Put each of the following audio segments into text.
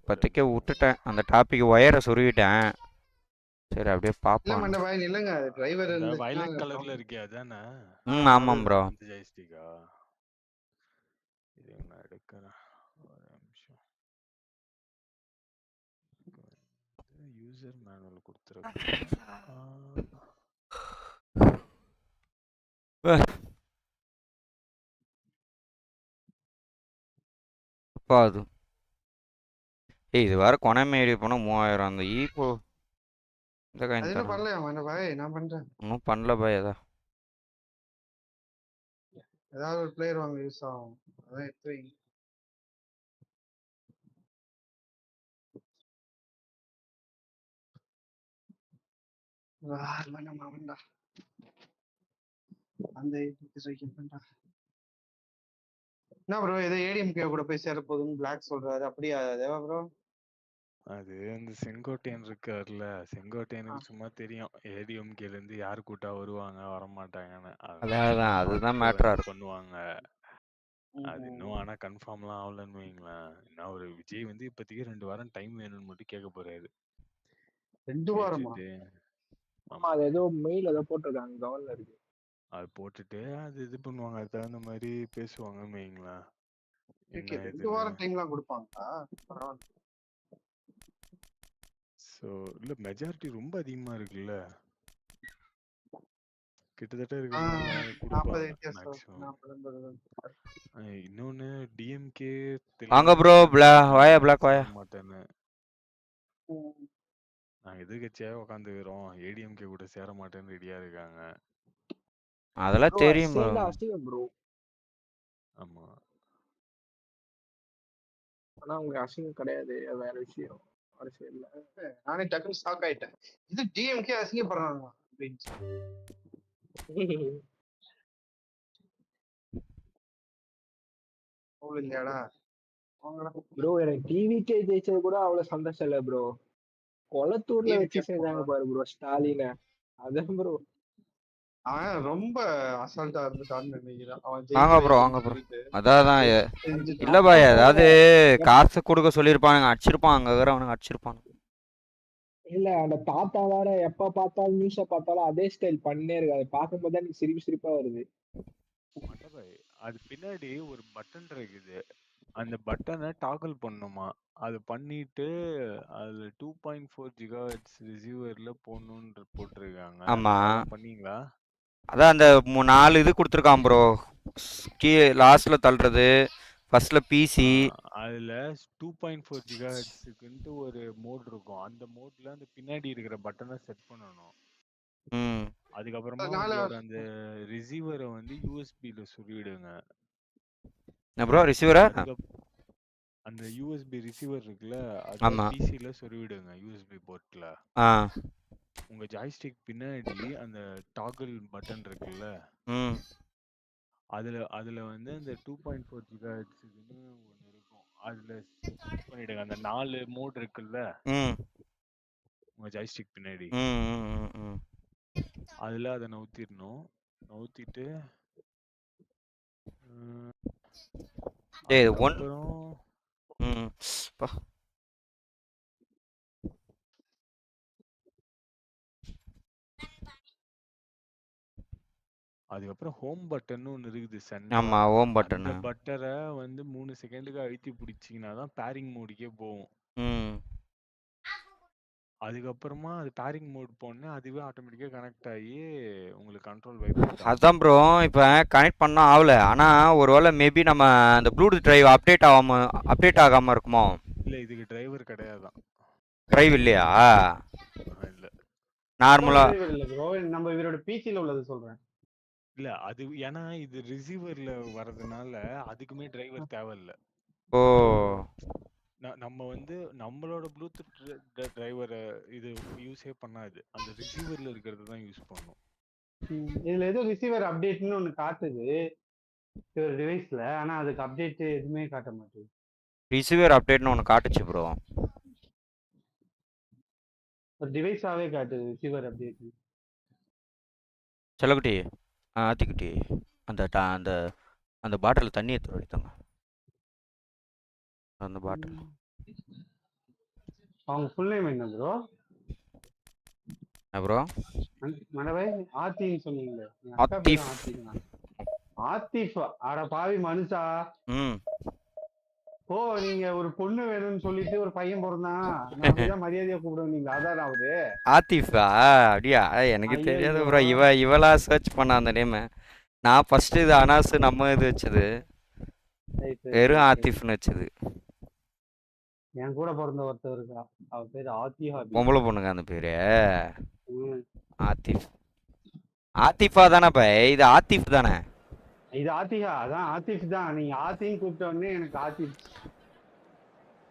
இப்போதைக்கு விட்டுட்டேன் அந்த டாபிக் ஒயரை சொருவிட்டேன். சரி அப்படியே இல்ல பார்ப்போம். மண்ட பாய் இல்லங்க டிரைவர் இந்த இருந்துச்சுன்னா வயலட் கலர்ல இருக்கே அதானே? ஆமாம் ப்ரோ. இந்த ஜாய்ஸ்டிக்கா? இது நான் எடுக்கிறேன். ஒரு நிமிஷம். யூசர் மேனுவல் கொடுத்துருக்கேன். அப்பா அது இது வேற கொனைமேடி போனால் 3000. அந்த ஈப்போ இந்த அது காயின் என்ன தரேன். பண்ணலையா மண்ட பாய் நான் பண்றேன். இன்னும் பண்ணல பாய். ஏதா ஏதாவது ஒரு பிளேயர் வாங்க யூஸ் ஆகும். அதான் எடுத்து வைங்க. வேண்டாம் அந்த என்ன ப்ரோ ஏதோ ஏடிஎம்கே கூட போய் சேர போகுதுன்னு பிளாக் சொல்றாரு. அப்படியா தேவா ப்ரோ? அது அந்த செங்கோட்டையன் இருக்காருல்ல, செங்கோட்டையனுக்கு சும்மா தெரியும் ஏடிஎம்கேல இருந்து யார் கூட்டா வருவாங்க வரமாட்டாங்கன்னு. அதான் அதுதான் மேட்டரா இருக்கும். பண்ணுவாங்க. அது இன்னும் ஆனா கன்ஃபார்ம்லாம் ஆகலன்னு வைங்களேன். நான் ஒரு விஜய் வந்து இப்போதைக்கு 2 வாரம் டைம் வேணும்னு மட்டும் கேட்க போறாரு. 2 வாரமா? ஆமா அது ஏதோ மெயில் ஏதோ போட்டிருக்காங்க கவர்னருக்கு. அது போட்டுட்டு அது இது பண்ணுவாங்க. அது தகுந்த மாதிரி பேசுவாங்கன்னு வைங்களேன். ஓகே 2 வாரம் டைம்லாம் கொடுப்பாங்களா? பரவாயில்ல. ஸோ இல்ல மெஜாரிட்டி ரொம்ப அதிகமா இருக்குல்ல. கிட்டத்தட்ட இருக்கிறது இன்னொன்னு டிஎம்கே வாங்க ப்ரோ. வாயா பிளாக் வாயா. மாட்டேன்னு நான் எதிர்கட்சியாக உட்காந்துக்கிறோம். ஏடிஎம்கே கூட சேர மாட்டேன்னு ரெடியா இருக்காங்க. அதெல்லாம் தெரியும் ப்ரோ. ஆமா ஆனா உங்களுக்கு அசிங்கம் கிடையாது, வேற விஷயம். அரசியல்ல நானே டக்குனு ஷாக் ஆயிட்டேன். இது டிஎம்கே அசிங்கப்படுறாங்க அப்படின்னு. ப்ரோ எனக்கு டிவிக்கே ஜெயிச்சது கூட அவ்வளவு சந்தோஷம் இல்ல ப்ரோ. கொளத்தூர்ல வச்சு செஞ்சாங்க பாரு ப்ரோ ஸ்டாலின. அதான் ப்ரோ அவன் ரொம்ப அசால்ட்டா இருந்துட்டான்னு நினைக்கிறேன். வாங்க ப்ரோ வாங்க ப்ரோ. அதான் இல்ல பாய் ஏதாவது காசு கொடுக்க சொல்லியிருப்பானுங்க, அடிச்சிருப்பான். அங்க அவனுங்க அடிச்சிருப்பான். இல்ல அந்த தாத்தா வேற எப்ப பார்த்தாலும் நியூஸ பார்த்தாலும் அதே ஸ்டைல் பண்ணே இருக்கு. அதை பார்க்கும்போது எனக்கு சிரிப்பா வருது. அது பின்னாடி ஒரு பட்டன் இருக்குது. அந்த பட்டனை டாக்கிள் பண்ணுமா. அது பண்ணிட்டு அதுல 2.4 GHz ரிசீவர்ல போடணும்னு போட்டிருக்காங்க. ஆமா பண்ணீங்களா? அதான் அந்த 4 இது கொடுத்துருக்கான் ப்ரோ. லாஸ்ட்ல தள்ளுறது, ஃபர்ஸ்ட்ல பிசி. அதுல 2.4 GHzக்குன்ட்டு ஒரு மோட் இருக்கும். அந்த மோட்ல அந்த பின்னாடி இருக்கிற பட்டனை செட் பண்ணணும். அதுக்கப்புறமா அந்த ரிசீவரை வந்து யூஎஸ்பில சொருவிடுங்க. ப்ரோ ரிசீவரா? அந்த யூஎஸ்பி ரிசீவர் இருக்குல்ல, அது பிசில சொருவிடுங்க யூஎஸ்பி போர்ட்ல. உங்க ஜாய்ஸ்டிக் பின்னாடி அந்த டாகிள் பட்டன் இருக்குல்ல, அதுல வந்து அந்த 2.4 GHzன்னு ஒன்னு இருக்கும். அதுல செட் பண்ணிடுங்க. அந்த 4 மோட் இருக்குல்ல உங்க ஜாய்ஸ்டிக் பின்னாடி, அதுல அதை நவுத்திடணும். நவுத்திட்டு அதுக்கப்புறம் ஹோம் பட்டன் ஒன்னு இருக்குது சென்டரா. ஆமா ஹோம் பட்டன். அந்த பட்டனை வந்து 3 செகண்டுக்கு அழுத்தி பிடிச்சீங்கன்னா தான் பேரிங் மோடுக்கே போகும். அதுக்கப்புறமா அது பேரிங் மோட் போனே அதுவே ஆட்டோமேட்டிக்கா கனெக்ட் ஆகி உங்களுக்கு கண்ட்ரோல் வைப்ரேட். அதான் ப்ரோ இப்போ கனெக்ட் பண்ணா ஆகல. ஆனா ஒருவேளை மேபி நம்ம அந்த ப்ளூடூத் டிரைவ் அப்டேட் ஆகாம இருக்குமோ? இல்ல இதுக்கு டிரைவர் கிடையாது. டிரைவ் இல்லையா? இல்ல நார்மலா இல்ல ப்ரோ, நம்ம இவரோட பிசில உள்ளது சொல்றேன். இல்ல அது ஏன்னா இது ரிசீவர்ல வரதுனால அதுக்குமே டிரைவர் தேவையில்ல. ஓ நம்ம வந்து நம்மளோட ப்ளூடூத் டிரைவரை இது யூஸே பண்ணாது. அந்த ரிசீவர்ல இருக்கிறது தான் யூஸ் பண்ணும். இதுல ஏதோ ரிசீவர் அப்டேட்னு ஒன்னு காட்டுது ஒரு டிவைஸ்ல. ஆனா அதுக்கு அப்டேட் எதுவுமே காட்ட மாட்டேங்குது. ரிசீவர் அப்டேட்னு ஒன்னு காட்டுச்சு ப்ரோ. ஒரு டிவைஸாவே காட்டுது ரிசீவர் அப்டேட். செல்லக்குட்டி ஆத்திக்குட்டி அந்த அந்த அந்த பாட்டில் தண்ணி எடுத்து வைத்தாங்க. அந்த பாட்டில் அவங்க ஃபுல் நேம் என்ன ப்ரோ? ப்ரோ மனவை ஆத்தின்னு சொன்னீங்களே, எங்க அக்கா பேரும் ஆத்திஃப் தான். ஆத்திஃப் அட பாவி மனுஷா. ஓ நீங்க ஒரு பொண்ணு வேணும்னு சொல்லிட்டு ஒரு பையன் பிறந்தான், நான் அப்படிதான் மரியாதையா கூப்பிடுவேன், நீங்க அதான் அவரு ஆத்திஃபா? அப்படியா? எனக்கு தெரியாது ப்ரோ. இவளா சர்ச் பண்ண அந்த நேம். நான் ஃபர்ஸ்ட் இது அனாஸ் நம்ம இது வச்சது, வெறும் ஆத்திஃப்னு வச்சது. என் கூட பிறந்த ஒருத்தர் இருக்கா, அவ பேரு ஆத்திஹா. பொம்பளை பொண்ணுங்க அந்த பேரு ஆத்திஃப். ஆத்திஃபா தானே பை? இது ஆத்திஃப் தானே? இது ஆத்திஹா, அதான் ஆத்திஃப் தான். நீங்க ஆத்தின்னு கூப்பிட்ட உடனே எனக்கு ஆத்திஃப்.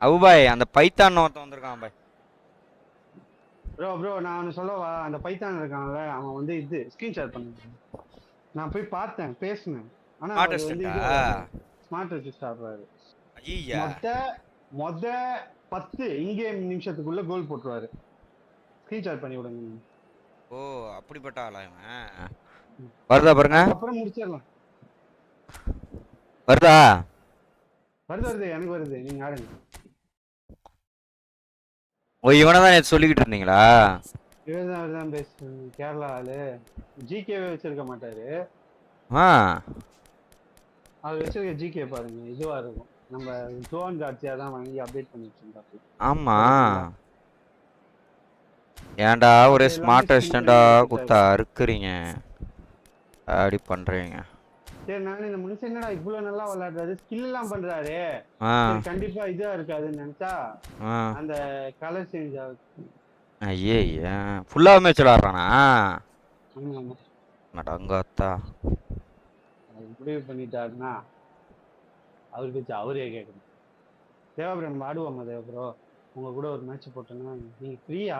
அவுபாய் அந்த பைத்தான் ஒருத்தன் வந்திருக்கான் பாய். ப்ரோ நான் ஒன்று சொல்லவா? அந்த பைத்தான் இருக்கான்ல, அவன் வந்து இது ஸ்கிரீன் ஷேர் பண்ணுங்க. நான் போய் பார்த்தேன், பேசினேன். ஆனா அவர் வந்து ஸ்மார்ட் ரெஜிஸ்டர் ஆடுறாரு. மொத 10 இங்கேம் நிமிஷத்துக்குள்ள கோல் போட்டுருவாரு. ஸ்கிரீன் ஷேர் பண்ணி விடுங்க. ஓ அப்படிப்பட்ட ஆளா இவன்? வருதா பாருங்க. அப்புறம் முடிச்சிடலாம். வருதா? வருது எனக்கு வருது, நீங்க ஆடுங்க. ஓ இவனை தான் நேற்று சொல்லிக்கிட்டு இருந்தீங்களா? இவர்தான் பேசுறேன். கேரளா ஆளு, ஜிகேவே வச்சிருக்க மாட்டாரு. அவர் வச்சிருக்க ஜிகே பாருங்க, இதுவா இருக்கும். நம்ம ஜோன் காட்சியா தான் வாங்கி அப்டேட் பண்ணிட்டு இருந்தாரு. ஆமா ஏன்டா ஒரு ஸ்மார்ட் அசிஸ்டண்டா குத்தா இருக்கிறீங்க அப்படி பண்றீங்க? சரி நான் இந்த மனுஷன் என்னடா இவ்வளவு நல்லா விளையாடுறாரு, ஸ்கில் எல்லாம் பண்றாரு, கண்டிப்பா இதா இருக்காதுன்னு நினைச்சா அந்த கலர் சேஞ்ச் ஆகுது. ஐயே ஃபுல்லாவே மேட்ச் விளையாடுறானா? அடங்கத்தா முடிவு பண்ணிட்டாருன்னா அவரு பேச்சு அவரே கேட்கணும். தேவாபுரம் நம்ம ஆடுவோமா தேவாபுரம்? உங்க கூட ஒரு மேட்ச் போட்டோன்னா நீங்க ஃப்ரீயா?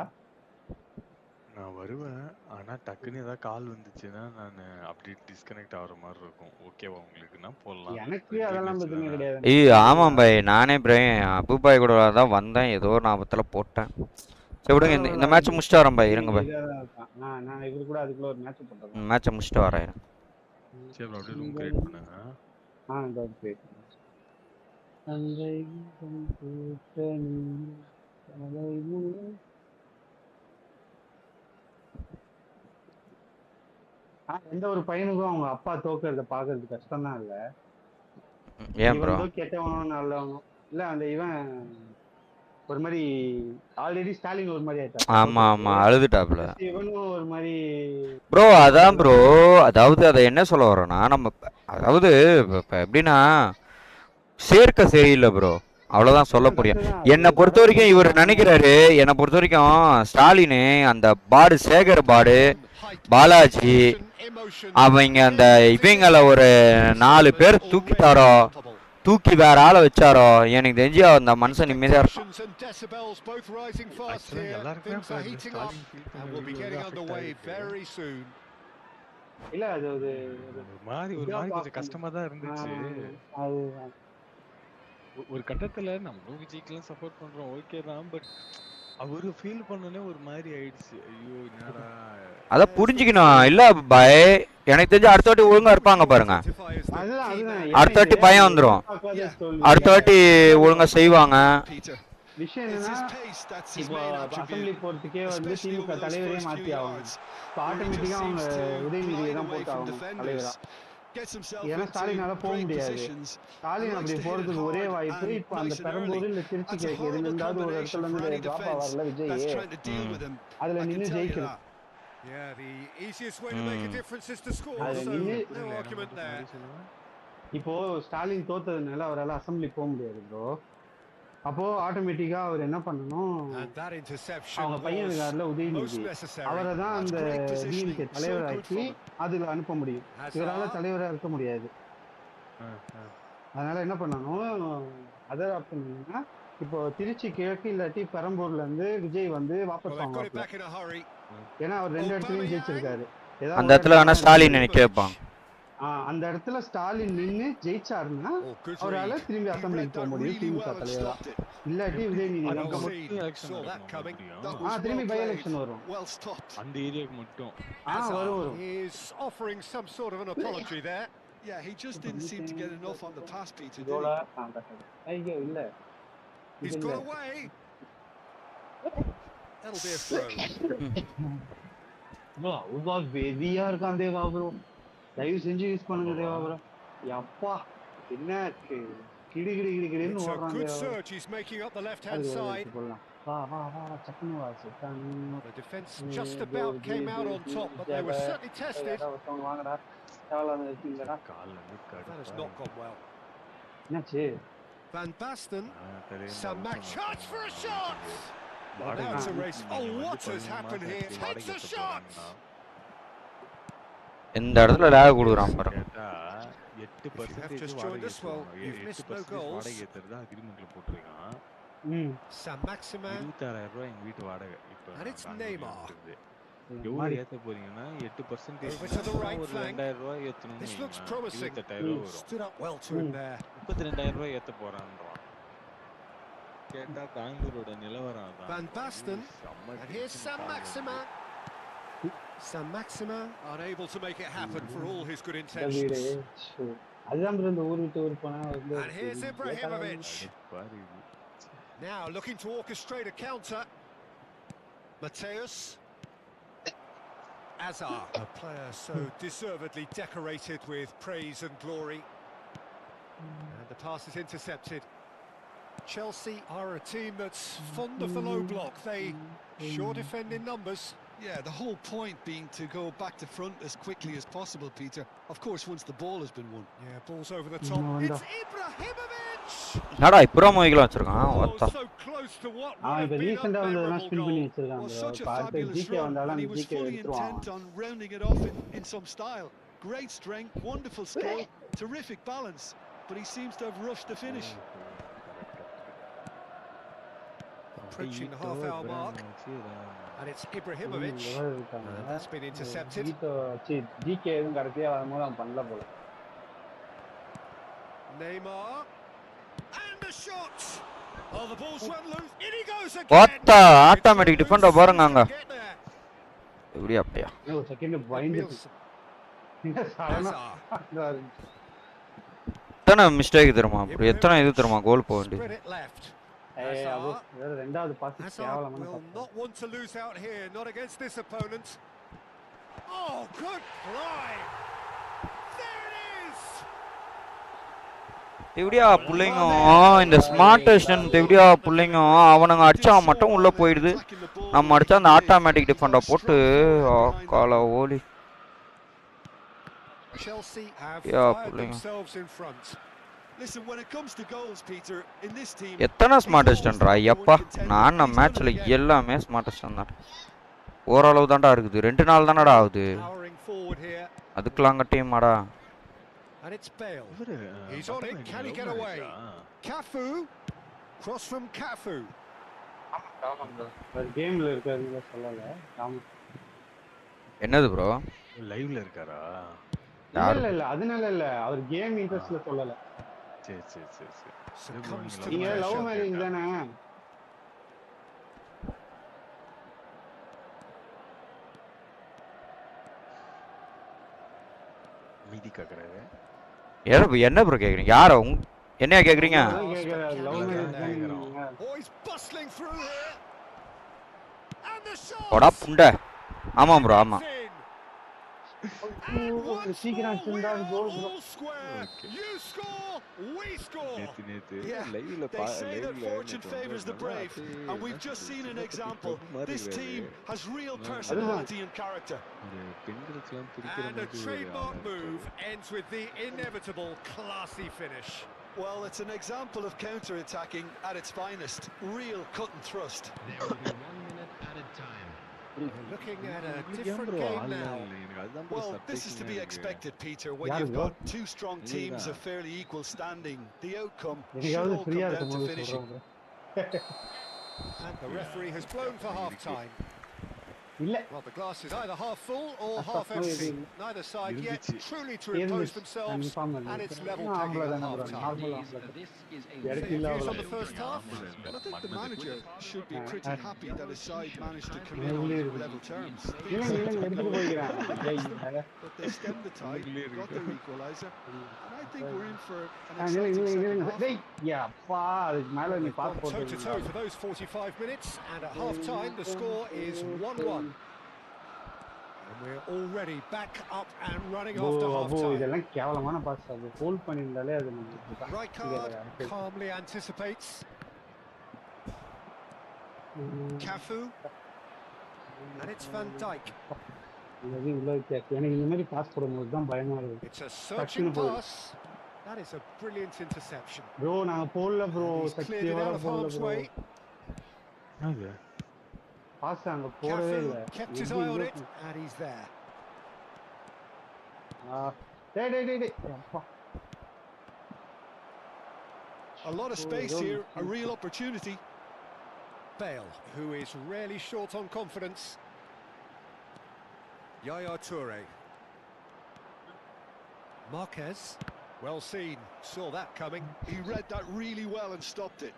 நான் வருவேன், ஆனா டக்குன்னு ஏதாவது கால் வந்துச்சுன்னா நான் அப்படி டிஸ்கனெக்ட் ஆகுற மாதிரி இருக்கும். ஓகேவா உங்களுக்குன்னா போடலாம். எனக்கு அதெல்லாம் பிரச்சனை கிடையாது. ஏய் ஆமாம் பாய், நானே அபுபாய் கூட தான் வந்தேன், ஏதோ ஒரு ஞாபகத்துல போட்டேன். சரி விடுங்க, இந்த மேட்ச் முடிச்சுட்டு வரேன் பாய். இருங்க பாய், நான் இவரு கூட அதுக்குள்ள ஒரு மேட்ச் போட்டேன். மேட்சை முடிச்சுட்டு வரேன். சரி அப்படியே ரூம் கிரியேட் பண்ணுங்க. இந்த கிரியேட் பண்ணுங்க. எந்த ஒரு பையனுக்கும் அவங்க அப்பா தோக்குறத பாக்குறது கஷ்டம் தான். இல்ல ஏன் ப்ரோ? கெட்டவனோ நல்லவனோ இல்ல, அந்த இவன் ஒரு மாதிரி ஆல்ரெடி ஸ்டாலின் ஒரு மாதிரி ஆயிட்டான். ஆமா ஆமா அழுதுட்டாப்ல. இவனும் ஒரு மாதிரி ப்ரோ. அதான் ப்ரோ, அதாவது அதை என்ன சொல்ல வரோன்னா, நம்ம அதாவது இப்போ எப்படின்னா சேர்க்க சரியில்லை ப்ரோ, அவ்வளோதான் சொல்ல முடியும். என்னை பொறுத்த வரைக்கும் இவர் நினைக்கிறாரு, என்னை பொறுத்த வரைக்கும் ஸ்டாலின் அந்த பாடு சேகர் பாடு பாலாஜி அவங்க அந்த இவங்களை ஒரு 4 பேர் தூக்கிட்டாரோ, தூக்கி வேற ஆளை வச்சாரோ, எனக்கு தெரிஞ்சு அந்த மனுஷன் நிம்மதியா இருக்கும். இல்ல அது ஒரு மாதிரி கொஞ்சம் கஷ்டமா தான் இருந்துச்சு. ஒரு கட்டத்துல நம்ம விஜய்க்கெல்லாம் சப்போர்ட் பண்றோம், ஓகே தான். பட் அவரு ஃபீல் பண்ணனே ஒரு மாதிரி ஆயிடுச்சு. ஐயோ என்னடா, அத புரிஞ்சுக்கணும். இல்ல பாய், எனக்கு தெரிஞ்சு அடுத்த வாட்டி ஒழுங்கா இருப்பாங்க பாருங்க. அடுத்த வாட்டி பயம் வந்துடும், அடுத்த வாட்டி ஒழுங்கா செய்வாங்க. விஷயம் என்னன்னா, இப்போ அசம்பிளி போறதுக்கே வந்து திமுக தலைவரே மாத்தி ஆகணும். ஆட்டோமேட்டிக்கா அவங்க உதயநிதியை தான் போட்டு ஆகணும் தலைவரா. ஏன்னா ஸ்டாலினால போக முடியாது. ஸ்டாலின் அப்படி போறதுக்கு ஒரே வாய்ப்பு இப்ப அந்த பெரம்பூர் இல்ல திருச்சி கிழக்கு எதுனாவது ஒரு இடத்துல இருந்து டிராப் ஆவார்ல விஜய், அதுல நின்று ஜெயிக்கணும். இப்போ ஸ்டாலின் தோத்ததுனால அவரால் அசம்பிளி போக முடியாது ப்ரோ. அப்போ ஆட்டோமேட்டிக்கா அவர் என்ன பண்ணணும், அவங்க பையன் இருக்காருல உதயநிதி, அவரை தான் அந்த டிஎம்கே தலைவராக்கி அதுல அனுப்ப முடியும். இவரால் தலைவராக இருக்க முடியாது. அதனால என்ன பண்ணணும், அதர் ஆப்ஷன் என்னன்னா, இப்போ திருச்சி கிழக்கு இல்லாட்டி பெரம்பூர்ல இருந்து விஜய் வந்து வாபஸ் வாங்குவாங்க. ஏன்னா அவர் 2 இடத்துலயும் ஜெயிச்சிருக்காரு. அந்த இடத்துல வேணா ஸ்டாலின் நினைக்க வைப்பாங்க. அந்த இடத்துல ஸ்டாலின் நின்று ஜெயிச்சாருன்னா அவரால் திரும்பி அசம்பிளிக்கு போக முடியும் திமுக தலைவரா. இல்லாட்டி உதயநிதி திரும்பி பை எலெக்ஷன் வரும் அந்த ஏரியாக்கு மட்டும். வரும். இல்ல That'll be a throw. bro அவ வெறியா இருக்கான் தேவா bro தயவு செஞ்சு யூஸ் பண்ணுங்க தேவா bro யப்பா என்ன கிடி கிடி கிடி கிடின்னு It's a ஓடுறான் good Deva surge. He's making up the left-hand side. வா வா வா சக்குனு வா செட்டானு The defence just about came out on top, but they were certainly tested. வாங்கடா தேவலான இருக்கீங்கடா That has not gone well. என்னாச்சு Van Basten, Samak charge for a shot! Well, now it's a race. Oh, what has happened here? Takes a shot! இந்த இடத்துல lock கொடுக்குறான் பாருங்க. 8% have just joined us. Well, you've missed no goals. அக்ரிமெண்ட்ல போட்டுருக்கான். Sam Maximin. 26000 ரூபாய் எங்க வீட்டு வாடகை. இப்போ And it's Neymar. எவ்வளவு ஏத்த போறீங்கன்னா 8% Over to the right ஒரு flank. 2000 ரூபாய் ஏத்தணும். This looks promising. 28000 ரூபாய் வரும். Stood up well to him there. 32000 ரூபாய் ஏத்த போறான்றான். கேட்டா பெங்களூரோட நிலவரம் அதான். Van Basten. And here's Sam Maximin. Sam Maximin unable to make it happen for all his good intentions. அதுதான் bro இந்த ஊர் விட்டு ஊர் போனா And here's Ibrahimovic. Now looking to orchestrate a counter. Mateus. Azar, a player so deservedly decorated with praise and glory. And the pass is intercepted. Chelsea are a team that's fond of the low block. They sure defend in numbers. Yeah, the whole point being to go back to front as quickly as possible, Peter. Of course, once the ball has been won. Yeah, ball's over the top. It's Ibrahimovic! என்னடா இப்ராஹிமோவிக் வச்சிருக்கான் ஒத்தா. So close to what அவன் இப்ப ரீசன்ட்டா வந்ததெல்லாம் spin பண்ணி Well, வச்சிருக்காங்க. such a பார்த்து fabulous GK run, வந்தாலும் and he அந்த was GK fully எடுத்துருவான். intent on rounding it off in some style. Great strength, wonderful skill, terrific balance, but he seems to have rushed the finish. approaching the half-hour mark. And it's Ibrahimovic. That's been intercepted. GK எதுவும் கடைசியா வரும்போது அவன் பண்ணல போல. Neymar. And the shot! Oh, the ball's run loose. In he goes again. ஒத்தா automatic defender பாருங்க அங்க. இப்படி அப்படியே. ஒரு செகண்ட் பயந்துச்சு. எத்தனை மிஸ்டேக் தெரியுமா ப்ரோ எத்தனை இது தெரியுமா கோல் போக வேண்டியது ரெண்டாவது பாஸ் கேவலமான will not want to lose out here, not against this opponent. Oh, good fly. There it is. எப்படியா புள்ளைங்க இந்த ஸ்மார்ட்டஸ்டன் எப்படியா புள்ளைங்க அவனுங்க அடிச்சா மட்டும் உள்ள போயிடுது நம்ம அடிச்சா அந்த ஆட்டோமேட்டிக் டிஃபெண்டர் போட்டு கால ஓலி Chelsea have fired themselves in front. Listen, when it comes to goals, Peter, in this team, எத்தனை ஸ்மார்ட்டஸ்டன்டா ஐயப்பா நான் நம்ம மேட்ச்ல எல்லாமே ஸ்மார்ட்டஸ்டன் தான் ஓரளவு தான்டா இருக்குது 2 நாள் தானடா ஆகுது அதுக்குலாம் டீமாடா and it's Bale. He's on it. Can he get away? Cafu. Cross from Cafu. ஒரு கேம்ல இருக்காருன்னு சொல்லல என்னது ப்ரோ லைவ்ல இருக்காரா இல்ல இல்ல அதனால இல்ல அவர் கேம் இன்ட்ரஸ்ட்ல சொல்லல சரி சரி சரி நீங்க லவ் மேரேஜ் தானே மீதி கேக்குறாரு என்ன ப்ரோ கேக்குறீங்க யார என்னையா கேக்குறீங்க love marriage boys bustling through here and the shot போடா புண்டை ஆமா ப்ரோ ஆமா சீக்கிரம் சிந்தா கோல் bro you score we score yeah they say that fortune favors the brave and we've just seen an example this team has real personality and character and a trademark move ends with the inevitable classy finish. Well, it's an example of counter-attacking at its finest. Real cut and thrust. There will be 1 minute added time. Looking at a different game now. Well, this is to be expected, Peter, when you've got two strong teams of fairly equal standing. The outcome should all come down to finishing. And the referee has blown for half-time. Well, the glass is either half full or half empty. Neither side yet truly to impose themselves, and it's level pegging at half time. Views on the first half? Well, I think the manager should be pretty happy that his side managed to come in on level terms. But they stemmed the tide, got their equaliser, and I think we're in for an exciting second half. They've gone toe-to-toe for those 45 minutes, and at half-time the score is 1-1. And we're already back up and running after half-time. Right card, calmly anticipates. Cafu, and it's Van Dijk. It's a searching pass. That is a brilliant interception. He's cleared it out of harm's way. Cafu kept his eye on it, and he's there. A lot of space here, a real opportunity. Bale, who is rarely short on confidence. Yaya Toure. Marquez. Well seen, saw that coming. He read that really well and stopped it.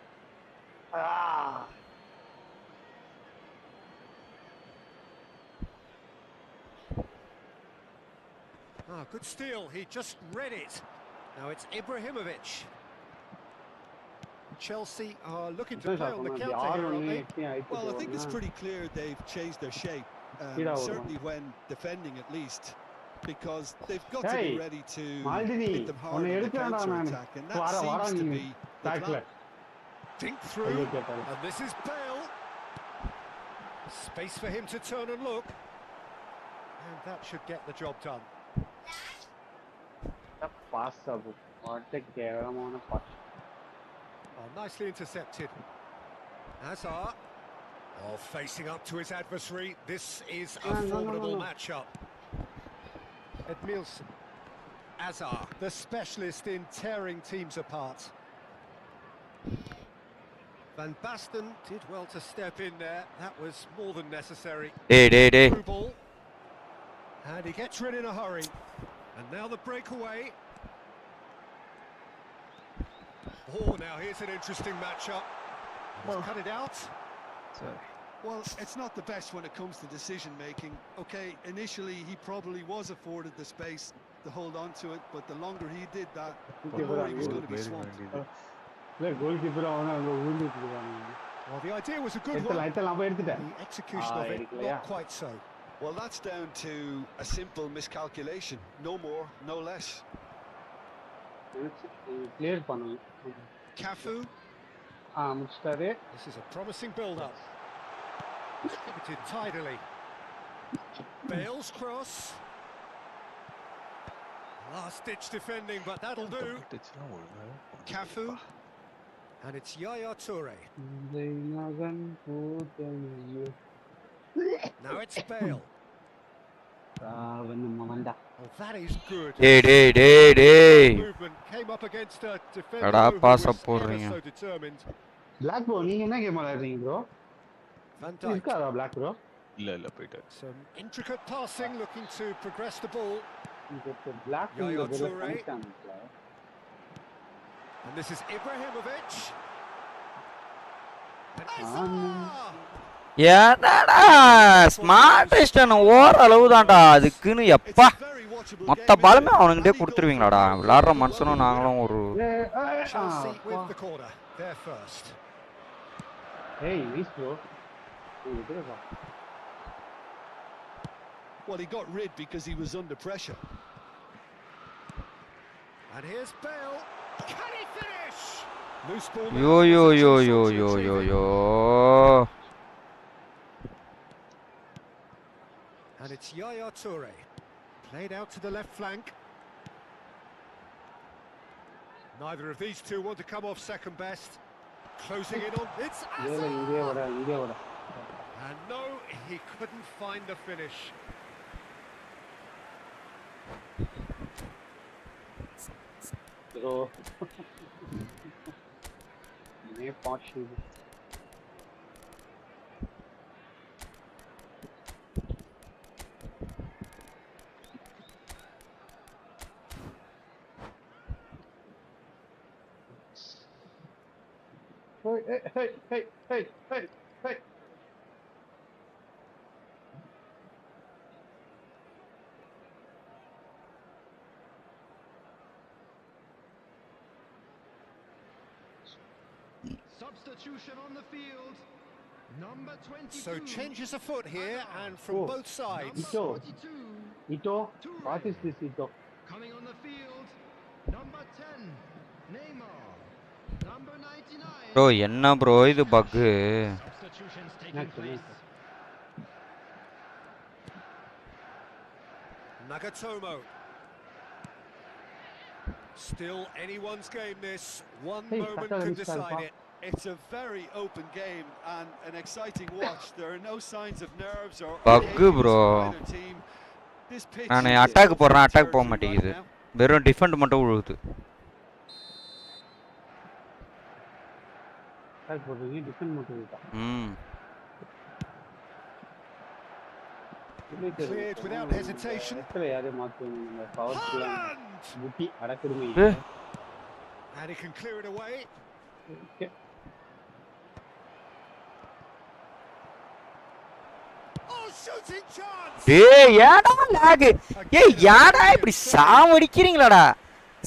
Good steal, he just read it. Now it's Ibrahimovic. Chelsea are looking to play on the counter here, aren't they? Well, I think it's pretty clear they've changed their shape, certainly when defending at least, because they've got to be ready to hit them hard on the counter-attack, and that seems to be the plan. Think through, and this is Bale. Space for him to turn and look, and that should get the job done. Nicely intercepted. Hazard. Facing up to his adversary. This is a formidable matchup. Edmilson. Hazard, the specialist in tearing teams apart. Van Basten did well to step in there. That was more than necessary. Through ball. And he gets rid in a hurry. And now the breakaway. Oh, now here's an interesting matchup. He's cut it out. Well, it's not the best when it comes to decision-making. Okay, initially he probably was afforded the space to hold on to it, but the longer he did that, the more he was going to be swamped. Well, the idea was a good one. The execution of it, not quite so. Well, that's down to a simple miscalculation. No more, no less. Cafu. This is a promising build-up. Distributed tidily. Bale's cross. Last-ditch defending, but that'll do. Cafu. And it's Yaya Toure. Now it's Bale. Oh, that is good. Movement came up against a defender who was ever so determined. Black bro, நீங்க என்ன game விளையாடுறீங்க bro? Van Dijk. இருக்காரா black bro? இல்ல போயிட்டாரு. Some intricate passing, looking to progress the ball. Black Yaya Toure. And this is Ibrahimovic. ஏடாடா smartest ஓரளவு தான்டா அதுக்குன்னு எப்பா மொத்த பாலுமே அவனுக்கிட்டே கொடுத்துருவீங்களாடா விளையாடுற மனுஷனும் நாங்களும் ஒரு Well, he got rid because he was under pressure. And here's Bale. Can he finish? Loose ball. Yo. And it's Yaya Toure. Played out to the left flank. Neither of these two want to come off second best. Closing in on it's Hazard. And no, he couldn't find the finish. Bro. Substitution on the field. Number 22. So changes afoot here, and from both sides. Ito, what is this Ito? Coming on the field. Number 10. Neymar. Number 99. Bro என்ன bro இது பக்கு? Substitutions taking place. Nagatomo. Still anyone's game this. One moment can decide it. It's a very open game and an exciting watch. There are no signs of nerves or பக்கு bro. நான் attack போறேன், attack போக மாட்டேங்குது. வெறும் defend மட்டும் விழுகுது. Attack போடுறது defend மட்டும் விழுதா? Cleared without hesitation. யாரே மாத்துவீங்க power plan Buti அடக்குடுமே. And he can clear it away. Okay. Oh, shooting chance. டேய் ஏடா லாக்? ஏய் யாடா இப்படி சாவடிக்கிறீங்களாடா?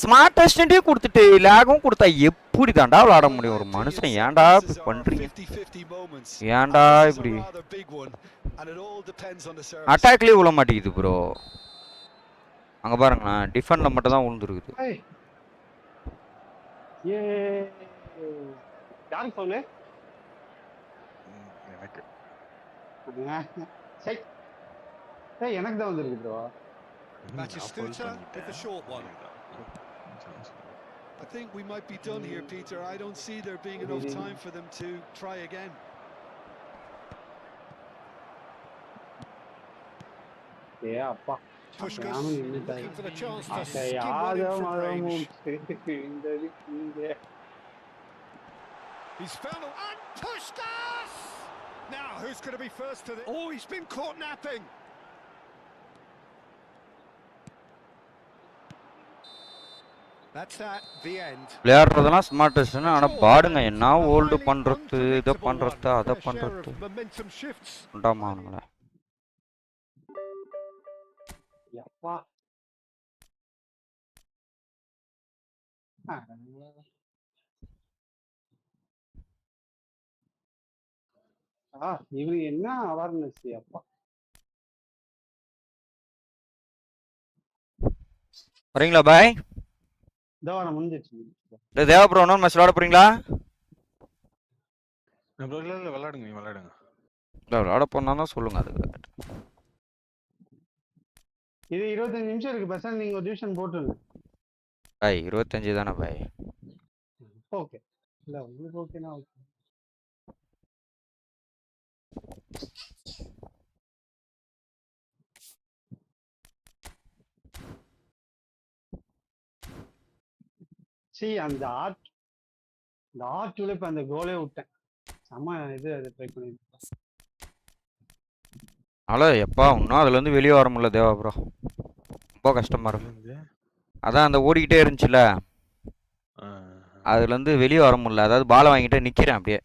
ஸ்மார்ட் டெஸ்டே கொடுத்துட்டு லாகும் கொடுத்தா எப்படி தான்டா விளையாட முடியும்? ஒரு மனுஷன் ஏன்டா இப்படி பண்றீங்க? ஏன்டா இப்படி அட்டாக்லயே விழ மாட்டேங்குது ப்ரோ. அங்க பாருங்களா, டிஃபெண்ட்ல மட்டும் தான் விழுந்துருக்குது. ஏ யார் சொல்லு? எனக்கு சை ஏய் எனக்கு தான் வந்திருக்கு bro. Batistuta with the short one. I think we might be done here, Peter. I don't see there being enough time for them to try again. Yeah, appa. Pushkas looking for the chance to skim one in from range. He's found and Pushkas! Now who's going to be first to the... Oh, he's been caught napping. That's that, the end. விளையாடுறதெல்லாம் smart டெஸ்ட்னா ஆனா பாடுங்க என்ன hold பண்றது, இத பண்றது, அத பண்றது. உண்டாமாங்களே. யப்பா. இவரு என்ன அவேர்னஸ் அப்பா. வரீங்களா பாய்? தவற முடிஞ்சிச்சு. தேவ ப்ரோ இன்னொரு மேட்ச் விளையாட போறீங்களா? ப்ரோ இல்ல விளையாடுங்க, நீங்க விளையாடுங்க. விளையாட போறனா சொல்லுங்க அதுக்கு. இது 25 நிமிஷம் இருக்கு பசங்க, நீங்க ஒரு டிவிஷன் போட்டுருங்க. பாய் 25 தானே பாய்? ஓகே. இல்ல உங்களுக்கு ஓகேனா ஓகே. அந்த ஆர்ட்ல இப்ப அந்த கோலே விட்டேன். செம இது அது ட்ரை பண்ணிருக்கேன். அல எப்பா இன்னும் அதுல இருந்து வெளிய வர முடியல தேவா ப்ரோ. ரொம்ப கஷ்டமா இருக்கு. அதான் அந்த ஓடிக்கிட்டே இருந்துச்சுல. அதுல இருந்து வெளிய வர முடியல. அதாவது பால் வாங்கிட்டு நிக்கிறேன் அப்படியே.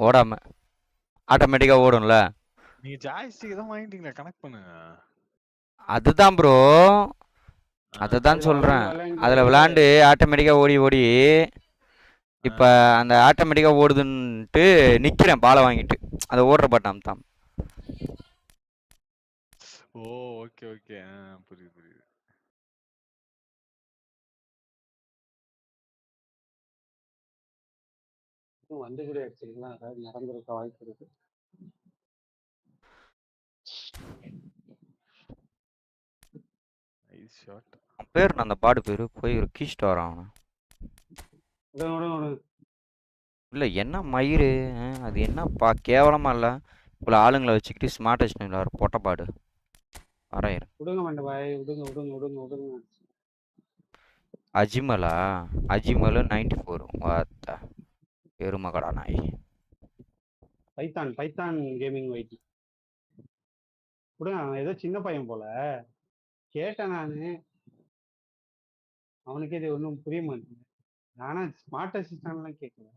ஓடாம. ஆட்டோமேட்டிக்கா ஓடும்ல. நீங்க ஜாய்ஸ்டிக் தான் வாங்கிட்டீங்களா? கனெக்ட் பண்ணுங்க. அதுதான் ப்ரோ. அததான் சொல்றேன். அதுல விளையாண்டு ஆட்டோமேட்டிக்கா ஓடி இப்ப அந்த ஆட்டோமேட்டிக்கா ஓடுதுன்ட்டு நிக்கிறேன் பாலை வாங்கிட்டு. அதை ஓடுற பட்டம் தான். ஓ ஓகே ஓகே புரியுது. வந்து கூட எடுத்துக்கலாம், அதாவது நடந்திருக்க வாய்ப்பு இருக்கு. Nice shot. பேர் அந்த பாடு பேரு போய் ஒரு கீஸ்ட் வரான். இல்ல என்ன மயிறு அது என்னப்பா கேவலமா இல்ல? இவ்வளவு ஆளுங்களை வச்சுக்கிட்டு ஸ்மார்ட் டெஸ்ட் பொட்ட பாடு வரையற. விடுங்க மண்டபாய், விடுங்க. அஜிமலா? அஜிமல் 94 வாத்தா எருமகடா நாய். பைத்தான் கேமிங் வைட்டி விடுங்க. அவன் ஏதோ சின்ன பையன் போல கேட்டேன் நானு. அவனுக்கு இது ஒன்றும் புரிய மாட்டேங்குது. ஆனா ஸ்மார்ட் அசிஸ்டன்ட்லாம் கேட்கல.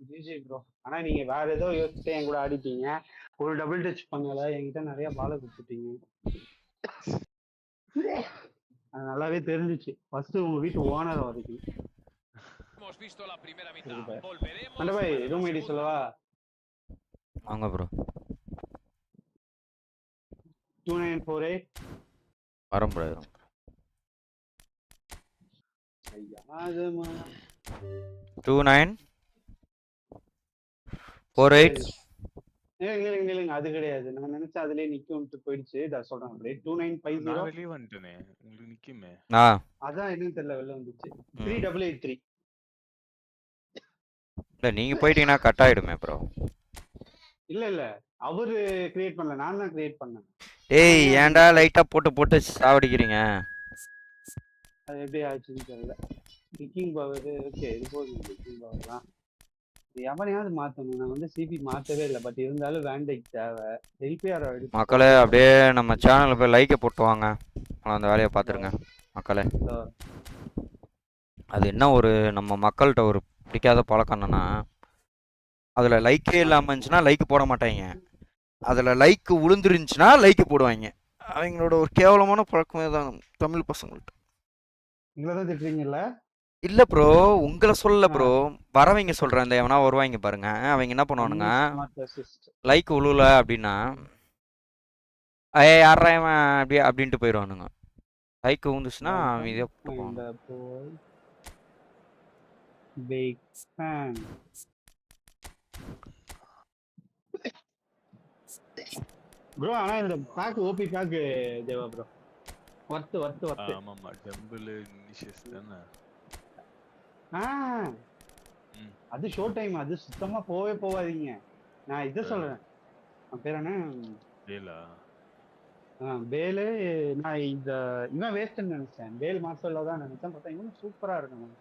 GG bro. ஆனா நீங்க வேற ஏதோ யோசிச்சு என் கூட ஆடிட்டீங்க. ஒரு டபுள் டச் பண்ணல, என்கிட்ட நிறைய பால கொடுத்துட்டீங்க. அது நல்லாவே தெரிஞ்சிச்சு. ஃபர்ஸ்ட் உங்க வீட்டு ஓனர் வரைக்கும். மண்டபாய் ரூம் ஐடி சொல்லவா? வாங்க ப்ரோ. 2948 வரம் ப்ரோ. ஐயா அதுமா 2948 இல்லைங்க அது கிடையாது. நான் நினைச்சேன் அதுலயே நிக்கும்ட்டு போயிடுச்சு. இத சொல்றேன் அப்படியே. 2950 நான் வெளிய வந்துட்டேனே. உங்களுக்கு நிக்குமே. அதான் என்னன்னு தெரியல, வெளில வந்துச்சு. 3883. இல்ல நீங்க போயிட்டீங்கன்னா கட் ஆயிடுமே ப்ரோ. இல்ல அவரு கிரியேட் பண்ணல, நான் தான் கிரியேட் பண்ணேன். ஏய் ஏன்டா லைட்டா போட்டு சாவடிக்கிறீங்க? அது எப்படி ஆச்சுன்னு தெரியல. கிக்கிங் பவர் ஓகே, இது போதும். கிக்கிங் பவர் தான் எவனையாவது மாத்தணும். நான் வந்து சிபி மாத்தவே இல்லை. பட் இருந்தாலும் வேண்டைக்கு தேவை. எல்பிஆர் மக்களே அப்படியே நம்ம சேனல்ல போய் லைக்கை போட்டு வாங்க. அந்த வேலையை பார்த்துருங்க மக்களே. அது என்ன ஒரு நம்ம மக்கள்கிட்ட ஒரு பிடிக்காத பழக்கம் என்னன்னா, அதில் லைக்கே இல்லாமல் இருந்துச்சுன்னா லைக் போட மாட்டாங்க, அதில் லைக் விழுந்துருந்துச்சுன்னா லைக் போடுவாங்க. அவங்களோட ஒரு கேவலமான பழக்கமே தான் தமிழ் பசங்கள்ட்ட. உங்களதான் திட்டுறீங்கல்ல? இல்லை ப்ரோ, உங்களை சொல்லல ப்ரோ, வரவங்க சொல்கிறேன். இந்த எவனா வருவாங்க பாருங்க, அவங்க என்ன பண்ணுவானுங்க, லைக் விழுல அப்படின்னா யாரா இவன் அப்படி அப்படின்ட்டு போயிடுவானுங்க. லைக் விழுந்துச்சுன்னா அவன் இதே போட்டுவாங்க. ப்ரோ ஆனா இந்த பேக் ஓபி பேக் தேவா ப்ரோ. வர்த் ஆமாமா, டம்பிள் நிஷஸ் தானே. அது ஷோ டைம், அது சுத்தமா போவாதீங்க. நான் இத சொல்றேன், அவன் பேர் என்ன, பேலா? பேலு. நான் இந்த இவன் வேஸ்ட்னு நினைச்சேன், பேல் மாஸ்டர்ல தான் நினைச்சேன். பார்த்தா இவனும் சூப்பரா இருக்கும்.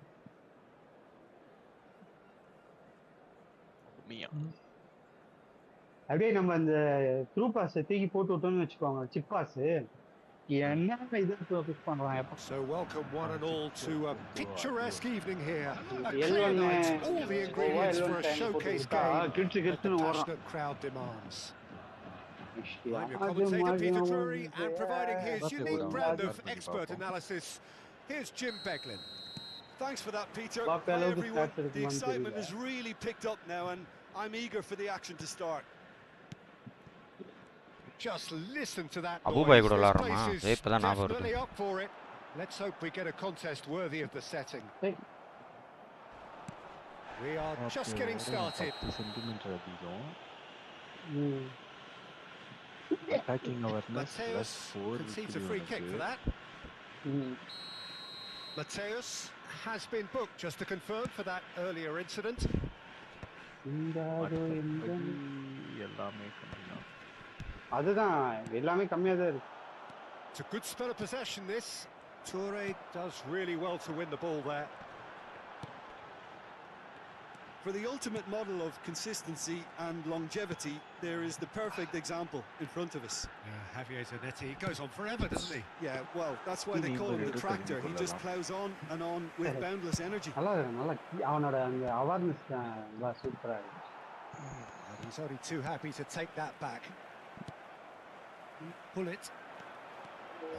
அப்படியே நம்ம அந்த த்ரூ பாஸ் தூக்கி போட்டு விட்டோம்னு வச்சுக்கோங்க, சிப் பாஸ். என்ன இது பிக் பண்றான் எப்ப. So welcome one and all to a picturesque evening here. A clear night, all the ingredients for a showcase game. That the passionate crowd demands. I'm your commentator Peter Drury, and providing his unique brand of expert analysis, here's Jim Beglin. Thanks for that, Peter. Hi everyone. The excitement has really picked up now, and I'm eager for the action to start. Just listen to that Abu Bhaii noise. கூட This விளையாடுறோமா? place is இப்பதான் ஞாபகம் definitely வருது. up for it. Let's hope we get a contest worthy of the setting. We are just getting started. Attacking awareness Mateus +4 concedes a free kick for that. Mateus has been booked, just to confirm, for that earlier incident. அதுதான் எல்லாமே கம்மியா தான் இருக்கு. It's a good spell of possession this. Toure does really well to win the ball there. For the ultimate model of consistency and longevity, there is the perfect example in front of us. Javier Zanetti goes on forever, doesn't he? Yeah, well, that's why they call him the tractor. He just plows on and on with boundless energy. நல்லா அவனோட அந்த awareness தான் சூப்பரா இருக்கு. He's only too happy to take that back. Pull it.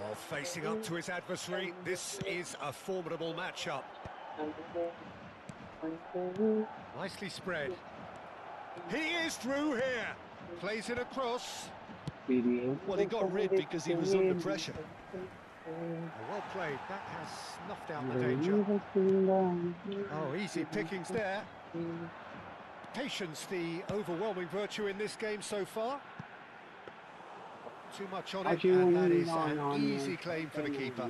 Oh, facing up to his adversary. This is a formidable matchup. Nicely spread. He is through here. Plays it across. Well, he got rid because he was under pressure. Well played. That has snuffed out the danger. Oh, easy pickings there. Patience, the overwhelming virtue in this game so far. Too much on it, and that is an easy claim for the keeper.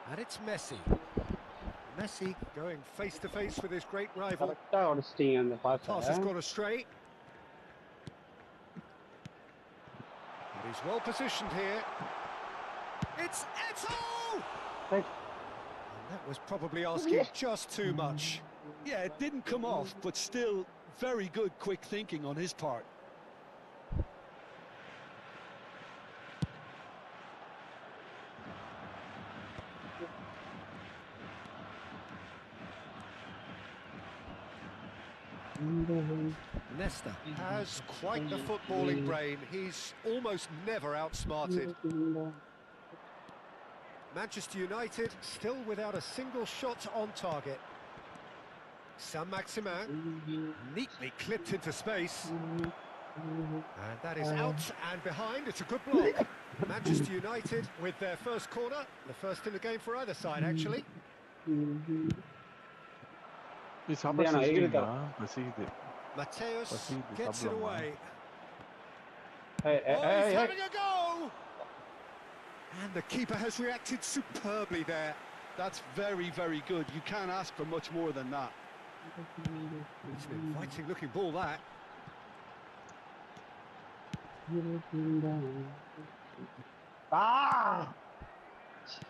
And it's Messi. Messi going face to face with his great rival. Pass has gone astray. But he's well positioned here. It's Eto'o! And that was probably asking just too much. Yeah, it didn't come off, but still very good quick thinking on his part. Nesta has quite the footballing brain. He's almost never outsmarted. Manchester United still without a single shot on target. Saint-Maximin neatly clipped into space. And that is out and behind. It's a good block. Manchester United with their first corner. The first in the game for either side, actually. Mateus gets it away. He's having a go! And the keeper has reacted superbly there. That's very, very good. You can't ask for much more than that. It's an inviting looking ball, that.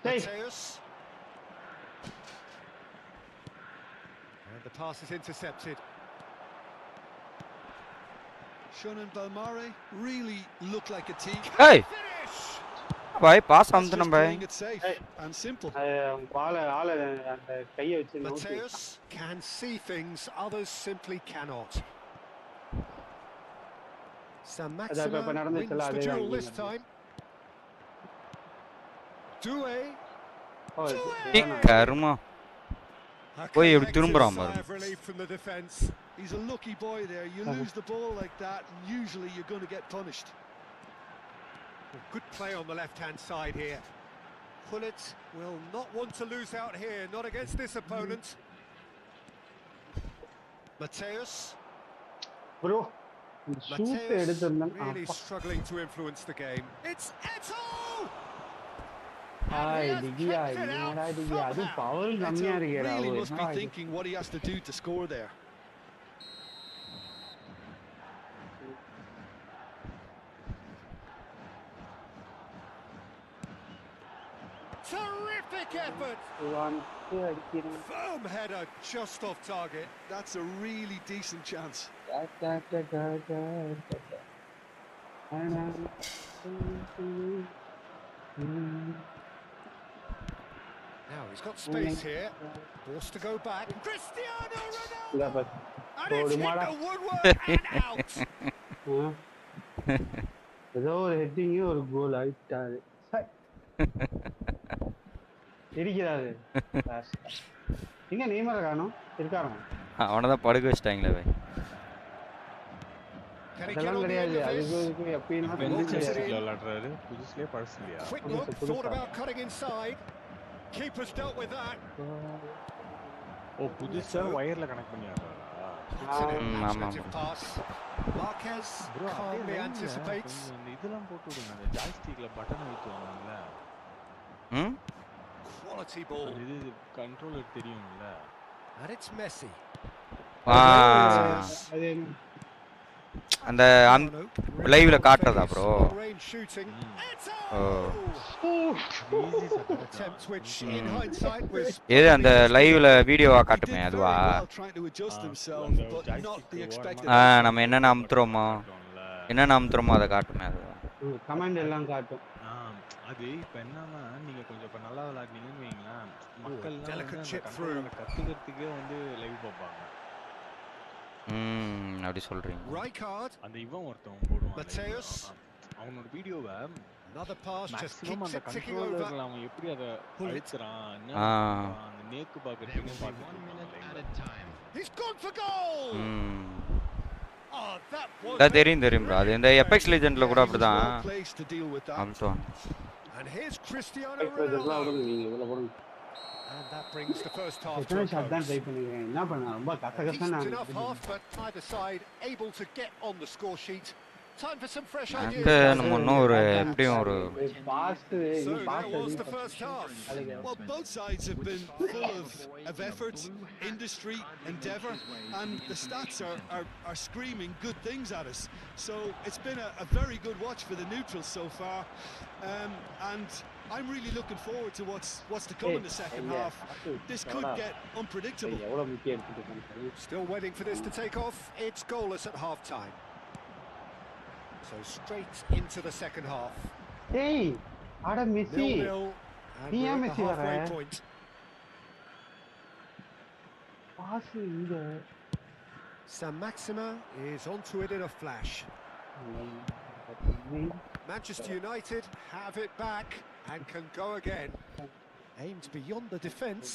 Mateus. And the pass is intercepted. Shun and Belmare really look like a team. Hey! Finish! Bhai, pass That's something, just bhai. playing it safe and simple. Mateus can see things others simply cannot. Saint-Maximin wins the duel this time. Doué. Karma. Boy, every turn relief from the defence. He's a lucky boy there. You lose the ball like that, and usually you're going to get punished. Good play on the left-hand side here. Pullet will not want to lose out here, not against this opponent. Mateus. Mateus really struggling to influence the game. It's Eto'o! Really must be thinking what he has to do to score there. Terrific effort! Firm header just off target. That's a really decent chance. Now he's got space here. Forced to go back. Cristiano Ronaldo! And it's hit the woodwork and out! ஏதோ ஒரு heading ஒரு கோல் ஆயிட்டாரு இருக்கிறாரு எங்க Neymar காணோம் இருக்காராம் அவனதான் படுக்க வச்சிட்டாங்களே by அதெல்லாம் கிடையாது அதுக்கு எப்பயும் விளையாடுறாரு புதுசுலயே பழசுலையா Quick look, thought about cutting inside. Keeper's dealt with that. ஓ புதுசா வயர்ல கனெக்ட் பண்ணி ஆடுறாரா It's an imaginative pass. Marquez calmly anticipates. இதெல்லாம் போட்டு விடுங்க அந்த ஜாய்ஸ்டிக்ல பட்டன் வைத்துவாங்கல்ல Quality ball. இது கண்ட்ரோலர் தெரியும்ல And it's Messi. அந்த லைவ்ல காட்டுறதா ப்ரோ ஏது அந்த லைவ்ல வீடியோவா காட்டுமே அதுவா நம்ம என்னென்ன அமுத்துறோமோ அதை காட்டுமே அது கமெண்ட் எல்லாம் காட்டும் அது இப்ப என்னன்னா நீங்க கொஞ்சம் இப்ப நல்லா விளையாடுனீங்கன்னு வைங்களேன் மக்கள் கத்துக்கிறதுக்கே வந்து லைவ் பார்ப்பாங்க அப்படி சொல்றீங்க அந்த இவன் ஒருத்தன் போடுவான் அவனோட வீடியோவை another pass just keeps it ticking over அவன் எப்படி அத அழுத்துறான் அந்த நேக்கு பாக்குறதுக்கு he's gone for goal தெரியும் ப்ரோ அது இந்த எபெக்ஸ் லெஜெண்ட்ல கூட அப்படிதான் அம்சோன் and here's Cristiano Ronaldo and that brings the first half to a close. Enough half, but neither side able to get on the score sheet. Time for some fresh ideas. So that was the first half. Well, both sides have been full of effort, industry, endeavour, and the stats are screaming good things at us. So it's been a very good watch for the neutrals so far, and I'm really looking forward to what's to come in the second half. This could get unpredictable. Still waiting for this to take off. It's goalless at half time. So straight into the second half. Hey, Adam Messi. 0-0 and we're at the halfway point. San Maxima is onto it in a flash. Manchester United have it back and can go again. Aimed beyond the defence.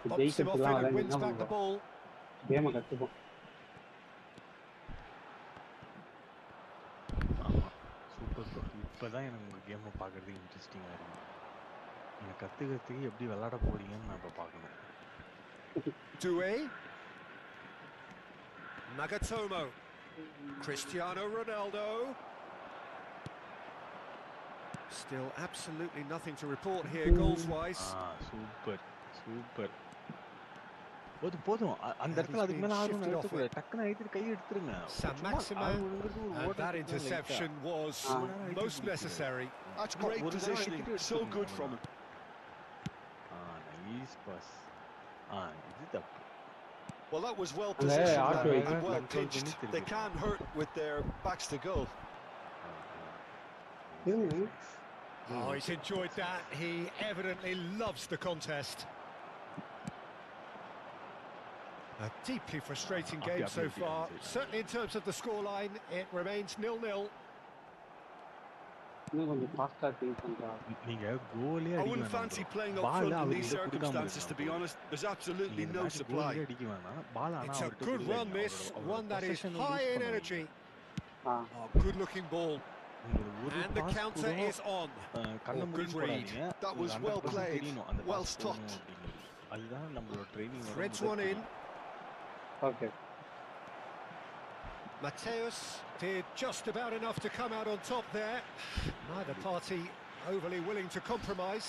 Bumps him off in and wins back the ball. Super bro. இப்பதான் எனக்கு உங்க கேமை பார்க்கறது இன்ட்ரெஸ்டிங்கா இருக்கு. நீங்க கத்துக்கிறதுக்கு எப்படி விளையாட போறீங்கன்னு நான் இப்ப பார்க்கணும். Doué, Nagatomo, Cristiano Ronaldo. Still absolutely nothing to report here goals-wise. Super super. போதும் அந்த இடத்துல அதுக்கு மேல ஆர்வம் எடுத்துக்கூட டக்குன்னு எடுத்து கை எடுத்துருங்க. San Maxima, and that interception was most necessary. That's great positioning, so good from him. Nice pass. Is it up? Well, that was well positioned and well pitched. They can't hurt with their backs to goal. Oh, he's enjoyed that. He evidently loves the contest. A deeply frustrating game so far. Certainly in terms of the scoreline, it remains 0-0. I wouldn't fancy playing up front in these circumstances, to be honest. There's absolutely no supply. It's a good run, miss. One that is high in energy. Oh, good-looking ball. And the counter is on. Good read. That was well played, well stopped. Threads one in. Okay. Mateus did just about enough to come out on top there. Neither party overly willing to compromise.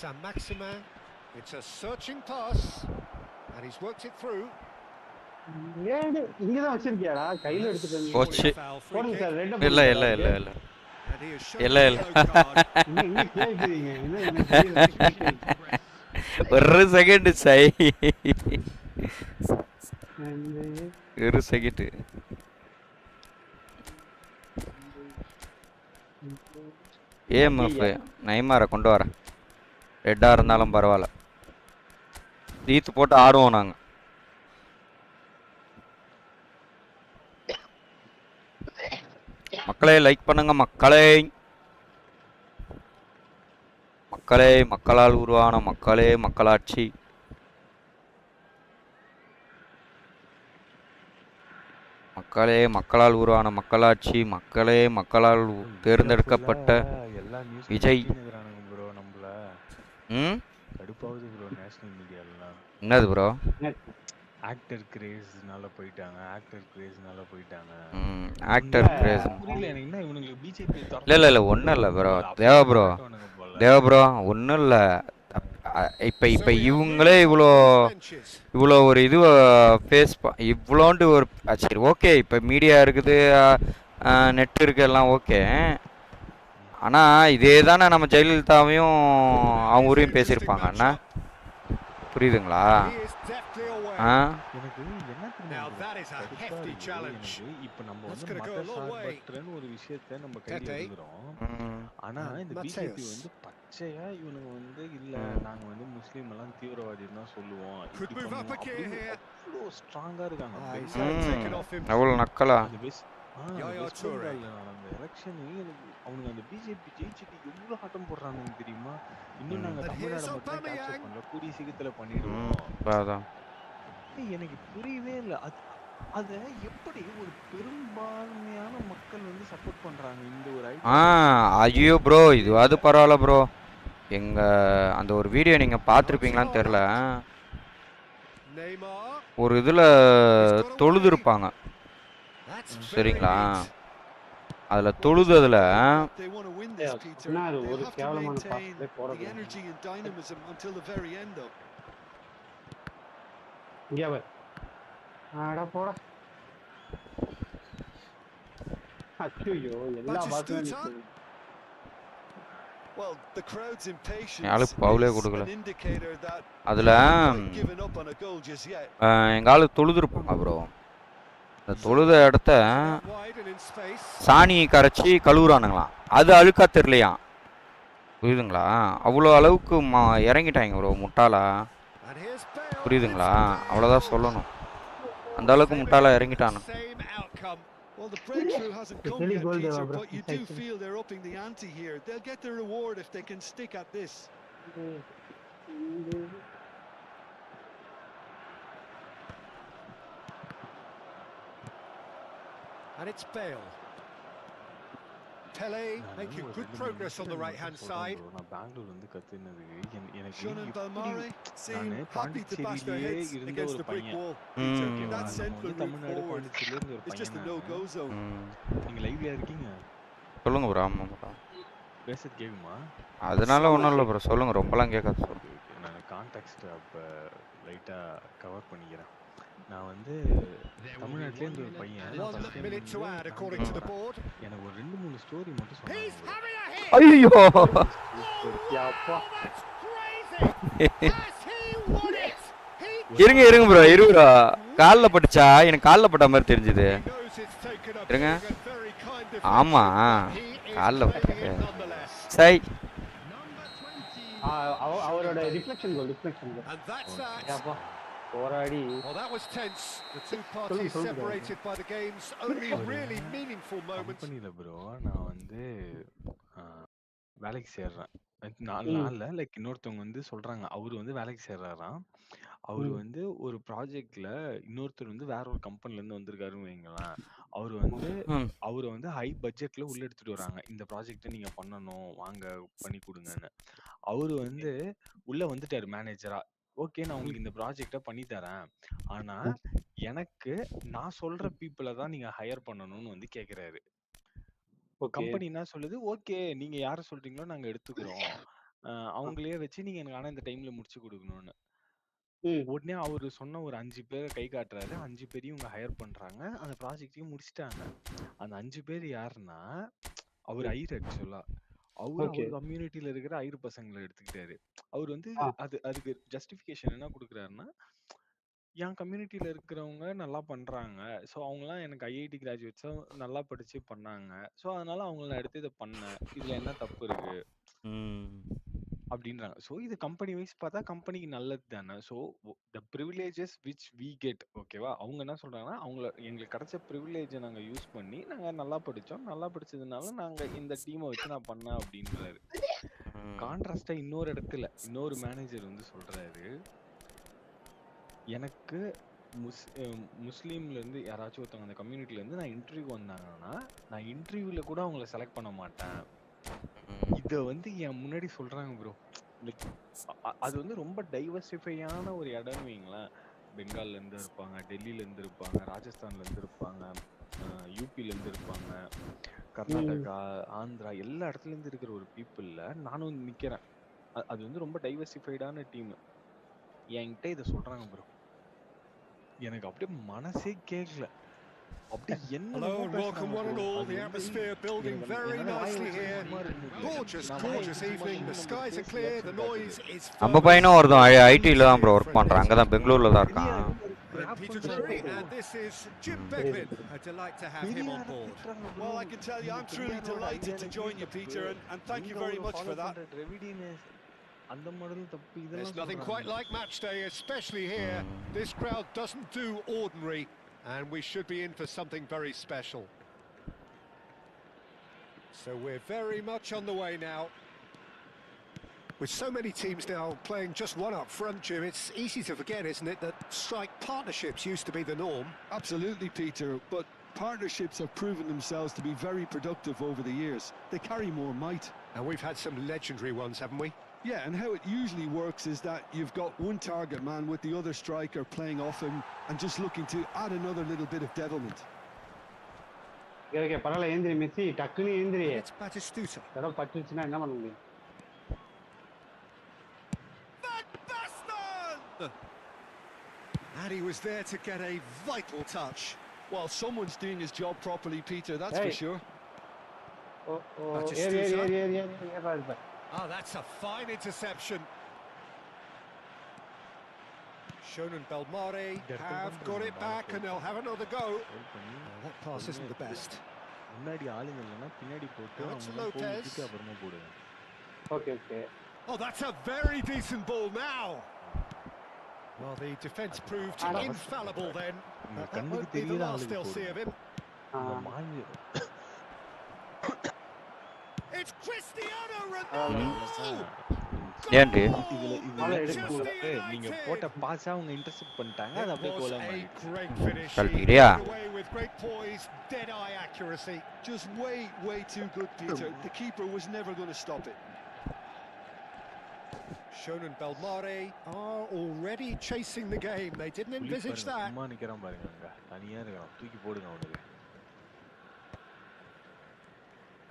San Maxima, it's a searching pass, and he's worked it through. இங்கதான் வச்சிருக்கியாடா கையில எடுத்துட்டு போச்சு. போடுங்க sir red இல்ல இல்ல இல்ல இல்ல இல்ல இல்ல ஒரு செகண்ட் சை ஒரு செகண்ட் ஏஎம்எஃப் நைமாரை கொண்டு வரேன். ரெட்டாக இருந்தாலும் பரவாயில்ல, தீத்து போட்டு ஆடுவோம் நாங்கள். மக்களே லைக் பண்ணுங்க மக்களே. மக்களே, மக்களால் உருவான மக்களே, மக்களாட்சி. மக்களே, மக்களால் உருவான மக்களாட்சி. மக்களே, மக்களால் தேர்ந்தெடுக்கப்பட்ட விஜய். கடுப்பாவது ப்ரோ நேஷனல் மீடியாலாம். என்னது ப்ரோ? ஆக்டர் கிரேஸ்னால போயிட்டாங்க, ஆக்டர் கிரேஸ்னால போயிட்டாங்க. ஆக்டர் கிரேஸ் புரியல எனக்கு. என்ன இவனுக்கு பிஜேபி இல்ல இல்ல ஒன்றும் இல்லை ப்ரோ. தேவ ப்ரோ ஒன்றும் இல்லை. இப்போ இவங்களே இவ்வளோ ஒரு இது ஃபேஸ் இவ்வளோண்டு ஒரு சரி ஓகே. இப்போ மீடியா இருக்குது, நெட் இருக்குது, எல்லாம் ஓகே. ஆனால் இதே தானே நம்ம ஜெயலலிதாவையும் அவங்க ஊரையும் பேசியிருப்பாங்க அண்ணா. புரியுதுங்களா? எனக்கு இப்ப நம்ம வந்து மதசார்பற்றன்னு ஒரு விஷயத்த நம்ம கையில எடுக்கிறோம். ஆனா இந்த பிஜேபி வந்து பச்சையா இவனுங்க வந்து இல்ல நாங்க வந்து முஸ்லீம் எல்லாம் தீவிரவாதின்னு தான் சொல்லுவோம். அவ்வளோ ஸ்ட்ராங்கா இருக்காங்க. அவ்வளோ நக்கலா? அந்த எலெக்ஷன் அவனுங்க அந்த பிஜேபி ஜெயிச்சுட்டு எவ்வளவு ஆட்டம் போடுறாங்கன்னு தெரியுமா? இன்னும் நாங்க தமிழ்நாடு மட்டும் கேப்சர் பண்ணல, கூடிய சீக்கிரத்துல பண்ணிடுவோம். எனக்கு புரியவே இல்லை. அத எப்படி ஒரு பெரும்பான்மையான மக்கள் வந்து சப்போர்ட் பண்றாங்க இந்த ஒரு ஐயோ ப்ரோ, இதுவாது பரவாயில்ல ப்ரோ. எங்க அந்த ஒரு வீடியோ நீங்க பார்த்துருப்பீங்களான்னு தெரியல. ஒரு இதுல தொழுது இருப்பாங்க சரிங்களா? அதுல தொழுதுல ஒரு கேவலமான பாஸ்ல போறது. இங்க வா. ஆடா போடா. அச்சோ எல்லா பாஸ்லயும் ஆளு பவுலே கொடுக்கல. அதுல எங்க ஆளு தொழுது இருப்பாங்க ப்ரோ. இந்த தொழுத இடத்த சாணி கரைச்சி கழுவுறானுங்களாம். அது அழுக்கா தெரியலையாம். புரியுதுங்களா? அவ்வளோ அளவுக்கு இறங்கிட்டாங்க ப்ரோ முட்டாளா. புரியுதுங்களா? அவ்வளோதான் சொல்லணும். அந்த அளவுக்கு முட்டாளா இறங்கிட்டானு. Well, the breakthrough hasn't come yet, Peter, but you do feel they're upping the ante here. They'll get the reward if they can stick at this. And it's Bale. Pele making good progress on the right-hand side. நான் பெங்களூர் வந்து கத்துனது எனக்கு Balmare seem happy to bash their heads against the brick wall. That central route forward is just a no-go zone. நீங்க லைவ்ல இருக்கீங்க? சொல்லுங்க bro. ஆமா bro. பேசுறது கேக்குமா? அதனால ஒண்ணும் இல்ல ப்ரோ. சொல்லுங்க. ரொம்பலாம் கேட்காது சொல்லுங்க. நான் கான்டெக்ஸ்ட் அப்ப லைட்டா கவர் பண்ணிக்கிறேன். நான் வந்து தமிழ்நாட்டுல இருந்து ஒரு பையன் எனக்கு ஒரு 2-3 ஸ்டோரி மட்டும் சொன்னாங்க. ஐயோ இருங்க ப்ரோ இருங்க. கால்ல பட்டுச்சா? எனக்கு கால்ல பட்ட மாதிரி தெரிஞ்சது. இருங்க. ஆமா கால்ல பட்டு. சை அவரோட ரிஃப்ளெக்ஷன் கோல். அப்பா போராடி. Well, that was tense. The two parties separated by the game's only really meaningful moments. கம்பெனில ப்ரோ நான் வந்து வேலைக்கு சேர்றேன். 4 நாள்ல லைக் இன்னொருத்தவங்க வந்து சொல்றாங்க அவரு வந்து வேலைக்கு சேர்றாராம். அவரு வந்து ஒரு ப்ராஜெக்ட்ல இன்னொருத்தர் வந்து வேற ஒரு கம்பெனில இருந்து வந்திருக்காருன்னு வைங்களேன். அவரு வந்து ஹை பட்ஜெட்ல உள்ள எடுத்துட்டு வராங்க. இந்த ப்ராஜெக்ட்டை நீங்க பண்ணணும் வாங்க பண்ணி கொடுங்கன்னு. அவரு வந்து உள்ள வந்துட்டாரு மேனேஜரா. ஓகே நான் உங்களுக்கு இந்த ப்ராஜெக்டை பண்ணி தரேன். ஆனா எனக்கு நான் சொல்ற பீப்புளை தான் நீங்க ஹையர் பண்ணணும்னு வந்து கேக்குறாரு. கம்பெனி என்ன சொல்லுது? ஓகே நீங்க யார சொல்றீங்களோ நாங்க எடுத்துக்கிறோம். அவங்களே வச்சு நீங்க எனக்கு ஆனா இந்த டைம்ல முடிச்சு கொடுக்கணும்னு. உடனே அவரு சொன்ன ஒரு 5 பேரை கை காட்டுறாரு. 5 பேரையும் இவங்க ஹையர் பண்றாங்க. அந்த ப்ராஜெக்டையும் முடிச்சிட்டாங்க. அந்த 5 பேர் யாருன்னா அவர் ஐயர் ஆக்சுவலா. அவர் கம்யூனிட்டியில இருக்கிற ஐயர் பசங்களை எடுத்துக்கிட்டாரு. அவர் வந்து அதுக்கு ஜஸ்டிஃபிகேஷன் என்ன கொடுக்குறாருன்னா என் கம்யூனிட்டியில இருக்கிறவங்க நல்லா பண்றாங்க. ஸோ அவங்கலாம் எனக்கு ஐஐடி கிராஜுவேட்ஸும் நல்லா படிச்சு பண்ணாங்க. ஸோ அதனால அவங்கள நான் எடுத்து இதை பண்ணேன். இதுல என்ன தப்பு இருக்கு அப்படின்றாங்க. ஸோ இது கம்பெனி வைஸ் பார்த்தா கம்பெனிக்கு நல்லது தானே. So the privileges which we get ஓகேவா. அவங்க என்ன சொல்றாங்கன்னா எங்களுக்கு கிடைச்ச ப்ரிவிலேஜை நாங்கள் யூஸ் பண்ணி நாங்கள் நல்லா படித்தோம். நல்லா படிச்சதுனால நாங்கள் இந்த டீமை வச்சு நான் பண்ணேன் அப்படின்றாரு. கான்ட்ராஸ்டா இன்னொரு இடத்துல இன்னொரு மேனேஜர் வந்து சொல்றாரு எனக்கு முஸ்லீம்ல இருந்து யாராச்சும் ஒருத்தவங்க அந்த கம்யூனிட்டில இருந்து நான் இன்டர்வியூ வந்தாங்கன்னா நான் இன்டர்வியூல கூட அவங்கள செலக்ட் பண்ண மாட்டேன். இத வந்து என் முன்னாடி சொல்றாங்க ப்ரோ. லைக் அது வந்து ரொம்ப டைவர்சிஃபையான ஒரு இடம்னு வைங்களேன். பெங்கால்ல இருந்து இருப்பாங்க, டெல்லியில இருந்து இருப்பாங்க, ராஜஸ்தான்ல இருந்து இருப்பாங்க, யூபில இருந்து இருப்பாங்க, கர்நாடகா, ஆந்திரா எல்லா இடத்துல இருந்து இருக்கிற ஒரு பீப்புள்ல நானும் நிக்கிறேன். அது வந்து ரொம்ப டைவர்சிஃபைடான டீம். என்கிட்ட இதை சொல்றாங்க ப்ரோ. எனக்கு அப்படியே மனசே கேட்கல. Hello and welcome one and all. The atmosphere building very nicely here. Gorgeous evening. The skies are clear. The noise is நம்ம பையனும் ஒருத்தன் ஐடில தான் ப்ரோ ஒர்க் பண்றான். அங்க தான் பெங்களூர்ல தான் இருக்கான். Peter Drury, and this is Jim Beglin. A delight to have him on board. Well, I can tell you I'm truly delighted to join you, Peter, and thank you very much for that. There's nothing quite like match day, especially here. This crowd doesn't do ordinary, and we should be in for something very special. So we're very much on the way now. With so many teams now playing just one up front, Jim, it's easy to forget, isn't it, that strike partnerships used to be the norm? Absolutely, Peter, but partnerships have proven themselves to be very productive over the years. They carry more might. And we've had some legendary ones, haven't we? Yeah, and how it usually works is that you've got one target man with the other striker playing off him and just looking to add another little bit of devilment. Okay, பரவாயில்ல ஏந்திரி Messi டக்குனு ஏந்திரி. It's Batistuta. தடவை பட்டுச்சுன்னா என்ன பண்ண முடியும்? And he was there to get a vital touch. Well, someone's doing his job properly, Peter, that's for sure. Oh, that's a fine interception. Shonen Belmare have got it back and they'll have another go. That pass isn't the best. முன்னாடி ஆளுங்க இல்லனா பின்னாடி போட்டு Now it's அவங்க Lopez. போயிட்டு அப்புறமா போடுங்க. Okay. Oh, that's a very decent ball now. Well, the defence proved infallible then. That won't be the last they'll see of him. It's Cristiano Ronaldo! ஏன்டி நீங்க போட்ட பாஸ அவங்க இன்டர்செப்ட் பண்ணிட்டாங்க அது அப்படியே கோலா மாறிடுச்சு. கல்பிரியா with great poise, dead-eye accuracy. Just way too good, Peter. The keeper was never going to stop it. Shonen Belmare are already chasing the game. They didn't envisage that. சும்மா நிக்கறான் பாருங்க அங்க தனியா இருக்கான் தூக்கி போடுங்க அவனுக்கு.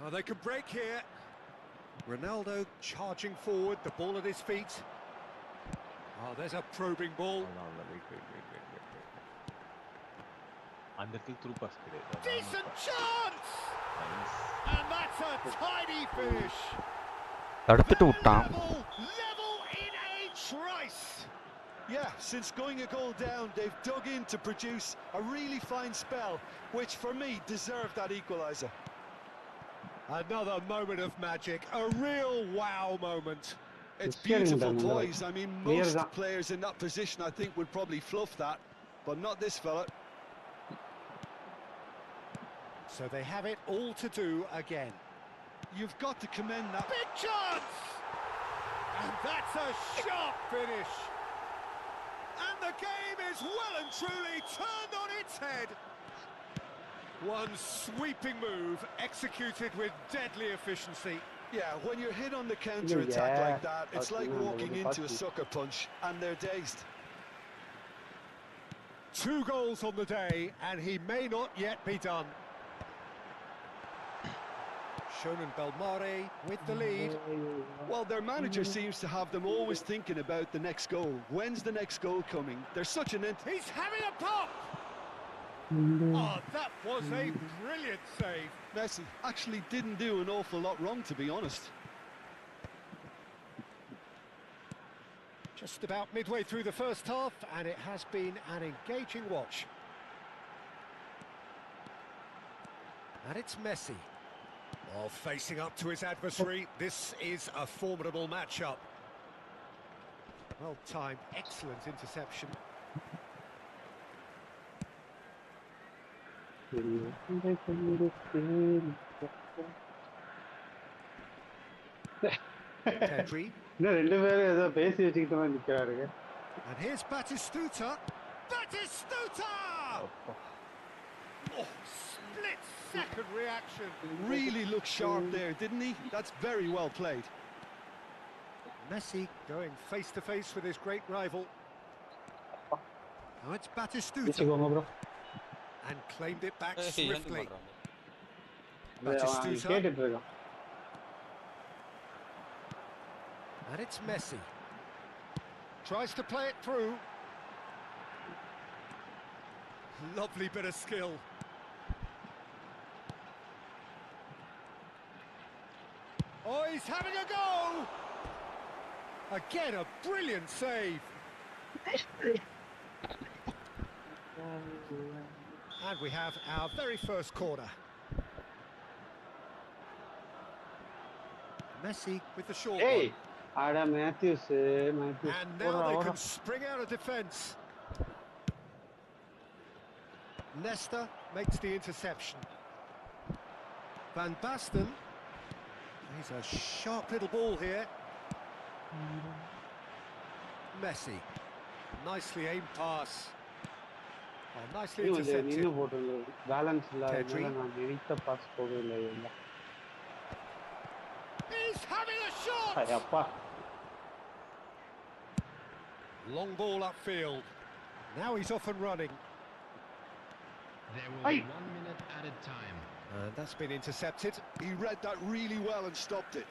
Oh, they can break here. Ronaldo charging forward, the ball at his feet. Oh, there's a probing ball. அந்த இடத்துல த்ரூ பாஸ் கிடையாது. Decent chance! And that's a tidy finish. தடுத்துட்டு விட்டான். Level in a trice. Yeah, since going a goal down, they've dug in to produce a really fine spell, which for me deserved that equaliser. Another moment of magic, a real wow moment. It's beautiful poise. I mean, most players in that position, I think, would probably fluff that, but not this fella. So they have it all to do again. You've got to commend that. Big chance! And that's a sharp finish. And the game is well and truly turned on its head. One sweeping move executed with deadly efficiency. Yeah, when you're hit on the counter-attack like that, it's like walking into a sucker punch, and they're dazed. 2 goals on the day, and he may not yet be done. Shonen Belmare with the lead. Well, their manager seems to have them always thinking about the next goal. When's the next goal coming? There's such an... He's having a pop! Oh, that was a brilliant save. Messi actually didn't do an awful lot wrong, to be honest. Just about midway through the first half, and it has been an engaging watch. And it's Messi. While facing up to his adversary, this is a formidable matchup. Well timed, excellent interception. Pedri. And here's Batistuta. Batistuta! Oh, split-second reaction. Really looked sharp there, didn't he? That's very well played. Messi going face-to-face with his great rival. Now it's Batistuta. And claimed it back swiftly. Batistuta. And it's Messi. Tries to play it through. Lovely bit of skill. Oh, he's having a go! Again, a brilliant save. And we have our very first corner. Messi with the short one. And now they can spring out of defence. Nesta makes the interception. Van Basten. He's a sharp little ball here. Messi. Nicely aimed pass. Oh, nicely intercepted. Pedri. He's having a shot! Long ball upfield. Now he's off and running. There will be 1 minute added time. And that's been intercepted. He read that really well and stopped it.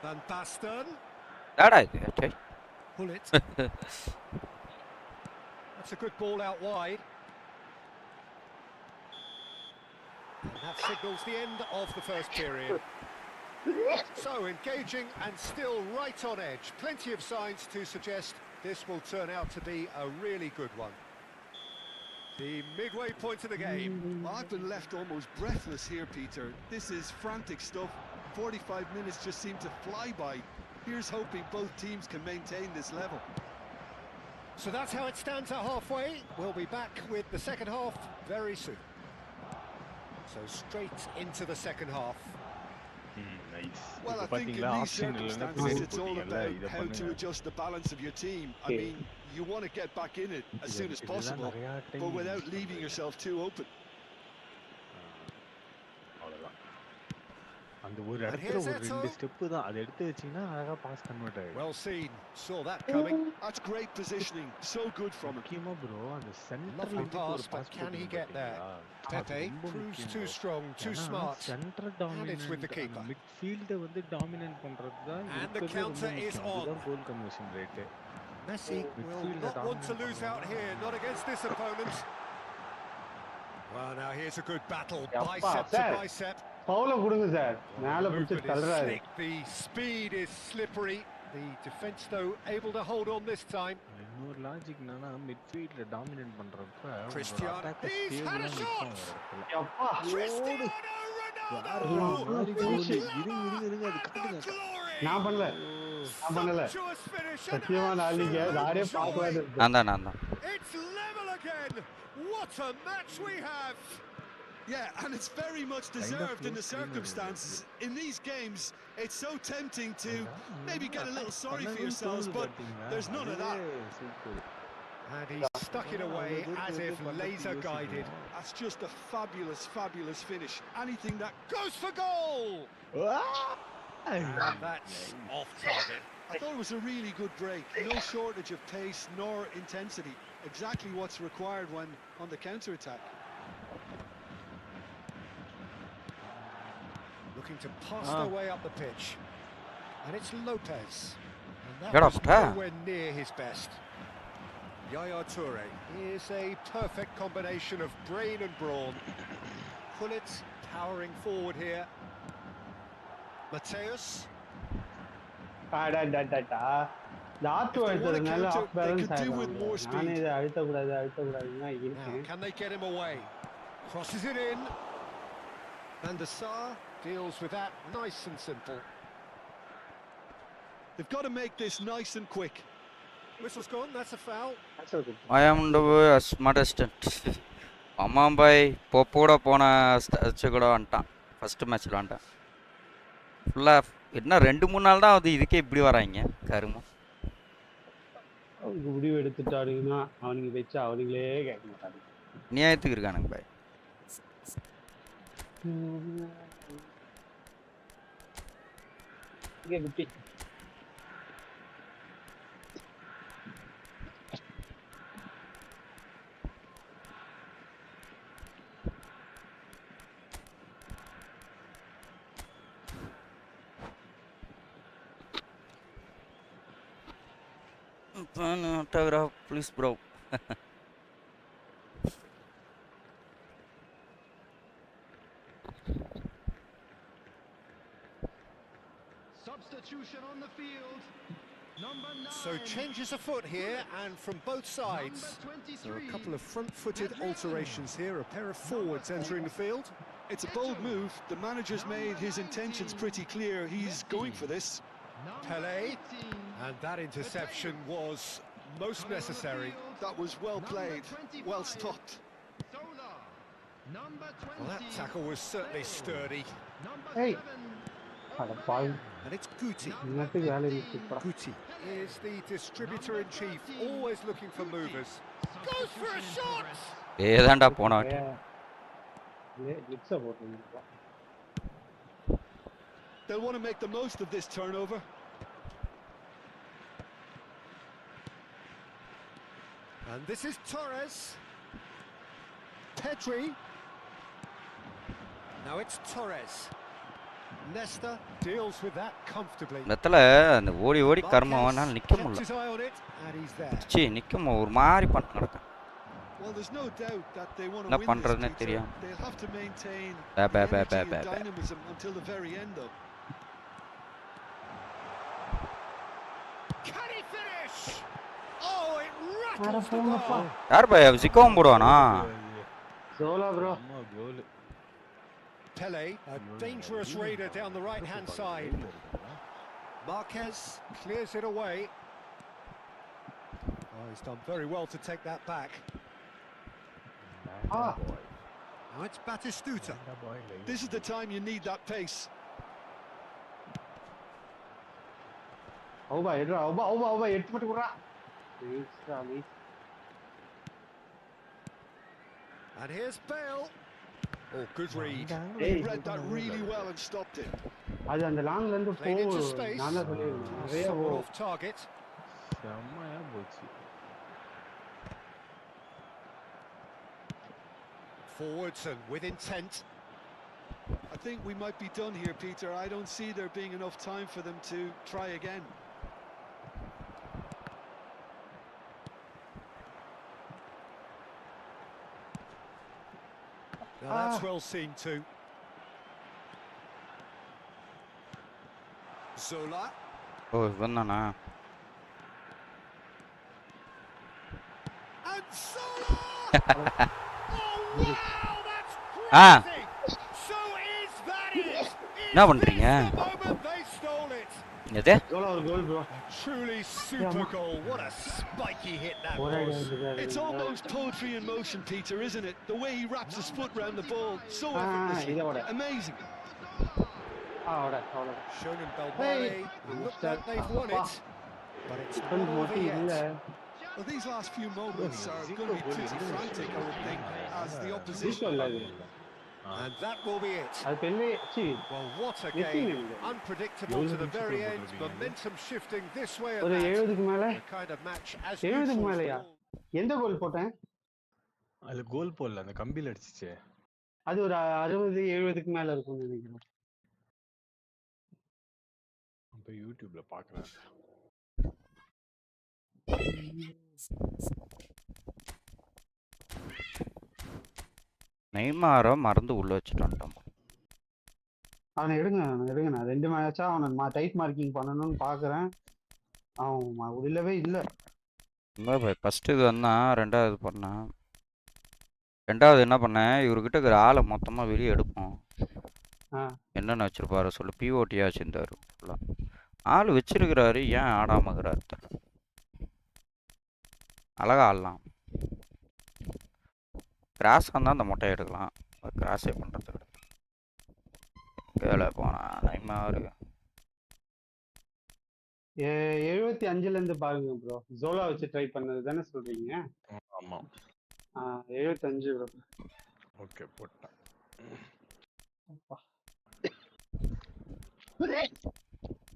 Van Basten. Pull it. That's a good ball out wide. And that signals the end of the first period. So engaging and still right on edge. Plenty of signs to suggest this will turn out to be a really good one. The midway point of the game. Well, I've been left almost breathless here, Peter. This is frantic stuff. 45 minutes just seem to fly by. Here's hoping both teams can maintain this level. So that's how it stands at halfway. We'll be back with the second half very soon. So straight into the second half. Nice. Well, I think in these circumstances, it's all about how to adjust the balance of your team. I mean, you want to get back in it as soon as possible, but without leaving yourself too open. அந்த ஒரு இடத்துல ஒரு ரெண்டு step தான் அதை எடுத்து வச்சீங்கன்னா அழகா பாஸ் கன்வெர்ட் ஆயிடும். Well seen. Saw that coming. That's great positioning. So good from him. முக்கியமா bro அந்த சென்டர்ல Lovely ஒரு pass, but pass can he get there? Pepe proves too strong, too smart. Center And it's with the keeper. Dominant மிட்ஃபீல்ட வந்து dominant பண்றது தான் And the counter is on. Goal conversion rate. Messi will not want to lose out here, not against this opponent. Well, now here's a good battle, bicep to bicep. பவுல கொடுங்க sir. மேல பிடிச்சு தள்ளுறாரு. The speed is slippery. The defense though able to hold on this time. இன்னொரு logic என்னன்னா மிட்ஃபீல்ட்ல dominant பண்றப்ப Cristiano, he's had a shot. அப்பா Cristiano Ronaldo. இருங்க அது காட்டுங்க. நான் பண்ணல. Sumptuous finish. சத்தியமா நாளைக்கு யாரே பார்க்கவே நான் தான். It's level again. What a match we have. Yeah, and it's very much deserved in the circumstances. In these games, it's so tempting to maybe get a little sorry for yourselves, but there's none of that. And he stuck it away as if laser guided. That's just a fabulous, fabulous finish. Anything that Goes for goal. And that's off target. I thought it was a really good break. No shortage of pace nor intensity. Exactly what's required when on the counter-attack. Looking to pass their way up the pitch. And it's Lopez. And that Get was up there. nowhere near his best. Yaya Toure is a perfect combination of brain and brawn. Pullet powering forward here. Mateus. Lot எடுத்ததுனால of balance ஆயிடும். நானே இதை அழுத்தக்கூடாதுன்னா இருக்கேன். Can they get him away? Crosses it in. And the Sar deals with that nice and simple. They've got to make this nice and quick. Whistle's gone, that's a foul. I am the smartest. அம்மா பாய் பொப்போட போன ஸ்டச்சு கூட வந்துட்டான் first மேட்ச்சில் வந்துட்டான் ஃபுல்லாக என்ன 2-3 நாள் தான் அது இதுக்கே இப்படி வராங்க கருமம். அவனுக்கு முடிவு எடுத்துட்டாருன்னா அவனுக்கு வச்சா அவனுங்களே கேட்க மாட்டாங்க. நியாயத்துக்கு இருக்கானுங்க பாய். குட்டி autograph please bro. Substitution on the field. Number 9. So changes afoot here and from both sides. So a couple of front-footed alterations here, a pair of forwards entering the field. It's a bold move. The manager's made his intentions pretty clear. He's going for this. Pelé, and that interception was most necessary. That was well played, well stopped. Well, that tackle was certainly sturdy. Hey. And it's Guti. Guti is the distributor-in-chief, always looking for movers. Goes for a shot! ஏதாண்டா போனாட். They'll want to make the most of this turnover. And this is Torres. Pedri. Now it's Torres. Nesta deals with that comfortably. இடத்துல அந்த ஓடி ஓடி கர்மவனால நிக்க முடியல. C நிக்க ஒரு மாதிரி பண்ண நடக்க. Well, there's no doubt that they want to என்ன win பண்றதுன்னு this. தெரியும். They'll have to maintain dynamism until the very end, though. Can he finish? tackles the bar. யார் பை சிக்கவும் போடுவானா? சோலா ப்ரோ. ஆமா goal. Pele, a dangerous raider down the right-hand side. Marquez clears it away. Oh, he's done very well to take that back. Now it's Batistuta. This is the time you need that pace. ஓபா எடுடா ஓபா எட்டு போட்டு குறா. Nice. And here's Bale. Oh, good read. He read that really well and stopped it. அது அந்த லாங்ல இருந்து போ. Played into space. நான் தான் சொல்லிருக்கேன். நிறைய Somewhat off target. செம்மையா போச்சு. Forwards and with intent. I think we might be done here, Peter. I don't see there being enough time for them to try again. Now that's well seen too. Zola. ஓ வந்தானா? And Zola! Oh wow, that's Ah. crazy! So is that it? என்ன பண்றீங்க? The moment they stole it. எது? சோலா ஒரு கோல் bro. A truly super goal. What a spiky hit that was. It's almost poetry in motion, Peter, isn't it? The way he wraps his foot round the ball, so effortlessly. Amazing. ஓட. Shown in Bhaii. Looked like they've won it, but it's not over yet. Well, these last few moments are going to be pretty frantic, I would think, as the opposition. And that will be it. அது பெல்லே C. Well, what a game. Unpredictable to the very end. Momentum shifting this way and ஒரு that. 70க்கு மேல. The kind of match as 70க்கு மேலயா? எந்த கோல் போட்டேன்? அதுல கோல் போடல, அந்த கம்பில அடிச்சிச்சே. அது ஒரு 60 70க்கு மேல இருக்கும்னு நினைக்கிறேன். அப்ப யூடியூப்ல பார்க்கறேன். நெய்மாரை மறந்து உள்ள வச்சுட்டான். அவனை எடுங்க நான் 2 மேட்சா அவனை டைட் மார்க்கிங் பண்ணணும்னு பாக்குறேன். அவன் உள்ளவே இல்லை. ஃபர்ஸ்ட் இது வந்தான், ரெண்டாவது பண்ணேன். ரெண்டாவது என்ன பண்ணேன், இவர்கிட்ட இருக்கிற ஆளை மொத்தமா வெளியே எடுப்போம். என்னென்ன வச்சிருப்பாரு சொல்லு. பிஓடியா வச்சிருந்தாரு. ஆள் வச்சிருக்கிறாரு, ஏன் ஆடாமக்கிறாரு? அழகா ஆடலாம். கிராஸ் வந்தால் அந்த மொட்டையை எடுக்கலாம். கிராஸே பண்ணுறதுக்கு கேள போனா நைமாரு 75ல இருந்து பாருங்க ப்ரோ. ஜோலா வச்சு ட்ரை பண்ணது தானே சொல்றீங்க? ஆமா 75 ப்ரோ. ஓகே போட்டேன்.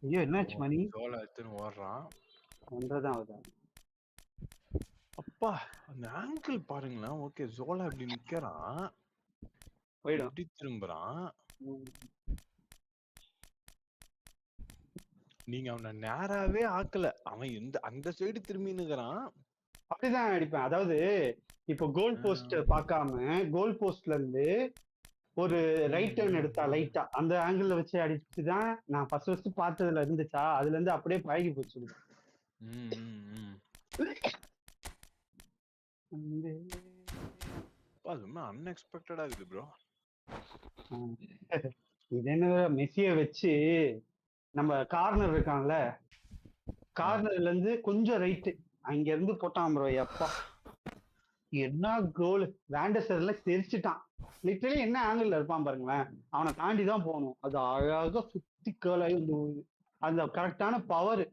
ஐயோ என்னாச்சு மணி? ஜோலா எடுத்துன்னு ஓடுறான். ஒன்றதான் ஆகுது. அப்பா அந்த ஆங்கிள் பாருங்களேன். ஓகே ஜோலா இப்படி நிக்கிறான், போயிடும், இப்படி திரும்புறான். நீங்க அவனை நேராவே ஆக்கல, அவன் அந்த சைடு திரும்பி நிக்கிறான். அப்படிதான் அடிப்பேன். அதாவது இப்போ கோல் போஸ்ட் பார்க்காம கோல் போஸ்ட்ல இருந்து ஒரு ரைட் டர்ன் எடுத்தா லைட்டா அந்த ஆங்கிள் வச்சு அடிச்சுதான் நான் ஃபர்ஸ்ட் பார்த்ததுல இருந்துச்சா, அதுல இருந்து அப்படியே பழகி போச்சு. அன்எக்ஸ்பெக்டடா இருக்குது ப்ரோ. இது என்ன மெஸ்ஸிய வச்சு நம்ம கார்னர் இருக்கான்ல, கார்னர்ல இருந்து கொஞ்சம் ரைட்டு அங்க இருந்து போட்டான் ப்ரோ. எப்பா என்ன கோல்! வேண்டர்ஸ்ல தெரிச்சிட்டான். லிட்டரலி என்ன ஆங்கிள் இருப்பான் பாருங்களேன், அவனை தாண்டி தான் போகணும். அது அழகா சுத்தி கேர்லாகி வந்து அந்த கரெக்டான பவர்.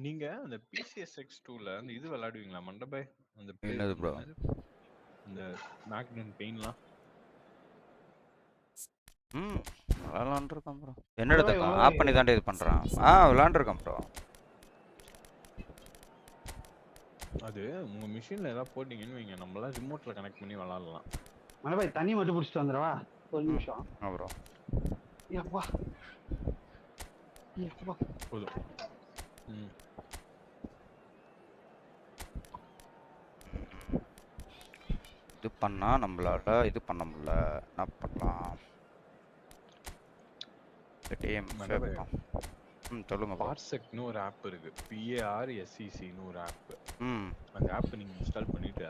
நீங்க அந்த PCSX2ல அந்த இது விளையாடுவீங்களா மண்டபை? அந்த என்னது ப்ரோ? இந்த மேக்னன் பெயின்லாம் விளாண்டுருக்கேன் ப்ரோ. என்ன எடுத்துக்கலாம் ஆப் பண்ணி தாண்டி இது பண்றான். விளாண்டுருக்கேன் ப்ரோ. அது உங்க மிஷின்ல ஏதாவது போட்டீங்கன்னு வைங்க, நம்மளாம் ரிமோட்ல கனெக்ட் பண்ணி விளாடலாம். மண்டபை தண்ணி மட்டும் பிடிச்சிட்டு வந்துடவா ஒரு நிமிஷம்? ப்ரோ எப்பா போதும். இது பண்ணா நம்மளால இது பண்ண முடியல, என்ன பண்ணலாம்? சொல்லுங்க bro. Parsec-னு ஒரு ஆப் இருக்கு. PARSEC-னு ஒரு ஆப். அந்த ஆப் நீங்க இன்ஸ்டால் பண்ணிட்டு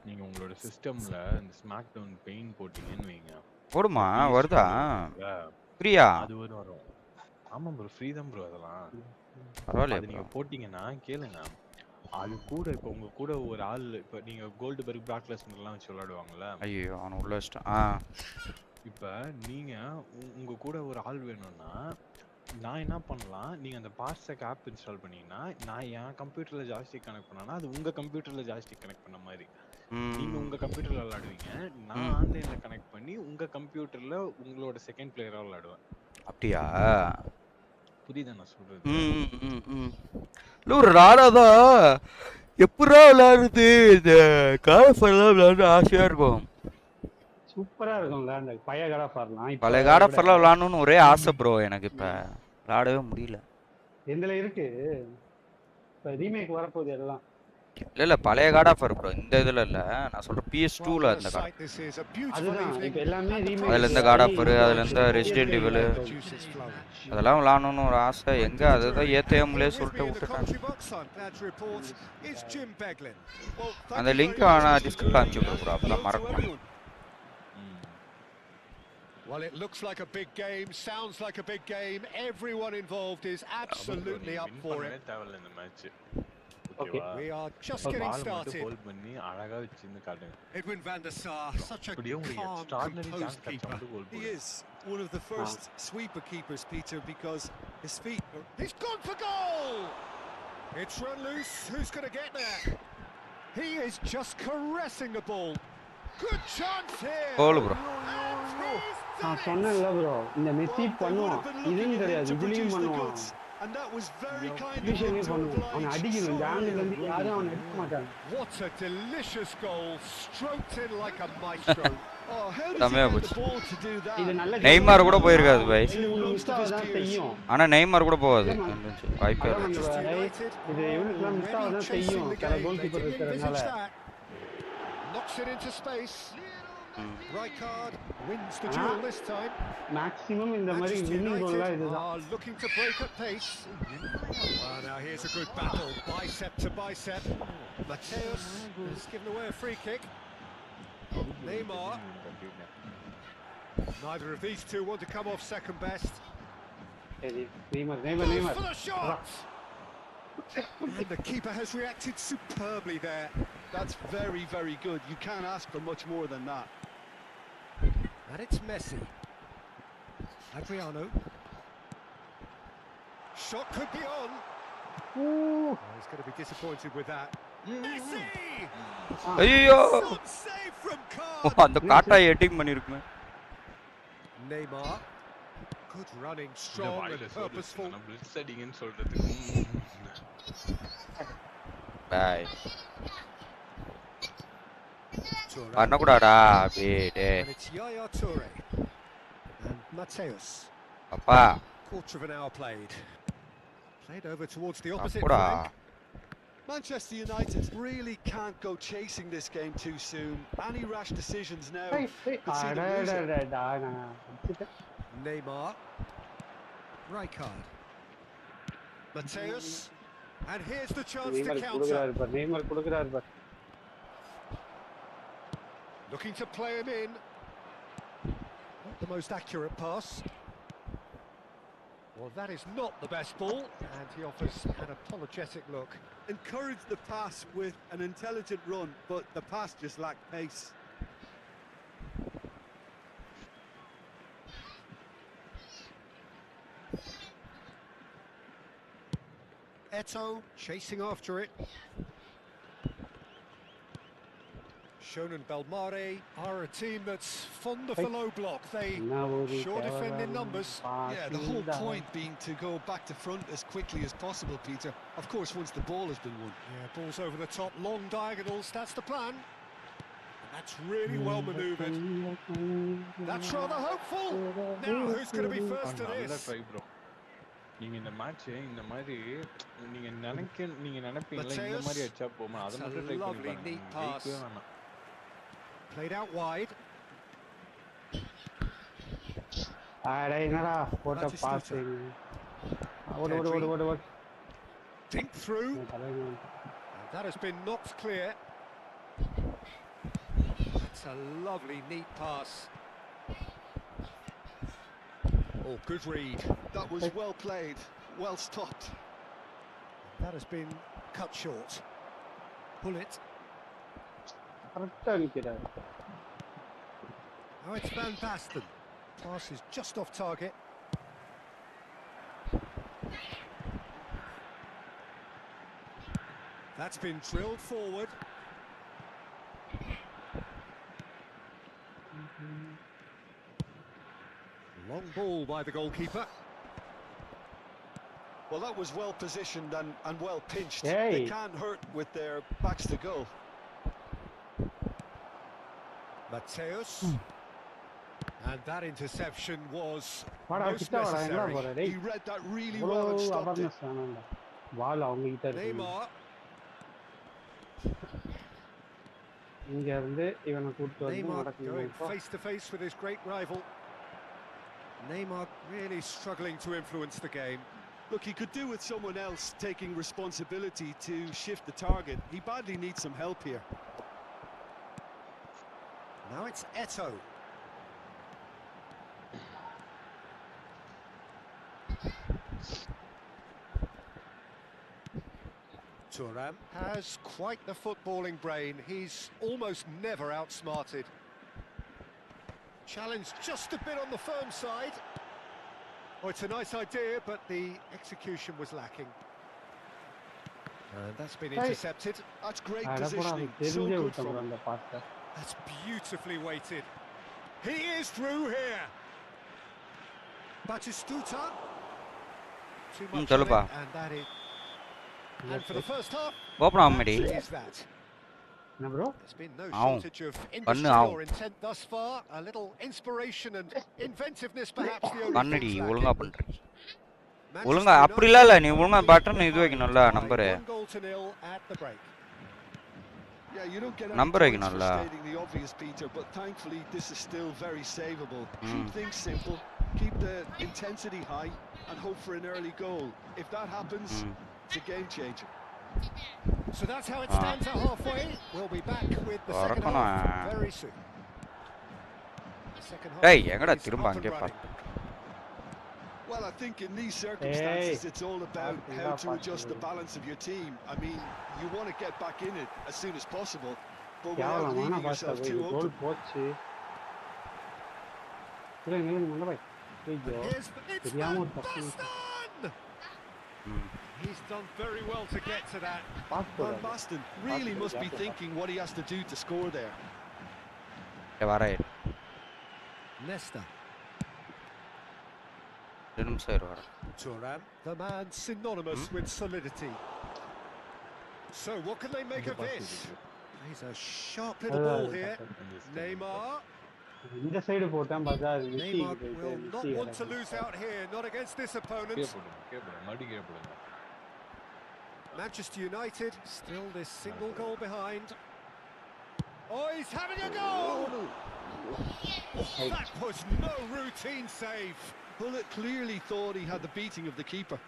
நீங்க உங்களோட சிஸ்டம்ல இந்த ஸ்மாக் டவுன் பெயின் போட்டீங்கன்னு வைங்க. போடுமா? வருதா? ஃப்ரீயா? அது வரும். ஆமா ப்ரோ, ஃப்ரீ தான் ப்ரோ அதெல்லாம். பரவாயில்லையா அது நீங்க போட்டீங்கன்னா கேளுங்க. அது கூட இப்ப உங்க கூட ஒரு ஆள் இப்ப நீங்க கோல்ட்பர்க் பிராக்லெஸ்னர்லாம் வச்சு விளையாடுவாங்கல்ல. ஐயோ அவன் உள்ள வச்சிட்டான். இப்ப நீங்க உங்க கூட ஒரு ஆள் வேணும்னா நான் என்ன பண்ணலாம், நீங்க அந்த Parsec ஆப் இன்ஸ்டால் பண்ணீங்கன்னா நான் என் கம்ப்யூட்டர்ல ஜாய்ஸ்டிக் கனெக்ட் பண்ணனா அது உங்க கம்ப்யூட்டர்ல ஜாய்ஸ்டிக் கனெக்ட் பண்ண மாதிரி. நீங்க உங்க கம்ப்யூட்டர்ல விளையாடுவீங்க, நான் ஆன்லைன்ல கனெக்ட் பண்ணி உங்க கம்ப்யூட்டர்ல உங்களோட செகண்ட் பிளேயரா விளையாடுவேன். அப்படியா? புரியுதா நான் சொல்றது? இல்ல ஒரு ராடாதான் எப்படா விளையாடுறது, இந்த காடஃபர்லாம் விளையாட ஆசையா இருக்கும். சூப்பரா இருக்கும்ல அந்த பழைய காடஃபர்லாம். பழைய காடஃபர்லாம் விளையாடணும்னு ஒரே ஆசை ப்ரோ எனக்கு. இப்ப விளையாடவே முடியல. எதுல இருக்கு இப்ப ரீமேக் வரப்போகுது எல்லாம். இல்ல பழைய காடஃபர் ப்ரோ, இந்த இதுல இல்ல, நான் சொல்றேன் PS2ல அந்த காட். அதுதான் இப்ப எல்லாமே ரீமேக். அதுல இருந்த காடஃபர், அதுல இருந்த ரெசிடென்ட் ஈவில், அதெல்லாம் விளையாடணும்னு ஒரு ஆசை. எங்க அதுதான் ஏத்தேம்லே சொல்லிட்டு விட்டுட்டாங்க. அந்த லிங்க் ஆனா டிஸ்கிரிப்ஷன்ல அனுப்பிச்சு ப்ரோ, அப்பதான் மறக்க. Well, it looks like a big game, sounds like a big game. Everyone involved is absolutely up for it. Okay. We are just getting started. Edwin van der Sar, such a calm, composed keeper. He is one of the first sweeper keepers, Peter, because his feet are... He's gone for goal! It's run loose. Who's going to get there? He is just caressing the ball. Good chance here. Goal bro. நான் சொன்னேன்ல bro, இந்த Messi பண்ணுவான், இதுவும் கிடையாது, இதுலயும் பண்ணுவான். And that was very kind of him to oblige. What a delicious goal, stroked in like a maestro. Oh, how does he get the ball to do that? Neymar கூட போயிருக்காது by. ஆனா Neymar கூட போகாது. வாய்ப்பே இல்ல. இது இவனுக்குலாம் மிஸ்டா தான் செய்யும். Goal keeper இருக்கறனால. Knocks it into space. Rijkaard wins the duel this time. Maximum in the mari winning goal are looking to break at pace. Now here's a good battle, bicep to bicep. Mateus has given away a free kick. Neymar. Neither of these two want to come off second best. Neymar. For the shot! And the keeper has reacted superbly there. That's very, very good. You can't ask for much more than that. And it's Messi. Adriano. Shot could be on. Oh, he's going to be disappointed with that. Messi! ஐயோ Save from Card. அந்த காட்டா எட்டிங் பண்ணிருக்குமே. Neymar. Good running, strong and purposeful. Blitz அடிங்கன்னு சொல்றதுக்கு. By. பண்ணக்கூடாடா அப்படியே. And it's Yaya Toure and Mateus. அப்பா Quarter of an hour played. Played over towards the opposite அப்படா. flank. Manchester United really can't go chasing this game too soon. Any rash decisions now could see them lose it. Neymar. Rijkaard. Mateus. And here's the chance to counter. Neymar கொடுக்கறாரு பார். Looking to play him in. Not the most accurate pass. Well, that is not the best ball, and he offers an apologetic look. Encouraged the pass with an intelligent run, but the pass just lacked pace. Eto'o chasing after it. Schoen and Belmare are a team that's fond of the low block. They sure defend in numbers. Yeah, the whole point being to go back to front as quickly as possible, Peter. Of course, once the ball has been won. Yeah, balls over the top, long diagonals, that's the plan. And that's really well manoeuvred. That's rather hopeful. Now, who's going to be first to this? நீங்க இந்த match இந்த மாதிரி நீங்க நினைப்பீங்களா இந்த மாதிரி அடிச்சா போமா அத மட்டும் ட்ரை பண்ணி பாருங்க. Played out wide. என்னடா போட்ட pass. What? Dink through. And that has been knocked clear. That's a lovely, neat pass. Oh, good read. That was well played, well stopped. That has been cut short. Pull it. Now it's Van Basten. Pass is just off target. That's been drilled forward. Long ball by the goalkeeper. Well, that was well positioned and well pinched. Hey. They can't hurt with their backs to goal. Mateus. And that interception was Vaada, most kitta vaada, enga necessary. pora dei. He read that really well and stopped it. Ball avanga kitta irukku. Neymar. இங்க இருந்து இவனை கூட்டி வந்து Neymar நடக்குது going இப்போ. face to face with his great rival. Neymar really struggling to influence the game. Look, he could do with someone else taking responsibility to shift the target. He badly needs some help here. Now it's Eto'o. THARUN has quite the footballing brain. He's almost never outsmarted. Challenge just a bit on the firm side. Oh, it's a nice idea, but the execution was lacking. And that's been intercepted. That's great அட போடா, positioning. So தெரிஞ்சே good விட்டோம் from அந்த pastor. That's beautifully weighted. He is through here. Batistuta. Too much of it, சொல்லுப்பா. and that is. And for the first half, open ஆக மாடி. that is that. என்ன bro? There's been no Ow. shortage of Pannu, industry ow. or intent thus far. A little inspiration and inventiveness, perhaps the only பண்ணடி things ஒழுங்கா lacking. பண்றீ. Manchester ஒழுங்கா United அப்படிலாம் இல்ல, நீ ஒழுங்கா behind button இது வைக்கணும்ல by number. 1-0 at the break. Yeah, you don't get Number any points for வைக்கணும்ல. stating the obvious, Peter, but thankfully this is still very savable. Mm. Keep things simple, keep the intensity high, and hope for an early goal. If that happens, it's a game changer. So that's how it stands at halfway. We'll be back with the second half வரக்கணும். very soon. The second half டேய் எங்கடா is திரும்ப up and அங்கே running. பாத்து. Well, I think in these circumstances, Hey. it's all about That's how not to adjust the possible. balance of your team. I mean, you want to get back in it as soon as possible, but without கேவலமான leaving pastor yourself போய் too கோல் open. போச்சு. இல்ல நீ மண்ட பாய். But ஐயோ. here's it's தெரியாம Van ஒரு தப்பு. Basten! He's done very well to get to that. Pass Van போறாரு. Basten really must be thinking what he has to do to score there. வரேன். Nesta. நிமிஷம் இரு வரேன். THARUN, the man synonymous with solidity. So what can they make of this? He's a sharp little ball here. Neymar. இந்த side போட்டான் பார்த்தா அது மிஸ்ஸி Neymar will not want to lose out here, not against this opponent. Manchester United still this single goal behind. Oh, he's having a goal! Oh, that was no routine save. Bullet clearly thought he had the beating of the keeper.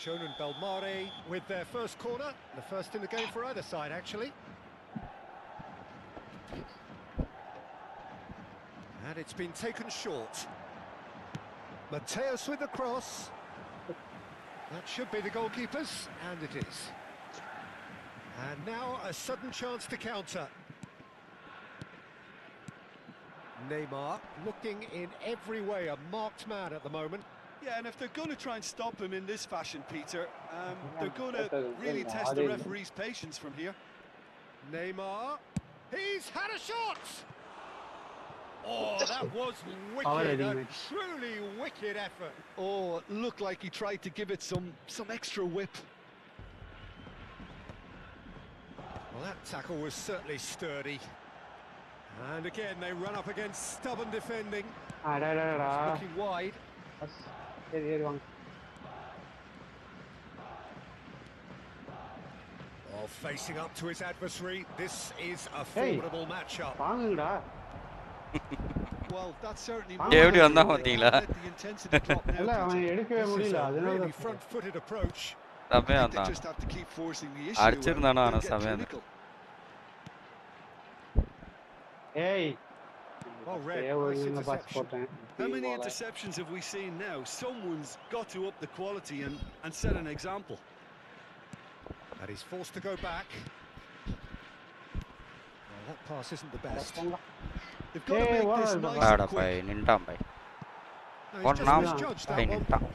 Shonen Belmare with their first corner, the first in the game for either side actually. And it's been taken short. Mateus with the cross. That should be the goalkeepers, and it is. And now a sudden chance to counter. Neymar looking in every way a marked man at the moment. Yeah, and if they're going to try and stop him in this fashion, Peter, they're going to really test the referee's patience from here. Neymar, he's had a shot! Oh, that was wicked, a truly wicked effort. Oh, it looked like he tried to give it some extra whip. Well, that tackle was certainly sturdy. And again, they run up against stubborn defending. அடடடா. Looking wide. சரி சரி வாங்க. Oh, facing up to his adversary, this is a formidable matchup. வாங்குங்கடா. Well, that's certainly எப்படி வந்தா பாத்தீங்களா? இல்ல அவன் எடுக்கவே முடியல அதனால really front-footed approach. சமயம் they வந்தான். just have to keep forcing the issue. அடிச்சிருந்தானோ and ஆனா get சமயம். clinical. ஏய் Well read. Nice interception. How many interceptions have we seen now? Someone's got to up the quality and set an example. And he's forced to go back. Well, that pass isn't the best. They've got to make this nice ஆடா and பை quick. நின்டான் பை. No, he's ஒண்ணா just misjudged பை that one. நின்டான்.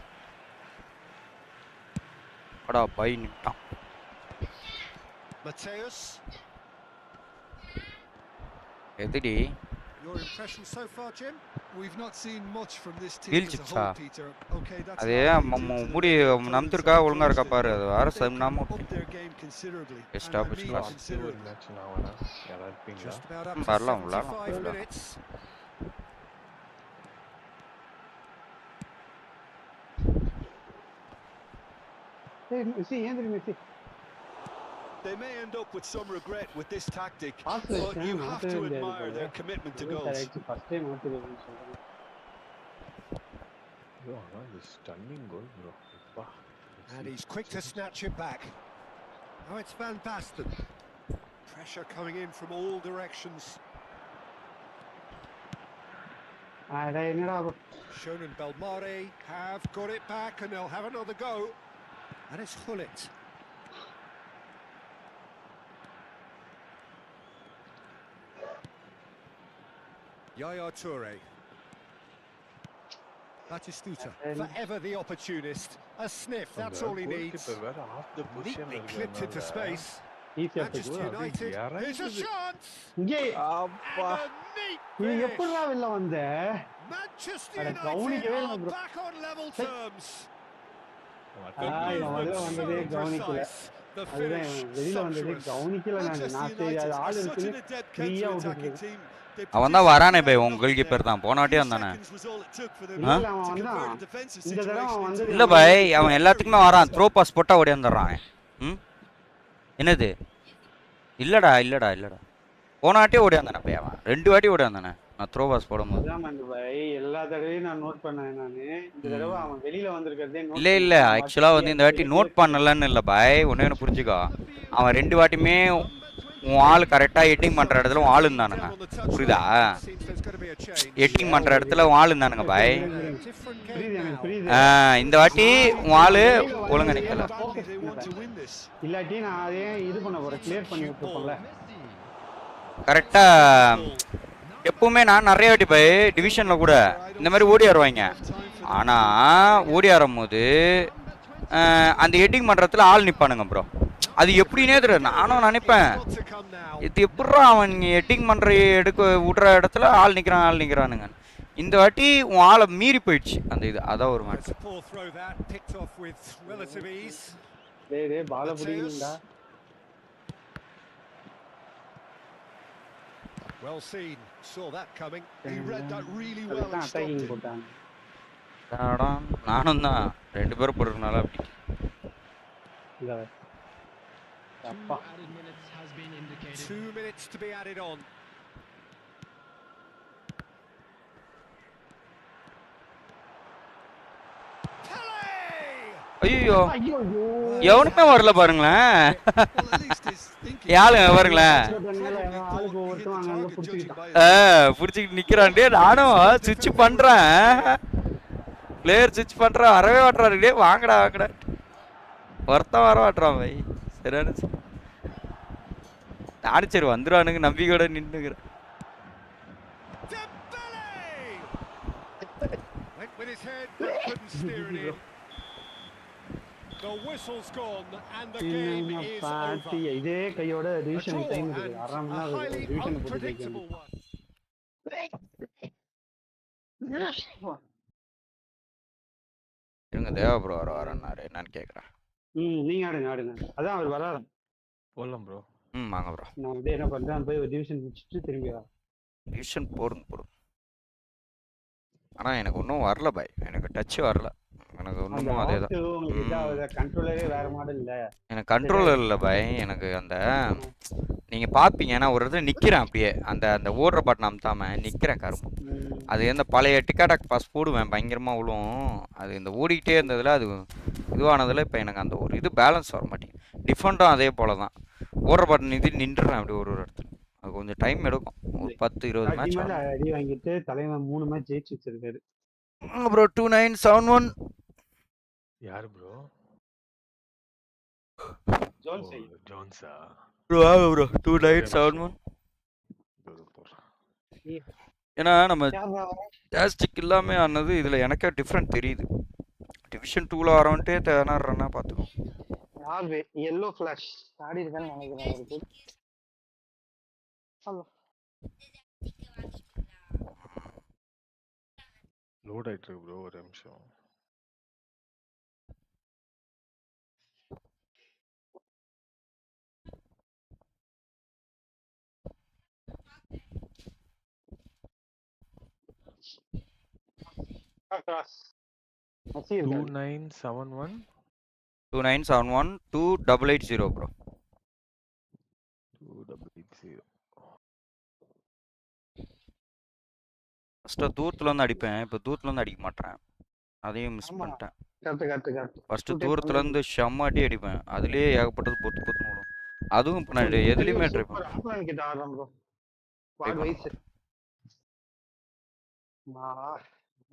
அடா பை நின்டான். Mateus, எதுடி? your impression so far, Jim? We've not seen much from this team Feel as a chipsa. whole, Peter. Okay, that's அதே likely due to முடி the opponents நம்திருக்கா that ஒழுங்கா இருக்கா closed பாரு it. அது வேற They've சம்னாம upped their game considerably. Best and of I best mean class. considerably. Match நான் வேணா யாரா இருப்பீங்களா? Just about up to வரலாம் 75 விளையாடலாம். minutes. ஏய் மெஸ்ஸி ஏந்திரி Messi They may end up with some regret with this tactic, Pass but it, you man. have to admire their commitment to goals. First time மாத்திடுவேன்னு சொல்றேன் bro ஆனா இது stunning goal bro. அப்பா. And he's quick to snatch it back. Now it's Van Basten. Pressure coming in from all directions. அட என்னடா Schoen and Belmare have got it back and they'll have another go. And it's Hullet. Yaya Toure. Batistuta, forever the opportunist. A sniff, that's all he needs. Goalkeeper வேற of the பொசிஷன்ல Neatly clipped into இருக்காங்க. space. ஈஸியா Manchester United, here's a chance! இங்கே அப்பா. And a neat நீ finish. எப்படிடா வெளில வந்த Manchester அட, United கவனிக்கவே இல்லை are bro. back on level terms. இவன் முதல்ல வந்ததே கவனிக்கல The அதுதான் finish இவன் வெளியில வந்ததே sumptuous. கவனிக்கல நான் Manchester சரி அது United ஆள் are such இருக்குன்னு an adept ஃப்ரீயா counter-attacking விட்டுட்டு team. They அவன் தான் produced வரானே a பை great உங்க கோல் கீப்பர் தான் போன வாட்டி வந்தானே. seconds was all it took for them இல்ல to அவன் convert a வந்தான் defensive இந்த தடவை situation அவன் into வந்து இல்ல பை அவன் எல்லாத்துக்குமே வரான். த்ரோ பாஸ் போட்டா ஓடியாந்துறான். ம் என்னது? இல்லடா இல்லடா இல்லடா போன வாட்டியே ஓடியாந்தானே பை அவன் 2 வாட்டி ஓடியாந்தானே நான் த்ரோ பாஸ் போடும்போது. அதான் மந்து பாய் எல்லா தடவையும் நான் நோட் பண்ணேன் நானு இந்த தடவை அவன் வெளியில வந்திருக்கிறதே நோட் இல்ல இல்ல ஆக்சுவலா வந்து இந்த வாட்டி நோட் பண்ணலன்னு இல்ல பாய். ஒண்ணு புரிஞ்சுக்கோ அவன் 2 வாட்டியுமே உன் ஆள் கரெக்டா எட்டிங் பண்ற இடத்துல உன் ஆள் இருந்தானுங்க. புரியுதா? எட்டிங் பண்ற இடத்துல உன் ஆள் இருந்தானுங்க பாய். புரியுது எனக்கு புரியுது இந்த வாட்டி உன் ஆளு ஒழுங்கா நிக்கல. they want to win this. இல்லாட்டி நான் அதே இது பண்ண போறேன் கிளியர் பண்ணி விட்டுருப்போம்ல கரெக்டா எப்பவுமே நான் நிறைய வாட்டி போய் டிவிஷன்ல கூட இந்த மாதிரி ஓடி ஆடுவாங்க. ஆனா ஓடி ஆடும் போது அந்த எட்டிங் பண்றதுல ஆள் நிப்பானுங்க ப்ரோ. அது எப்படின்னே தெரியல. நானும் நினைப்பேன் இது எப்படா அவன் எட்டிங் பண்ற எடுக்க விடுற இடத்துல ஆள் நிக்கிறானுங்க. இந்த வாட்டி உன் ஆளை மீறி போயிடுச்சு அந்த இது. அதான் ஒரு மேட்ச். டேய் டேய் பால புடிங்கடா Well seen, saw that coming. He read that really well and stopped attacking it. போட்டாங்க நானும் தான் 2 பேரும் போடுறதுனால அப்படி. இல்ல அப்பா 2 minutes to be added on. ஐயோ எவனுமே வரல பாருங்களேன். Well, at least his thinking. யாருங்க பாருங்களேன் ஆளுக்கு ஒவ்வொருத்தரும் அங்கங்க புடிச்சிட்டான் புடிச்சிட்டு நிக்கிறான். டே நானும் சுவிட்ச் பண்றேன் பிளேயர் சுவிட்ச் பண்றேன் வரவே மாட்டாரு. டே வாங்கடா வாங்கடா ஒருத்தன் வர மாட்டான் பை. சரியான நானும் சரி வந்துருவானுங்க நம்பிக்கையோட நின்னுக்கிறேன். Went with his head, but couldn't steer it in. The whistle's gone and the game is பாத்தி over. இதே கையோட A division draw time and இருக்கு a அரை மணி நேரம் highly டிவிஷன் போட்டு unpredictable one. இவங்க தேவா ப்ரோ வரன்னாரு என்னன்னு கேக்குறேன். நீங்க ஆடுங்க அதான் அவர் வராரு போலாம் ப்ரோ. வாங்க ப்ரோ. நான் வந்து என்ன பண்றேன் போய் ஒரு டிவிஷன் முடிச்சுட்டு திரும்பி வரேன் டிவிஷன் போடுங்க. ஆனா எனக்கு ஒன்றும் வரல பாய். எனக்கு டச் வரல. எனக்கு ஒன்றும் அதே தான். கண்ட்ரோலரே வேற மாடல் இல்ல. எனக்கு கண்ட்ரோலர் இல்லை பாய். எனக்கு அந்த நீங்க பாப்பீங்க நான் ஒரு இடத்துல நிக்கிறேன் அப்படியே அந்த அந்த ஓடுற பட்டன் அமுத்தாம நிக்கிறேன் கரும்பு. அது இந்த பழைய டிக்காடாக் பாஸ் போடுவேன் பயங்கரமா விழும். அது இந்த ஓடிக்கிட்டே இருந்ததுல அது இதுவானதுல இப்போ எனக்கு அந்த ஒரு இது பேலன்ஸ் வர மாட்டேங்குது. டிஃபெண்டும் அதே போல தான். ஓடுற பட்டன் இது நின்றுறேன் அப்படி ஒரு இடத்துல. அது கொஞ்சம் டைம் எடுக்கும். ஒரு 10-20 மேட்ச் அடி வாங்கிட்டு தலைவன் 3 மேட்ச் ஜெயிச்சு வச்சிருக்காரு. ப்ரோ 2971 யார் ப்ரோ? ஜோன்ஸா ப்ரோ ஆமா ப்ரோ 2971 ஏன்னா நம்ம ஜாஸ்டிக் இல்லாமல் ஆனது இதில் எனக்கே டிஃப்ரெண்ட் தெரியுது. டிவிஷன் 2ல வரவன்ட்டே திணறனா பார்த்துக்கோ. எல்லோ ஃபிளாஷ் ஆடி இருக்கான்னு நினைக்கிறேன் இருக்கு. லோட் ஆயிட்டு இருக்கு ப்ரோ ஒரு நிமிஷம். Cross 2971 2880 bro. 2880 ஃபர்ஸ்ட் தூரத்துல இருந்து அடிப்பேன். இப்போ தூரத்துல இருந்து அடிக்க மாட்டேன். அதையும் மிஸ் பண்ணிட்டேன். ஃபர்ஸ்ட் தூரத்துல இருந்து செம்ம அடி அடிப்பேன். அதுலயே ஏகப்பட்டது பொத்து பொத்துன்னு விடும். அதுவும் இப்போ நான் எதுலையுமே ட்ரை பண்ணேன்.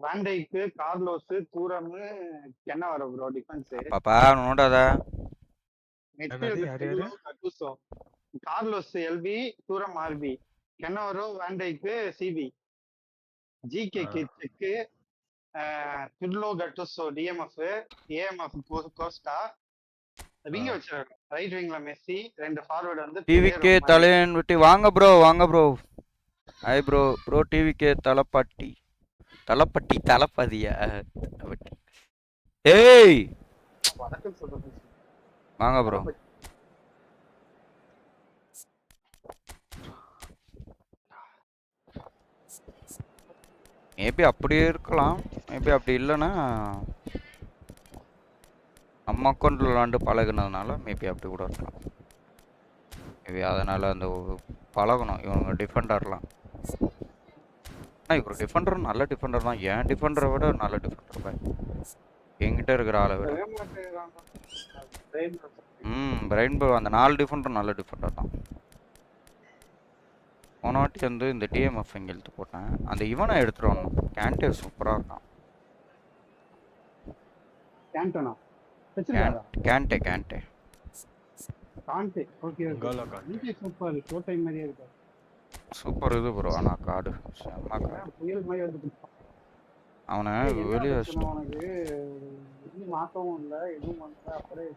வாண்டைக்கு கார்லோஸ் தூரம் என்ன வர ப்ரோ டிஃபென்ஸ் பாப்பா நோடாத கார்லோஸ் எல்பி தூரம் ஆர்பி கென்னவரோ வாண்டைக்கு சிபி ஜிகேக்கு செக்கு துட்லோ கட்டுசோ டிஎம்எஃப் ஏஎம்எஃப் கோஸ்டா விங்க வச்சிருக்காங்க. ரைட் விங்ல மெஸ்ஸி, 2 ஃபார்வர்ட் வந்து டிவிகே தலையன் விட்டு வாங்க ப்ரோ வாங்க bro. Hi bro bro TVK தலப்பட்டி தலப்பட்டி தலப்பதியா ஏய் வாங்க ப்ரோ. மேபி அப்படியே இருக்கலாம். மேபி அப்படி இல்லைன்னா நம்ம அக்கௌண்ட்டில் விளாண்டு பழகுனதுனால மேபி அப்படி கூட இருக்கலாம். மேபி அதனால் அந்த பழகணும் இவங்க டிஃபெண்டர்லாம். ஆனால் இவர் டிஃபெண்டர் நல்ல டிஃபெண்டர் தான். என் டிஃபெண்டரை விட நல்ல டிஃபெண்டர் பாய் என்கிட்ட இருக்கிற ஆளை விட. பிரைன் அந்த 4 டிஃபெண்டர் நல்ல டிஃபெண்டர் தான். போன வாட்டி வந்து இந்த டிஎம்எஃப் இங்கே எழுத்து போட்டேன். அந்த இவனை எடுத்துகிட்டு வரணும். கேண்டே சூப்பராக இருக்கான். கேண்டே சூப்பர் இது ப்ரோ. ஆனால் கார்டு அவனை வெளியே மாற்றவும் இல்லை எதுவும் பண்ணல அப்படியே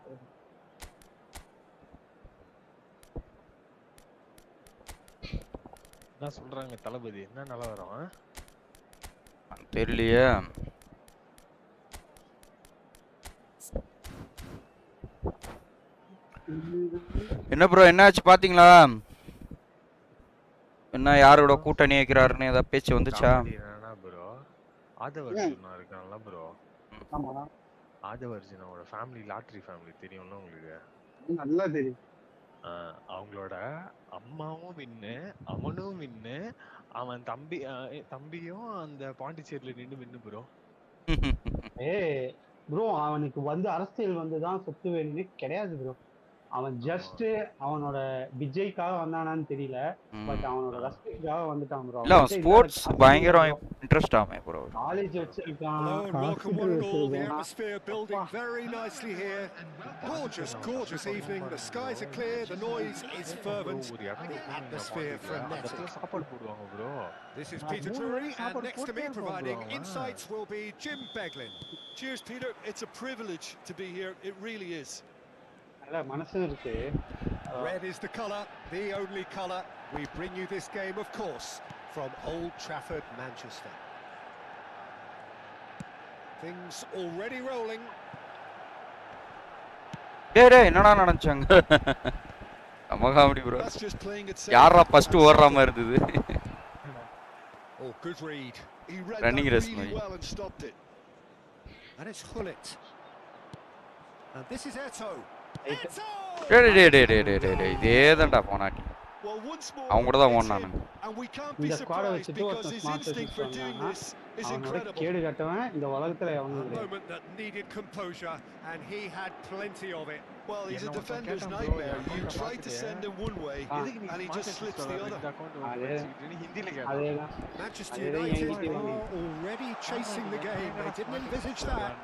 சொல்றாங்க. தளபதி என்ன நல்லா வரும் தெரியலையே. என்ன ப்ரோ என்னாச்சு பாத்தீங்களா? என்ன யாரோட கூட்டணி வைக்கிறாருன்னு ஏதாவது பேச்சு வந்துச்சா? ப்ரோ ஆதவர்ஜுனா இருக்கான்ல ப்ரோ. ஆதவர்ஜுனோட ஃபேமிலி லாட்டரி ஃபேமிலி தெரியும்ல உங்களுக்கு? நல்லா தெரியும். அவங்களோட அம்மாவும் வின்னு, அவனும் வின்னு, அவன் தம்பியும் அந்த பாண்டிச்சேரியில நின்று ப்ரோ. ப்ரோ அவனுக்கு வந்து அரசியல் வந்துதான் சொத்து வேணும்னு கிடையாது ப்ரோ. அவன் ஜஸ்ட் அவனோட விஜய்க்காக வந்தானான்னு தெரியல. பட் அவனோட ரசிகர்க்காக வந்துட்டான் ப்ரோ. இல்ல ஸ்போர்ட்ஸ் பயங்கர இன்ட்ரஸ்ட் ஆமே ப்ரோ. காலேஜ் வச்சிருக்கான். Atmosphere building very nicely here. Gorgeous evening. The skies are clear. The noise is fervent. The atmosphere frenetic. சாப்பாடு போடுவாங்க bro. This is Peter Drury, and next to me providing insights will be Jim Beglin. Cheers, Peter. It's a privilege to be here. It really is. Red is the colour, the only colour. We bring you this game, of course, from Old Trafford, Manchester. Things already rolling. டேய் என்னடா நடந்துச்சாங்க? அமகாமடி bro. யாரா first ஓடுற மாதிரி இருந்தது? Oh, good read. He read running that race really well and stopped it. And it's Hullet. And this is Eto'o. டேய் இதேதான்டா போனாட்டி. Well, once more, அவங்க கூட தான் it's ஓடுனானு. him, and we can't be இந்த ஸ்குவாட surprised வச்சுட்டு because ஒருத்தன் his smart instinct for assist doing வந்தானா this is அவனோட incredible. கேடு கட்டவன் இந்த உலகத்துல A எவனும் கிடையாது. moment that needed composure, and he had plenty of it. Well, he's a defender's nightmare. You try to send him one way, and he just slips the other. அதேதான் Manchester அதேதான் United என்கிட்ட are already chasing the game. They didn't envisage that.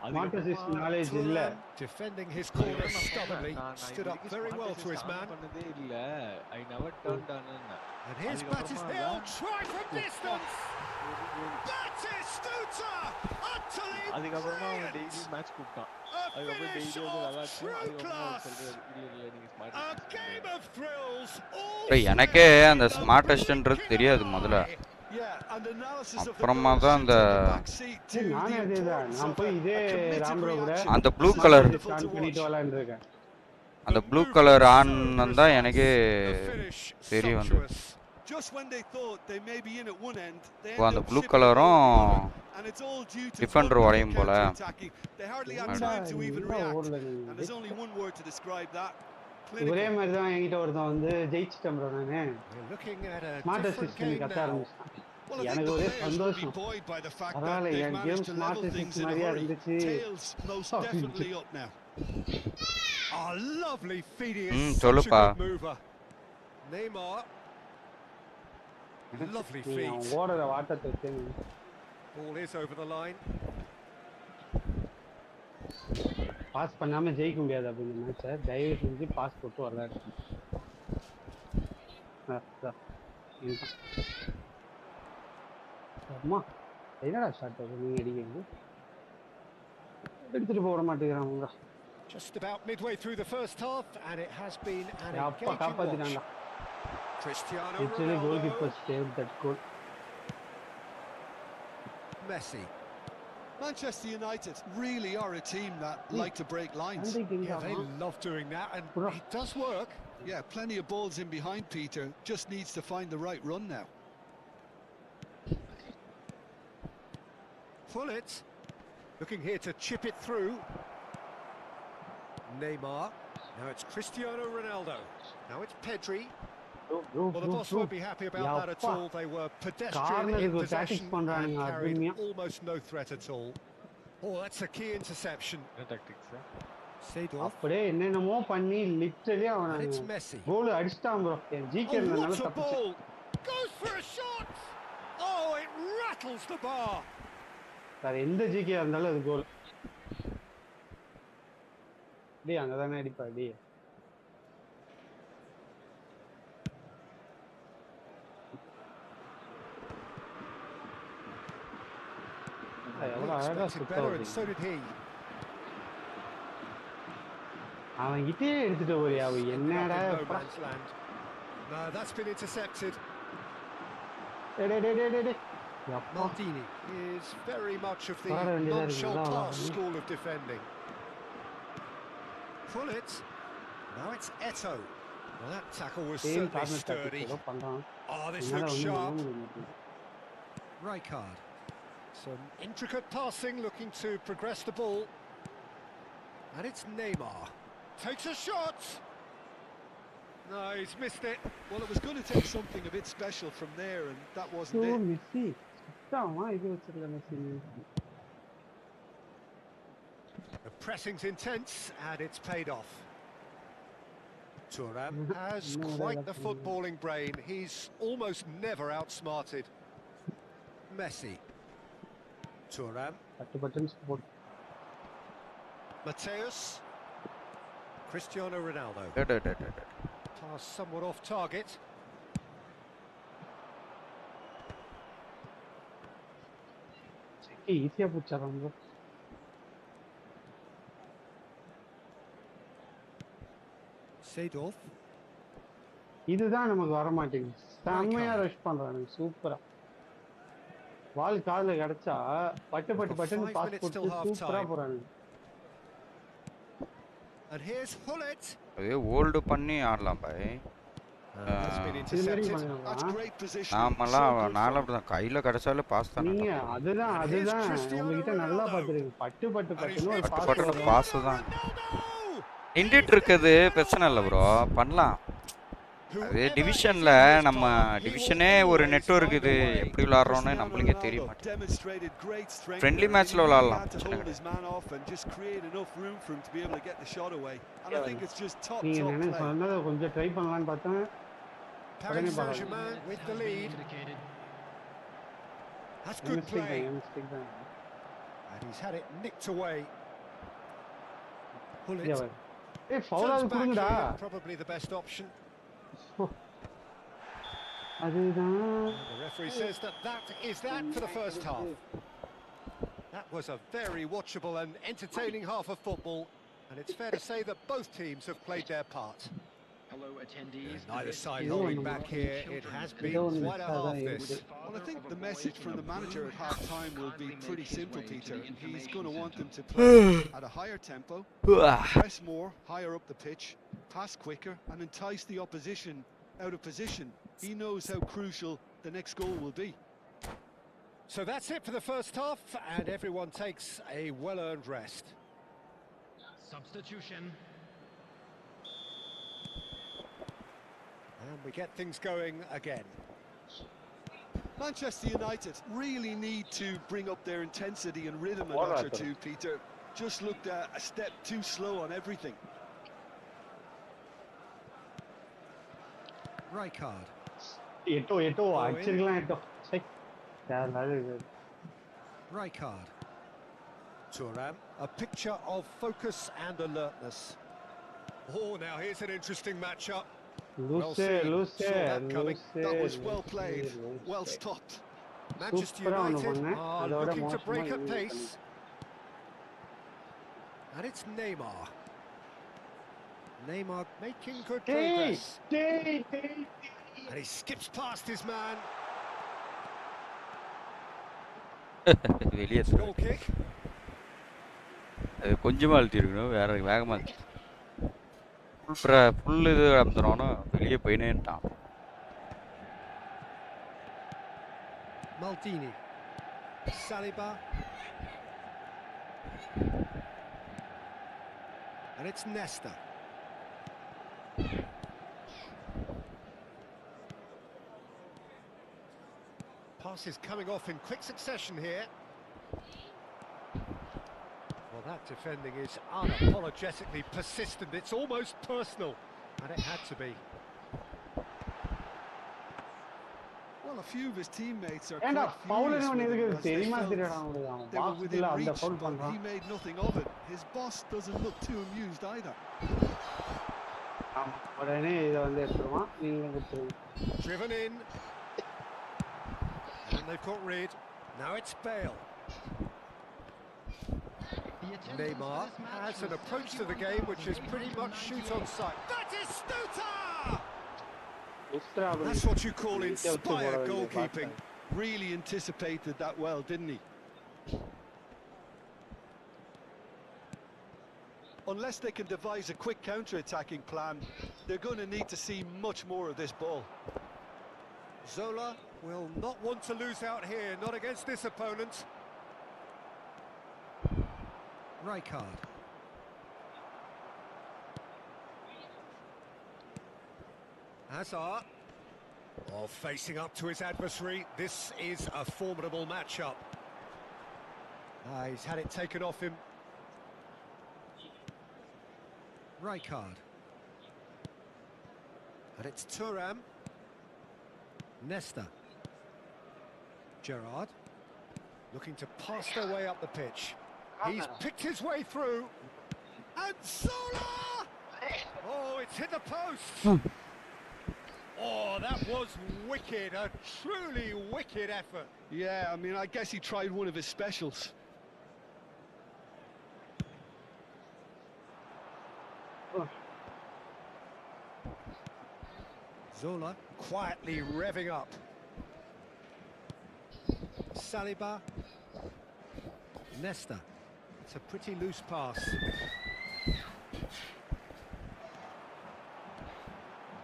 Smart assist knowledge இல்ல. Defending his corner stubbornly, stood up very well to his man. And his Batistuta, try from distance. Batistuta, utterly brilliant. A finish of true class. A game of thrills. எனக்கே அந்த smart அசிஸ்டன்ட்றது தெரியாது முதல்ல. அப்புறமா தான் அந்த நானே அதேதான் நான் போய் இதே ராம்ப்ரோ கூட அந்த ப்ளூ கலர் ஆன் பண்ணிட்டு வரலாம்னு இருக்கேன். அந்த ப்ளூ கலர் ஆன் தான் எனக்கு தெரிய வந்தது. அந்த ப்ளூ கலரும் டிஃபெண்டர் உடையும் போல. ஒரே மாதிரி தான் என்கிட்ட ஒருத்தன் வந்து ஜெயிச்சிட்டேன் ப்ரோ நானு. ஸ்மார்ட் அசிஸ்டன்ட் கத்த ஆரம்பிச்சிட்டான். எனக்கு ஒரே சந்தோஷம். பரவாயில்ல என் கேம் ஸ்மார்ட் அசிஸ்ட் மாதிரியா இருந்துச்சு. சொல்லுப்பா. Lovely feet. ஓடுற வாட்டத்தை வச்சு Ball is over the line. Pass பண்ணாம ஜெயிக்க முடியாது அப்படிங்கிற மேட்சை தயவு செஞ்சு பாஸ் போட்டு வரலாரு. அம்மா என்னடா ஷாட் நீங்க அடிக்கிறது எடுத்துட்டு போக மாட்டேங்கிறாங்க. Just about midway through the first half, and it has been an அப்பா காப்பாத்திட்டாங்க. Cristiano Actually, Ronaldo. goalkeeper saved that goal. Messi. Manchester United really are a team that like to break lines. Yeah, they love doing that, and it does work. Yeah, plenty of balls in behind Peter. Just needs to find the right run now. Pullet. Looking here to chip it through. Neymar. Now it's Cristiano Ronaldo. Now it's Pedri. Well, the boss won't be happy about that at all. They were pedestrian in possession and carried almost no threat at all. Oh, that's a key interception. அப்படியே என்னென்னமோ பண்ணி literally அவன கோல் அடிச்சிட்டான் bro. ஜிகேனால தப்பிச்சு. Goes for a shot. Oh, it rattles the bar. வேற எந்த GK இருந்தாலும் அது கோல். டேய் அங்க தானே அடிப்பா டேய். So did he. அவன் கிட்டே எடுத்துட்டு போறியா என்னடா? No, that's been intercepted. Maldini is very much of the nonchalant school of defending. Pull it. Now it's Eto'o. Well, that tackle was certainly sturdy. Oh, this looks sharp. Rijkaard. Some intricate passing, looking to progress the ball. And it's Neymar. Takes a shot. No, he's missed it. Well, it was going to take something a bit special from there, and that wasn't it. The pressing's intense, and it's paid off. Thuram has quite the footballing brain. He's almost never outsmarted. Messi. Thuram. Mateus. Cristiano Ronaldo. Pass somewhat off target. ஈஸியா புடிச்சாங்க. Seedorf. இதுதான் நமக்கு வர மாட்டேங்குது. செம்மையா rush பண்றாங்க சூப்பரா. வால் கால்ல கிடைச்சா பட்டு பட்டு பட்டுன்னு பாஸ் போட்டு சூப்பரா போறாங்க. And here's Hullet. அதே ஹோல்ட் பண்ணி ஆடலாம் பாய். நாமலாம் நாள அப்படிதான் கையில கிடைச்சாலே பாஸ் தான். நீங்க அதுதான் உங்ககிட்ட நல்லா பாத்துறீங்க. பட்டு பட்டு பட்டுன்னு ஒரு பாஸ் பாஸ் தான். நின்னுட்டு இருக்குது பிரச்சனை இல்ல ப்ரோ பண்ணலாம். அது டிவிஷன்ல நம்ம டிவிஷனே ஒரு நெட்வொர்க் இது எப்படி விளையாடுறோம்னு நம்மளுக்கே தெரிய மாட்டேங்குது. ஃப்ரெண்ட்லி மேட்ச்ல விளையாடலாம். நீங்க என்ன சொன்னதை கொஞ்சம் ட்ரை பண்ணலாம்னு பார்த்தேன். Paris Saint-Germain with the lead. That's good play. And he's had it nicked away. Pull it. Hey, foul ah குடுங்கடா. Probably the best option. அதுதான். The referee says that is that for the first half. That was a very watchable and entertaining half of football, and it's fair to say that both teams have played their part. Hello attendees. Neither side holding back here. It has been quite a half this. Well, I think the message from the manager at half time will be pretty simple, Peter. He's going to want them to play at a higher tempo, press more, higher up the pitch, pass quicker, and entice the opposition out of position. He knows how crucial the next goal will be. So that's it for the first half, and everyone takes a well-earned rest. Substitution. And we get things going again. Manchester United really need to bring up their intensity and rhythm a notch or two, Peter. Just looked a step too slow on everything. Rijkaard. எட்டோ அடிச்சிருக்கலாம் எட்டோ. Psi. Rijkaard. Thuram, a picture of focus and alertness. Oh, now here's an interesting matchup. Loose. That was well played, well stopped. Manchester United are looking to break at pace. And it's Neymar. Neymar making good progress. And he skips past his man. Goal kick. அது கொஞ்சமா அழுத்தி இருக்கணும், வேற வேகமா full இது அமுத்துறோன்னா வெளியே போயினேன்ட்டான். Maldini. Saliba. And it's Nesta. Pass is coming off in quick succession here. Well, that defending is unapologetically persistent. It's almost personal, and it had to be. Well, a few of his teammates are ஏண்டா quite foul furious என்ன with him இதுக்கு as they தெரியுமா felt தெரியடா உங்களுக்கு அவன் they were within பாக்ஸ்ல அந்த reach, foul but பண்றான். he made nothing of it. His boss doesn't look too amused either. ஆமா உடனே இத வந்து எடுத்துருவான், நீங்க கொடுத்துருங்க. Driven in. And they've got rid. Now it's Bale. Neymar has an approach to the game which is pretty much shoot on sight. That is Stuta! That's what you call inspired goalkeeping. Really anticipated that well, didn't he? Unless they can devise a quick counter-attacking plan, they're going to need to see much more of this ball. Zola will not want to lose out here, not against this opponent. Rijkaard. Hazard. Oh, facing up to his adversary. This is a formidable matchup. He's had it taken off him. Rijkaard. And it's Thuram. Nesta. Gerrard. Looking to pass their way up the pitch. He's picked his way through. And Zola! Oh, it's hit the post. Oh, that was wicked. A truly wicked effort. Yeah, I mean, I guess he tried one of his specials. Zola quietly revving up. Saliba. Nesta. It's a pretty loose pass.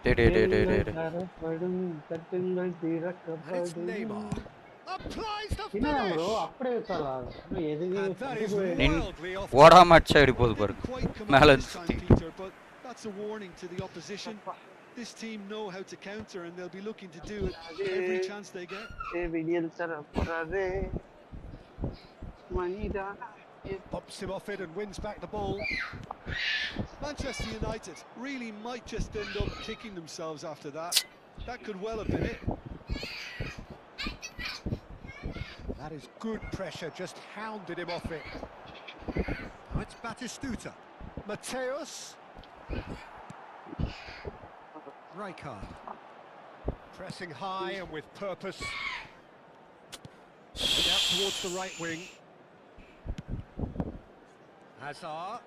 And it's Neymar. Applies the finish. And that is wildly off. ஓடாம அடிச்சா எப்படி போகுது பாருங்க. Quite மேல command this time, Peter, but that's a warning to the opposition. this team know how to counter and they'll be looking to do it every chance they get. Pops him off it and wins back the ball. Manchester United really might just end up kicking themselves after that. That could well have been it. That is good pressure, just hounded him off it. Now it's Batistuta. Mateus. Rijkaard. Pressing high and with purpose. And out towards the right wing. Hazard.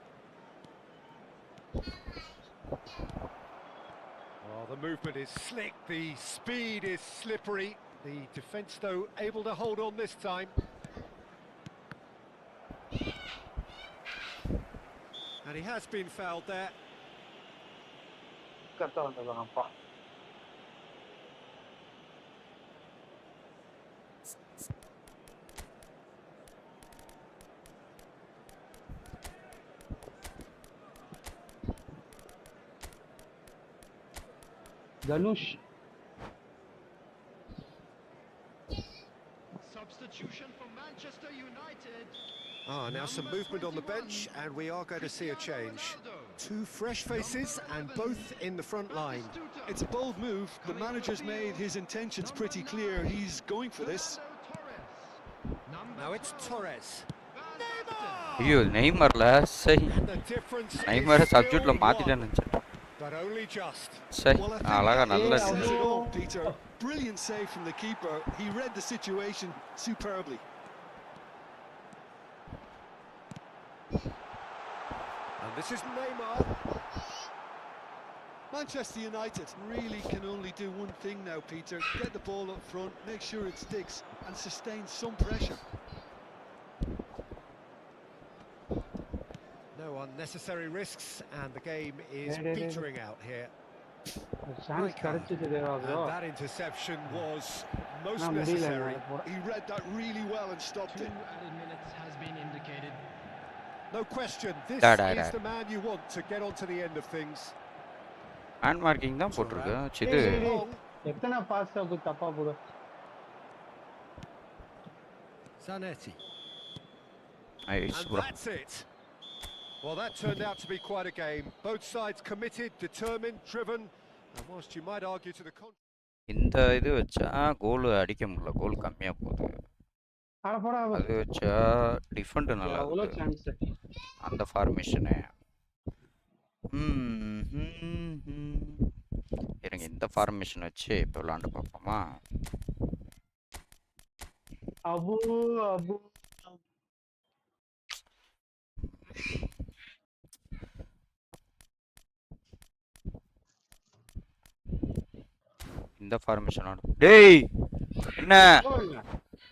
Oh, the movement is slick, the speed is slippery. The defence, though, able to hold on this time. And he has been fouled there. Ganush. Substitution for Manchester United. Now some movement on the bench, and we are going to see a change. Two fresh faces, and both in the front line. It's a bold move. The manager's made his intentions pretty clear. He's going for this. Now it's Torres. ஐயோ நெய்மர்ல சரி The difference நெய்மரை is சப்ஸ்டிட்யூட்ல still மாத்திட்டேன்னு one, நினைச்சேன் but only just. சரி Well, I think அழகா that நல்லா says it all, Peter. Brilliant save from the keeper. He read the situation superbly. And this is Neymar. Manchester United really can only do one thing now, Peter. Get the ball up front, make sure it sticks, and sustain some pressure. No unnecessary risks, and the game is petering out here. Chance கிடைச்சது தேவா bro. And that interception was most நான் முடியல necessary. He read that really well and stopped it. 2 added minutes has been indicated. No question, this is the man you want to get onto the end of things. Hand marking தான் போட்டிருக்கு சிது எத்தனை pass அப்ப தப்பா போடு Zanetti. ஐஸ் And bro that's it. Well, that turned out to be quite a game. Both sides committed, determined, driven, and whilst you might argue to the contrary. இந்த இது வச்சா கோல் அடிக்க முடியல கோல் கம்மியா போகுது அட போடா அது வச்சா டிஃபெண்ட் நல்லா அவ்வளோ இருக்கு சான்ஸ் அந்த ஃபார்மேஷனு இருங்க இந்த ஃபார்மேஷன் வச்சு இப்போ விளாண்டு பார்ப்போமா அபு அபு இந்த ஃபார்மேஷனோட டேய் என்ன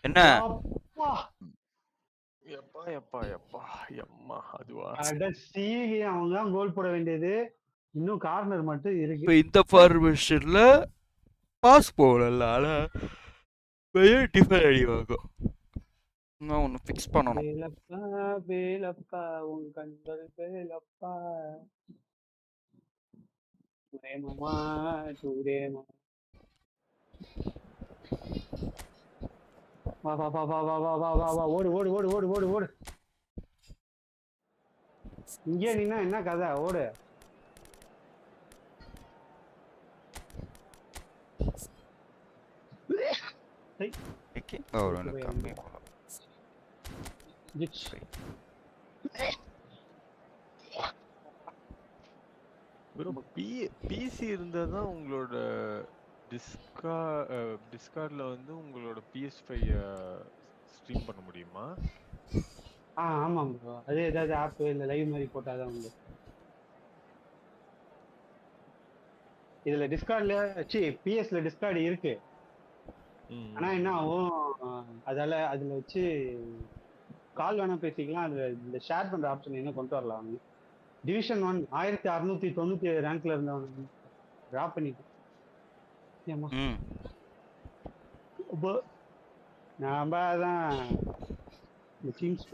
என்ன எப்பா எப்பா எப்பா எம்மா அதுவா கடைசி அவங்க தான் கோல் போட வேண்டியது இன்னும் கார்னர் மட்டும் இருக்கு இப்போ இந்த ஃபார்மேஷன்ல பாஸ் போகல ஆனா பெரிய டிஃபன் அடி வாங்கும் நான் ஒன்று ஃபிக்ஸ் பண்ணணும் வேலப்பா வேலப்பா உன் கண்கள் வேலப்பா டூரேமா டூரேமா வா வா வா வா வா வா வா வா வா ஓடு ஓடு ஓடு ஓடு ஓடு ஓடு இங்கே நின்னா என்ன கதை ஓடு கம்மி பிசி இருந்தா தான் உங்களோட டிஸ்கார்ட்ல வந்து உங்களோட PS5 ஸ்ட்ரீம் பண்ண முடியுமா? ஆமாம் ப்ரோ. அது ஏதாவது ஆப் இல்ல லைவ் மாதிரி போட்டாதான் உண்டு. இதுல டிஸ்கார்ட்ல பிஎஸ்ல டிஸ்கார்ட் இருக்கு. ஆனா என்ன ஆகும், அதுல வச்சு கால் வேணா பேசிக்கலாம். அதுல இந்த ஷேர் பண்ற ஆப்ஷன் என்ன கொண்டு வரலாம். டிவிஷன் 1 1697 ரேங்க்ல இருந்தவன் டிராப் பண்ணிட்டு நாம தான் டீம்ஸ்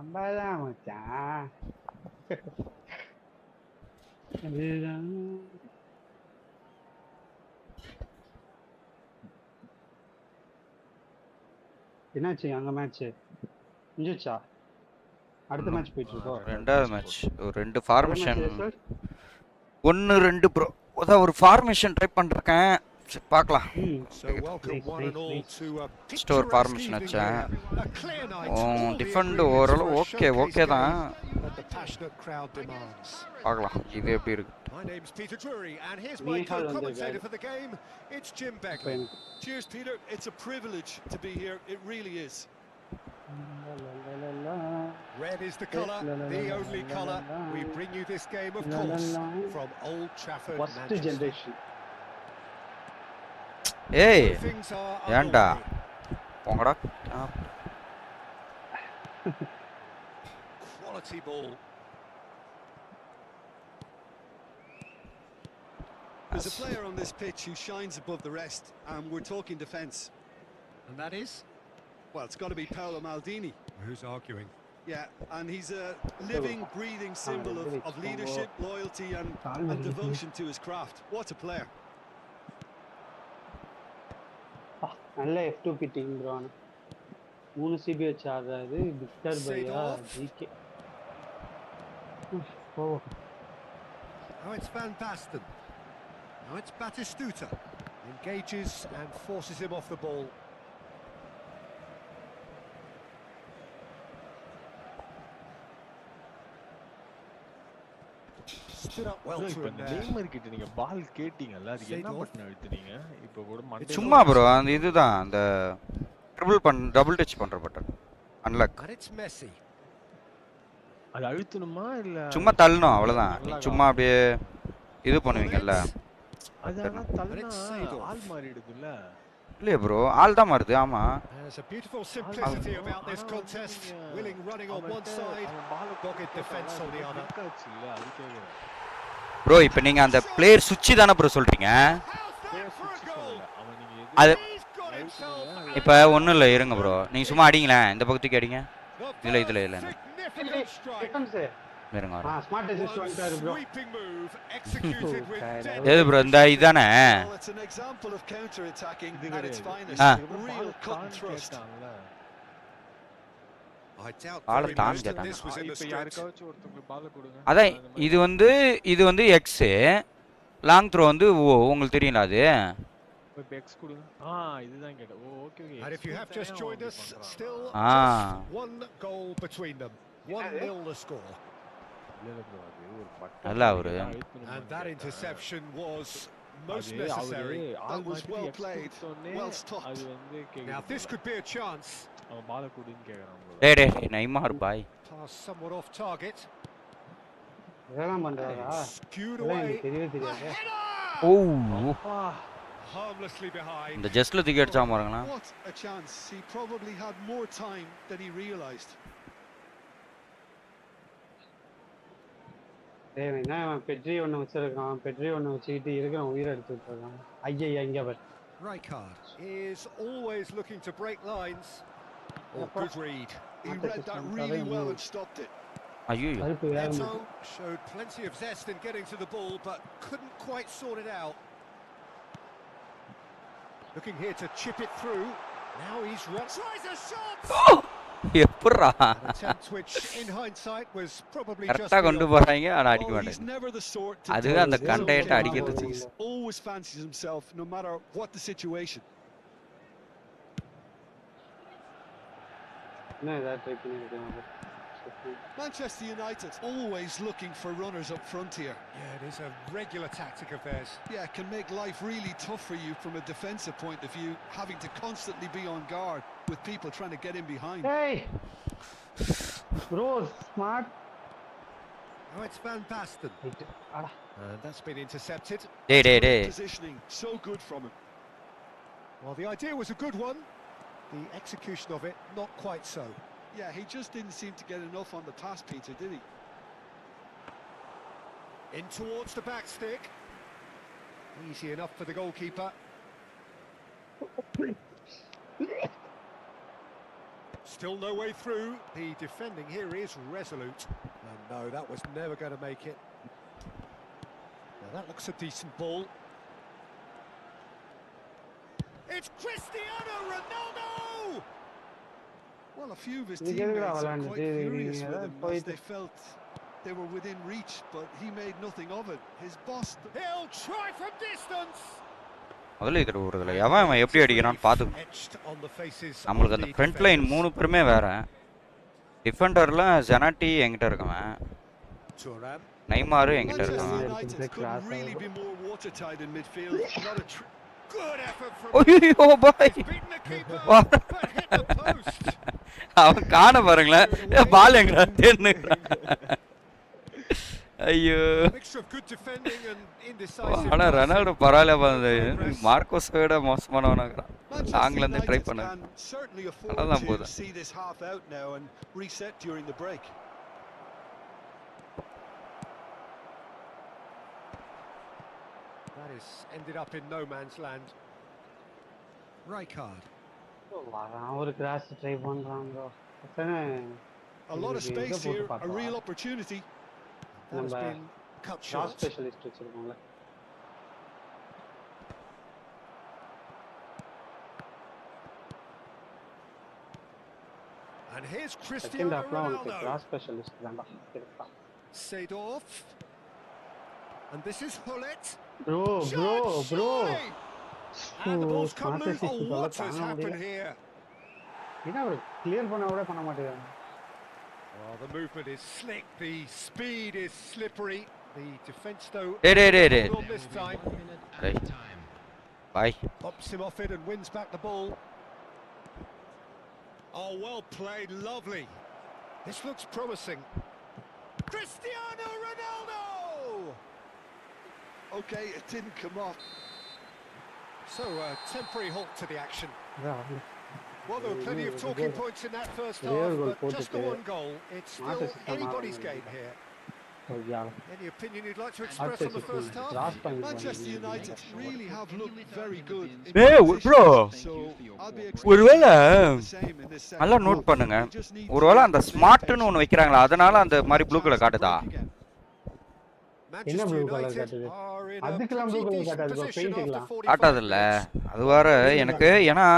நம்மதான் மச்சான். என்னாச்சு அங்க மேட்ச் முடிஞ்சிச்சா? அடுத்த மேட்ச் போயிட்டு இருக்கோம். ரெண்டாவது மேட்ச் ஒரு ரெண்டு ஃபார்மேஷன் 1 2 ப்ரோ. அதான் ஒரு ஃபார்மேஷன் ட்ரை பண்ணிருக்கேன். சரி பார்க்கலாம். ஸ்டோர் ஃபார்மேஷன் வச்சேன். டிஃபெண்ட் ஓவரால் ஓகே தான். பார்க்கலாம் இது எப்படி இருக்கு. My name's Peter Drury and here's my co-commentator for the game. It's Jim Begley. Cheers, Peter. It's a privilege to be here. It really is. Red is the colour, the only colour. We bring you this game, of course, from Old Trafford, Manchester. Generation. ஏய் ஏன்டா போங்கடா. Quality ball. There's a player on this pitch who shines above the rest, and we're talking defence. And that is? Well, it's got to be Paolo Maldini. Who's arguing? Yeah, and he's a living, breathing symbol of leadership, loyalty, and devotion to his craft. What a player! நல்ல F2P team bro. 3 CB வச்சு ஆடுறாரு Victor பையா GK. Now it's Van Basten. Now it's Batistuta. Engages and forces him off the ball. Stood up well through him there. நேமர் கிட்ட நீங்க பால் கேட்டிங்கல்ல, அது என்ன button அழுத்துனீங்க? இப்போ கூட மண்டே சும்மா ப்ரோ அந்த இதுதான் அந்த டபுள் டச் பண்ற button. Unlock. And it's Messi. அது அழுத்தணுமா இல்ல சும்மா தள்ளணும் அவ்வளவுதான். நீ சும்மா அப்படியே இது பண்ணுவீங்கல்ல. அதான தள்ளனா ஆல் மாறிடுதுல. இல்ல ப்ரோ ஆல் தான் மாறுது. ஆமா. There's a beautiful simplicity about this contest. Willing running on one side, dogged defense on the other. Bro இப்போ நீங்க அந்த பிளேயர் சுவிட்ச் தான ப்ரோ சொல்றீங்க? அது இப்போ ஒண்ணும் இல்ல இருங்க ப்ரோ. நீங்க சும்மா அடிங்களேன். இந்த பக்கத்துக்கு அடிங்க. இல்ல இருங்க. ஸ்மார்ட் அசிஸ்ட் வந்துட்டாரு ப்ரோ. ஏது ப்ரோ இந்த இதானே? பால் தான் கேட்டாங்க. அதான் இது வந்து எக்ஸ் லாங் த்ரோ வந்து உங்களுக்கு தெரியல அது. இப்போ எக்ஸ் கொடுங்க. இதுதான் கேட்ட. Okay okay. And if you have just joined us, still one goal between them. 1-0 the score. நல்லா ஒரு And that interception was most necessary. That was well played, well stopped. Now this could be a chance. அவன் பால் கொடுன்னு கேக்குறான். டேய் நைமார் பாய். Pass somewhat off target. இதெல்லாம் பண்றாரா? Skewed away. தெரியாது. ஓ Harmlessly behind. இந்த ஜஸ்ட்ல தூக்கி அடிச்சா பாருங்களா. What a chance. He probably had more time than he realized. என்ன பெட்ரி ஒன்று வச்சிருக்கான். பெட்ரி ஒன்று வச்சுக்கிட்டு இருக்கிற உயிரை எடுத்துட்டு இருக்கான். ஐயா இங்க பாரு. Rijkaard is always looking to break lines. Oh, good read. He read that really well and stopped it. ஐயோ Neto showed plenty of zest in getting to the ball but couldn't quite sort it out. Looking here to chip it through. Now he's tries a shot. எப்பறா attempt which in hindsight was probably just கரெக்ட்டா கொண்டு போறாங்க ஆனா அடிக்க மாட்டாங்க. அதுதான் அந்த content அடிக்கிறது. Always fancies himself no matter what the situation. என்ன இத ட்ரை பண்ணிருக்காங்க. Manchester United always looking for runners up front here. Yeah, it is a regular tactic of theirs. Yeah, it can make life really tough for you from a defensive point of view, having to constantly be on guard with people trying to get in behind. Hey! Bro, smart. Oh, it's Van Basten. That's been intercepted. Day. Positioning so good from him. Well, the idea was a good one. The execution of it, not quite so. Yeah, he just didn't seem to get enough on the pass, Peter, did he? In towards the back stick. Easy enough for the goalkeeper. Still no way through. The defending here is resolute. And no, that was never going to make it. Now that looks a decent ball. It's Cristiano Ronaldo! Well, a few of his teammates are quite furious with him as they felt they were within reach, but he made nothing of it. His boss... He'll try from distance! முதல்ல இதுல ஊறதுல அவன் எப்படி அடிக்கிறான்னு பாத்து நம்மளுக்கு அந்த front line மூணு பேருமே வேற டிஃபெண்டர்ல ஜெனாட்டி என்கிட்ட இருக்கவன் நெய்மார் என்கிட்ட இருக்கவன் ஐயோ பாய் அவன் காண பாருங்களேன் பால் எங்கடா தேடுறான் ஐயோ ஆனா ரொனால்டோ பரவாயில்ல வந்து மார்க்கோஸ் விட மோசமானவனாகிறான் நாங்கள இருந்து ட்ரை பண்ண அதான் போதும் That is ended up in no man's land. Rijkaard. ஒரு கிராஸ் ட்ரை பண்றாங்க a lot of space here, a real opportunity. That has been cut short. Specialist வச்சிருக்கோம்ல And here's Cristiano Ronaldo. Cross specialist தான்டா Seedorf. And this is Hullet. bro And the ball's come loose. Oh, what has happened here? என்ன bro clear பண்ண கூட பண்ண மாட்டேங்கிறாங்க. Well, the movement is slick, the speed is slippery. The defense though on this time. Bye. Pops him off it and wins back the ball. Oh, well played, lovely. This looks promising. Cristiano Ronaldo! Okay, it didn't come off. So, temporary halt to the action. Well, there were plenty of talking points in that first half, but just the one goal. It's still anybody's game here. Any opinion you'd like to express on the first half? Manchester United really have looked very good. Hey, bro. So, I'll be ஒருவேளை the same in this நல்லா note பண்ணுங்க ஒருவேளை அந்த ஸ்மார்ட்னு ஒன்னு வைக்கறாங்களா அதனால அந்த மாதிரி blue colour காட்டுதா என்ன ப்ளூ கலர் காட்டுது அதுக்கெல்லாம் ப்ளூ கலர் காட்டாது பெயிண்ட்லாம் காட்டாதல்ல அது வேற எனக்கு ஏனா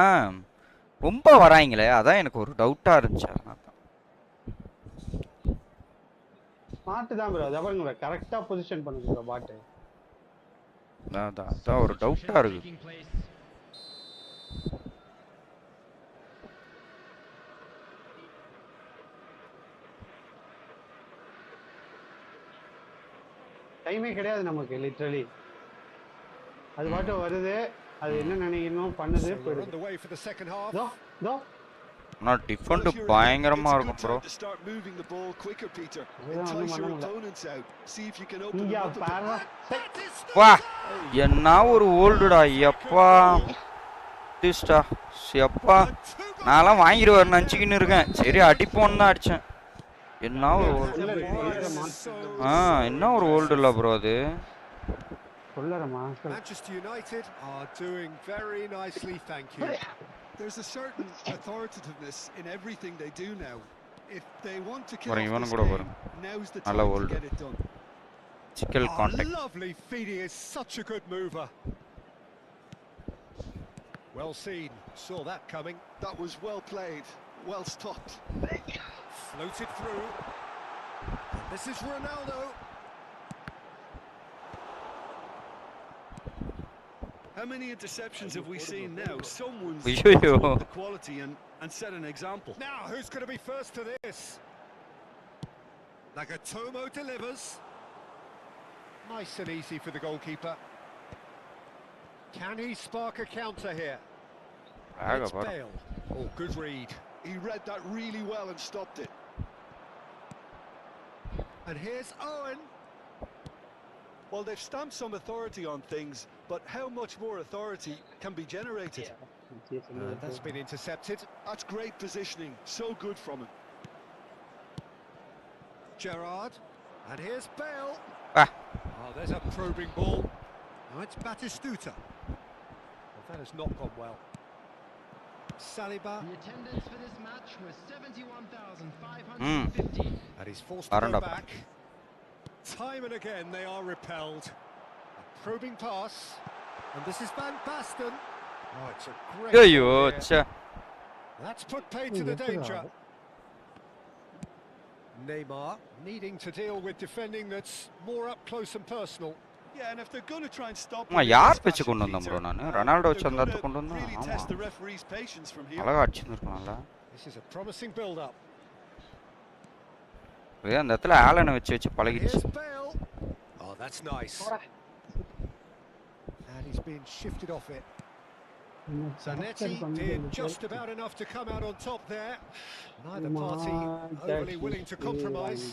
ரொம்ப வராங்களே அதான் எனக்கு ஒரு டவுட்டா இருந்துச்சு அதனால ஸ்மார்ட் தான் bro அத பாருங்க கரெக்ட்டா பொசிஷன் பண்ணுங்க பாட் அதான் ஒரு டவுட்டா இருக்கு டைமே கிடையாது நமக்கு லிட்டரலி அது பாட்டு வருது அது என்ன நினைக்கணும் பண்ணுது போயிடுது தோ நான் டிஃபெண்ட் பயங்கரமா இருக்கும் ப்ரோ வா என்ன ஒரு ஓல்டுடா எப்பா டிஸ்டா எப்பா நான்லாம் வாங்கிடுவார் நினச்சிக்கின்னு இருக்கேன் சரி அடிப்போன்னு தான் அடிச்சேன் என்ன ஒரு ஓல்டு என்ன ஒரு ஓல்டு இல்ல ப்ரோ அது Manchester United are doing very nicely, thank you. There's a certain authoritativeness in everything they do now. If they want to kill off this game, now's the time to get it done. Skill contact. Lovely feed, he is such a good mover. Well seen, saw that coming. That was well played, well stopped. Floated through. This is Ronaldo. How many interceptions have we seen now? Someone's shown the quality and set an example. Now, who's going to be first to this? Nagatomo delivers. Nice and easy for the goalkeeper. Can he spark a counter here? It's Bale. Oh, good read. He read that really well and stopped it. And here's Owen. Well, they've stamped some authority on things, but how much more authority can be generated? That's been intercepted. That's great positioning, so good from him. Gerrard, and here's Bale. Oh, there's a probing ball. Now it's Batistuta. Well, that has not gone well. Saliba. The attendance for this match was 71,550. And he's forced to go back. Time and again they are repelled. A probing pass. And this is Van Basten. Oh, it's a great ball here. That's put paid to the danger. Neymar needing to deal with defending that's more up close and personal. Yeah, and if they're going to try and stop Ma yaar pechu kondu vandam bro nanu Ronaldo vechu andathu kondu vandha really test the referee's patience from here. alaga adichirukala. This is a promising build up. Ve and edathila Allen vechu palagichu. Oh, that's nice. And he's been shifted off it. Zanetti did just about enough to come out on top there. Neither party overly willing to compromise.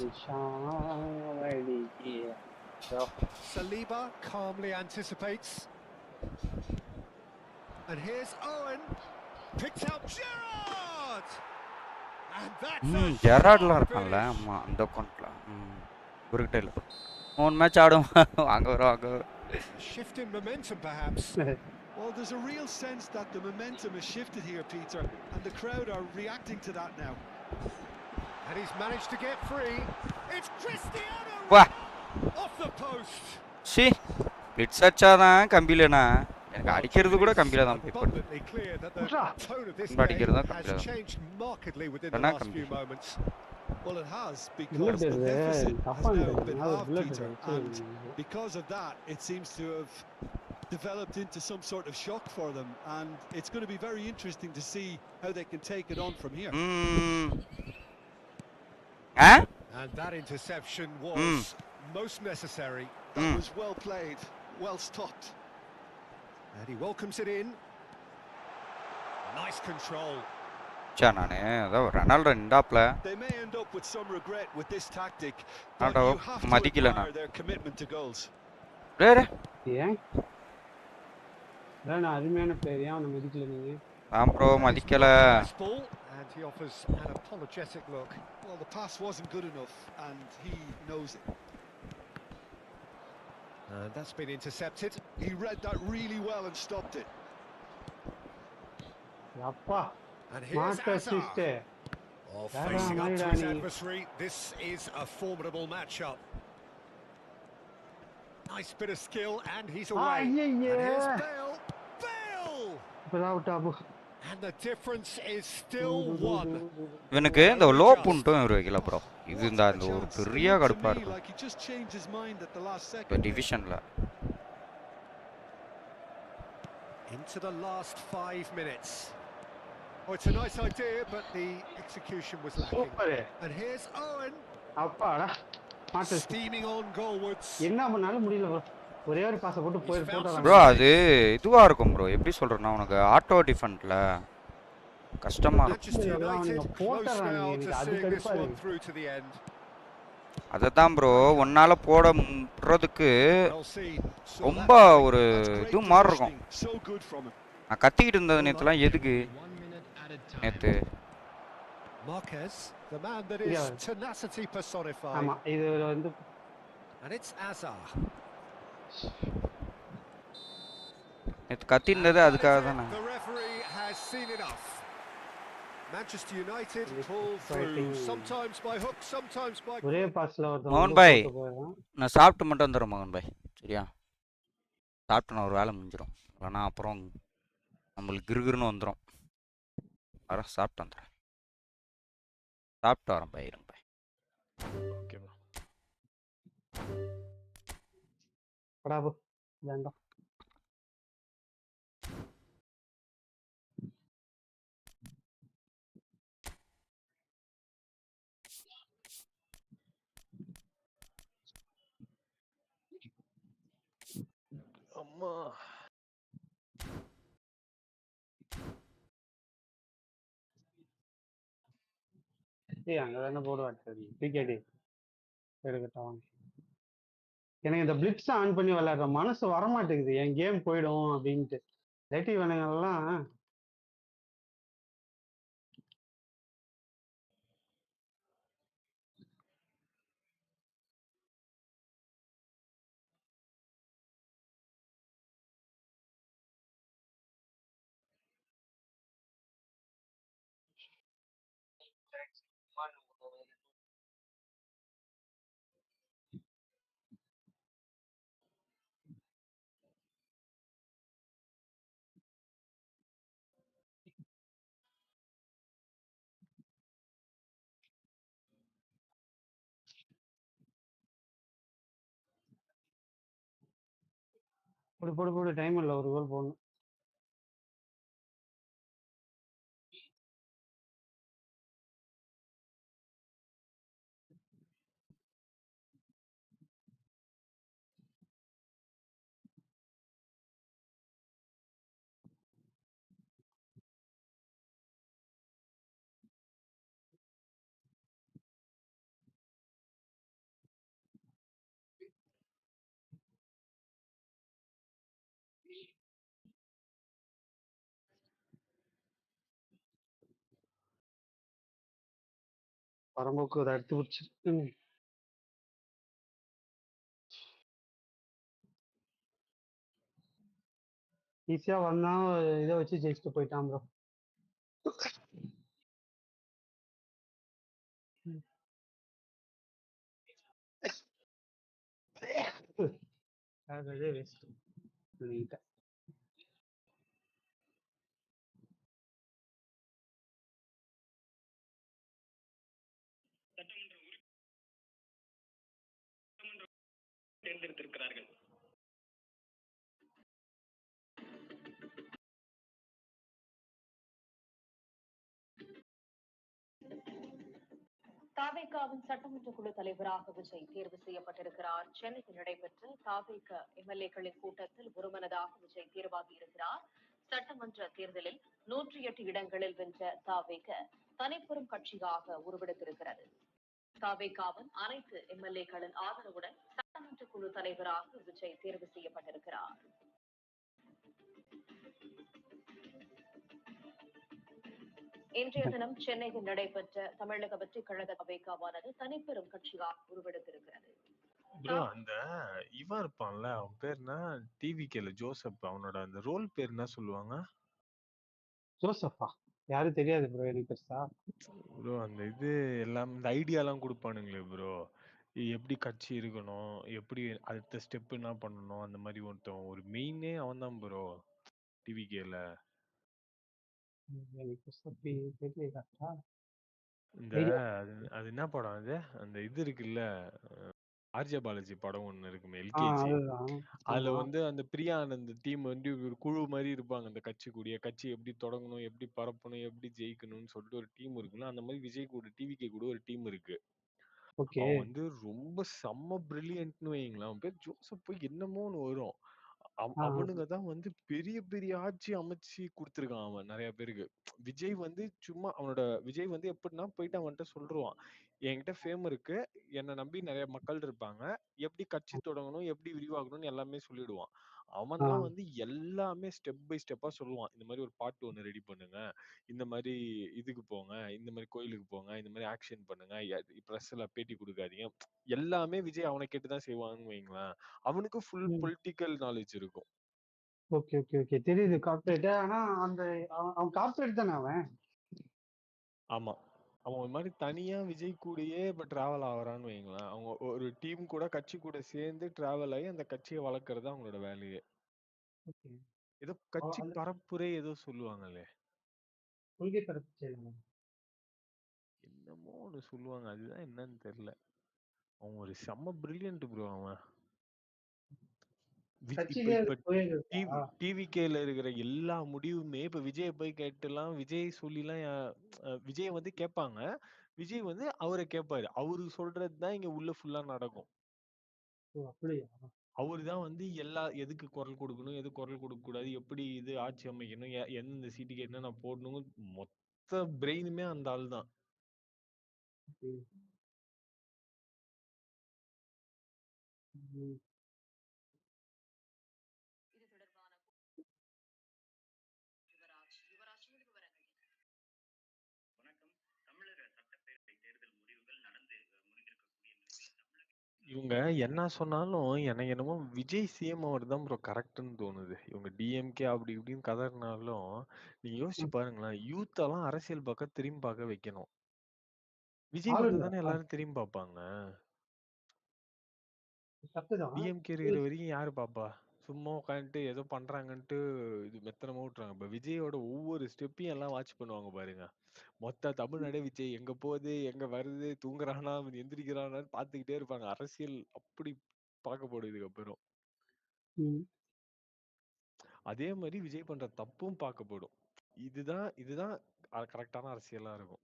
Saliba calmly anticipates. And here's Owen. Picked out Gerrard! And that's Gerrard la irukalla amma and account la urukte illa one match aadum anga varu shift in momentum perhaps. Well, there's a real sense that the momentum has shifted here, Peter, and the crowd are reacting to that now. And he's managed to get free. It's Cristiano off the post. See, it's achaada kambila எனக்கு அடிக்கிறது கூட கம்பில தான் போய் போடு அடிக்கிறது தான் கம்பில has changed markedly within the last few moments. Well, it has, because the deficit has now been halved, Peter, and because of that, it seems to have developed into some sort of shock for them, and it's going to be very interesting to see how they can take it on from here. And that interception was most necessary. That was well played, well stopped. And he welcomes it in. Nice control. Ronaldo indapla. They may end up with some regret with this tactic, but you have to admire their commitment to goals. ஏன் நான் அருமையான player ஏன் அவனை மதிக்கல நீங்க bro மதிக்கல and he offers an apologetic look. Well, the pass wasn't good enough and he knows it. And that's been intercepted. He read that really well and stopped it. அப்பா And here's Hazard. Oh, facing up to his adversary, this is a formidable matchup. Nice bit of skill, and he's away. And here's Bale. Bale! And the difference is still one. இவனுக்கு இந்த low புண்ட்டும் இவரு வைக்கல bro இது இந்த ஒரு பெரிய கடுப்பா இருக்கு டிவிஷன்ல Into the last 5 minutes. Oh, it's a nice idea, but the execution was lacking. And here's Owen. Steaming on goalwards. என்ன பண்ணாலும் முடியல ப்ரோ ஒரே ஒரு பாஸ் போட்டு போறாங்க ப்ரோ அது இதுவா இருக்கும் ப்ரோ எப்படி சொல்றேன்னா உனக்கு ஆட்டோ டிஃபென்ட்ல கஷ்டமா அததான் ப்ரோ ஒன்னால போடுறதுக்கு ரொம்ப ஒரு இது மாதிரி இருக்கும் நான் கத்திக்கிட்டு இருந்தது நேத்துலாம் எதுக்கு நேத்து Marquez, the man that is tenacity personified. ஆமா இது வந்து and it's Hazard. நேத்து கத்தி இருந்தது அதுக்காக தானே The referee has seen enough. Manchester United pull through sometimes by hook, sometimes by ஒரே பாஸ்ல வந்து மோகன் பாய் நான் சாப்பிட்டு மட்டும் வந்துறேன் மோகன் பாய் சரியா சாப்பிட்டு நான் ஒரு வேலை முடிஞ்சிரும் இல்லைனா அப்புறம் நம்மளுக்கு கிருகிருன்னு வந்துடும் வர சாப்பிட்டு வந்துடுறேன் சாப்பிட்டு வரேன் பாய் இருங்க பாய் ஓகேவா படாபு வேண்டாம் அம்மா அங்க தானே போடுவாட்டு டிக்கெட் எடுக்கட்டும் எனக்கு இந்த பிளிட்ஸ் ஆன் பண்ணி விளையாடுற மனசு வரமாட்டேங்குது என் கேம் போயிடும் அப்படின்ட்டு இல்லாட்டி இவனுங்கெல்லாம் போடு டைம் இல்லை, ஒரு கோல் போடணும். பரம்போக்கு அதை எடுத்து வச்சு ஈஸியா வந்தா இதை வச்சு ஜெயிச்சுட்டு போயிட்டான் ப்ரோ. அதே வேஸ்ட். தேர்ந்தெடுத்திருக்கிறார்கள். தாவேகாவின் சட்டமன்ற குழு தலைவராக விஜய் தேர்வு செய்யப்பட்டிருக்கிறார். சென்னையில் நடைபெற்ற தாவேக எம்எல்ஏக்களின் கூட்டத்தில் ஒருமனதாக விஜய் தேர்வாகி இருக்கிறார். சட்டமன்ற தேர்தலில் 108 இடங்களில் வென்ற தாவேக தனிப்பெரும் கட்சியாக உருவெடுத்திருக்கிறது. தாவேகாவின் அனைத்து எம்எல்ஏக்களின் ஆதரவுடன் சட்டமன்ற குழு தலைவராக விஜய் தேர்வு செய்யப்பட்டிருக்கிறார். இன்றைய தினம் சென்னையில் நடைபெற்ற தமிழக வெற்றி கழக தாவேகாவானது தனிப்பெரும் கட்சியாக உருவெடுத்திருக்கிறது. ப்ரோ அந்த இவன் இருப்பான்ல, அவன் பேர் என்ன, டிவிகேல ஜோசப், அவனோட அந்த ரோல் பேர் என்ன சொல்லுவாங்க? ஜோசப்பா? யாரும் தெரியாது ப்ரோ எனக்கு பெருசா. ப்ரோ அந்த இது எல்லாம் இந்த ஐடியாலாம் கொடுப்பானுங்களே ப்ரோ, எப்படி கட்சி இருக்கணும், எப்படி அடுத்த ஸ்டெப் என்ன பண்ணணும், அந்த மாதிரி ஒருத்தன் ஒரு மெயினே அவன் தான் ப்ரோ டிவிகேல. இந்த அது என்ன படம் அது, அந்த இது இருக்குல்ல, ஆர்ஜே பாலாஜி படம் ஒண்ணு இருக்குமே, எல்கேஜி. அதுல வந்து அந்த பிரியா ஆனந்த் டீம் வந்து ஒரு குழு மாதிரி இருப்பாங்க. அந்த கட்சி கூடிய கட்சி எப்படி தொடங்கணும், எப்படி பரப்பணும், எப்படி ஜெயிக்கணும்னு சொல்லிட்டு ஒரு டீம் இருக்குல்ல, அந்த மாதிரி விஜய் கூட டிவிகே கூட ஒரு டீம் இருக்கு. அவன் வந்து ரொம்ப செம்ம பிரில்லியன்ட்னு வைங்களேன். அவன் பேர் ஜோசப் என்னமோ ஒண்ணு வரும். அவனுங்க தான் வந்து பெரிய பெரிய ஆட்சி அமைச்சு கொடுத்துருக்கான் அவன் நிறைய பேருக்கு. விஜய் வந்து சும்மா அவனோட விஜய் வந்து எப்படின்னா போயிட்டு அவன்கிட்ட சொல்றான், என்கிட்ட ஃபேம் இருக்கு, என்னை நம்பி நிறைய மக்கள் இருப்பாங்க, எப்படி கட்சி தொடங்கணும், எப்படி விரிவாகணும்னு எல்லாமே சொல்லிடுவான். அவன் தான் வந்து எல்லாமே ஸ்டெப் பை ஸ்டெப்பா சொல்லுவான். இந்த மாதிரி ஒரு பாட்டு ஒண்ணு ரெடி பண்ணுங்க, இந்த மாதிரி இதுக்கு போங்க, இந்த மாதிரி கோயிலுக்கு போங்க, இந்த மாதிரி ஆக்ஷன் பண்ணுங்க, பிரஸ்ல பேட்டி கொடுக்காதீங்க, எல்லாமே விஜய் அவனை கேட்டுதான் செய்வான்னு வைங்களேன். அவனுக்கு ஃபுல் பொலிட்டிக்கல் நாலேஜ் இருக்கும். ஓகே ஓகே ஓகே, தெரியுது கார்ப்பரேட். ஆனா அந்த அவன் கார்ப்பரேட் தானே அவன்? ஆமா, அவன் ஒரு மாதிரி தனியா விஜய் கூடயே இப்ப டிராவல் ஆகுறான்னு வைங்களேன். அவங்க ஒரு டீம் கூட கட்சி கூட சேர்ந்து டிராவல் ஆகி அந்த கட்சியை வளர்க்கறது அவங்களோட வேலையே. ஏதோ கட்சி பரப்புரை ஏதோ சொல்லுவாங்களே, கொள்கை பரப்பு என்னமோ ஒண்ணு சொல்லுவாங்க, அதுதான் என்னன்னு தெரியல. அவன் ஒரு செம்ம பிரில்லியன்ட் ப்ரோ அவன். இப்ப டிவிகேல இருக்கிற எல்லா முடிவுமே இப்ப விஜய் போய் கேட்டுலாம், விஜய் சொல்லிலாம் விஜய் வந்து கேட்பாங்க, விஜய் வந்து அவரை கேட்பாரு, அவரு சொல்றதுதான் இங்க உள்ள ஃபுல்லா நடக்கும். அவருதான் வந்து எல்லா எதுக்கு குரல் கொடுக்கணும், எது குரல் கொடுக்க கூடாது, எப்படி இது ஆட்சி அமைக்கணும், எந்தெந்த சீட்டுக்கு என்னென்ன போடணும், மொத்த பிரெயினுமே அந்த ஆள் தான். இவங்க என்ன சொன்னாலும் எனக்கு என்னமோ விஜய் சிஎம் அவர் தான் ப்ரோ கரெக்ட்னு தோணுது. இவங்க டிஎம்கே அப்படி இப்படின்னு கதறினாலும் நீங்க யோசிச்சு பாருங்களேன், யூத் எல்லாம் அரசியல் பக்கம் திரும்பி பார்க்க வைக்கணும். விஜய் வந்தா தானே எல்லாரும் திரும்பி பார்ப்பாங்க. டிஎம்கே இருக்கிற வரைக்கும் யாரு பாப்பா? சும்மா உட்காந்துட்டு ஏதோ பண்றாங்கன்ட்டு இது மெத்தனமா விட்டுறாங்க. இப்ப விஜயோட ஒவ்வொரு ஸ்டெப்பையும் எல்லாம் வாட்ச் பண்ணுவாங்க பாருங்க. மொத்த தமிழ்நாடே விஜய் எங்க போகுது, எங்க வருது, தூங்குறானா, எந்திரிக்கிறானான்னு பாத்துக்கிட்டே இருப்பாங்க. அரசியல் அப்படி பார்க்கப்படும் இதுக்கப்புறம். அதே மாதிரி விஜய் பண்ற தப்பும் பார்க்கப்படும். இதுதான் கரெக்டான அரசியலா இருக்கும்.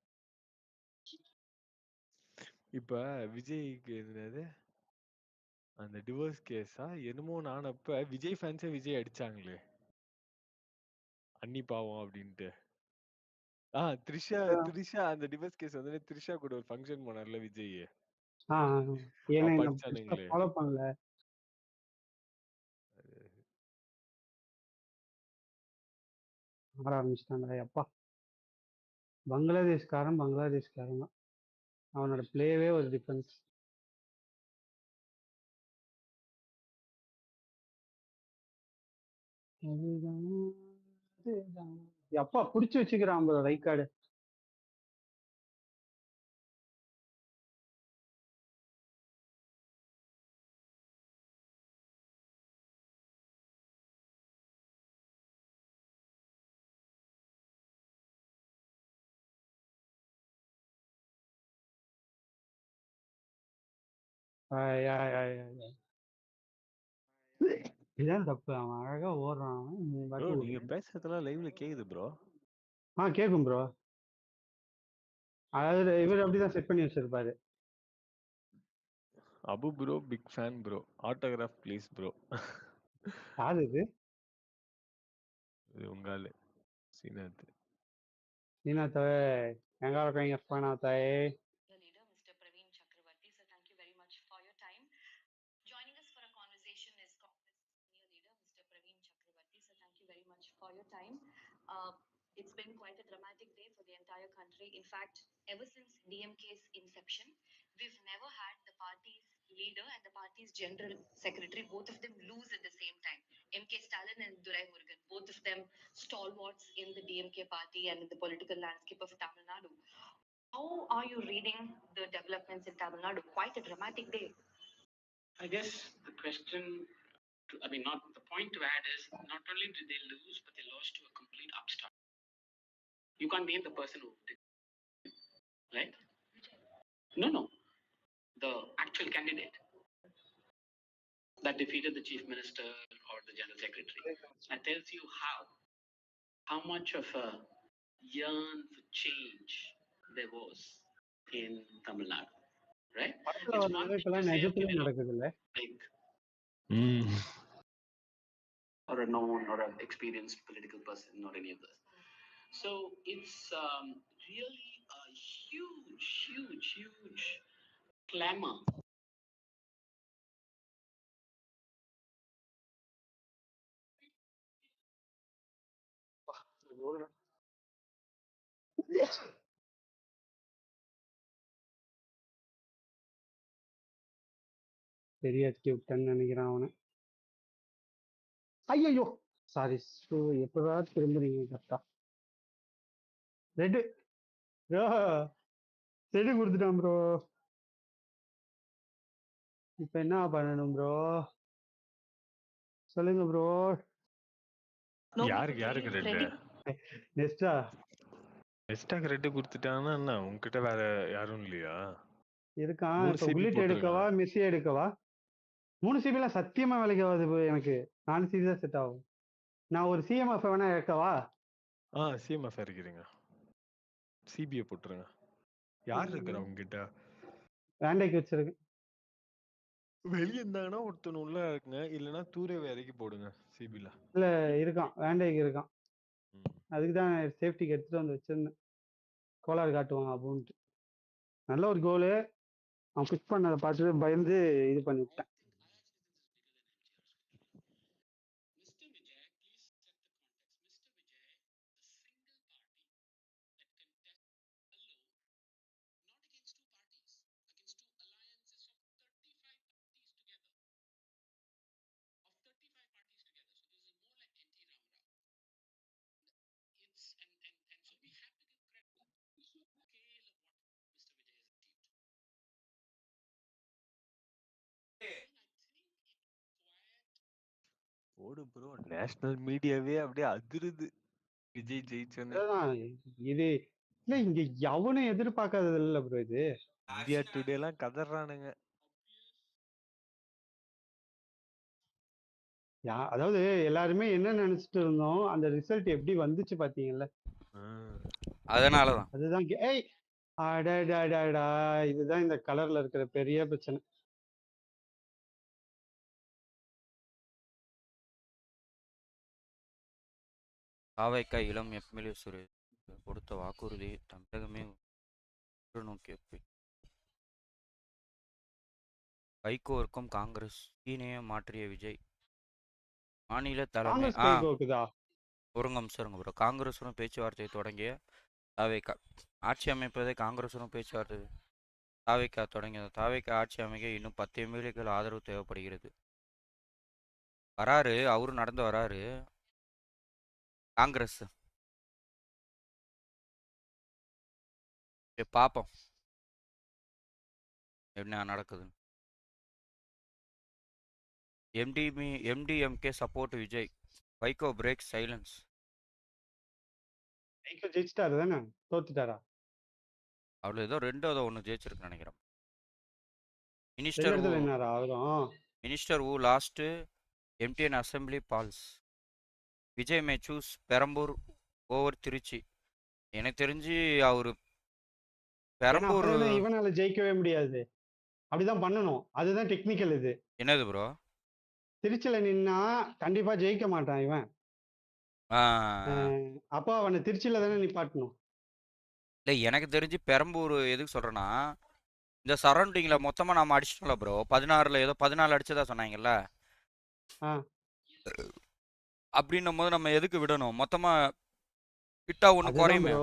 இப்ப விஜய்க்கு என்னது அந்த டிவோர்ஸ் கேஸா என்னமோ நானப்ப விஜய் ஃபேன்ஸே விஜய் அடிச்சாங்களே அன்னி பாவம் அப்படின்ட்டு. த்ரிஷா அந்த டிவோர்ஸ் கேஸ் வந்து த்ரிஷா கூட ஒரு ஃபங்க்ஷன் போனார்ல விஜய். அப்ப அடிச்சானுங்களே. ஃபாலோ பண்ணல. ஆரம்பிச்சிட்டாங்க அப்பா. பங்களாதேஷ்காரன் தான். அவனோட பிளேவே ஒரு டிஃபரன்ஸ். அப்பா புடிச்சு வச்சுக்கிறான் ப்ரோ ரைட் கார்டு. இதான் தப்பு. அவன் அழகா ஓடுறான். நீங்க பேசுறதெல்லாம் லைவ்ல கேக்குது ப்ரோ. கேக்கும் ப்ரோ. அதாவது இவர் அப்படிதான் செட் பண்ணி வச்சிருப்பாரு. அபு bro big fan bro. Autograph please bro. யாரு இது? இது உங்காலு சீனாத். எங்க இருக்காங்க ஃபேனாத்தாயே? Mr. Praveen Chakravarti, sir, thank you very much for your time. Joining us for a conversation is Congress senior leader, Mr. Praveen Chakravarti. Sir, thank you very much for your time. It's been quite a dramatic day for the entire country. In fact, ever since DMK's inception, we've never had the party's leader and the party's general secretary, both of them lose at the same time. MK Stalin and Durai Murugan, both of them stalwarts in the DMK party and in the political landscape of Tamil Nadu. How are you reading the developments in Tamil Nadu? Quite a dramatic day. I guess the question, not the point to add is not only did they lose, but they lost to a complete upstart. You can't name the person who did, right? No. The actual candidate that defeated the chief minister or the general secretary. That tells you how much of a yearn for change there was in Tamil Nadu. Right? It's one thing to say, okay, like or a known or an experienced political person or any of this. So it's really a huge clamor. தெரியாச்சு விட்டேன்னு நினைக்கிறான் அவனை. ஐயோ sorry. எப்பதான் திரும்புறீங்க கரெக்டா? Red red கொடுத்துட்டான் bro. இப்ப என்ன பண்ணணும் bro? சொல்லுங்க ப்ரோ. யாருக்கு ரெட்டு? நெஸ்டாக்கு ரெட்டு கொடுத்துட்டாங்கன்னா என்ன உங்ககிட்ட வேற யாரும் இல்லையா? இருக்கான். இப்ப புல்லட் எடுக்கவா மெஸ்ஸி எடுக்கவா? 3 சிபிலாம் சத்தியமா வேலைக்கு ஆகாது எனக்கு. 4 சிபி தான் செட் ஆகும். நான் ஒரு சிஎம்எஃப் வேணா எடுக்கவா? சிஎம்எஃப் இருக்கிறீங்க. சிபிஏ போட்டுருங்க. யார் இருக்கிற உங்ககிட்ட? வேண்டைக்கு வச்சிருக்கேன். வெளியே இருந்தாங்கன்னா ஒருத்தன் உள்ள இருக்குங்க. இல்லைன்னா தூரே வேலைக்கு போடுங்க சிபில. இல்ல இருக்கான், வேண்டைக்கு இருக்கான். அதுக்குதான் சேஃப்டிக்கு எடுத்துட்டு வந்து வச்சிருந்தேன். கோளாறு காட்டுவான் அப்படின்ட்டு. நல்ல ஒரு கோலு. அவன் பிக் பண்ணதை பார்த்துட்டு பயந்து இது பண்ணி விட்டேன். Mr. Vijay, please set the context. Mr. Vijay, the single party that contest alone, not against two parties, against two alliances of 35 parties together. So this is more like NT Ramarao. It's and so we have to give credit to the scale of what Mr. Vijay has போடு bro, national மீடியாவே அப்படியே அதிருது விஜய் ஜெயிச்சோன்னு. இது இல்ல, இங்க எவனும் எதிர்பார்க்காதது இல்ல bro இது. India today எல்லாம் கதறானுங்க. அதாவது எல்லாருமே என்ன நினைச்சிட்டு இருந்தோம், அந்த ரிசல்ட் எப்படி வந்துச்சு பாத்தீங்கல்ல. அதனாலதான் அதுதான் ஏய் அடடடடா, இதுதான் இந்த கலர்ல இருக்கிற பெரிய பிரச்சனை. தாவேக்கா இளம் எம்எல்ஏ சுரேஷ் கொடுத்த வாக்குறுதி தமிழகமே நோக்கி வைகோவிற்கும் காங்கிரஸ் சீனையை மாற்றிய விஜய் மாநில தலைமை ஒருங்கம்சருங்க ப்ரோ. காங்கிரசுடன் பேச்சுவார்த்தை தொடங்கிய தாவேக்கா ஆட்சி அமைப்பதை காங்கிரசுடன் பேச்சுவார்த்தை தாவேக்கா தொடங்கியது. தாவேக்கா ஆட்சி அமைக்க இன்னும் 10 எம்எல்ஏக்கள் ஆதரவு தேவைப்படுகிறது. வராரு, அவரு நடந்து வராரு காங்கிரஸ். பாப்போம் என்ன நடக்குது. MDMK support Vijay, Vaiko break silence. Vaiko ஜெயிச்சிட்டாரு தானே, தோத்துட்டாரா? அவ்வளோ ஏதோ 2 ஜெயிச்சிருக்கு நினைக்கிறேன். மினிஸ்டர் ஊ last MTN assembly polls. Vijay may choose Perambur over Trichy. எனக்கு தெரிஞ்சு அவரு பெரம்பூர் இவனால ஜெயிக்கவே முடியாது, அப்படிதான் பண்ணணும். அதுதான் டெக்னிக்கல். இது என்னது ப்ரோ? திருச்சியில நின்னா கண்டிப்பா ஜெயிக்க மாட்டான் இவன். அப்போ அவனை திருச்சியில தானே நிப்பாட்டணும். இல்லை, எனக்கு தெரிஞ்சு பெரம்பூர் எதுக்கு சொல்றேன்னா, இந்த சரௌண்டிங்ல மொத்தமா நாம அடிச்சிட்டோம்ல ப்ரோ. 16ல் ஏதோ 14 அடிச்சதா சொன்னாங்கல்ல. அப்படின்னும் போது நம்ம எதுக்கு விடணும்? மொத்தமா விட்டா ஒண்ணு குறையுமே.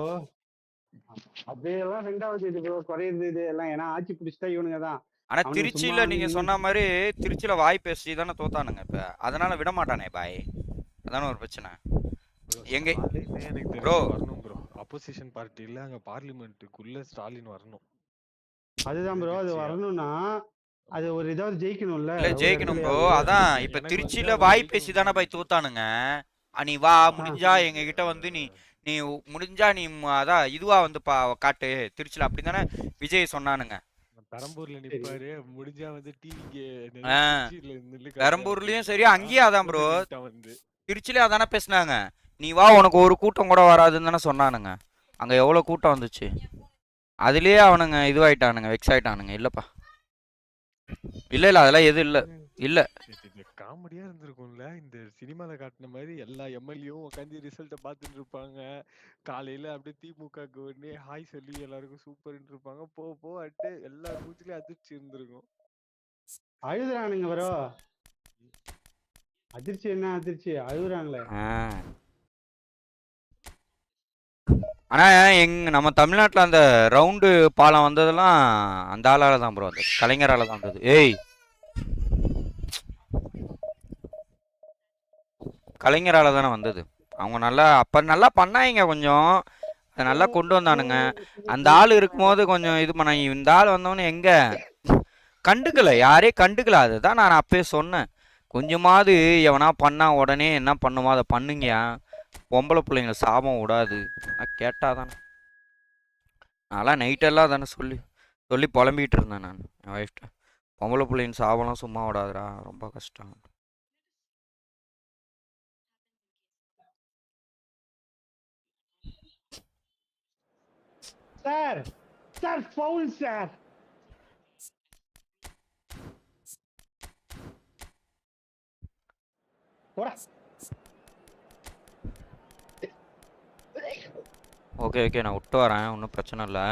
அதெல்லாம் ரெண்டாவது இது ப்ரோ, குறையுது இது எல்லாம். ஏன்னா ஆட்சி பிடிச்சிட்டா இவனுங்க தான். ஆனா திருச்சியில நீங்க சொன்ன மாதிரி திருச்சியில வாய் பேசி தானே தோத்தானுங்க இப்ப. அதனால விட மாட்டானே பாய். அதான ஒரு பிரச்சனை. எங்க ப்ரோ வரணும் ப்ரோ, அப்போசிஷன் பார்ட்டில அங்க பார்லிமெண்ட்டுக்குள்ள ஸ்டாலின் வரணும். அதுதான் ப்ரோ, அது வரணும்னா அது ஒரு ஏதாவது ஜெயிக்கணும்ல. இல்ல ஜெயிக்கணும் ப்ரோ. அதான் இப்ப திருச்சியில வாய் பேசி தானே பாய் தோத்தானுங்க. நீ வா, முடிஞ்சா எங்க கிட்ட வந்து நீ முடிஞ்சா நீ அதான் இதுவா வந்து காட்டு திருச்சியில, அப்படி தானே விஜய் சொன்னானுங்க. பெரம்பூர்ல நிப்பாரு, முடிஞ்சா வந்து டிவிக்கு பெரம்பூர்லயும் சரி, அங்கேயும் அதான் ப்ரோ. திருச்சியில அதானே பேசினாங்க. நீ வா, உனக்கு ஒரு கூட்டம் கூட வராதுன்னு தானே சொன்னானுங்க. அங்க எவ்வளவு கூட்டம் வந்துச்சு. அதுலயே அவனுங்க இதுவாயிட்டானுங்க, வெக்ஸ் ஆயிட்டானுங்க. இல்லப்பா, இல்ல அதெல்லாம் எதுவும் இல்ல. காமெடியா இருந்திருக்கும்ல இந்த சினிமால காட்டின மாதிரி. எல்லா எம்எல்ஏவும் உட்காந்து ரிசல்ட்ட பாத்துட்டு இருப்பாங்க. காலையில அப்படியே திமுகக்கு உடனே ஹாய் சொல்லி எல்லாருக்கும் சூப்பர்ன்னு இருப்பாங்க. போ அட்டு எல்லா பூத்துலயும் அதிர்ச்சி இருந்திருக்கும். அழுதுறானுங்க ப்ரோ. அதிர்ச்சி என்ன அதிர்ச்சி, அழுகுறாங்களே. ஆனா நம்ம தமிழ்நாட்டுல அந்த ரவுண்டு பாலம் வந்ததெல்லாம் அந்த ஆளால தான் ப்ரோ, அந்த கலைஞரால தான் வந்தது. ஏய், கலைஞரால தானே வந்தது. அவங்க நல்லா அப்ப நல்லா பண்ணாங்க, கொஞ்சம் நல்லா கொண்டு வந்தானுங்க. அந்த ஆள் இருக்கும்போது கொஞ்சம் இது பண்ணாங்க. இந்த ஆள் வந்தவொடனே எங்க கண்டுக்கல, யாரையும் கண்டுக்கல. அதுதான் நான் அப்பயே சொன்னேன். கொஞ்சமாவது எவனா பண்ணா உடனே என்ன பண்ணுமோ அதை பண்ணுங்க. பொம்பளை பிள்ளைங்க சாபம் விடாது. நான் கேட்டாதானே. நான்லாம் நைட்டெல்லாம் தானே சொல்லி புலம்பிகிட்டு இருந்தேன் நான் என் ஒய்ஃப்ட்ட. பொம்பளை பிள்ளைங்க சாபம்லாம் சும்மா விடாதுடா, ரொம்ப கஷ்டம். Sir foul sir. ஓகே நான் விட்டு வரேன், ஒன்றும் பிரச்சனை இல்லை.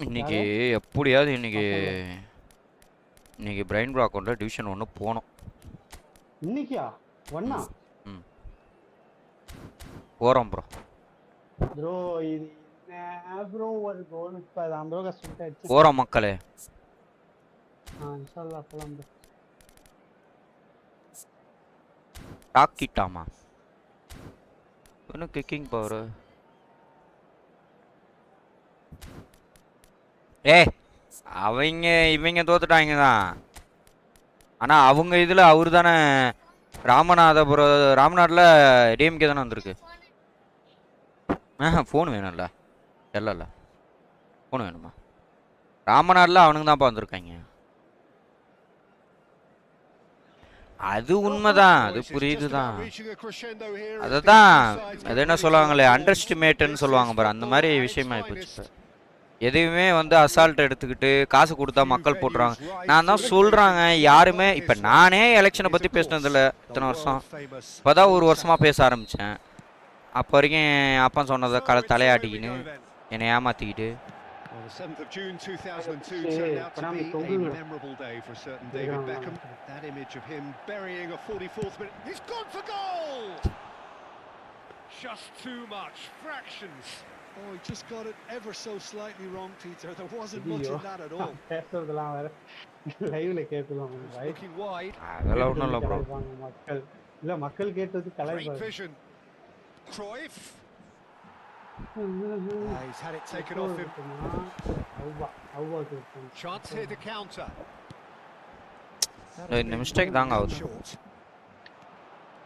இன்னைக்கு எப்படியாவது இன்னைக்கு பிரைன் ப்ரோ அக்கௌண்ட்டில் டிவிஷன் 1 போகணும். இன்னைக்கா? ஒண்ணா? போகிறோம் ப்ரோ. ப்ரோ இது ப்ரோ ஒரு கோல் இப்பதான் ப்ரோ கஷ்டப்பட்டு போகிறோம் மக்களே. இன்ஷாஅல்லாஹ் போலாம் ப்ரோ. டாக்கிட்டாமா இன்னும் கிக்கிங் பவர். இவங்க தோத்துட்டாங்க தான். ஆனா அவங்க இதுல அவரு தானே ராமநாட்டில் டிஎம்கே தானே வந்திருக்கு. ஃபோன் வேணும்ல இல்ல ஃபோன் வேணுமா? ராமநாட்டில் அவனுங்க தான்ப்பா வந்திருக்காங்க. அது உண்மைதான், அது புரியுதுதான். அததான் அது என்ன சொல்லுவாங்களே அண்டர் எஸ்டிமேட்னு சொல்லுவாங்க பாரு, அந்த மாதிரி விஷயமா போச்சு. எதையுமே வந்து அசால்ட் எடுத்துக்கிட்டு காசு கொடுத்தா மக்கள் போட்டுருவாங்க. நான் தான் சொல்றாங்க, யாருமே இப்ப நானே எலெக்ஷனை பத்தி பேசினதில்ல இத்தனை வருஷம். இப்பதான் ஒரு வருஷமா பேச ஆரம்பிச்சேன். அப்போ வரைக்கும் அப்பா சொன்னதை தலையாட்டிக்கின்னு என்னை ஏமாத்திக்கிட்டு. Well, the 7th of June 2002 turned out to be a memorable day for a certain David Beckham. That image of him burying a 44th minute. He's gone for goal! Just too much. Fractions. Oh, he just got it ever so slightly wrong, Peter. There wasn't much in that at all. Looking wide. அதெல்லாம் ஒண்ணும் இல்ல bro. மக்கள் கேட்டது கலை. Great vision. Cruyff. He's had it taken off him. Chance here to counter. The mistake தாங்க ஆகுது.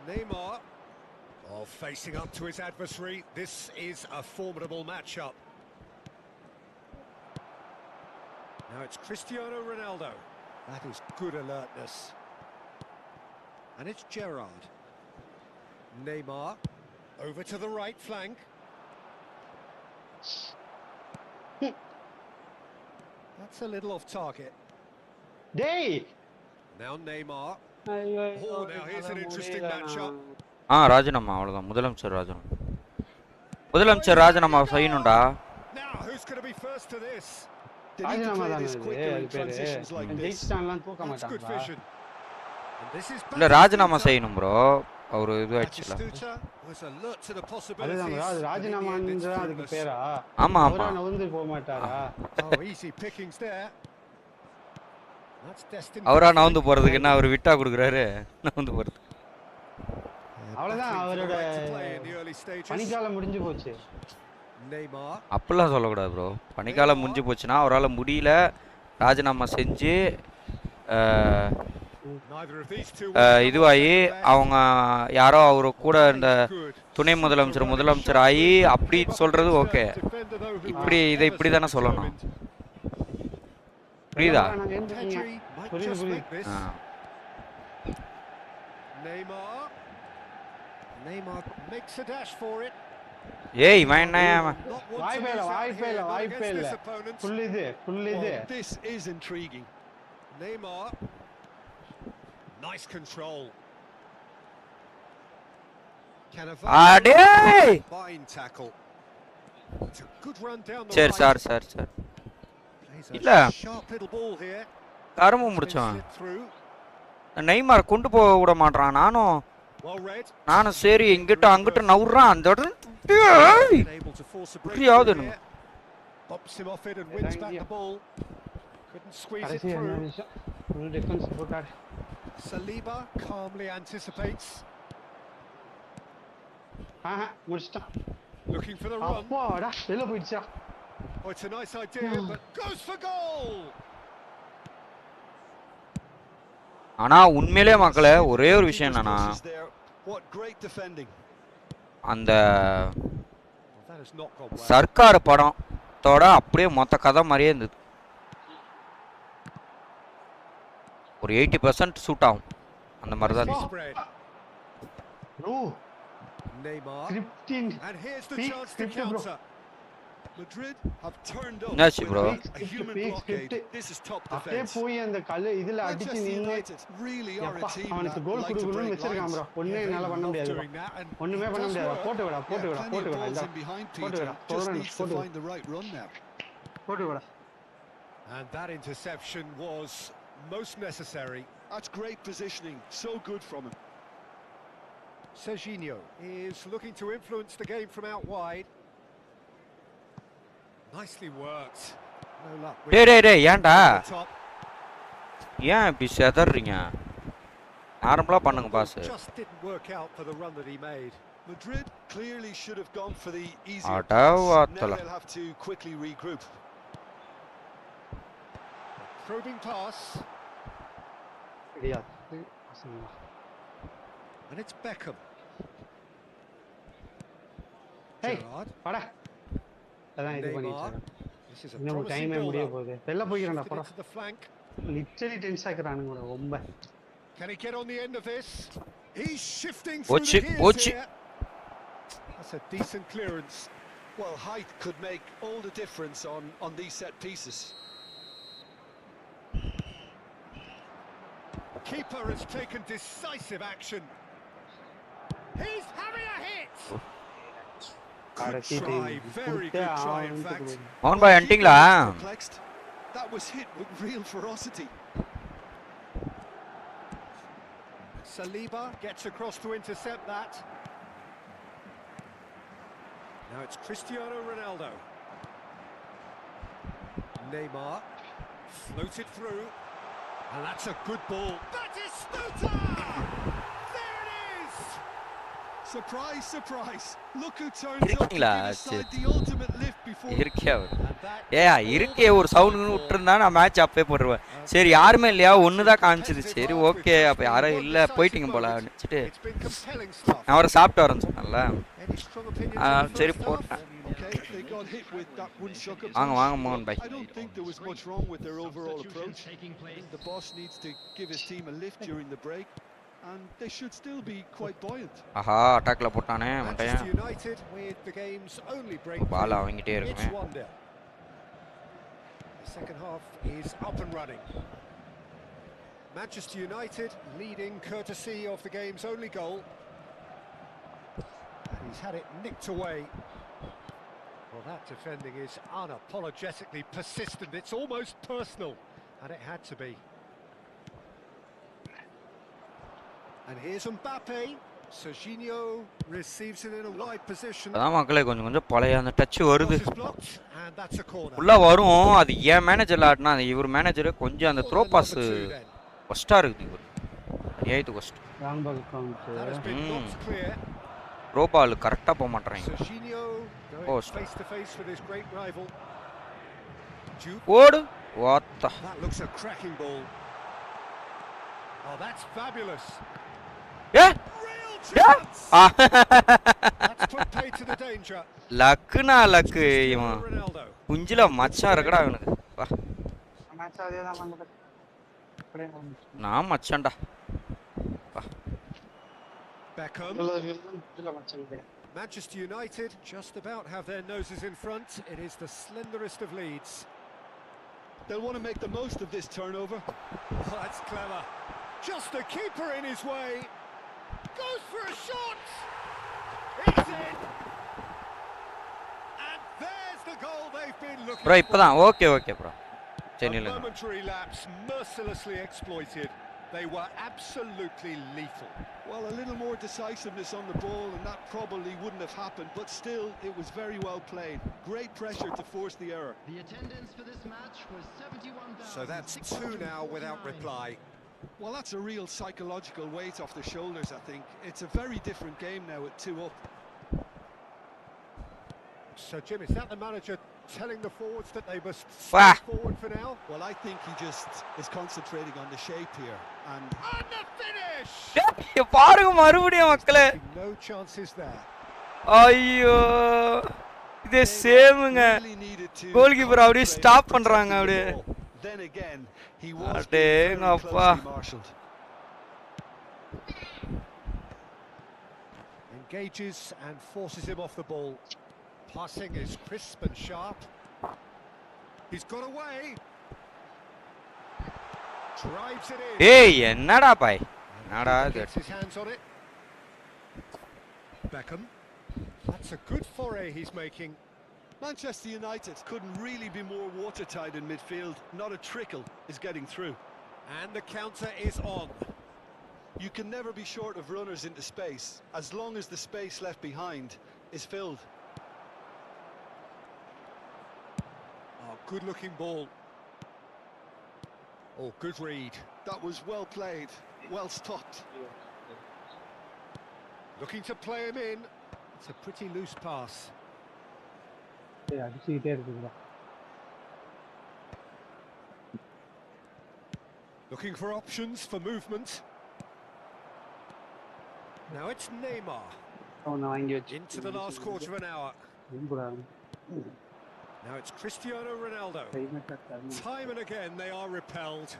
Neymar. Oh, facing up to his adversary. This is a formidable matchup. Now it's Cristiano Ronaldo. That is good alertness. And it's Gerrard. Neymar. Over to the right flank. That's a little off target. Day. Now Neymar. Oh, now here's an interesting matchup. ராஜினாமா அவ்வளவுதான். முதலமைச்சர் ராஜினாமா செய்யணும்டா. Now who's going to be first to this? ராஜினாமா தான் ஜெயிச்சான்லாம் தூக்க மாட்டாங்களா? இல்ல ராஜினாமா செய்யணும் ப்ரோ. அவரு இது ஆயிடுச்சுல. அதுதான் ராஜினாமான்ற அதுக்கு பேரா? ஆமா ஆமா. அவரா வந்து போக மாட்டாரா? அவரா நவுந்து போறதுக்கு என்ன அவர் விட்டா கொடுக்குறாரு? நவுந்து போறது அவ்வளவுதான். அவரோட பனிக்காலம் முடிஞ்சு போச்சு. அப்படிலாம் சொல்லக்கூடாது ப்ரோ. பனிக்காலம் முடிஞ்சு போச்சுன்னா அவரால் முடியல, ராஜினாமா செஞ்சு இதுவாகி அவங்க யாரோ அவரு கூட இந்த துணை முதலமைச்சர் ஆகி அப்படி சொல்றது ஓகே. இதை இப்படி தானே சொல்லணும். புரியுதா? ஏய் வேண்டாம். வாய்ப்பே இல்ல. புல்லுது. This is intriguing. Neymar. Nice control. Fine tackle. It's a good run down the right. Sir இல்ல கரும்பு முடிச்சோம். நெய்மார் கொண்டு போக விட மாட்டான். நானும் சரி இங்கிட்ட அங்கிட்ட நவுறான். அந்த புரியாது. Saliba calmly anticipates. Looking for the run. Oh, it's a nice idea, but goes for goal. ஆனா உண்மையிலே மக்களே ஒரே ஒரு விஷயம் என்னன்னா, அந்த சர்க்கார் படத்தோட அப்படியே மொத்த கதை மாதிரியே இருந்தது. ஒரு 80% சூட் ஆகும் அந்த மாதிரி தான். என்னாச்சு ப்ரோ? அப்படியே போய் அந்த கல்லு இதுல அடிச்சு நின்னு அவனுக்கு கோல் கொடுக்கணும்னு வச்சிருக்கான் ப்ரோ. ஒண்ணுமே என்னால பண்ண முடியாது. ஒண்ணுமே பண்ண முடியாது. போட்டு விடா. And that interception was most necessary. That's great positioning. So good from him. Serginho is looking to influence the game from out wide. Nicely worked. No luck. டேய் ஏன்டா? ஏன் இப்படி செதறீங்க? நார்மலா பண்ணுங்க pass. Just didn't work out for the run that he made. Madrid clearly should have gone for the easier pass. Now they'll have to quickly regroup. Probing pass. And it's Beckham. Hey, Gerrard. வாடா. அதான் இது பண்ணிட்டு Neymar. இருக்கேன். This is a இன்னும் promising டைமே ball முடிய though. போகுது. வெளில போய்க்கிறேன்டா Shifted போடா. it to the flank. Literally tense ஆக்குறானுங்க ரொம்ப. Can he get on the end of this? He's shifting through the gears here. That's a decent clearance. Well, height could make all the difference on these set pieces. Keeper has taken decisive action. He's having a hit. Good try, very good try in fact. மோகன் பாய் வந்துட்டீங்களா? That was hit with real ferocity. Saliba gets across to intercept that. Now it's Cristiano Ronaldo. Neymar floated through, and that's a good ball. Batistuta! There it is! Surprise, surprise! Look who turns up to இருக்கீங்களா? give his side the ultimate lift before. இருக்கே அவர். இருக்கே ஒரு sound விட்டுருந்தா நான் match அப்பே போட்டுருவேன். சரி யாருமே இல்லையா, ஒன்று தான் காமிச்சது. சரி ஓகே, அப்போ யாரும் இல்லை போயிட்டீங்க போல நினச்சிட்டு நான் அவரை சாப்பிட்டு வரேன்னு சொன்னேன்ல. சரி போட்டேன். வாங்க வாங்க மோகன் பாய். I don't think there was much wrong with their overall approach. The boss needs to give his team a lift during the break, and they should still be quite buoyant. ஆஹா அட்டாக்ல போட்டானே மண்டையன். United with the game's only break. பால் அவங்கிட்டே இருக்குமே. The second half is up and running. Manchester United leading courtesy of the game's only goal. And he's had it nicked away. Well, that defending is unapologetically persistent. It's almost personal, and it had to be. And here's Mbappe. Serginho receives it in a wide position. அதான் மக்களே கொஞ்சம் கொஞ்சம் பழைய அந்த touch வருது. And that's a corner. உள்ள வரும். அது ஏன் மேனேஜர்ல ஆட்னா அது இவர் மேனேஜர் கொஞ்சம் அந்த த்ரோ பாஸ் ஃபர்ஸ்டா இருக்குது இவர். ஏய்து ஃபர்ஸ்ட். ராங் பால் கவுண்ட். த்ரோ பால் கரெக்ட்டா போக மாட்டறாங்க. Serginho going face to face with his great rival. ஓடு. What the? That looks a cracking ball. Oh, that's fabulous. Yeah. That's put pay to the danger. லக்குனா luck இவன். குஞ்சில மச்சான் இருக்கடா இவனுக்கு. வா. மேட்ச் அதே தான் பண்ணது. நான் மச்சான்டா. வா. Beckham. Manchester United just about have their noses in front. It is the slenderest of leads. They'll want to make the most of this turnover. Oh, that's clever. Just the keeper in his way. Goes for a shot. It's in. And there's the goal they've been looking bro for. இப்பதான் okay bro. A momentary lapse mercilessly exploited. They were absolutely lethal. Well, a little more decisiveness on the ball and that probably wouldn't have happened, but still it was very well played. Great pressure to force the error. The attendance for this match was 71,000. So that's 2 now without reply. Well, that's a real psychological weight off their shoulders, I think. It's a very different game now at 2 up. So, Jim, is that the manager telling the forwards that they must stay forward for now? Well, I think he just is concentrating on the shape here. And the finish! பாருங்க மறுபடியும் மக்களே. No chances there. ஐயோ. இது சேமுங்க. Goal keeper அப்படியே stop பண்றாங்க அப்படியே. Then again, he was மார்ஷல்ட். Engages and forces him off the ball. Passing is crisp and sharp. He's got away. Drives it in. Hey, என்னடா பாய்? என்னடா gets his hands on it. Beckham. That's a good foray he's making. Manchester United couldn't really be more watertight in midfield. Not a trickle is getting through. And the counter is on. You can never be short of runners into space, as long as the space left behind is filled. Oh, good-looking ball. Oh, good read. That was well played, well stopped. Looking to play him in. It's a pretty loose pass. Looking for options for movement. Now it's Neymar. Into the last quarter of an hour. Now it's Cristiano Ronaldo. Time and again they are repelled.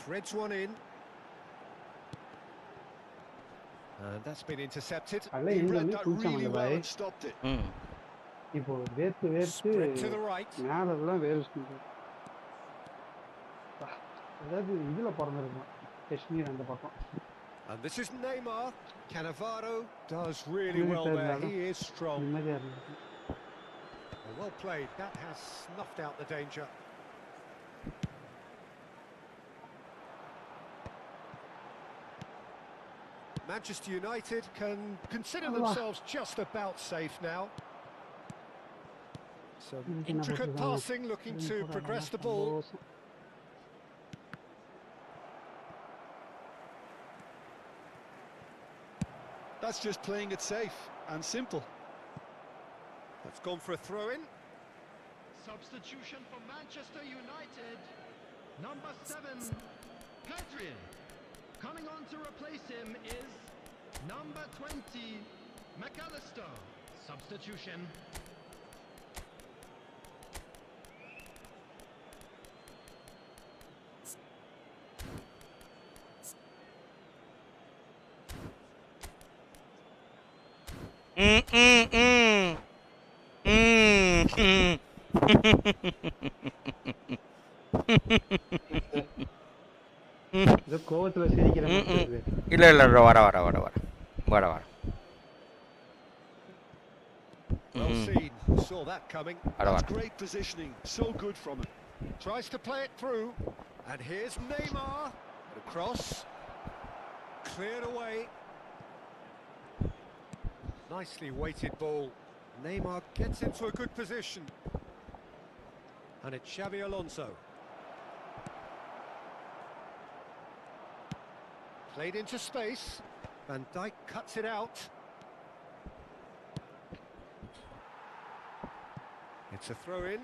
Threads one in. And that's been intercepted. He read that really well and stopped it. Spread to the right. And this is Neymar. Cannavaro does really well there. He is strong. Well played. That has snuffed out the danger. Manchester United can consider themselves just about safe now. Some intricate passing, looking to progress the ball. That's just playing it safe and simple. That's gone for a throw-in. Substitution for Manchester United. Number 7, Pedri. Coming on to replace him is number 20, McAllister. Substitution. இல்ல வர Well seen. Saw that coming. That's great positioning. So good from him. Tries to play it through. And here's Neymar. Across. Cleared away. Nicely weighted ball. Neymar gets into a good position. And it's Xabi Alonso. Played into space. Van Dijk cuts it out. It's a throw-in.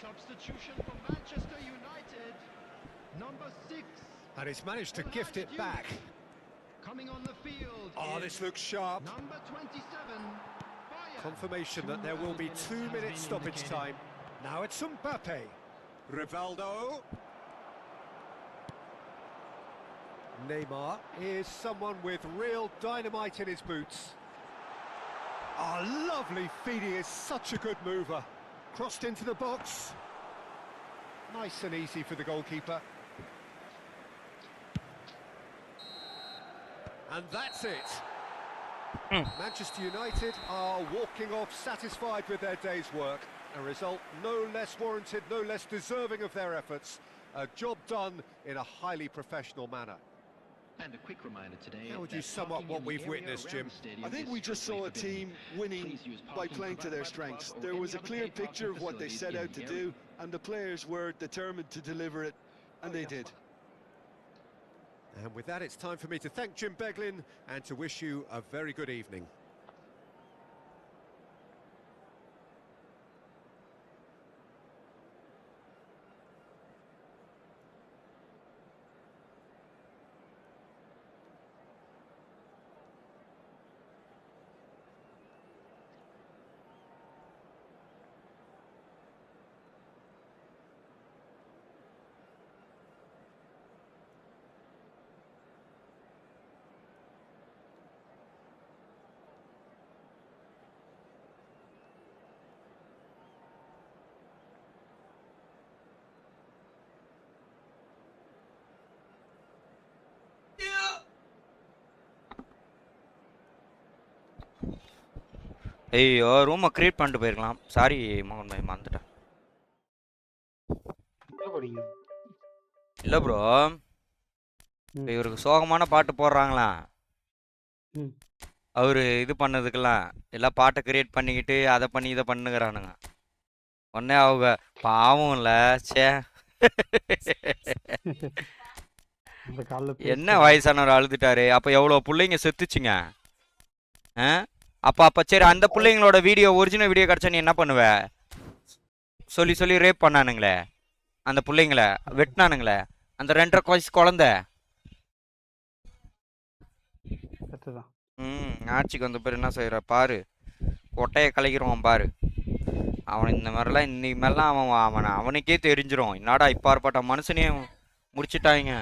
Substitution for Manchester United. Number 6. And he's managed to gift it back. Coming on the field. Oh, this looks sharp. Number 27. Bhaii. Confirmation that there will be 2 minutes stoppage time. Now it's Mbappe. Rivaldo. Neymar is someone with real dynamite in his boots. Oh, lovely feed. He is such a good mover. Crossed into the box. Nice and easy for the goalkeeper. And that's it. Manchester United are walking off satisfied with their day's work. A result no less warranted, no less deserving of their efforts. A job done in a highly professional manner. And a quick reminder today. How would you sum up what we've witnessed, Jim? I think we just saw a team winning by playing to their strengths. There was a clear picture of what they set out to do, and the players were determined to deliver it, and they did. And with that, it's time for me to thank Jim Beglin and to wish you a very good evening. ஐயோ ரூமை create பண்ணிட்டு போயிருக்கலாம். Sorry மோகன் பாய், மறந்துட்டேன். இல்லை bro, இவருக்கு சோகமான பாட்டு போடுறாங்களா, அவரு இது பண்ணதுக்கெல்லாம் எல்லாம் பாட்டை கிரியேட் பண்ணிக்கிட்டு அதை பண்ணி இதை பண்ணுகிறானுங்க. உடனே அவங்க பாவம் இல்லை, சே என்ன வயசானவர் அழுதுட்டாரு. அப்போ எவ்வளோ பிள்ளைங்க செத்துச்சுங்க. அப்போ சரி, அந்த பிள்ளைங்களோட வீடியோ ஒரிஜினல் வீடியோ கிடச்சா நீ என்ன பண்ணுவ? சொல்லி ரேப் பண்ணானுங்களே. அந்த பிள்ளைங்கள வெட்டினானுங்களே அந்த 2.5 வயசு குழந்தை. ஆட்சிக்கு வந்த பேர் என்ன செய்யற பாரு, கொட்டையை கலைக்கிறோம் பாரு. அவன் இந்த மாதிரிலாம் இன்னைக்கு மேலாம் அவனுக்கே தெரிஞ்சிடும். என்னடா இப்பாற்பட்ட மனுஷனையும் முடிச்சுட்டாங்க,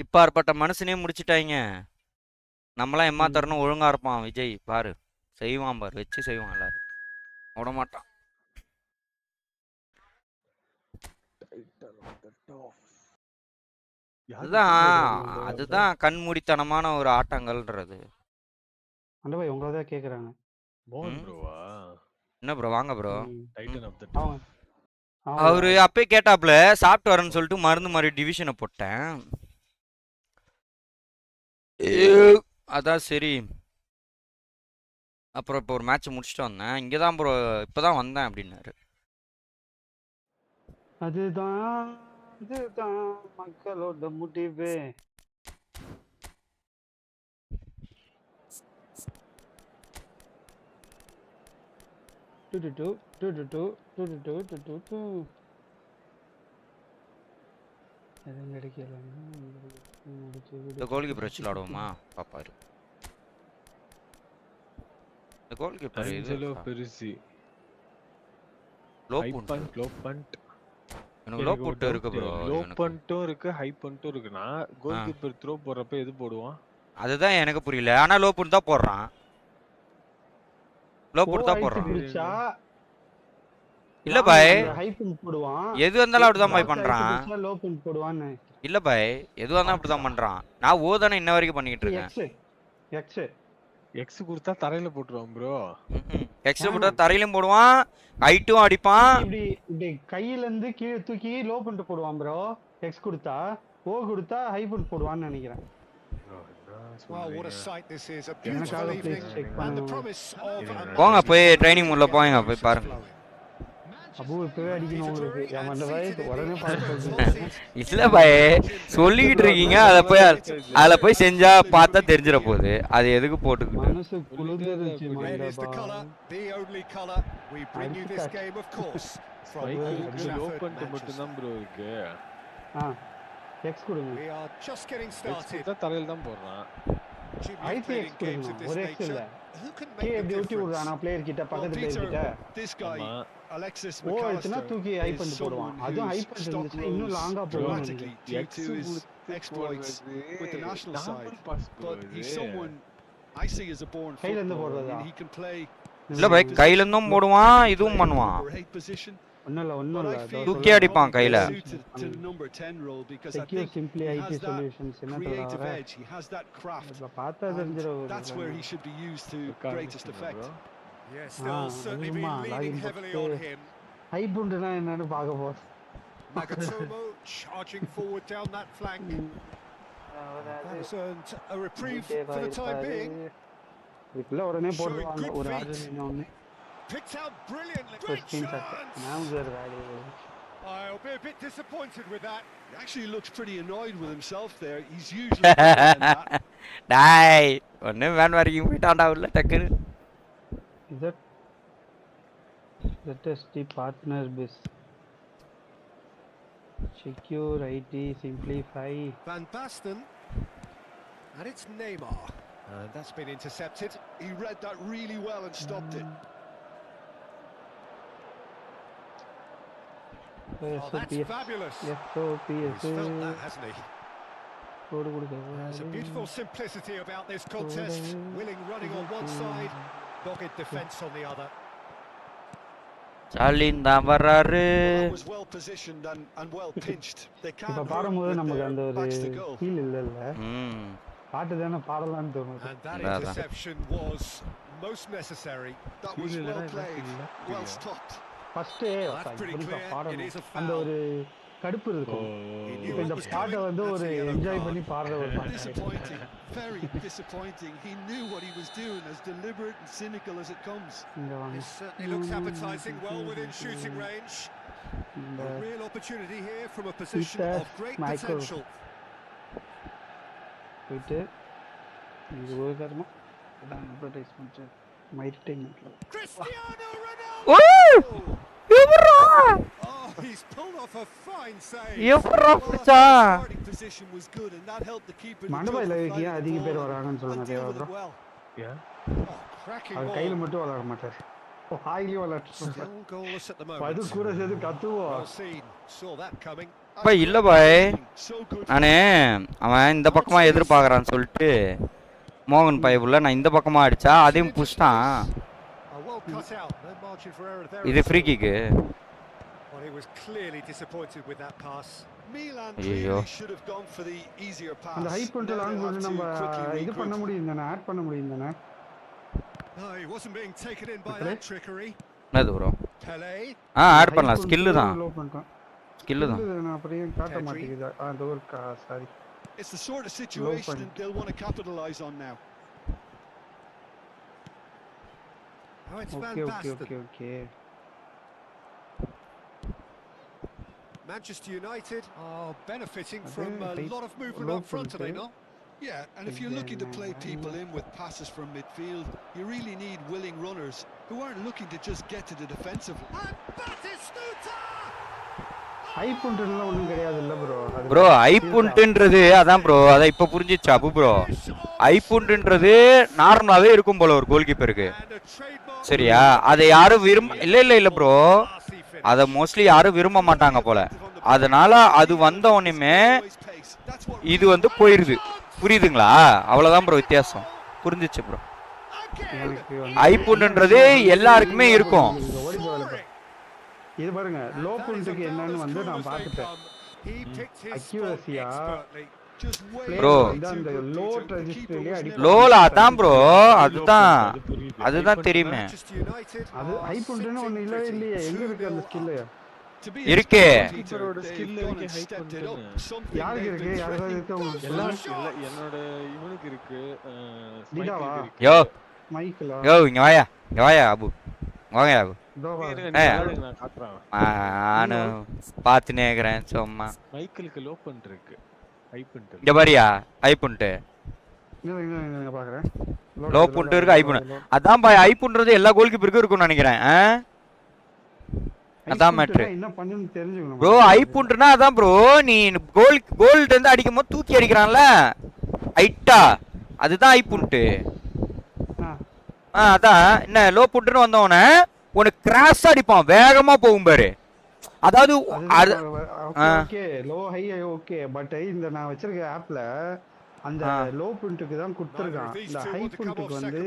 இப்பாற்பட்ட மனுஷனையும் முடிச்சுட்டாங்க. நம்மளாம் ஏமாத்தரணும் ஒழுங்கா இருப்பான் விஜய் பாரு, செய்வான் பாரு, வச்சு செய்வான், எல்லாரும் விட மாட்டான். அதுதான் கண்மூடித்தனமான ஒரு ஆட்டங்கள்ன்றது. அந்த பாய் உங்களை தான் கேக்குறாங்க. என்ன ப்ரோ வாங்க ப்ரோ. அவங்க அவரு அப்பயே கேட்டாப்ல சாப்பிட்டு வரேன்னு சொல்லிட்டு மருந்து மாதிரி டிவிஷனை போட்டேன். அதான் சரி. அப்புறம் இப்போ ஒரு மேட்ச் முடிச்சுட்டு வந்தேன். இங்கதான் ப்ரோ இப்பதான் வந்தேன் அப்படின்னாரு. அதுதான் அதுதான் மக்களோட முடிவே. இந்த கோல் கீப்பர் வச்சு விளாடுவோமா பாப்பாரு. இந்த கோல் கீப்பர் இது பெருசி லோ பண்ட் எனக்கு லோ புட் இருக்கு ப்ரோ. லோ பண்ட்டும் இருக்கு ஹை பண்ட்டும் இருக்குனா கோல் கீப்பர் த்ரோ போறப்ப எது போடுவான்? அதுதான் எனக்கு புரியல. ஆனா லோ புட் தான் போடுறான். லோ புட் தான் போடுறான். இல்ல பாய் ஹை புட் போடுவான். எது வந்தாலும் அப்படிதான் பாய் பண்றான். லோ புட் போடுவான்னு இல்ல பாய் எது வந்தாலும் அப்படிதான் பண்றான். நான் ஓ தானே இன்ன வரைக்கும் பண்ணிட்டு இருக்கேன். எக்ஸ் கொடுத்தா தரையில போட்டுருவான் ப்ரோ. எக்ஸ் கொடுத்தா தரையிலும் போடுவான், ஹைட்டும் அடிப்பான். இப்படி கையில இருந்து கீழே தூக்கி லோ பண்ணிட்டு போடுவான் ப்ரோ. எக்ஸ் கொடுத்தா ஓ கொடுத்தா ஹை புட் போடுவான்னு நினைக்கிறேன். போங்க போய் ட்ரைனிங் உள்ள போங்க போய் பாருங்க. அபு இப்பவே அடிக்கணும் உங்களுக்கு. அந்த பாய் உடனே பாருங்க. இல்ல பாய் சொல்லிக்கிட்டு இருக்கீங்க, அத போய் செஞ்சா பார்த்தா தெரிஞ்சிர போகுது. அது எதுக்கு போட்டுக்கிட்டு மனசு குளிர்ந்துருச்சு மண்டபா. லோ பண்ட் மட்டும் தான் ப்ரோ இருக்கு. எக்ஸ் கொடுங்க. தரையில தான் போடுறான். ஐடி எக்ஸ் கொடுங்க. ஒரு எக்ஸ் இல்ல கே எப்படி ஊட்டி விடுறானா பிளேயர் கிட்ட பக்கத்து பிளேயர் கிட்ட. ஓ இத்தனை தூக்கி ஹை பண்ணி போடுவான். அதுவும் ஹை பண்ணி இருந்துச்சுன்னா இன்னும் லாங்கா போடுவான். கையில இருந்து போடுறதா? இல்ல பாய் கையில இருந்தும் போடுவான், இதுவும் பண்ணுவான். ஒண்ணும் இல்ல தூக்கி அடிப்பான் கையில. செக்யூர் சிம்பிளி ஐடி சொல்யூஷன்ஸ் என்ன சொல்றாங்க பார்த்தா தெரிஞ்சிரும். ஹை புண்ட்னா என்னன்னு பார்க்க போறோம். Nagatomo charging forward down that flank. That's a reprieve for the time being. இதுல உடனே போடுவாங்க ஒரு அர்ஜென்டினா ஒண்ணு. Picked out brilliantly. I'll be a bit disappointed with that. He actually looks pretty annoyed with himself there. He's usually that. டேய் ஒண்ணே van வரைக்கும் போய்ட்டான்டா உள்ள டக்குனு. That is the partner base. Secure IT simplify. Van Basten. And it's Neymar. And that's been intercepted. He read that really well and stopped it. Oh, that's fabulous. F2P He's felt that, hasn't he? There's a beautiful simplicity about this contest. Willing running on one side, dogged defence on the other. சாலின் தான் வராரு. Was well positioned and well pinched. They can't. இப்ப பாடும்போது நமக்கு அந்த ஒரு feel இல்லல்ல. பாட்டு தான பாடலாம்னு தோணுது. And that interception was most necessary. That was well played. Well stopped. First அந்த ஒரு கடுப்பு இருக்கும். இப்போ இந்த பாட்டை வந்து ஒரு என்ஜாய் பண்ணி பாடுற ஒரு பாட்டு. Disappointing, very disappointing. He knew what he was doing, as deliberate and cynical as it comes. It certainly looks appetizing, well within shooting range. A real opportunity here from a position of great potential. போயிட்டு இது ஒரு காரணம் advertisement might time. Cristiano Ronaldo! Oh, he's pulled off a fine save. எவரா Well, I புடிச்சா? thought the starting position was good, and that helped the keeper to judge மண்டபாயில the flight ஏன் of the அதிக பேர் ball வராங்கன்னு and சொல்லுங்க deal Deva with bro. it well. Yeah. Oh, cracking அவர் ball. கையில மட்டும் விளையாட மாட்டார். வாயிலே விளையாட்டு. Still goalless at the அது moment. கூட சேர்த்து கத்துவோம். Well seen. Saw that coming. பாய் இல்ல பாய். So good. நானே அவன் இந்த பக்கமா எதிர்பார்க்கறான்னு சொல்லிட்டு மோகன் பையபுள்ள நான் இந்த பக்கமா அடிச்சா அதையும் புஷ்டான். Well cut out. No margin for error there. இது free kick. Well, he was clearly disappointed with that pass. Milan clearly should have gone for the easier pass. அந்த ஹை பாயிண்ட் லாங் போட்டு நம்ம இது பண்ண முடியும் தானே, ஆட் பண்ண முடியும் தானே. No, he wasn't being taken in by that trickery. என்னது ப்ரோ? Pele. ஆட் பண்ணலாம். ஸ்கில் தான். ஸ்கில் தான். நான் அப்படியே காட்ட மாட்டேங்குது. அந்த ஒரு sorry. It's the sort of situation they'll want to capitalize on now. Oh, it's fantastic. Okay. Manchester United are benefiting from a lot of movement up front, are they not? Yeah, and if you're looking to play people in with passes from midfield, you really need willing runners who aren't looking to just get to the defensive. And Batistuta! High பாயிண்ட்லாம் ஒண்ணும் கிடையாது இல்ல bro. Bro hi பாயிண்ட்ன்றது அதான் bro. அத இப்ப புரிஞ்சிச்சு Abu bro. High பாயிண்ட்ன்றது நார்மலாவே இருக்கும் போல ஒரு கோல் கீப்பருக்கு. சரியா? அதை யாரும் இல்ல ப்ரோ. அத மோஸ்ட்லி யாரும் விரும்ப மாட்டாங்க போல. அதனால அது வந்த உடனே இது வந்து போயிருது. புரியுதுங்களா? அவ்வளவுதான் ப்ரோ வித்தியாசம். புரிஞ்சிச்சு ப்ரோ. ஹை பாயிண்ட்ன்றது எல்லாருக்குமே இருக்கும். இது பாருங்க லோ பாயிண்ட்க்கு என்னன்னு வந்து நான் பார்த்துட்டேன். அக்யூரசியா ப்ரோ அந்த லோ ரெஜிஸ்டர்லயே அடி லோல அதான் ப்ரோ. அதுதான் தெரியுமே. அது ஹை பாயிண்ட்னு ஒண்ணு இல்லையே. எங்க இருக்கு அந்த ஸ்கில்? இருக்கே. கீப்பரோட ஸ்கில் இருக்கு ஹை பாயிண்ட். யாருக்கு இருக்கு? யாராவது இருக்கு உங்களுக்கு? என்னோட இவனுக்கு இருக்கு. டிடாவா? யோ மைக்கலா? யோ இங்க வாயா அபு. வாங்க அபு. நான் காட்றேன். நானு பாத்துனே இருக்கறேன் சும்மா. மைக்கேலுக்கு லோ பாயிண்ட் இருக்கு. High point. இங்க பாரியா ஹை பாயிண்ட். இங்க பாக்குறேன். லோ பாயிண்ட் இருக்கு ஹை பாயிண்ட். அதான் பாய் ஹை பாயிண்ட்றது எல்லா கோல் கீப்பருக்கும் இருக்கும்னு நினைக்கிறேன். அதான் மேட்ரு. என்ன பண்ணனும் தெரிஞ்சுக்கணும் ப்ரோ. ஹை பாயிண்ட்னா அதான் ப்ரோ. நீ கோல்ல இருந்து அடிக்கும்போது தூக்கி அடிக்கறான்ல ஹைட்டா. அதுதான் ஹை பாயிண்ட். அதான் என்ன லோ பாயிண்ட்னு வந்தவனே உனக்கு கிராஸ் அடிப்பான். வேகமா போகும் பாரு. அதாவது okay low high okay. But இந்த நான் வச்சிருக்க ஆப்ல அந்த லோ பாயிண்ட்க்கு தான் கொடுத்திருக்கான். இந்த ஹை பாயிண்ட்க்கு வந்து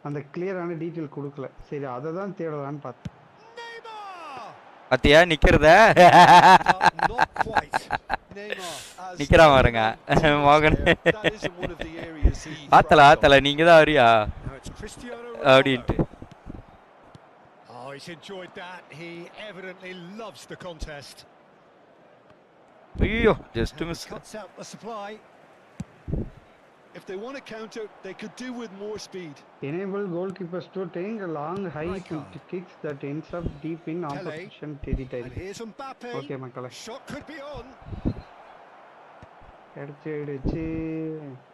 அந்த கிளியரான டீடைல் கொடுக்கல. சரி அத தான் தேடலாம்னு பார்த்தேன். அத்தியா நிக்கிறத நிக்கிறா பாருங்க மோகன். ஆத்தல நீங்க தான் வரியா அப்படின்ட்டு. Oh, he's enjoyed that. He evidently loves the contest. ஐயோ just miss. Cuts out the supply. If they want to counter, they could do with more speed. Enable goalkeepers to take long high kicks that ends up deep in opposition territory. And here's Mbappe. Okay மக்களே. Shot could be on. எடுத்து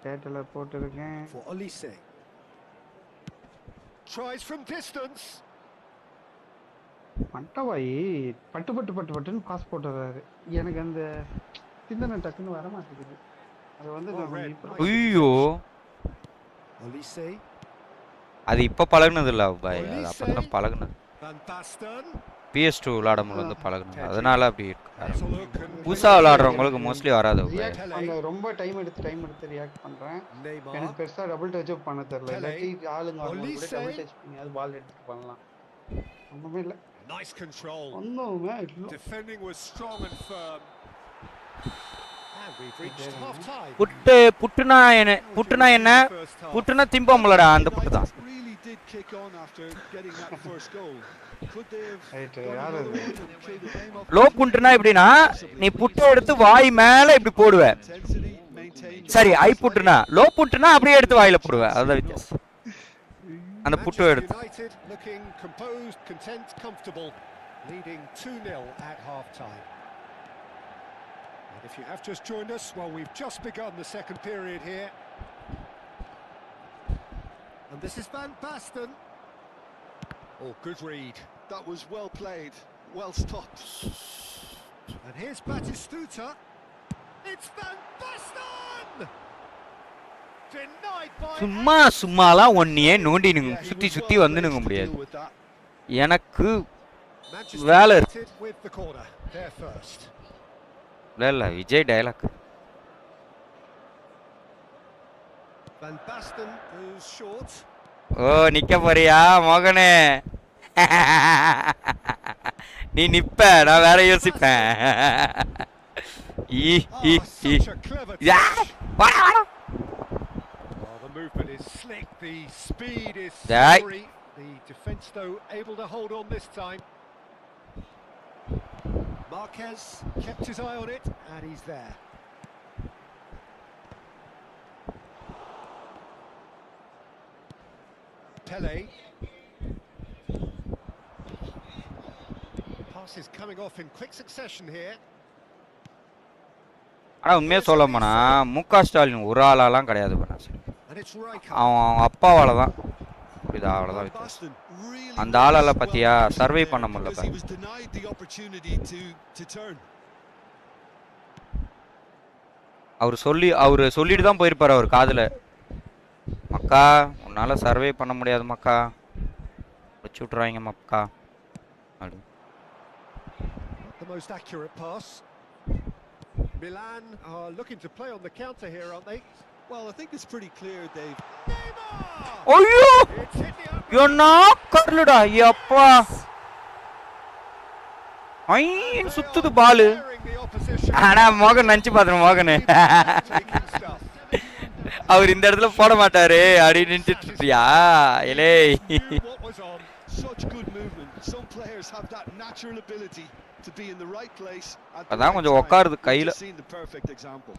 டேட்டல போட்டுருக்கேன். For Olise. Tries from distance. மண்டபாய் பட்டுன்னு pass போட்டுறாரு. எனக்கு அந்த சிந்தனை டக்குன்னு வர மாட்டேங்குது. அது வந்து ஐயோ Olise. அது இப்ப பழகுனது இல்ல பாய். அது அப்பதான் பழகுனது. PS2 விளையாடும்போது வந்து பழகுனது. அதனால அப்படி இருக்கு. புதுசா விளையாடுறவங்களுக்கு மோஸ்ட்லி வராது பாய். அந்த ரொம்ப டைம் எடுத்து ரியாக்ட் பண்றேன். எனக்கு பெருசா டபுள் டச் அப் பண்ண தெரியல. இல்லாட்டி ஆளுங்க கூட டபுள் டச் பண்ணி அது பால் எடுத்து பண்ணலாம். ஒண்ணுமே இல்ல. Nice control. ஒண்ணுமே இல்ல. Defending was strong and firm. And we've reached half time. புட்டுனா என்ன புட்டுனா திம்பம்லடா அந்த புட்டு தான். Really did kick on after getting that first goal. Could they have low புட்டுனா எப்படினா நீ புட்டை எடுத்து வாய் மேல இப்படி போடுவ. சரி ஹை புட்டுனா. லோ புட்டுனா அப்படியே எடுத்து வாயில போடுவ. அதான் வித்தியாசம். அந்த புட்டு எடுத்து looking composed, content, comfortable, leading 2-0 at half time. And if you have just joined us, well, we've just begun the second period here. And this is Van Basten. Oh, good read. That was well played. Well stopped. And here's Batistuta. It's Van Basten! Denied by... சும்மாலாம் ஒன்னியே நோண்டி சுத்தி வந்து நிங்க முடியாது. எனக்கு வேலை இருக்கு. இல்ல Vijay dialogue. Van Basten goes short. ஓ நிக்க போறியா மகனே? நீ நிப்ப நான் வேற யோசிப்பேன். The movement is slick, the speed is scary. The defence though able to hold on this time. Marquez kept his eye on it and he's there. Pele. Pass is coming off in quick succession here. ஆனா உண்மையா சொல்லப்போனா முக ஸ்டாலின் ஒரு ஆளாலாம் கிடையாது பண்ண. அவன் அப்பாவால தான் புரியுதா அவ்வளவுதான் வித்தியாசம். அந்த ஆளால பத்தியா சர்வே பண்ண முடியல. அவரு சொல்லிட்டு தான் போயிருப்பாரு அவர் காதுல. மக்கா உன்னால சர்வே பண்ண முடியாது மக்கா, வச்சு விட்டுறாங்க மக்கா. The most accurate pass. Milan are looking to play on the counter here, aren't they? Well, I think it's pretty clear they've... ஐயோ யோனா கர்லுடா யப்பா ஐன் சுத்துது பால். ஆனா மோகன் நினைச்சு பாத்துறேன் மோகன் அவர் இந்த இடத்துல போட மாட்டாரு அப்படி நினைச்சிட்டு இருக்கியா? இலே Such good movement. Some players have that natural ability to be in the right place at the அதான் கொஞ்சம் உட்காருது கையில. the perfect example.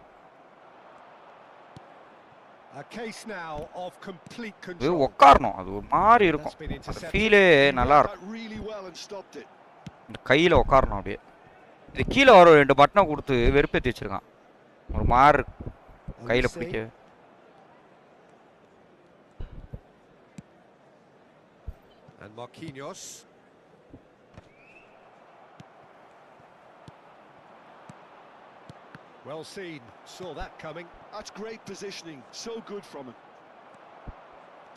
A case now of complete control. உட்காரணும் அது ஒரு மாதிரி இருக்கும். அந்த ஃபீலே நல்லா இருக்கும். Really well and stopped it. இந்த கையில உட்காரணும் அப்படியே. இது கீழ வர ரெண்டு பட்டனை கொடுத்து வெறுப்பேத்தி வச்சிருக்கான். ஒரு மாதிரி கையில பிடிக்க. And Marquinhos. Well seen, saw that coming. That's great positioning, so good from him.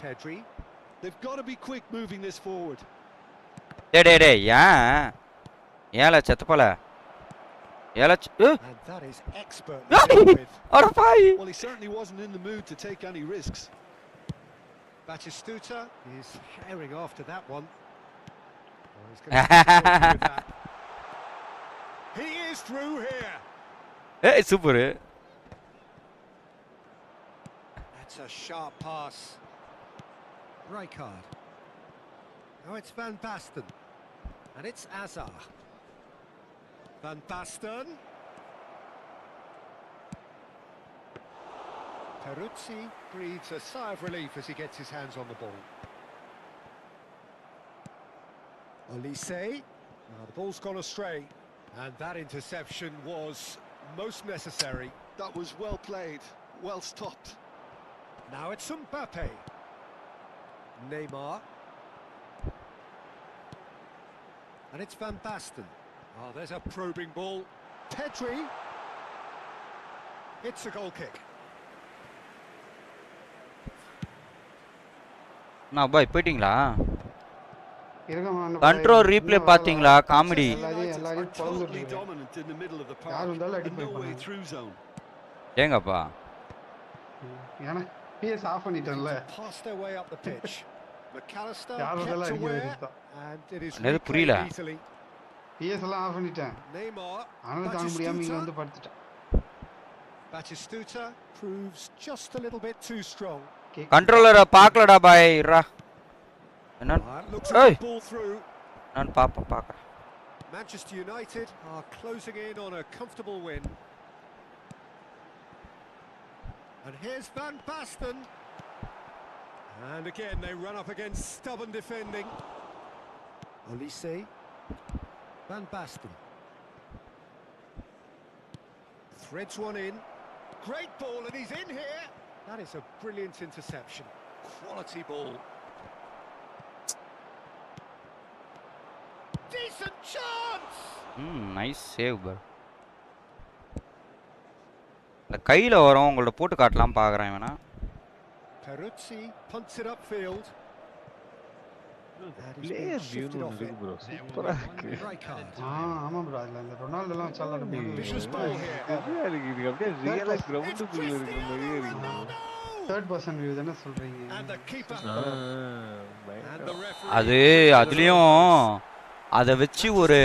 Pedri. They've got to be quick moving this forward. டேய் ஏல செத்தப்பல ஏல And that is expert with. அட பாய். Well, he certainly wasn't in the mood to take any risks. Batistuta is herring after that one. Oh, he's going to with that. He is through here. Hey, super. That's a sharp pass. Rijkaard. Now it's Van Basten. And it's Azar. Van Basten. Peruzzi breathes a sigh of relief as he gets his hands on the ball. Olise. Now the ball's gone astray. And that interception was most necessary. That was well played, well stopped. Now it's Mbappe. Neymar. And it's Van Basten. Oh, there's a probing ball. Pedri. It's a goal kick. நான் பாய் போயிட்டீங்களா? இருங்க control replay பாத்தீங்களா? Comedy. எல்லாரையும் பொளந்துட்டு யார் வந்தாலும் அடி போய் ஏங்கப்பா ஏன்னா PS ஆஃப் பண்ணிட்டேன்ல. Pass their way up the pitch. McAllister யார் வந்தாலும் kept அடிக்க aware வேண்டியதுதான். and it is எனக்கு புரியல. easily. PS எல்லாம் ஆஃப் பண்ணிட்டேன். Neymar. ஆனாலும் தாங்க முடியாம இங்க வந்து படுத்துட்டேன். Batistuta proves just a little bit too strong. கண்ட்ரோலரை பார்க்கலடா பாய் ரா. என்ன? ஏய் Ball through. நான் பாக்கறேன். Manchester United are closing in on a comfortable win. And here's Van Basten. And again they run up against stubborn defending. Olise. Van Basten. Threads one in. Great ball and he's in here. That is a brilliant interception. Quality ball. Decent chance. Nice save bro. இந்த கையில வரும் உங்கள்ட்ட போட்டு காட்டலாம் பாக்குறேன் வேணா. Peruzzi punts it upfield. Player வியூன்னு ஒன்று இருக்கு ப்ரோ, சூப்பரா இருக்கு. ஆமா ப்ரோ, அதுல இந்த ரொனால்டோ எல்லாம் வச்சாலும் Vicious ball here. இது அப்படியே ரியலா கிரவுண்டுக்குள்ள இருக்கிற மாதிரியே இருக்கு. தேர்ட் பர்சன் வியூ தானே சொல்றீங்க? And the keeper. And the referee. அது அதுலயும் அதை வச்சு ஒரு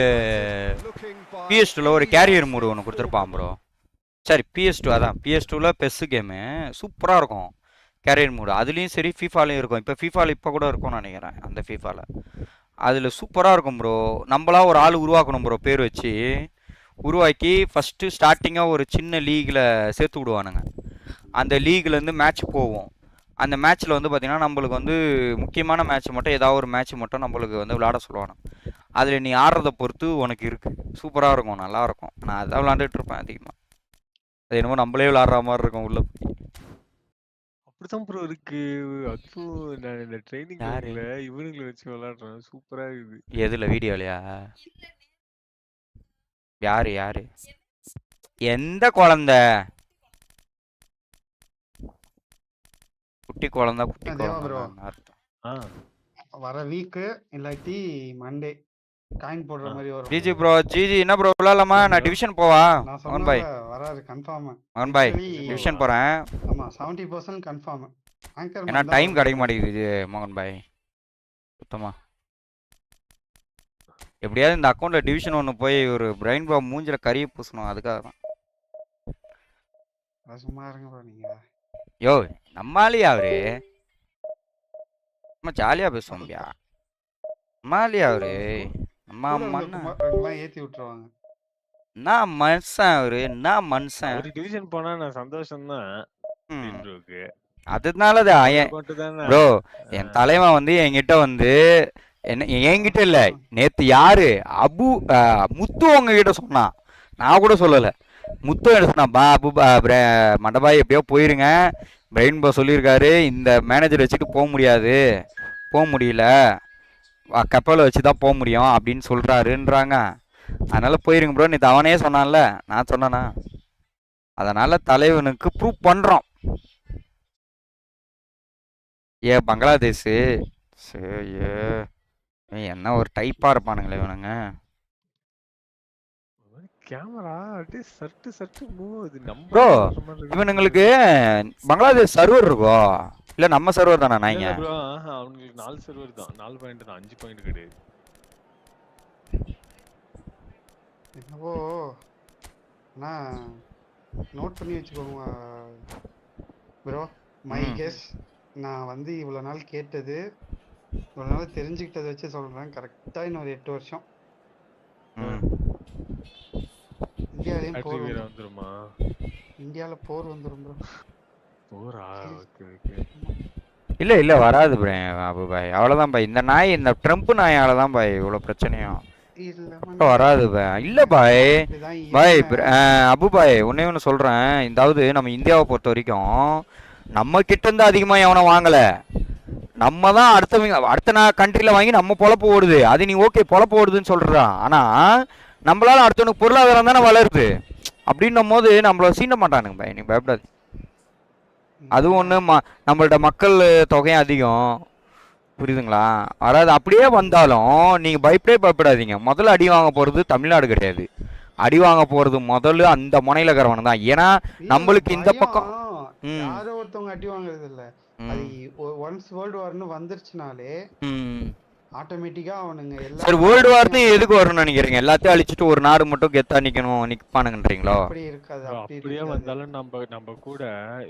PS2ல ஒரு கேரியர் மோடு ஒன்று கொடுத்துருப்பான் ப்ரோ. சரி PS2 அதான் PS2ல பெஸ் கேமு சூப்பராக இருக்கும் கேரியர் மோடு. அதுலேயும் சரி ஃபீஃபாலையும் இருக்கும். இப்போ ஃபீஃபாவில் இப்போ கூட இருக்கும்னு நினைக்கிறேன். அந்த ஃபீஃபாவில் அதில் சூப்பராக இருக்கும் ப்ரோ. நம்மளா ஒரு ஆள் உருவாக்கணும் ப்ரோ, பேர் வச்சு உருவாக்கி ஃபஸ்ட்டு ஸ்டார்டிங்காக ஒரு சின்ன லீகில் சேர்த்து விடுவானுங்க. அந்த லீக்லேருந்து மேட்ச் போவோம். அந்த மேட்ச்சில் வந்து பார்த்திங்கன்னா நம்மளுக்கு வந்து முக்கியமான மேட்ச் மட்டும் ஏதாவது ஒரு மேட்ச் மட்டும் நம்மளுக்கு வந்து விளாட சொல்லுவானு. அதில் நீ ஆடுறத பொறுத்து உனக்கு இருக்குது. சூப்பராக இருக்கும், நல்லாயிருக்கும். நான் அதான் விளாண்டுட்டு இருப்பேன் அதிகமாக. அது என்னமோ நம்மளே விளாட்ற மாதிரி இருக்கும் உள்ள. அப்படிதான் ப்ரோ இருக்கு. அதுவும் நான் இந்த ட்ரைனிங் இவனுங்களை வச்சு விளாடுறேன், சூப்பரா இருக்குது. எதுல வீடியோலையா? யாரு யாரு எந்த குழந்தை? குட்டி குழந்தை குட்டி குழந்தை அர்த்தம். வர வீக் இல்லாட்டி மண்டே காயின் போடுற மாதிரி வரும். ஜிஜி ப்ரோ, ஜிஜி என்ன ப்ரோ விளையாடலாமா? நான் டிவிஷன் போவா? மோகன் பாய் வராது கன்ஃபார்ம். மோகன் பாய் டிவிஷன் போறேன். ஆமா 70% கன்ஃபார்ம். ஏன்னா டைம் கிடைக்க மாட்டேங்குது மோகன் பாய் சுத்தமா. எப்படியாவது இந்த அக்கௌண்ட்ல டிவிஷன் ஒன்று போய் ஒரு பிரைன் பாம் மூஞ்சில கறியை பூசணும். அதுக்காக தான். சும்மா இருங்க ப்ரோ நீங்க. யோ நம்மாலியா அவரு நம்ம ஜாலியா பேசுவோம்யா. நம்மாலியா அவரு நம்ம அம்மா ஏத்தி விட்டுருவாங்க. நான் மனுஷன் அவரு, நான் மனுஷன். ஒரு டிவிஷன் போனா நான் சந்தோஷம் தான். அதனாலதான் ப்ரோ என் தலைவன் வந்து என்கிட்ட வந்து என்ன என்கிட்ட இல்ல, நேத்து யாரு முத்து உங்ககிட்ட சொன்னான். நான் கூட சொல்லல, முத்து என்ன சொன்னா, அபு மண்டபாய் எப்படியோ போயிருங்க, பிரெயின் பா சொல்லியிருக்காரு இந்த மேனேஜர் வச்சுட்டு போக முடியாது, போக முடியல, கப்பலை வச்சு தான் போக முடியும் அப்படின்னு சொல்றாருன்றாங்க. அதனால போயிருங்க ப்ரோ. நேற்று அவனே சொன்னான்ல, நான் சொன்னானா? அதனால தலைவனுக்கு ப்ரூவ் பண்றோம். பங்களாதேஷ் சரி என்ன ஒரு டைப்பா இருப்பானுங்களே இவனுங்க. கேமரா அப்படியே சர்ட் சர்ட் மூவ் ஆகுது. ப்ரோ இவனுங்களுக்கு பங்களாதேஷ் சர்வர் இருக்கோ இல்ல நம்ம சர்வர் தானா? நாங்க ப்ரோ அவங்களுக்கு 4 சர்வர் தான், 4 பாயிண்ட் தான், 5 பாயிண்ட் கிடையாது. என்னவோ நான் நோட் பண்ணி வச்சுக்கோங்க ப்ரோ. மை கெஸ் நான் வந்து இவ்வளவு நாள் கேட்டது, இவ்வளவு நாள் தெரிஞ்சுக்கிட்டதை வச்சு சொல்றேன். கரெக்டா இன்னொரு 8 வருஷம் இந்தியாலயும் போர் வந்துருமா? இந்தியால போர் வந்துரும் ப்ரோ. போரா? Okay okay. இல்ல இல்ல வராது ப்ரோ அபு பாய். அவ்வளவுதான் பாய். இந்த நாய், இந்த ட்ரம்ப் நாயால தான் பாய் இவ்வளவு பிரச்சனையும். வராது பாய். இல்ல பாய் பாய் அபு பாய் ஒன்னே ஒன்று சொல்றேன். இதாவது நம்ம இந்தியாவை பொறுத்த வரைக்கும் நம்ம கிட்ட இருந்து அதிகமா எவனும் வாங்கல. நம்ம தான் அடுத்த கண்ட்ரில வாங்கி நம்ம பொழப்பு ஓடுது. அது நீ ஓகே பொழப்பு ஓடுதுன்னு சொல்றான். ஆனா நம்மளால அடுத்தவனுக்கு பொருளாதாரம் தானே வளருது. அப்படின்னும் போது நம்மள சீண்ட மாட்டானுங்க பாய், நீ பயப்படாது. அதுவும் ஒன்று நம்மள்ட்ட மக்கள் தொகையும் அதிகம், புரியுதுங்களா? அதாவது அப்படியே வந்தாலும் நீங்கள் பயப்படாதீங்க. முதல்ல அடி வாங்க போகிறது தமிழ்நாடு கிடையாது. அடி வாங்க போகிறது முதல்ல அந்த முனையில இருக்கிறவன் தான். ஏன்னா நம்மளுக்கு இந்த பக்கம் யாரோ ஒருத்தவங்க அடி வாங்குறது இல்லை. அது ஒன்ஸ் வேர்ல்டு வார்னு வந்துருச்சுனாலே ஆட்டோமேட்டிக்கா அவனுங்க எல்லாம். சரி வேர்ல்டு வார்னு எதுக்கு வரும்னு நினைக்கிறீங்க? எல்லாத்தையும் அழிச்சிட்டு ஒரு நாடு மட்டும் கெத்தா நிப்பானுங்கன்றீங்களோ? அப்படி இருக்காது. அப்படியே வந்தாலும் நம்ம கூட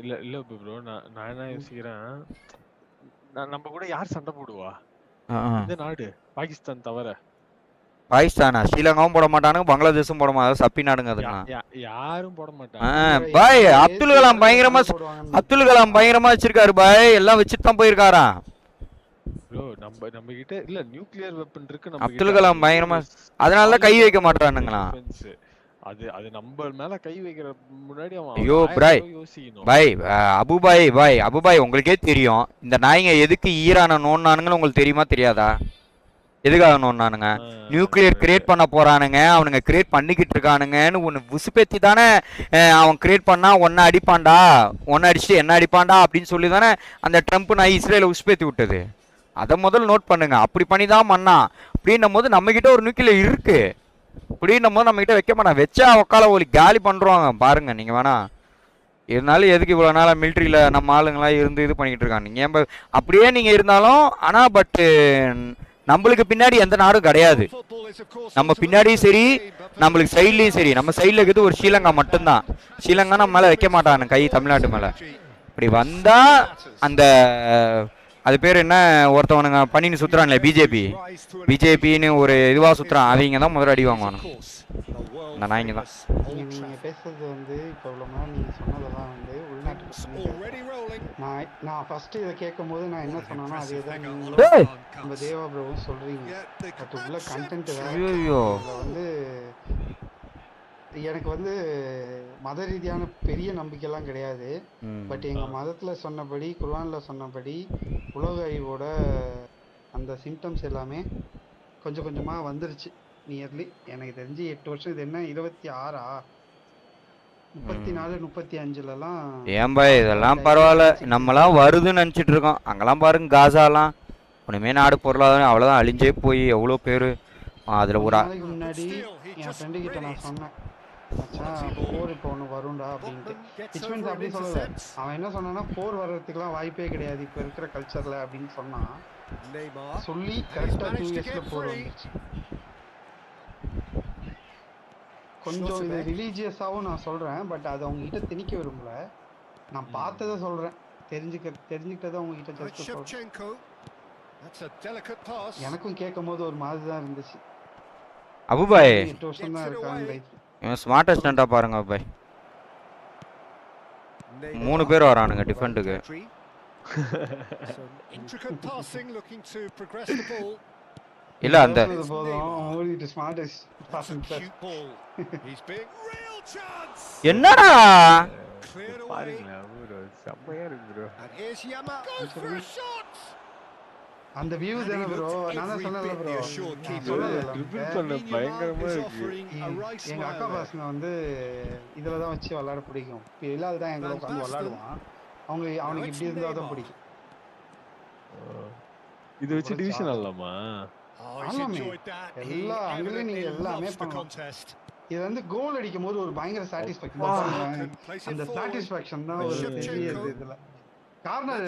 இல்ல ப்ரோ. நான் என்ன யோசிக்கிறேன், நம்ம கூட யார் சண்டை போடுவா? இந்த நாடு பாகிஸ்தான் தவிர. பாகிஸ்தானா? ஸ்ரீலங்காவும் போட மாட்டானுங்க, பங்களாதேஷும் போட மாட்டாங்க. சப்பி நாடுங்க அதுலாம் யாரும் போட மாட்டாங்க. பாய் அப்துல் கலாம் பயங்கரமா வச்சிருக்காரு பாய். எல்லாம் வச்சுட்டு தான் போயிருக்காராம் ப்ரோ. நம்ம கிட்ட இல்ல நியூக்ளியர் வெப்பன் இருக்கு. நம்ம அப்துல் கலாம் பயங்கரமா, அதனால தான் கை வைக்க மாட்டானுங்களா? அது நம்ம மேல கை வைக்கிற முன்னாடி அவன் ஐயோ பாய் அபு பாய் உங்களுக்கே தெரியும் இந்த நாய்ங்க எதுக்கு ஈரான நோன்னானுங்கன்னு உங்களுக்கு தெரியுமா தெரியாதா? எதுக்காக நோண்டானுங்க? நியூக்ளியர் கிரியேட் பண்ண போறானுங்க, அவனுங்க கிரியேட் பண்ணிக்கிட்டு இருக்கானுங்கன்னு ஒன்று உசுப்பேத்தி தானே அவன் கிரியேட் பண்ணா ஒன்றை அடிப்பான்டா, ஒன்றை அடிச்சுட்டு என்ன அடிப்பான்டா அப்படின்னு சொல்லி தானே அந்த ட்ரம்ப் நான் இஸ்ரேலை உசுப்பேத்தி விட்டது. அதை முதல்ல நோட் பண்ணுங்க. அப்படி பண்ணி தான் பண்ணான். அப்படின்னும் போது நம்மகிட்ட ஒரு நியூக்ளியர் இருக்கு. அப்படின்னும் போது நம்மகிட்ட வைக்க மாட்டான். வச்சா உக்கால ஒரு காலி பண்ணுறாங்க பாருங்க. நீங்கள் வேணா இருந்தாலும் எதுக்கு இவ்வளோ நாளாக மிலிட்ரியில் நம்ம ஆளுங்களாம் இருந்து இது பண்ணிக்கிட்டு இருக்காங்க. நீங்கள் அப்படியே நீங்கள் இருந்தாலும் ஆனால் பட்டு நம்மளுக்கு பின்னாடி எந்த நாடும் கிடையாது. நம்ம பின்னாடியும் சரி, நம்மளுக்கு சைட்லேயும் சரி. நம்ம சைடில் இருக்கிறது ஒரு ஸ்ரீலங்கா மட்டும்தான். ஸ்ரீலங்கா நம்ம மேலே வைக்க மாட்டானு கை தமிழ்நாட்டு மேலே. இப்படி வந்தால் அந்த அது பேர் என்ன, ஒருத்தவனுங்க பண்ணின்னு சுற்றுறான்ல பிஜேபின்னு ஒரு இதுவாக சுற்றுறான். அவங்க தான் முதல்ல அடி வாங்குவானு. இந்த நாய்ங்க தான். நீங்கள் பேசுறது வந்து இப்போ இவ்வளோ நேரம் நீங்கள் சொன்னதெல்லாம் வந்து உள்நாட்டு. நான் ஃபர்ஸ்ட் இதை கேட்கும் போது நான் என்ன சொன்னேன்னா அதே தான் நம்ம தேவா ப்ரோவும் சொல்கிறீங்க. பட் உள்ள கண்டென்ட் வந்து எனக்கு வந்து மத ரீதியான பெரிய நம்பிக்கைலாம் கிடையாது. பட் எங்கள் மதத்தில் சொன்னபடி, குர்ஆனில் சொன்னபடி உலக அழிவோட அந்த சிம்டம்ஸ் எல்லாமே கொஞ்சம் கொஞ்சமாக வந்துருச்சு. நியர்லி எனக்கு தெரிஞ்சு 8 வருஷம். இது என்ன 26ஆ 34 35லலாம். ஏன் பாய் இதெல்லாம் பரவாயில்ல, நம்மலாம் வருதுன்னு நினச்சிட்டு இருக்கோம். அங்கெல்லாம் பாருங்க காசாலாம் ஒன்றுமே நாடு பொருளாதாரம் அவ்வளோதான் அழிஞ்சே போய் எவ்வளோ பேர். அதில் ஒரு நாளைக்கு முன்னாடி என் ஃப்ரெண்டு கிட்ட நான் சொன்னேன், மச்சான் போர் இப்போ ஒன்று வரும்டா அப்படின்ட்டு. ஹிச்மென்ஸ் அப்படி சொல்லலை. அவன் என்ன சொன்னான்னா போர் வர்றதுக்குலாம் வாய்ப்பே கிடையாது இப்போ இருக்கிற கல்ச்சரில் அப்படின்னு சொன்னான். சொல்லி கரெக்டாக 2 இயர்ஸில் போர் வந்துருச்சு. கொஞ்சம் இது ரிலீஜியஸாகவும் நான் சொல்கிறேன். பட் அதை அவங்ககிட்ட திணிக்க விரும்பல. நான் பார்த்ததை சொல்கிறேன். தெரிஞ்சுக்கிட்டதை அவங்ககிட்ட ஜஸ்ட் சொல்கிறேன். எனக்கும் கேட்கும் போது ஒரு மாதிரி தான் இருந்துச்சு. அபுபாய் 8 வருஷம் தான் இருக்காங்க லைஃப். இவன் ஸ்மார்ட்டஸ்ட் ஸ்டண்டா பாருங்க அபுபாய். 3 பேர் வரானுங்க டிஃபெண்டுக்கு. இல்ல அந்த என்னடா அந்த வியூ தான ப்ரோ. நான் தான் சொன்னேன்ல ப்ரோ, ட்ரிபிள் பண்ண பயங்கரமா இருக்கு. எங்க அக்கா பசங்க வந்து இதுல தான் வச்சு விளையாட பிடிக்கும். இப்போ இல்லாத தான் எங்களை உட்காந்து விளையாடுவான். அவனுக்கு இப்படி இருந்தா தான் பிடிக்கும். இது வச்சு டிவிஷன் ஆடலாமா? ஆமாமே, எல்லா அங்கேயும் நீங்க எல்லாமே பண்ணலாம். இது வந்து கோல் அடிக்கும் போது ஒரு பயங்கர சாட்டிஸ்ஃபேக்ஷன். அந்த சாட்டிஸ்ஃபேக்ஷன் தான் ஒரு பெரிய இதுல. கார்னர்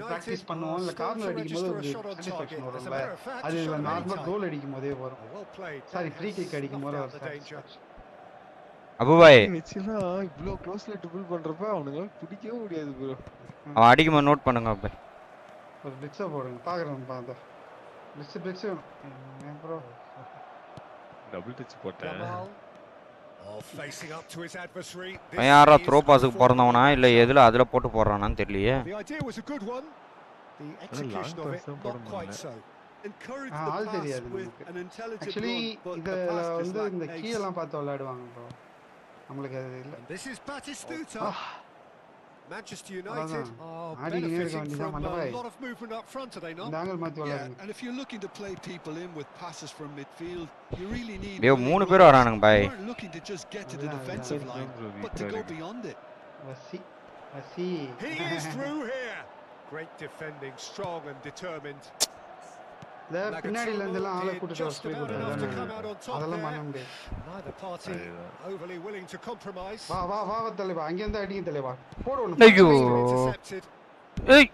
பிராக்டிஸ் பண்ணுவோம், இல்ல கார்னர் அடிக்கும் போது ஒரு சாட்டிஸ்ஃபேக்ஷன் வரும்ல, அது நார்மல் கோல் அடிக்கும் போதே வரும். சாரி, ஃப்ரீ கிக் அடிக்கும் போது ஒரு சாட்டிஸ்ஃபேக்ஷன். அபுபாய் நிச்சயமா இவ்ளோ க்ளோஸ்ல ட்ரிபிள் பண்றப்ப அவனுங்க பிடிக்கவே முடியாது ப்ரோ. அவன் அடிக்கும்போது நோட் பண்ணுங்க அபுபாய். ஒரு பிட்ஸா போடுங்க பாக்குறேன். பாத்தா பிட்ஸ் ப்ரோ டபுள் டச் போட்டேன். யாரா த்ரோ பாஸுக்கு பிறந்தவனா இல்ல எதுல அதுல போட்டு போடுறானான்னு தெரியலையே. ஆள் தெரியாது ஆக்சுவலி. இதுல வந்து இந்த கீ எல்லாம் பார்த்து விளையாடுவாங்க ப்ரோ, நம்மளுக்கு அது இல்ல. Manchester United are benefiting from a lot of movement up front, are they not? Yeah, and if you're looking to play people in with passes from midfield, you really need. மூணு பேர் வரானுங்க பாய். You're looking to just get to the defensive line, but to go beyond it. He is through here. Great defending, strong and determined. பின்னாடில இருந்து எல்லாம் ஆளை கூட்டிட்டு வர சொல்லி கொடுத்தாங்க. அதெல்லாம் பண்ண முடியாது. Neither party overly willing to compromise. வா தலைவா, அங்க இருந்து அடிங்க தலைவா. போடு ஒன்னு. ஐயோ ஏய்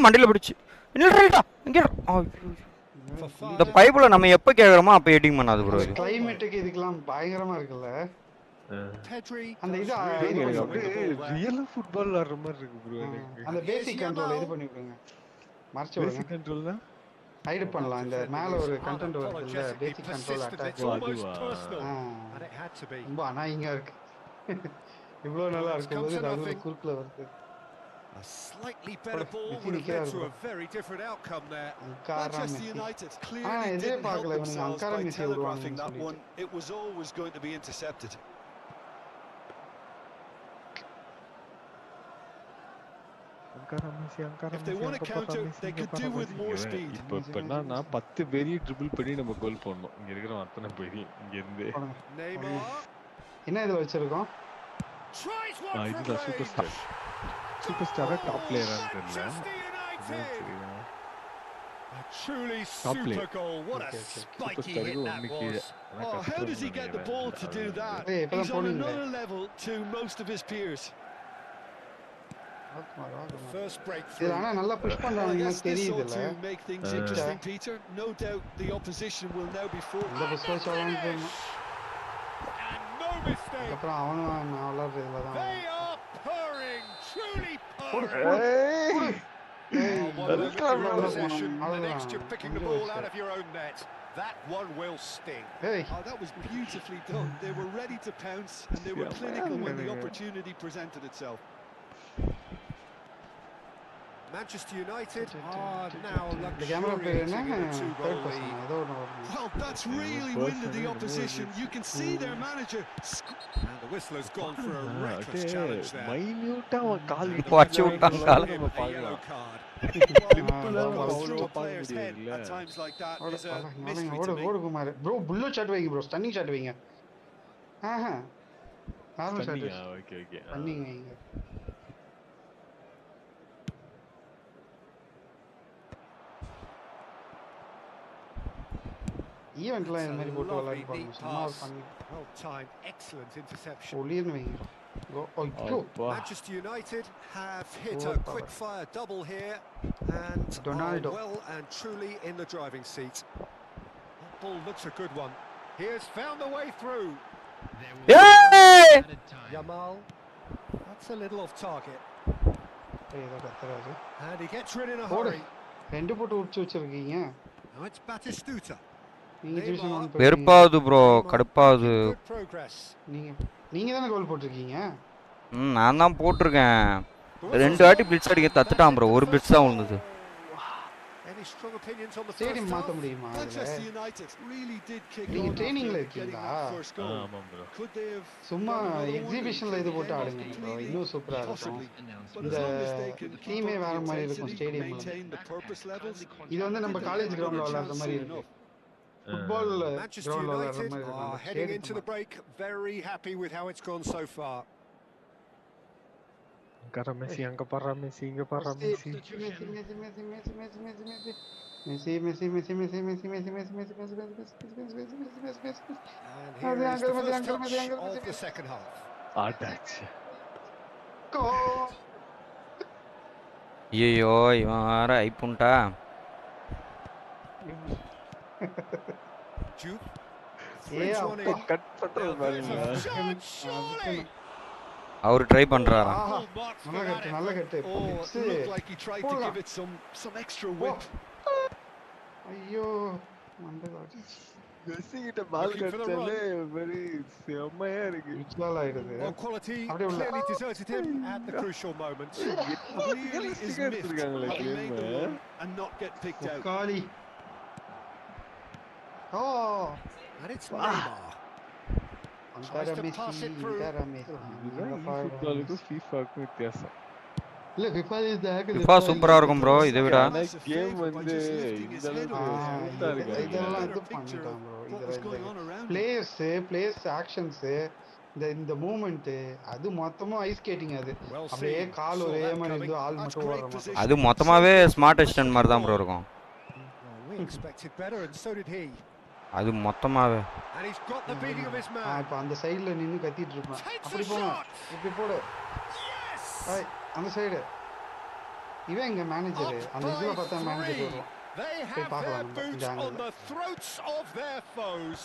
மண்டையில பிடிச்சு நில்றடா இங்க. இந்த பைப்ல நம்ம எப்ப கேக்குறோமோ அப்ப எடிங் பண்ணாது ப்ரோ. கிளைமேட்டுக்கு இதுக்கெல்லாம் பயங்கரமா இருக்குல்ல. அந்த இது ரியல் ஃபுட்பால் விளையாடுற மாதிரி இருக்கு ப்ரோ எனக்கு. அந்த பேசிக் கண்ட்ரோல் இது பண்ணி விடுங்க. மறைச்சு விடுங்க. பேசிக் கண்ட்ரோல் தான் ஹைட் பண்ணலாம். இந்த மேல ஒரு கண்டென்ட் வருதுல்ல, பேசிக் கண்ட்ரோல் அட்டாக். ரொம்ப அநாயகமா இருக்கு. இவ்வளவு நல்லா இருக்கும்போது நடுவுல குறுக்குல வருது. A slightly better ball would have led to a very different outcome there. Manchester United clearly didn't help themselves by telegraphing that one. It was always going to be intercepted. If they want to counter, they could do with more speed. இப்ப என்னன்னா 10 பேரையும் triple பண்ணி நம்ம கோல் போடணும். இங்க இருக்கிற அத்தனை பேரையும் இங்க இருந்து. Neymar. என்ன இதுல வச்சிருக்கோம்? இதுதான் சூப்பர் ஸ்டார். சூப்பர் ஸ்டாரா டாப் பிளேயரான்னு தெரியல. A truly super goal. What a spiky hit that was. Oh, how does he get the ball to do that? He's on another level to most of his peers. The first breakthrough. ஆனா நல்லா push பண்றாங்க தெரியுதுல. To make things interesting, Peter. No doubt the opposition will now be full. இந்த push வச்சாலும் No mistake. அப்புறம் அவனும் நான் விளையாடுறதுல தான். They are purring, truly purring. Possession. The next you're picking the ball out of your own net. That one will sting. Oh, that was beautifully done. They were ready to pounce and they were clinical when the opportunity presented itself. Manchester United are now luxuriating in a 2-goal lead. Well, that's really winded the opposition. You can see their manager. And the whistle has gone for a reckless challenge there. மைன்யூட்டா கால் watch விட்டாங்க கால். A yellow card. Players' head at times like that is a mystery to me. ஓடு Kumar. bro bullet shot வைங்க bro. Stunning shot வைங்க. Normal shot. Okay okay. Stunning வைங்க. ஈவென்ட்ல இந்த மாதிரி போட்டு விளையாடி பாருங்க. சும்மா பண்ணி. Well timed, excellent interception. ஒளியன்னு வைங்க. Go. Manchester United have hit a quick fire double here and Ronaldo. are well and truly in the driving seat. That ball looks a good one. He has found the way through. Yay! Yamal. That's a little off target. And he gets rid in a hurry. ரெண்டு போட்டு உட்சி வச்சிருக்கீங்க. Now it's Batistuta. வெறுப்பாவது bro, கடுப்பாவது. நீங்க தான கோல் போட்டுருக்கீங்க. நான் தான் போட்டுருக்கேன். ரெண்டு வாட்டி பிளிட்ஸ் அடிக்க தத்துட்டான் ப்ரோ. ஒரு பிளிட்ஸ் தான் விழுந்தது. ஸ்டேடியம் மாத்த முடியுமா? நீங்க ட்ரெயினிங்ல இருக்கீங்களா? ஆமா ப்ரோ. சும்மா எக்ஸிபிஷன்ல இது போட்டு ஆடுங்க ப்ரோ. இன்னும் சூப்பரா இருக்கும். இந்த டீமே வேற மாதிரி இருக்கும் ஸ்டேடியம்ல. இது வந்து நம்ம காலேஜ் கிரவுண்ட்ல விளையாடுற மாதிரி இருக்கும். Football Manchester United are heading into the break very happy with how it's gone so far. Messi அங்க பாறா Messi இங்க பாறா Messi of the second half. ஐயோ இவன் வேற ஐப்புண்டா. அவர் ட்ரை பண்றாரா? நல்ல கட்டு. ஐயோ மெஸ்ஸி கிட்ட பால் கட்டலே very செமையா இருக்கு. விச்லால் ஆயிடுது. அப்படியே உள்ள clearly deserted him at the crucial moment. Really is missed and not get picked out. Kali. Oh, and it's Neymar. Tries to pass it through. ஃபுட்பாலுக்கு ஃபீஃபாக்கு வித்தியாசம். இல்ல FIFA இஸ் தி FIFA சூப்பரா இருக்கும் ப்ரோ. இதை விட கேம் வந்து இந்த அளவுக்கு ஸ்மூத்தா இருக்கு. இதெல்லாம் இது பண்ணிட்டான் ப்ரோ. இதெல்லாம் பிளேயர்ஸ் ஆக்ஷன்ஸ் இந்த மூவ்மெண்ட் அது மொத்தமா ஐஸ் ஸ்கேட்டிங். அது அப்படியே கால் ஒரே மாதிரி இருந்து ஆள் மட்டும் ஓடுற மாதிரி. அது மொத்தமாவே ஸ்மார்ட் அசிஸ்டன்ட் மாதிரி தான் ப்ரோ இருக்கும். We expected better and so did he. அது மொத்தமாவே. And he's got the beating of his man. இப்ப அந்த சைடுல நின்னு கத்திட்டு இருப்பான். அப்படி போங்க. இப்படி போடு. ஐய் அந்த சைடு. இவன் எங்க மேனேஜர். அந்த இதுல பார்த்தா மேனேஜர் வருவான். They have their boots on the throats of their foes.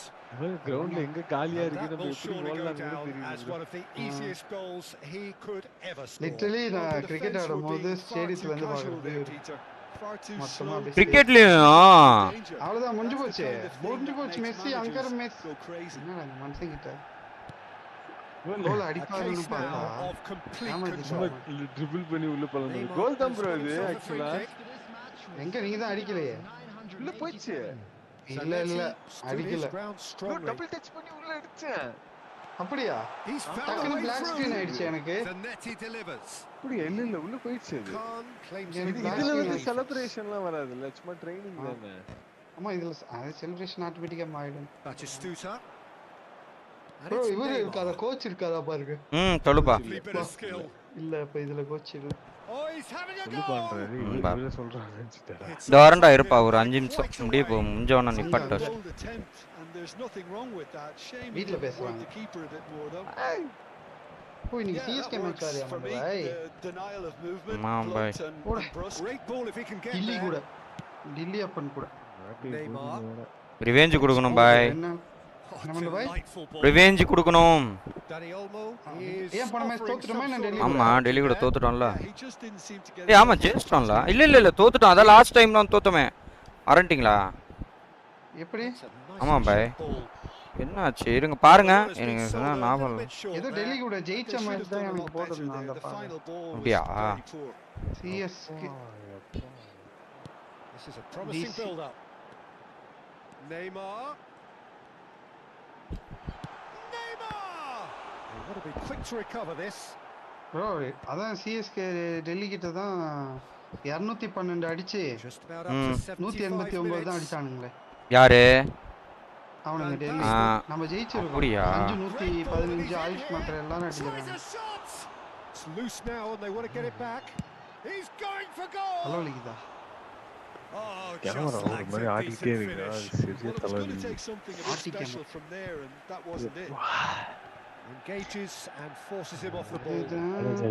கிரவுண்ட்ல எங்க காலியா இருக்கு நம்ம எப்படி ஓடலாம்னு தெரியும். As one of the easiest goals he could ever score. Literally நான் கிரிக்கெட் ஆடும்போது ஸ்டேடியத்துல இருந்து பாக்குறது. கிரிக்கெட்லயும் அவ்வளவுதான் முடிஞ்சு போச்சு. மெஸ்ஸி அங்கர் மெஸ்ஸி என்னடா இந்த மனுஷன் கிட்ட கோல் அடிப்பாருன்னு பார்த்தா ட்ரிபிள் பண்ணி உள்ள போலாம். கோல் தான் ப்ரோ இது ஆக்சுவலா. எங்க நீங்க தான் அடிக்கலையே. உள்ள போச்சு. இல்ல அடிக்கல. டபுள் டச் பண்ணி உள்ள அடிச்சேன். அப்படியா He's found a டக்குனு way black screen ஆயிடுச்சு through. எனக்கு The net he delivers. அப்படியே இல்ல உள்ள போயிடுச்சு அது. Khan claims எனக்கு it. black இதுல screen வந்து ஆயிடுச்சு. செலிப்ரேஷன்லாம் வராதுல்ல, சும்மா ட்ரைனிங் தானே. ஆமா இதுல அது செலிப்ரேஷன் ஆட்டோமேட்டிக்கா ஆயிடும். Batistuta. ப்ரோ இவரு இருக்காதா கோச் இருக்காதா பாருங்க. சொல்லுப்பா. இல்ல இப்ப இதுல கோச் இல்ல. Oh, he's having a சொல்லு go. பண்றாரு. இவரே சொல்றாரு நினைச்சிட்டாரா. இந்த வரண்டா இருப்பா ஒரு 5 நிமிஷம் முடிய போ முஞ்சவன நிப்பட்ட. வீட்ல பேசுறாங்க. ஓ இன்னைக்கு சிஎஸ்கே மேட்ச் ஆடியா பாய். பாய். Great ball if he can get Delhi there. கூட. டில்லி அப்பன் கூட. ரிவெஞ்ச் கொடுக்கணும் பாய். என்ன பண்ணு பாய்? ரிவெஞ்ச் கொடுக்கணும். ஏன் போன மேட்ச் தோத்துட்டோமா என்ன டெல்லி? ஆமா டெல்லி கூட தோத்துட்டோம்ல. ஆமா ஜெயிச்சிட்டோம்ல. இல்ல தோத்துட்டோம். அத லாஸ்ட் டைம்ல தோத்தமே. அரண்டிங்களா? எப்படி? ஆமா பாய். என்னாச்சு இருங்க பாருங்க. எனக்கு சொன்னா ஞாபகம் இல்ல. ஏதோ டெல்லி கூட ஜெயிச்ச மேட்ச் தான் எனக்கு போட்டுருந்தாங்க அந்த பாருங்க. அப்படியா? CSK. This is a promising build up. Neymar. They've got to be quick to recover this. Bro, அதான் சிஎஸ்கே டெல்லி கிட்ட தான் 212 அடிச்சு 189 தான் அடிச்சானுங்களே. யாரு? அவனுங்க டெல்லி. நம்ம ஜெயிச்சிருக்கோம். அப்படியா? 115 ஆயுஷ் மாத்திர எல்லாரும் அடிச்சாங்க. It's loose now and they want to get it back. He's going for goal. Hello Likitha. Camera ஒரு மாதிரி ஆடிட்டே இருக்கு. சரியா தலைவலி. Engages and forces him off the ball.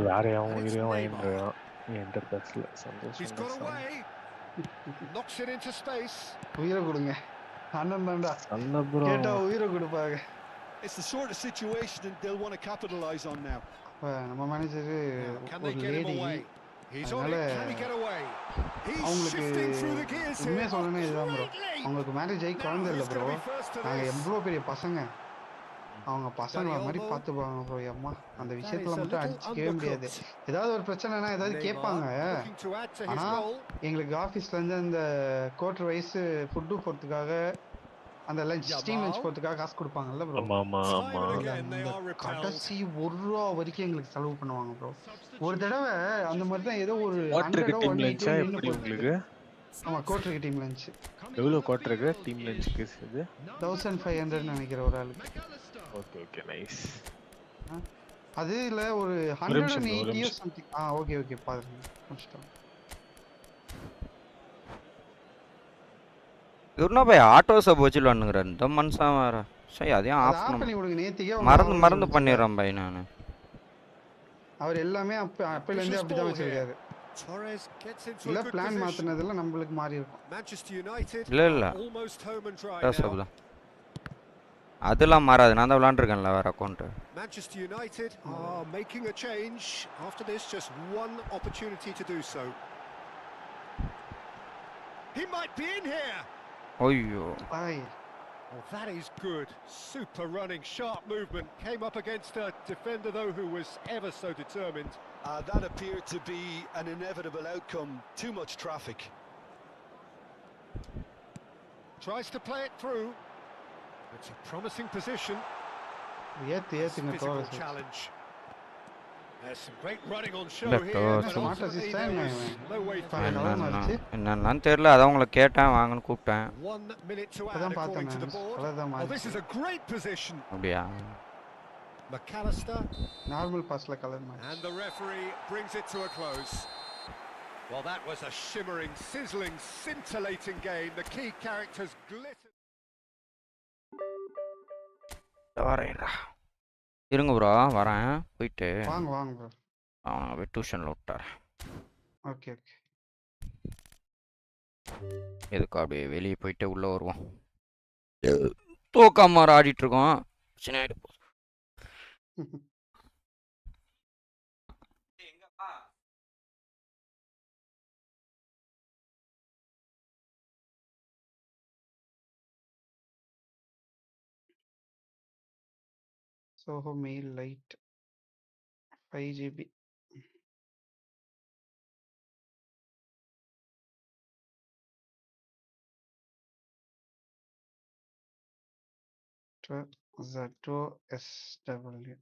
யாரையும் உயிரையும் வாங்கிடுறான். என்டர் பேஸ்ல சந்தோஷம். He's got away. Knocks it into space. உயிரை கொடுங்க. அண்ணன் தான்டா. நல்ல ப்ரோ. கேட்டா உயிரை கொடுப்பாங்க. It's the sort of situation that they'll want to capitalize on now. நம்ம மேனேஜர் ஒரு lady He's on it. Can he get away? He's அவங்களுக்கு shifting through the gears here. உண்மையா சொல்லணும் இதுதான் ப்ரோ. அவங்களுக்கு மேரேஜ் ஆகி குழந்தை இல்லை ப்ரோ. நாங்க எவ்வளோ பெரிய பசங்க. அவங்க பசங்களை மாதிரி பார்த்துப்பாங்க ப்ரோ. அம்மா அந்த விஷயத்துல மட்டும் அடிச்சுக்கவே முடியாது. ஏதாவது ஒரு பிரச்சனைனா ஏதாவது கேட்பாங்க. ஆனா எங்களுக்கு ஆஃபீஸ்ல இருந்து அந்த குவார்டர் வைஸ் ஃபுட்டு போறதுக்காக அந்த லஞ்ச் ஸ்டீம் லஞ்ச் போறதுக்காக காசு கொடுப்பாங்கல்ல ப்ரோ. கடைசி ₹1 வரைக்கும் எங்களுக்கு செலவு பண்ணுவாங்க ப்ரோ. ஒரு தடவை அந்த மாதிரி தான் ஏதோ ஒரு 100 உங்களுக்கு. ஆமா குவார்டருக்கு டீம் லஞ்ச். எவ்வளவு குவார்டருக்கு டீம் லஞ்சுக்கு இது? 1500 நினைக்கிற ஒரு ஆளுக்கு. Okay nice. அது இல்ல ஒரு 180 சம்திங். ஓகே பாருங்க முடிச்சிட்டோம். இவர்னா போய் ஆட்டோ சப் வச்சுலானுங்கற இந்த மனுஷன் வேற. சரி அதையும் ஆஃப் பண்ணி விடுங்க. நேத்திக்கே மறந்து பண்ணிடுறேன் பாய் நானு. அவர் எல்லாமே அப்பையில இருந்தே அப்படி தான் வச்சிருக்காரு. Torres gets into இல்ல a good பிளான் position. மாத்துனதுல நம்மளுக்கு மாறி இருக்கும். Manchester United இல்ல almost home and dry now. அதெல்லாம் மாறாது. நான் தான் விளையாண்டுருக்கேன்ல வேற account. Manchester United are making a change after this, just one opportunity to do so. He might be in here. Ayyo. Oh, that is good. Super running, sharp movement. Came up against a defender though who was ever so determined. That appeared to be an inevitable outcome. Too much traffic. Tries to play it through. It's a promising position. Physical challenge. There's some great running on show here. என்னன்னு தெரியல. அத உங்களை கேட்டேன் வாங்கன்னு கூப்பிட்டேன். 1 minute to add according to the board. Oh, this is a great position. அப்படியா? McAllister. Normal passல colour match. And the referee brings it to a close. Well, that was a shimmering, sizzling, scintillating game. The key characters glittered. வரேன்டா. இருங்க bro வரேன். போயிட்டு வாங்க bro. அவனை டியூஷன்ல விட்டாரேன். Okay. எதுக்கு அப்படியே வெளியே போயிட்டு உள்ள வருவோம். தூக்காம ஆடிட்டு இருக்கோம். பிரச்சனை ஆயிடு. Soho Mail Lite 5 GB. ZOSW.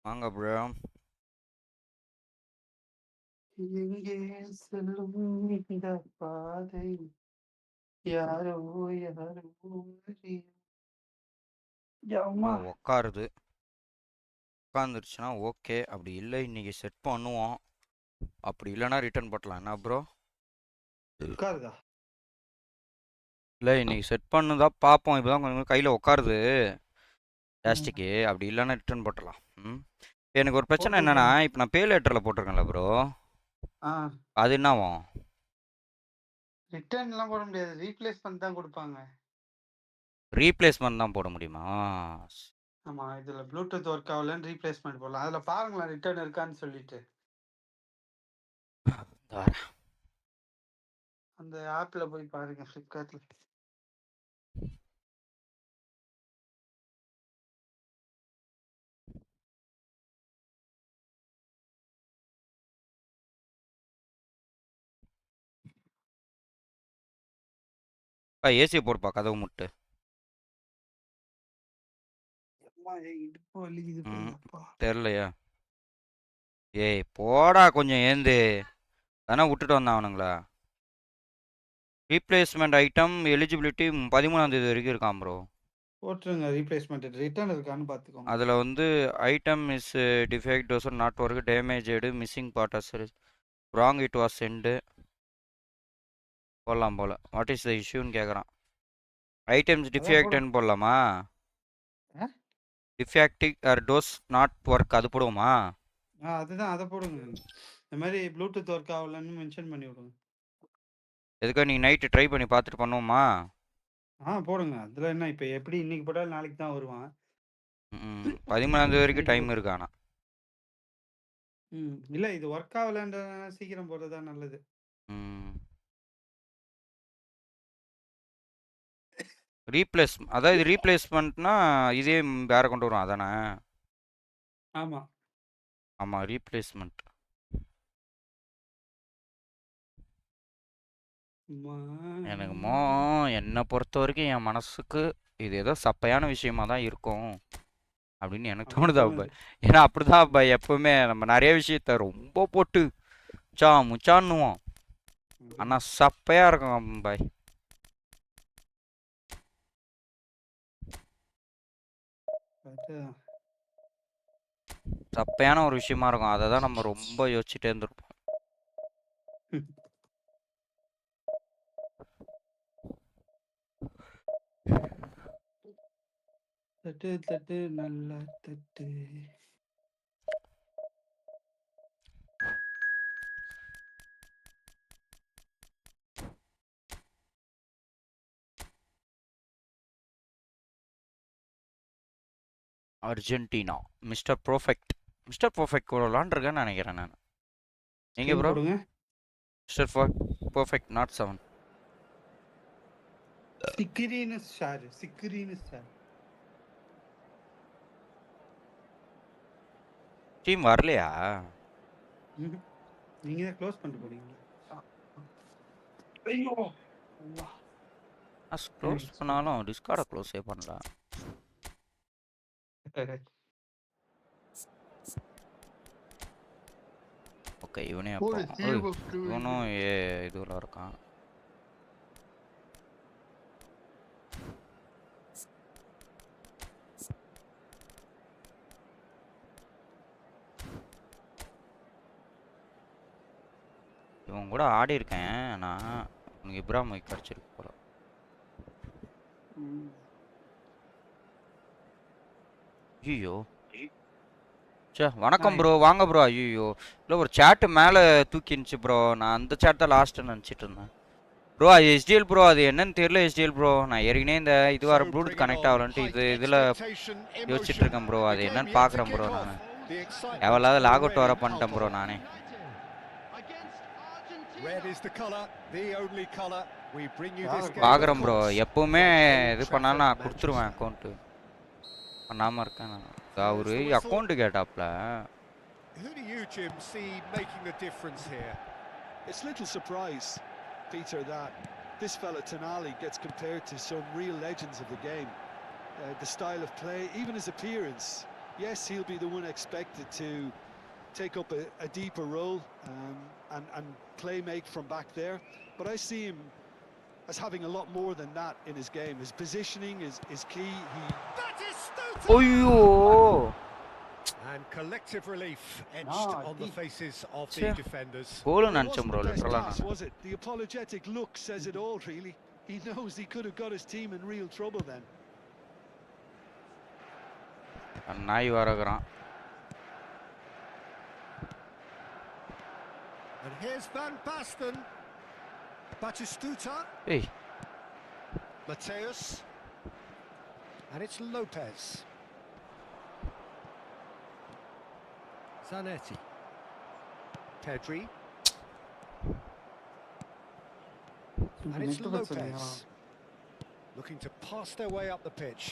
வாங்க ப்ரோ. எங்கே செல்லும் இந்த பாதை யாரோ யாரோ உட்காருது. உட்காந்துருச்சுன்னா ஓகே. அப்படி இல்லை இன்னைக்கு செட் பண்ணுவோம். அப்படி இல்லைன்னா ரிட்டர்ன் பண்ணலாம். என்ன ப்ரோ? உட்காருதா? இல்லை இன்னைக்கு செட் பண்ணுதா பார்ப்போம். இப்போ தான் கொஞ்சம் கையில் உட்காருது ஜாஸ்டிக்கு. அப்படி இல்லைன்னா ரிட்டர்ன் போட்டலாம். எனக்கு ஒரு பிரச்சனை என்னன்னா, இப்போ நான் பே லேட்டரில் போட்டிருக்கேன்ல ப்ரோ, அது என்னவும் ரிட்டர்ன்லாம் போட முடியாது, ரீப்ளேஸ்மெண்ட் தான் கொடுப்பாங்க. ரீப்ளேஸ்மெண்ட் தான் போட முடியுமா? ஆமா, இதுல ப்ளூடூத் ஒர்க் ஆகலன்னு ரீப்ளேஸ்மெண்ட் போடலாம். அதுல பாருங்களேன் ரிட்டர்ன் இருக்கான்னு சொல்லிட்டு. அந்த ஆப்ல போய் பாருங்க, ஃப்ளிப்கார்ட்ல. ஏசி போடுப்பா, கதவு முட்டு. தெரிலையா? ஏய் போடா கொஞ்சம் ஏந்து தானே விட்டுட்டு வந்தானுங்களா? ரீப்ளேஸ்மெண்ட் ஐட்டம் எலிஜிபிலிட்டி 13ஆம் தேதி வரைக்கும் இருக்கான் ப்ரோ. போட்டுருங்க ரீப்ளேஸ்மெண்ட். ரிட்டர்ன் இருக்கான்னு பார்த்துக்கோங்க. அதில் வந்து item is defect does not work damaged missing part other wrong it was sent போடலாம் போல். வாட் இஸ் த இஷ்யூன்னு கேட்குறான். ஐட்டம்ஸ் டிஃபெக்ட்னு போடலாமா? Defective or does not work அது போடுவோமா? அதுதான், அதை போடுங்க. இந்த மாதிரி ப்ளூடூத் ஒர்க் ஆகலன்னு மென்ஷன் பண்ணி விடுங்க. எதுக்காக நீங்கள் நைட்டு ட்ரை பண்ணி பார்த்துட்டு பண்ணுவோமா? போடுங்க. அதில் என்ன, இப்போ எப்படி இன்னைக்கு போட்டாலும் நாளைக்கு தான் வருவான். 13ஆம் தேதி வரைக்கும் டைம் இருக்கு. ஆனால் இல்லை, இது ஒர்க் ஆகலன்ற சீக்கிரம் போடுறது தான் நல்லது. அதாவது ரீப்ளேஸ்மெண்ட்னா இதே வேற கொண்டு வரும் அதானே? ஆமாம் ஆமாம், ரீப்ளேஸ்மெண்ட். எனக்குமோ என்னை பொறுத்த வரைக்கும் என் மனசுக்கு இது ஏதோ சப்பையான விஷயமா தான் இருக்கும் அப்படின்னு எனக்கு தோணுதா பாய். ஏன்னா அப்படிதான் பாய், எப்பவுமே நம்ம நிறைய விஷயத்த ரொம்ப போட்டு முச்சான்னுவோம், ஆனால் சப்பையா இருக்கும் பாய். சப்பையான ஒரு விஷயமா இருக்கும், அதை தான் நம்ம ரொம்ப யோசிச்சுட்டே இருந்திருப்போம். தட்டு தட்டு நல்ல தட்டு. Argentina Mister Perfect. Mister Perfect கூட விளாண்டுருக்கேன்னு நினைக்கிறேன் நான். எங்கே ப்ரோ? Mister Perfect not 7. சிக்ரீனஸ் ஷார் டீம் வரலையா? நீங்க தான் க்ளோஸ் பண்ணிட்டு போறீங்க. ஐயோ க்ளோஸ் பண்ணாலும் டிஸ்கார்டை க்ளோஸே பண்ணலாம். ஓகே இவனே அப்போ இவனும் இதுல இருக்கான். இவன் கூட ஆடி இருக்கேன் நான். உனக்கு இப்ராஹிம் கிடைச்சிருக்கு போல. ஐயோ சே வணக்கம் ப்ரோ வாங்க ப்ரோ. ஐயோ இல்லை ஒரு சேட்டு மேலே தூக்கிடுச்சு ப்ரோ. நான் அந்த சேட் தான் லாஸ்ட்டு நினச்சிட்டு இருந்தேன் ப்ரோ. அது எஸ்டிஎல் ப்ரோ. அது என்னன்னு தெரியல எஸ்டிஎல் ப்ரோ. நான் ஏற்கனவே இந்த இதுவார ப்ளூடூத் கனெக்ட் ஆகலன்ட்டு இதில் யோசிச்சுட்டு இருக்கேன் ப்ரோ. அது என்னன்னு பார்க்குறேன் ப்ரோ. நான் எவ்வளோ லாக் அவுட் வர பண்ணிட்டேன் ப்ரோ நானே. பார்க்குறேன் ப்ரோ. எப்போவுமே இது பண்ணாலும் நான் கொடுத்துருவேன் அக்கௌண்ட்டு. பண்ணாமல் இருக்கேன் நான். அவரு account கேட்டாப்ல. Who do you, Jim, see making the difference here? It's little surprise, Peter, that this fella Tonali gets compared to some real legends of the game. The style of play, even his appearance. Yes, he'll be the one expected to take up a deeper role and play make from back there. But I see him as having a lot more than that in his game. His positioning is key. That is Oh! And collective relief etched on the faces of the defenders. Goal and was it? The apologetic look says it all, really. He knows he could have got his team in real trouble then. நாய் வரகறான். And here's Van Basten. Batistuta. Hey. Mateus. And it's Lopez. Zanetti. Pedri. And it's Lopez. Looking to pass their way up the pitch.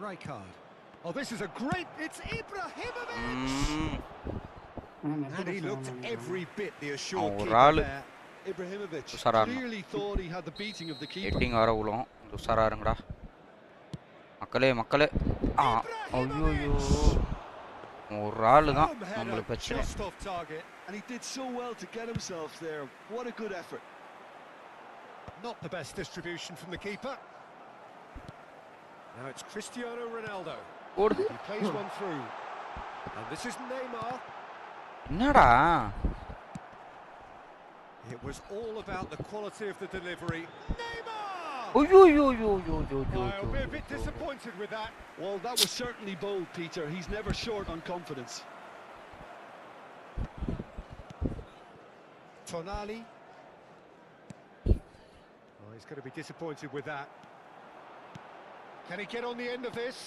Rijkaard. Oh, this is a great... It's Ibrahimovic! And he looked every bit the assured keeper there. Ibrahimovic clearly thought he had the beating of the keeper. Hitting வர உலகம் உசாராருங்கடா. மக்களே ஐயோ ஒரு ஆளு தான் நம்மளுக்கு பிரச்சனை. And he did so well to get himself there. What a good effort. Not the best distribution from the keeper. Now it's Cristiano Ronaldo. He plays one through. And this is Neymar. என்னடா? It was all about the quality of the delivery. Neymar! I'll be a bit disappointed with that. Well, that was certainly bold, Peter. He's never short on confidence. Tonali. Oh, he's going to be disappointed with that. Can he get on the end of this?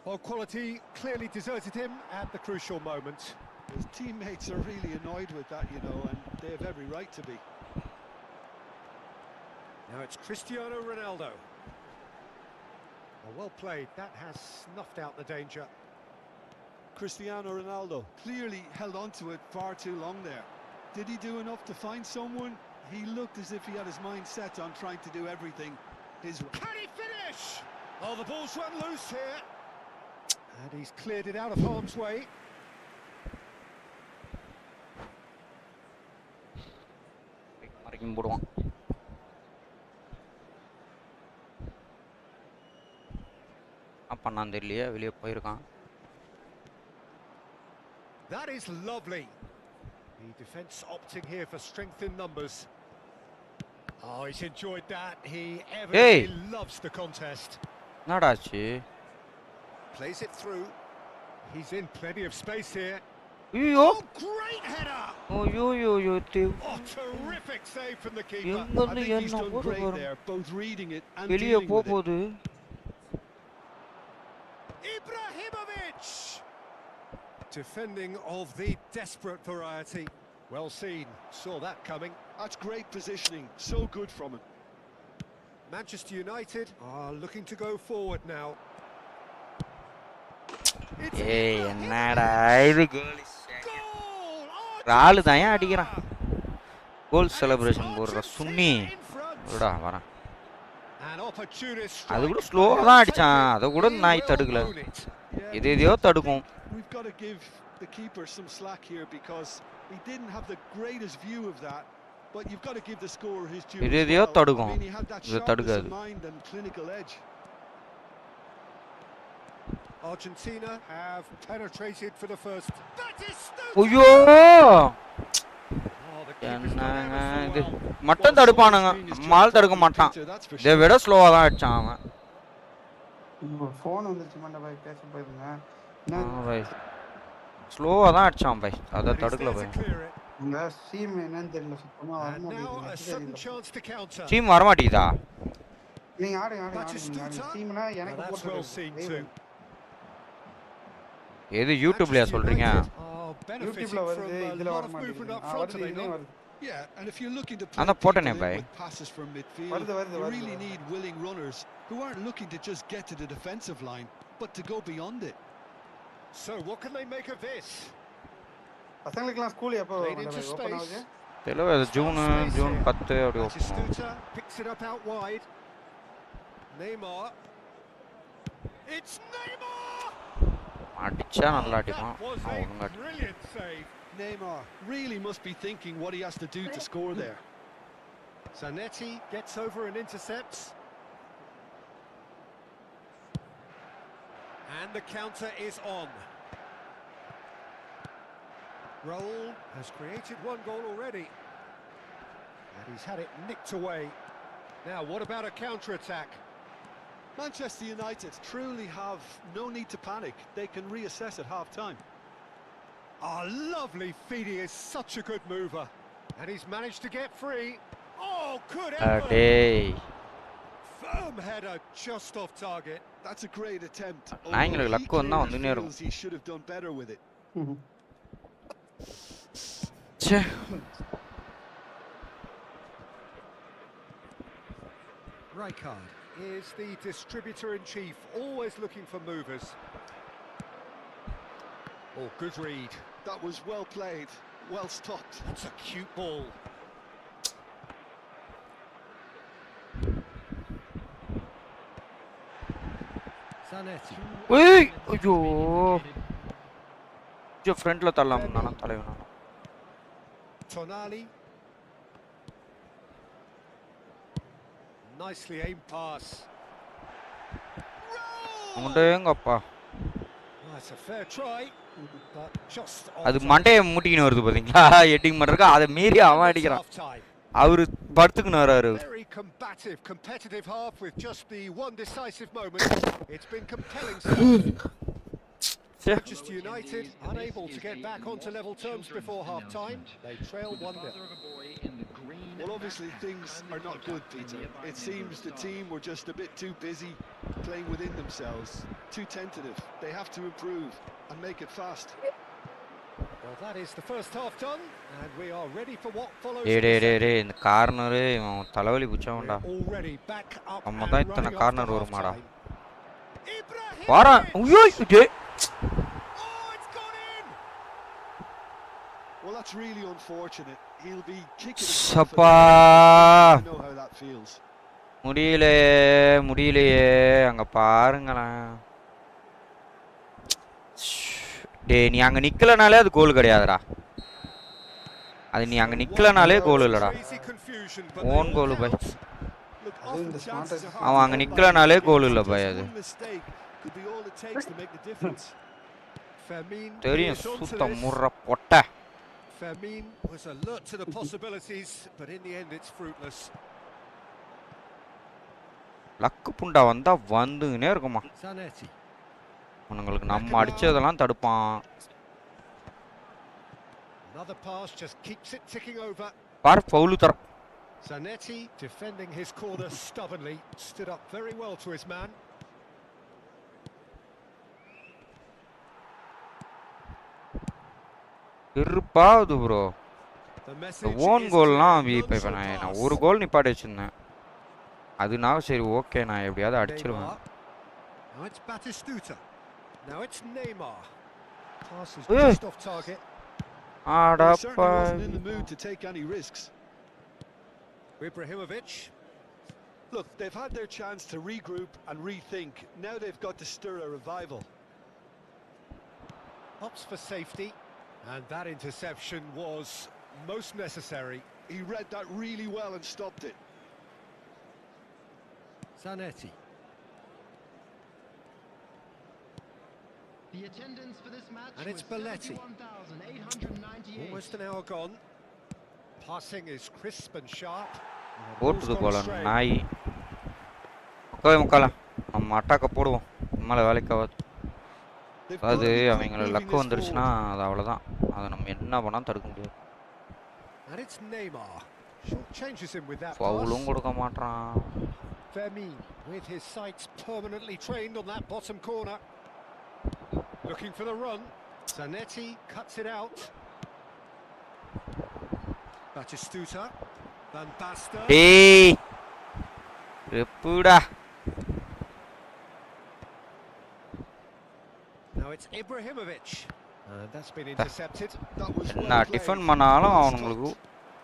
Well, quality clearly deserted him at the crucial moment. His teammates are really annoyed with that, you know, and they have every right to be. Now it's Cristiano Ronaldo. Well played. That has snuffed out the danger. Cristiano Ronaldo clearly held on to it far too long there. Did he do enough to find someone? He looked as if he had his mind set on trying to do everything his way. Can he finish? Oh, the ball's run loose here. And he's cleared it out of harm's way. போடுவான். பண்ணான் தெரியலையே வெளியே போயிருக்கான். That is lovely. The defence opting here for strength in numbers. Oh, he's enjoyed that. He evidently loves the contest. என்னடாச்சு? Plays it through. He's in plenty of space here. ஐயோ! Oh, great header! ஐயோ! Oh, terrific save from the keeper. எங்க இருந்து என்ன போடு there, both reading it and வெளியே போகுது. Ibrahimovic! Defending of the desperate variety. Well seen, saw that coming. That's great positioning, so good from him. Manchester United are looking to go forward now. ஏய் என்னடா இது கோல் ராலு தான் ஏன் அடிக்கிறான் கோல் celebration போடுற சுன்னி விடா வரேன் அது கூட ஸ்லோவாக தான் அடிச்சான் அதை கூட நாய் தடுக்கல இது எதையோ தடுக்கும் We've got to give the keeper some slack here because he didn't have the greatest view of that, but you've got to give the scorer his due. இது எதையோ தடுக்கும் I mean, he had that இது sharpness தடுக்காது of mind and clinical edge. Argentina have penetrated for the first. ஐயோ என்னங்க இது மட்டும் தடுப்பானுங்க நம்மால் தடுக்க மாட்டான் இதை விட ஸ்லோவாக தான் அடிச்சான் அவன் ஃபோன் வந்துச்சு மண்டபாய் பேச போயிருந்தேன் ஸ்லோவாக தான் அடிச்சான் பை அதை தடுக்கல பை இந்த சீம் என்னன்னு தெரியல சுத்தமா வர சீம் வர மாட்டேங்குதா நீங்க ஆடுங்க சீம்னா எனக்கு போட்டு எது யூடியூப்லயா சொல்றீங்க யூடியூப்ல வருது இதுல வர மாட்டேங்குது Yeah, and if you're looking to play with passes from midfield, you really need willing runners who aren't looking to just get to the defensive line, but to go beyond it. So what can they make of this? பசங்களுக்குலாம் school எப்போ open ஆகுது? தெரியல June 10 அப்படி open picks it up out wide. Neymar. It's Neymar. அடிச்சா நல்லா அடிப்பான் ஒழுங்கா brilliant save. Neymar really must be thinking what he has to do to score there. Zanetti gets over and intercepts. And the counter is on. Raul has created one goal already. And he's had it nicked away. Now, what about a counter-attack? Manchester United truly have no need to panic. They can reassess at half-time. Oh, lovely feed. He is such a good mover. And he's managed to get free. Oh, good effort. Firm header just off target. That's a great attempt. He should have done better with it. Rijkaard is the distributor-in-chief, always looking for movers. Oh, good read. That was well played, well stopped. That's a cute ball. Zanetti. Hey! Ayyo! Jo front lo tallam nanu talevana. Tonali. Nicely aimed pass. Ondengappa. That's a fair try. அது மண்டைய மூட்டிக்கின்னு வருது பாத்தீங்களா எட்டிங் பண்றதுக்கு அதை மீறி அவன் அடிக்கிறான் அவரு படுத்துக்கின்னு வராரு Very combative, competitive half with just the one decisive moment. It's been compelling stuff. Manchester United unable to get back onto level terms before half-time. They trail 1-0. Well, obviously things are not good, Peter. It seems the team were just a bit too busy playing within themselves, too tentative. They have to improve and make it fast. Well, that is the first half done, and we are ready for what follows. இந்த corner இவன் தலைவலி புச்சவன்டா அம்மதான் இத்தனை corner வருமாடா வாரா ஐயோ இது Well, that's really unfortunate. He'll be kicking சப்பா I know how that feels. முடியலையே அங்க பாருங்களேன் டேய் நீ அங்க நிக்கலனாலே அது கோல் கிடையாதுடா அது நீ அங்க நிக்கலனாலே கோல் இல்லடா ஓன் கோல் பை அவன் அங்க நிக்கலனாலே கோல் இல்ல பை அது தெரியும் சுத்த முற பொட்ட Fermin was alert to the possibilities, but in the end it's fruitless. Luck புண்டா வந்தா வந்துனே இருக்குமா உங்களுக்கு நம்ம அடிச்சதெல்லாம் தடுப்பான் Another pass just keeps it ticking over. பார் ஃபவுல் தர Zanetti defending his corner stubbornly, stood up very well to his man. இருப்பாது ப்ரோ ஓன் கோல்லாம் இப்போ நான் ஒரு கோல் நிப்பாட்டி வச்சிருந்தேன். அதுனால சரி ஓகே நான் எப்படியாவது அடிச்சிருவேன். Now it's Batistuta. Now it's Neymar. Pass is just off target. He certainly wasn't in the mood to take any risks. Ibrahimovic. Look, they've had their chance to regroup and rethink. Now they've got to stir a revival. Opts for safety. And that interception was most necessary. He read that really well and stopped it. Zanetti. The attendance for this match And it's was Belletti. 71,898. Almost an hour gone. Passing is crisp and sharp. போட்டுது போல நாய். முக்கால நம்ம அட்டாக்க போடுவோம். நம்மள வேலைக்கு ஆகாது. அது அவங்கள லக் வந்துருச்சுனா அது அவ்வளவுதான். அதை நம்ம என்ன பண்ணாலும் தடுக்க முடியாது. And it's Neymar. Short changes him with that pass. ஃபவுலும் கொடுக்க மாட்டான். Vermeer with his sights permanently trained on that bottom corner. Looking for the run. Zanetti cuts it out. Batistuta. Van Basten. Hey! Repuda. Now it's Ibrahimovic. That's been intercepted. That was well நான் played. Tiffin பண்ணாலும் அவங்களுக்கு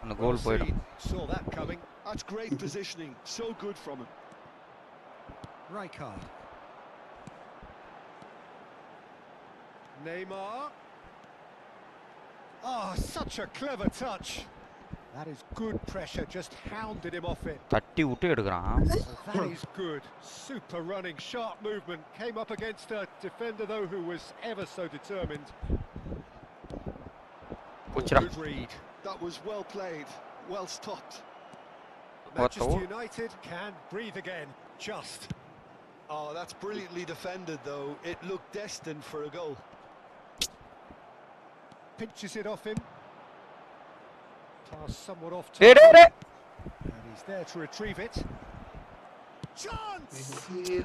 அந்த கோல் போய்டும். Saw that coming. That's great positioning. So good from him. Rijkaard. Neymar. Oh, such a clever touch. That is good pressure, just hounded him off it. தட்டி விட்டு எடுக்கறான். That is good. Super running, sharp movement. Came up against a defender though who was ever so determined. Good read. That was well played. Well stopped. Manchester United can breathe again. Just. Oh, that's brilliantly defended though. It looked destined for a goal. Pinches it off him. Pass somewhat off Hey, target. And he's there to retrieve it. Chance!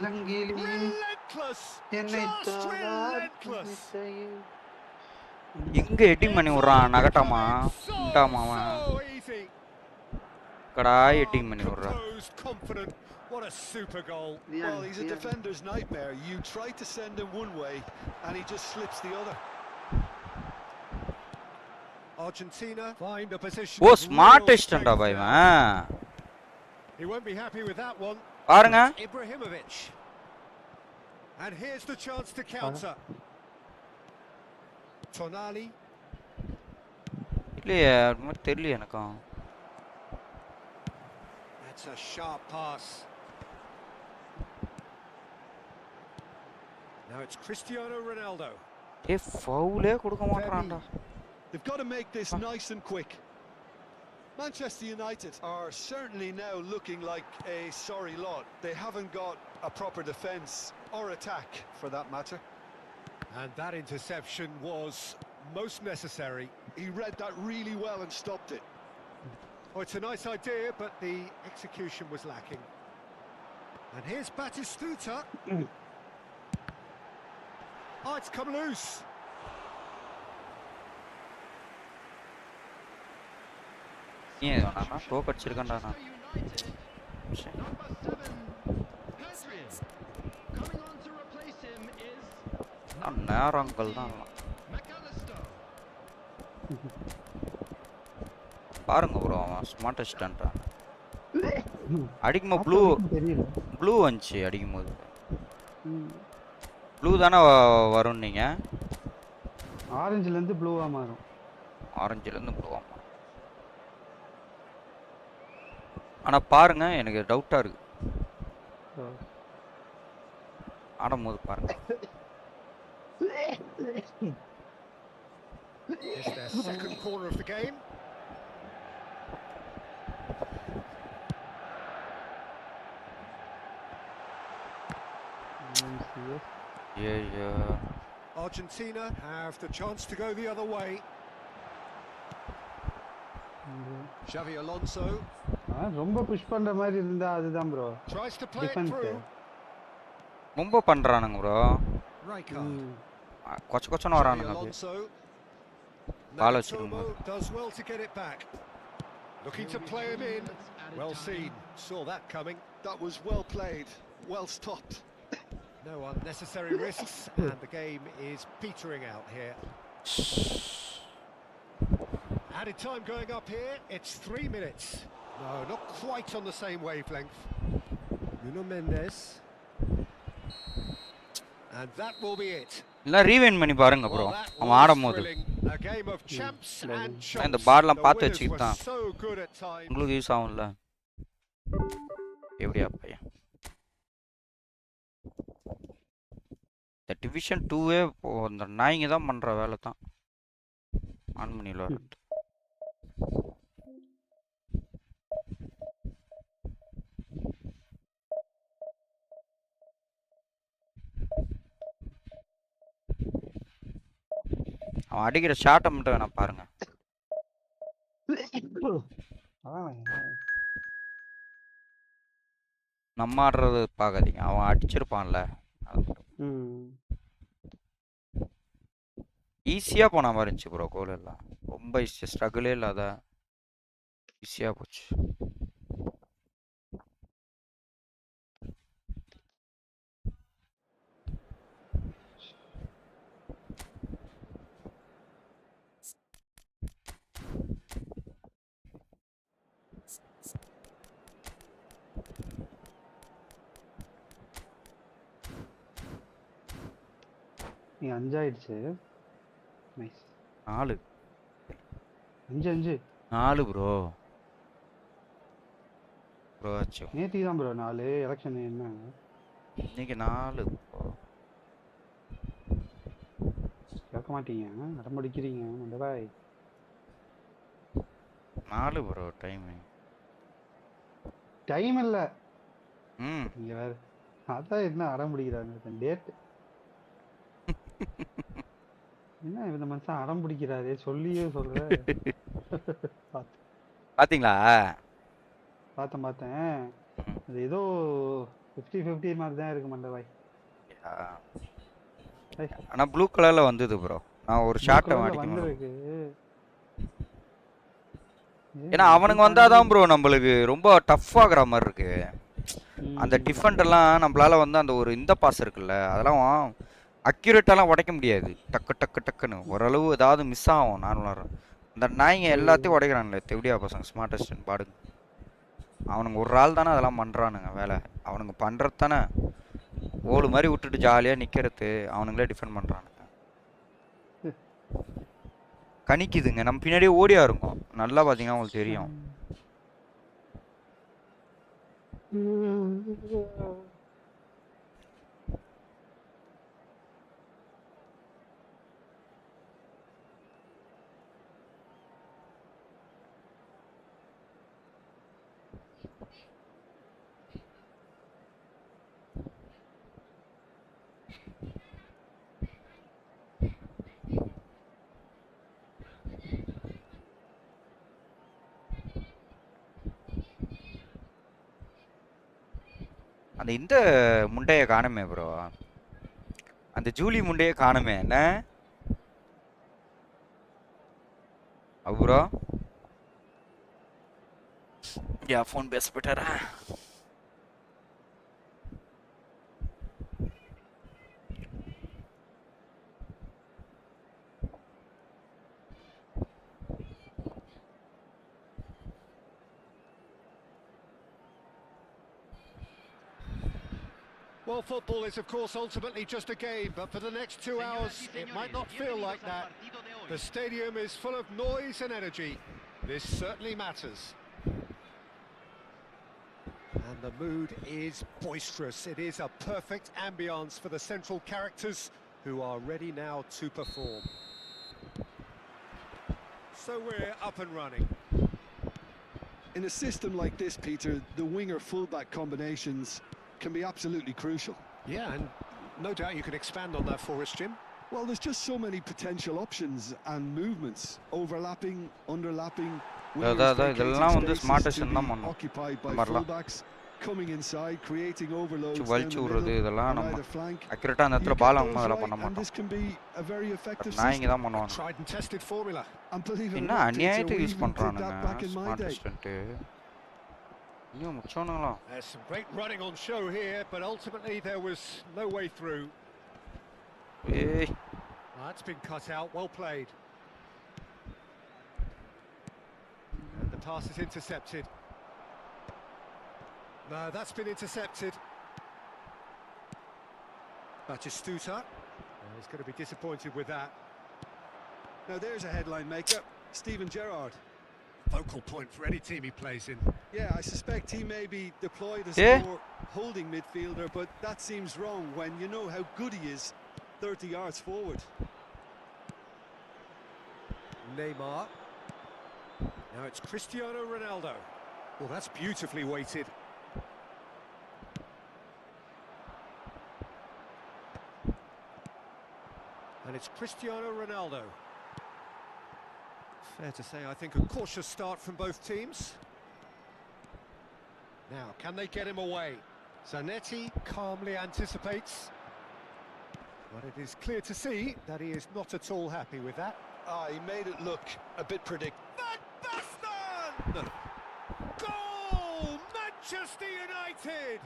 Relentless! Just relentless! எங்க எட்டிங் பண்ணி விடுறான் நகட்டாமா உண்டாமாமா கடா எட்டிங் பண்ணி விடுறான். Confident. What a super goal. Well, he's a defender's nightmare. You try to send him one way and he just slips the other. Argentina find a position. ஓ smartest டா பைவன். He won't be happy with that one. பாருங்க. Ibrahimovic. And here's the chance to counter. Tonali. இல்லையே அது தெரியல எனக்கு. That's a sharp pass. Now it's Cristiano Ronaldo. ஏ ஃபவுலே கொடுக்க மாட்டறான்டா. They've got to make this nice and quick. Manchester United are certainly now looking like a sorry lot. They haven't got a proper defence or attack for that matter. And that interception was most necessary. He read that really well and stopped it. Oh, it's a nice idea, but the execution was lacking. And here's Batistuta. Oh, it's come loose. ஏன் நான் டோக் அடிச்சிருக்கேன்டா நான். நேரங்கள் தான் பாருங்க bro அவன் ஸ்மார்ட்டஸ்டன்டா அடிக்கும்போது blue வந்துச்சு அடிக்கும்போது ப்ளூ தானே வரும் நீங்க ஆரஞ்சுல இருந்து ப்ளூவா மாறும் ஆரஞ்சுல இருந்து ப்ளூவா மாறும் ஆனா பாருங்க எனக்கு டவுட்டா இருக்கு ஆடும்போது பாருங்க It's their second corner of the game. Yeah. Argentina have the chance to go the other way. Xavi Alonso ரொம்ப புஷ் பண்ற மாதிரி இருந்தா அதுதான் bro tries to play it through. ரொம்ப பண்றானுங்க ப்ரோ Rijkaard. கொச்ச கொச்சன வரானுங்க Alonso Nagatomo does well to get it back. Looking to play him in. Well seen. Saw that coming. That was well played, well stopped. No unnecessary risks, and the game is petering out here. Added time going up here. It's 3 minutes. No, not quite on the same wavelength. Nuno Mendes. And that will be it. இல்ல rewind பண்ணி பாருங்க bro அவன் ஆடும்போது இந்த பால்லாம் பார்த்து வச்சுக்கிட்டான் உங்களுக்கு use ஆகும்ல எப்படியா பையன் இந்த டிவிஷன் 2வே இந்த நாய்ங்க தான் பண்ற வேலை தான் ஆன் பண்ணி விளையாடுறது அவன் அடிக்கிற ஷாட்டை மட்டும் வேணா பாருங்க நம்ம ஆடுறது பார்க்காதீங்க அவன் அடிச்சிருப்பான்ல ஈஸியா போன மாதிரி இருந்துச்சு ப்ரோ கோல் எல்லாம் ரொம்ப ஈஸியா ஸ்ட்ரகிளே இல்லாத ஈஸியா போச்சு நீ 5 ஆயிடுச்சு நைஸ் 4 5 4 ப்ரோ ப்ரோ அச்சோ நேத்தி தான் ப்ரோ 4 எலெக்ஷன் என்ன இன்னைக்கு 4 ப்ரோ கேட்க மாட்டீங்க அடம்படிக்கிறீங்க மண்டபாய் 4 ப்ரோ டைம் இல்ல நீங்க வேற அதான் என்ன அடம்பிடிக்கிறாங்க டேட் என்ன இந்த மனுஷன் அடம் பிடிக்கிறாரே சொல்லியே சொல்ற பாத்தீங்களா பார்த்தேன் அது ஏதோ 50-50 மாதிரி தான் இருக்கு மண்டபாய் ஆனா ப்ளூ கலர்ல வந்தது ப்ரோ நான் ஒரு ஷாட்டை மாட்டிக்கணும் ஏன்னா அவனுங்க வந்தாதான் ப்ரோ நம்மளுக்கு ரொம்ப டஃப் ஆகுற மாதிரி இருக்கு அந்த டிஃபெண்ட் எல்லாம் நம்மளால வந்து அந்த ஒரு இந்த பாஸ் இருக்குல்ல அதெல்லாம் அக்யூரேட்டாலாம் உடைக்க முடியாது டக்கு டக்கு டக்குன்னு ஓரளவு ஏதாவது மிஸ் ஆகும் நார்மலாக இந்த நாய்ங்க எல்லாத்தையும் உடைக்கிறானுங்களே எப்படியா பசங்க ஸ்மார்டஸ்ட் பாடுங்க அவனுங்க ஒரு ஆள் தானே அதெல்லாம் பண்ணுறானுங்க வேலை அவனுங்க பண்ணுறது தானே ஓடு மாதிரி விட்டுட்டு ஜாலியாக நிற்கிறது அவனுங்களே டிஃபெண்ட் பண்ணுறானுங்க கணிக்குதுங்க நம்ம பின்னாடியே ஓடியா இருக்கும் நல்லா பார்த்தீங்கன்னா உங்களுக்கு தெரியும் அந்த இந்த முண்டையை காணுமே ப்ரோ அந்த ஜூலி முண்டையை காணுமே என்ன ப்ரோ யா ஃபோன் பேச போயிட்டாரா Well, football is, of course, ultimately just a game, but for the next 2 hours, it might not feel like that. The stadium is full of noise and energy. This certainly matters. And the mood is boisterous. It is a perfect ambience for the central characters who are ready now to perform. So we're up and running. In a system like this, Peter, the winger-fullback combinations can be absolutely crucial. Yeah, and no doubt you can expand on that for us, Jim. Well, there's just so many potential options and movements, overlapping, underlapping. இதெல்லாம் வந்து smartest தான் பண்ணும் occupied by fullbacks coming inside, creating overloads down வலிச்சு the விடுறது middle இதெல்லாம் on நம்ம either flank. Accurate அந்த You இடத்துல get பால் those வாங்கும்போது அதெல்லாம் right, பண்ண and மாட்டோம். this can be a very effective நான் இங்க system. தான் பண்ணுவாங்க. Tried and tested formula. And believe it or என்ன not, Peter, அநியாயத்தை we யூஸ் even did பண்றானுங்க that back in my smart day. Assistant. இன்னும் முச்சோனுங்களா? There's some great running on show here, but ultimately there was no way through. ஏய் That's been cut out. Well played. And the pass is intercepted. No, that's been intercepted. Batistuta. He's going to be disappointed with that. Now there's a headline maker, Steven Gerrard. Focal point for any team he plays in. Yeah, I suspect he may be deployed as Yeah. a more holding midfielder, but that seems wrong when you know how good he is 30 yards forward. Neymar. Now it's Cristiano Ronaldo. Well, that's beautifully weighted. And it's Cristiano Ronaldo. Fair to say, I think, a cautious start from both teams. Now, can they get him away? Zanetti calmly anticipates. But it is clear to see that he is not at all happy with that. He made it look a bit predictable. Van Basten! Goal! Manchester United!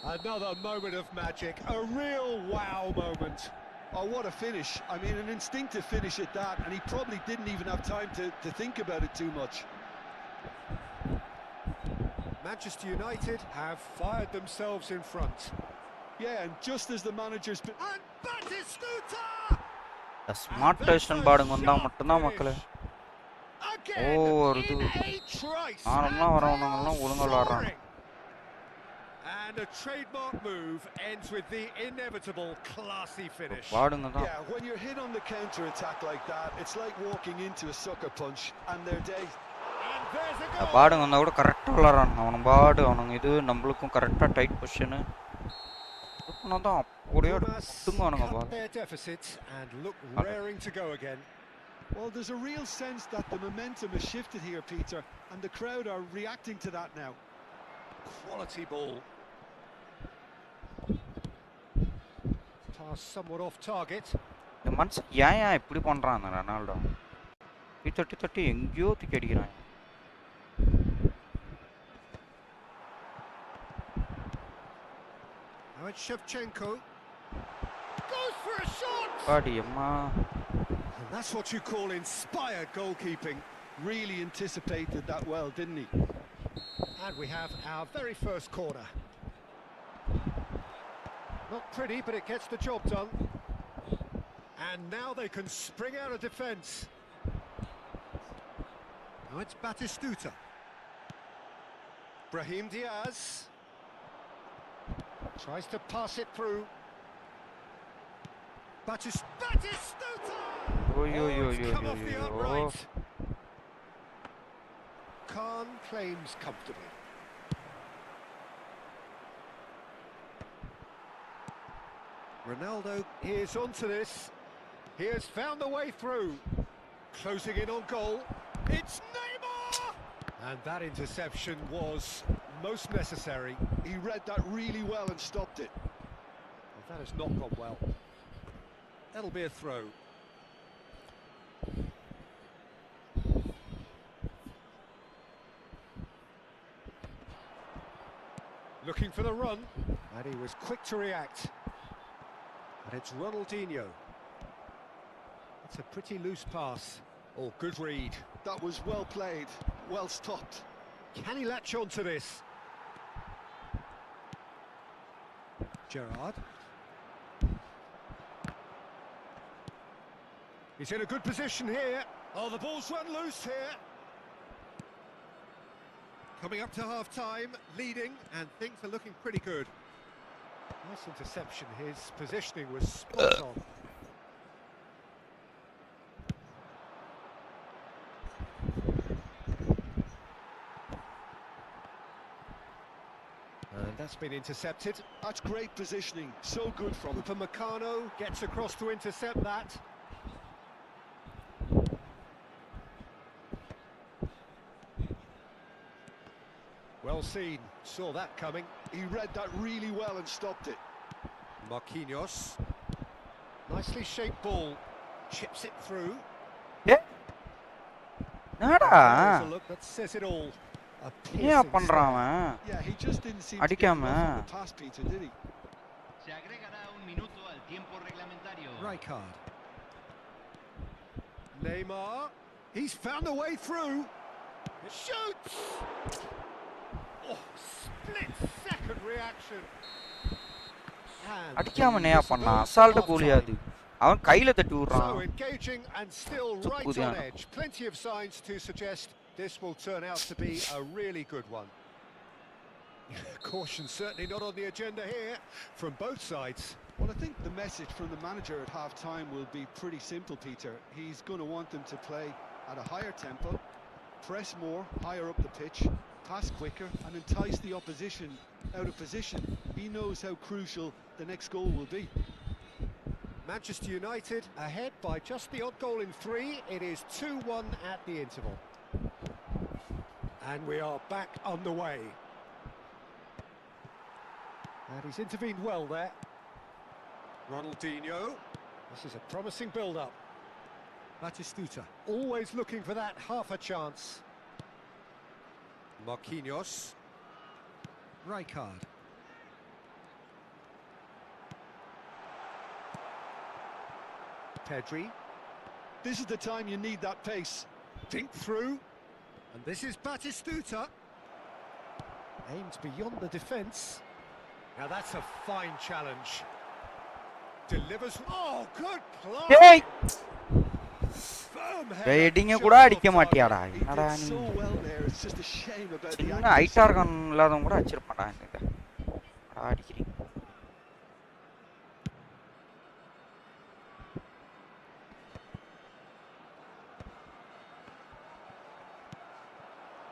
Another moment of magic, a real wow moment. Oh, what a finish. I mean, an instinctive finish at that, and he probably didn't even have time to think about it too much. Manchester United have fired themselves in front. Yeah, and just as the manager's... And Batistuta! Smart assistant பாடுங்க வந்தா மட்டும்தான் மக்களே. ஓ ஒரு இது நார்மலா வரவனுங்கெல்லாம் ஒழுங்கா விளையாடுறாங்க. And a trademark move ends with the inevitable classy finish. பாடுங்க தான். Yeah, when you're hit on the counter attack like that, it's like walking into a sucker punch and their day. And there's a goal. பாடுங்க வந்தா கூட கரெக்டா விளையாடுறானுங்க. அவனுங்க பாடு அவனுங்க இது நம்மளுக்கும் கரெக்டா டைட் பொசிஷன். அப்பதான் அப்படியே துங்குவானுங்க பால். Their deficits and look raring to go again. Well, there's a real sense that the momentum has shifted here, Peter, and the crowd are reacting to that now. Quality ball. Pass somewhat off target. இந்த மனுஷன் ஏன் இப்படி பண்றான் அந்த Ronaldo? தட்டி எங்கேயோ தூக்கி அடிக்கிறான். Now it's Shevchenko. Goes for a shot! பாடி அம்மா. And that's what you call inspired goalkeeping. Really anticipated that well, didn't he? And we have our very first corner. Not pretty, but it gets the job done. And now they can spring out of defence. Now it's Batistuta. Brahim Diaz. Tries to pass it through. Batistuta! It's come off the upright. Khan claims comfortably. Ronaldo is onto this. He has found the way through. Closing in on goal. It's Neymar! And that interception was most necessary. He read that really well and stopped it. Well, that has not gone well. That'll be a throw. Looking for the run, and he was quick to react. And it's Ronaldinho. It's a pretty loose pass. Oh, good read. That was well played, well stopped. Can he latch on to this? Gerrard. He's in a good position here. Oh, the ball's run loose here. Coming up to half-time, leading, and things are looking pretty good. Nice interception. His positioning was spot on. And that's been intercepted. That's great positioning. So good from him. Upamecano gets across to intercept that. Well Well seen, saw that coming. He read that really well and stopped it. Marquinhos. Nicely shaped ball. Chips it through. Yeah. Nada. There's a look that says it all. A piercing stare. Yeah, he just didn't seem to get enough on the pass, Peter, did he? Se agregará un minuto al tiempo reglamentario. Rijkaard. Neymar. He's found a way through. Shoots! Oh, split-second reaction. அடிக்காம நேயா பண்ணா assault Goliath அது அவன் கையில தட்டி விடுறான். So engaging and still right on edge. Plenty of signs to suggest this will turn out to be a really good one. Caution certainly not on the agenda here from both sides. Well, I think the message from the manager at half-time will be pretty simple, Peter. He's going to want them to play at a higher tempo, press more, higher up the pitch, pass quicker and entice the opposition out of position. He knows how crucial the next goal will be. Manchester United ahead by just the odd goal in 3. It is 2-1 at the interval. And we are back on the way. And he's intervened well there. Ronaldinho. This is a promising build-up. Batistuta. Always looking for that half a chance. Marquinhos. Rijkaard. Pedri. This is the time you need that pace. Think through. And this is Batistuta. Aims beyond the defence. Now that's a fine challenge. Delivers. Oh, good play. Hey! Firm head. ஹெடிங்க கூட அடிக்க மாட்டியாடா. என்னடா நீ? சின்ன ஐட்டார் கன் இல்லாதவங்க கூட அடிச்சிருப்பாடா இந்த. அடிக்கிறீங்க.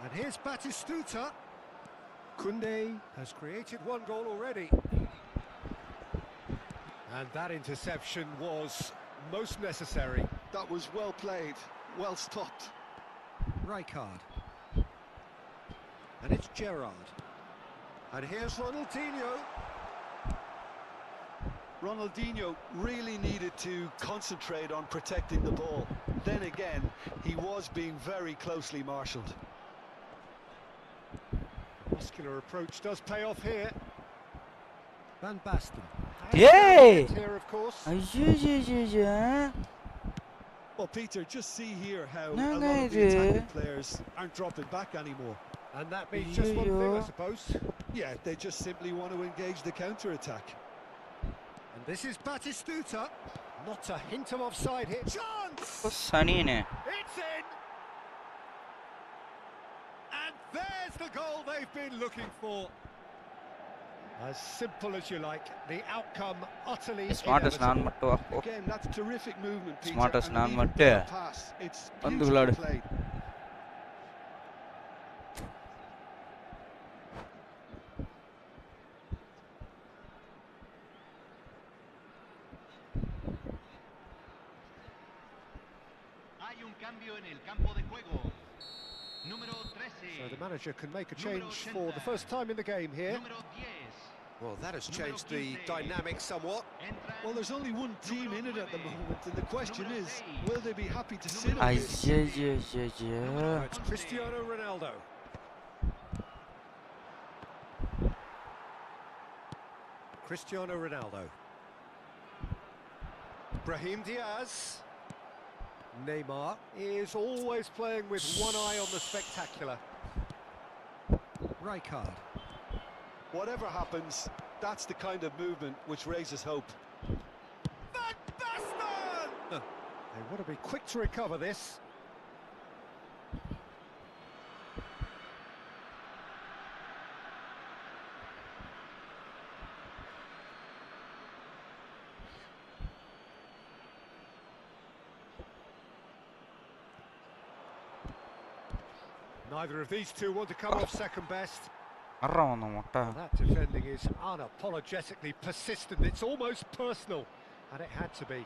And here's Batistuta. Koundé has created one goal already. And that interception was most necessary. That was well played, well stopped. Rijkaard. And it's Gerrard. And here's Ronaldinho. Ronaldinho really needed to concentrate on protecting the ball. Then again, he was being very closely marshalled. Muscular approach does pay off here. Van Basten. Yay! Here, of course. Well, Peter, just see here how a lot of the attacking players aren't dropping back anymore. And that means just one thing, I suppose. Yeah, they just simply want to engage the counter-attack. And this is Batistuta. Not a hint of offside here. Chance! It's in! And there's the goal they've been looking for. As simple as you like, the outcome utterly inevitable. Again, that's terrific movement, Peter. Smartest and non an even matte. better pass. It's beautifully played. Hay un cambio en el campo de juego. Número 13. So the manager can make a change for the first time in the game here. Número 10. Well, that has changed the dynamic somewhat. Well, there's only one team in it at the moment, and the question is, will they be happy to sit on this? It's Cristiano Ronaldo. Cristiano Ronaldo. Brahim Diaz. Neymar is always playing with one eye on the spectacular. Rijkaard. Whatever happens, that's the kind of movement which raises hope. Van Basten! They want to be quick to recover this. Neither of these two want to come off second best. That defending is unapologetically persistent. It's almost personal, and it had to be.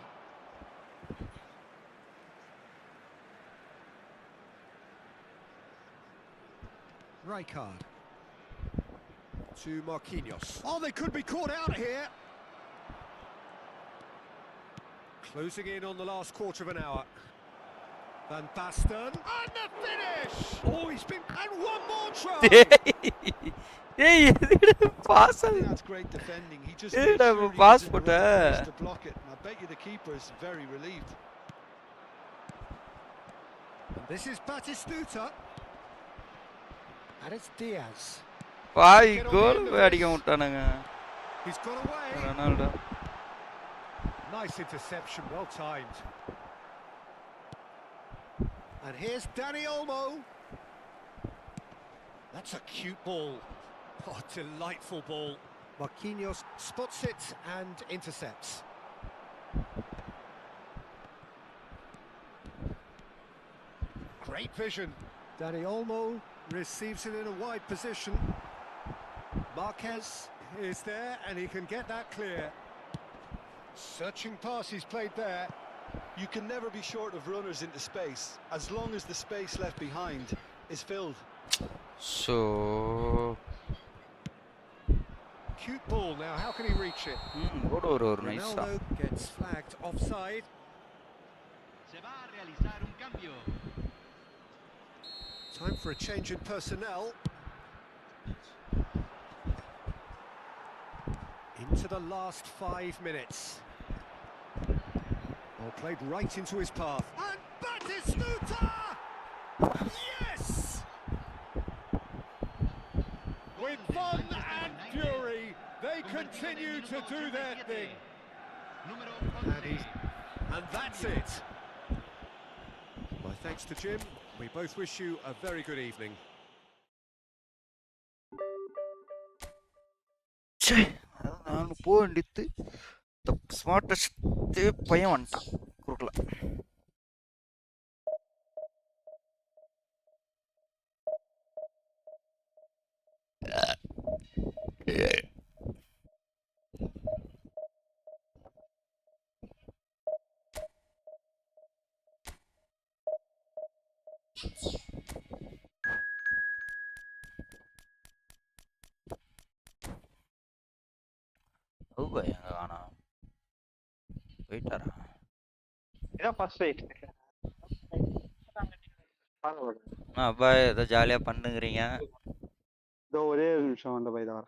Rijkaard. to Marquinhos. Oh, they could be caught out here. Closing in on the last quarter of an hour. Van Basten, and the finish! Oh, he's been... And one more try! Hey, pass. That's great defending. He just made sure he was in the right place to block it. And I bet you the keeper is very relieved. And this is Batistuta. And it's Diaz. Bhaii, goal அடிக்க விட்டானுங்க. He's got away. Ronaldo. Nice interception, well timed. And here's Dani Olmo. That's a cute ball. Oh, delightful ball. Marquinhos spots it and intercepts. Great vision. Dani Olmo receives it in a wide position. Marquez is there and he can get that clear. Searching pass he's played there. You can never be short of runners into space, as long as the space left behind is filled. So Cute ball now, how can he reach it? Nice. Ronaldo gets flagged offside. Se va a realizar un cambio. Time for a change in personnel. Into the last 5 minutes. Ball played right into his path. And Batistuta! Yes! With fun and fury, they continue to do their thing. And that's it. My thanks to Jim. We both wish you a very good evening. நான் போக வேண்டியது smartest பையன் வந்துட்டான் குறுக்கல. போயிட்டாரா? இதான் first right. அப்பா ஏதோ ஜாலியா பண்ணுங்கிறீங்க. இதோ ஒரே ஒரு நிமிஷம் வந்த பை தான்.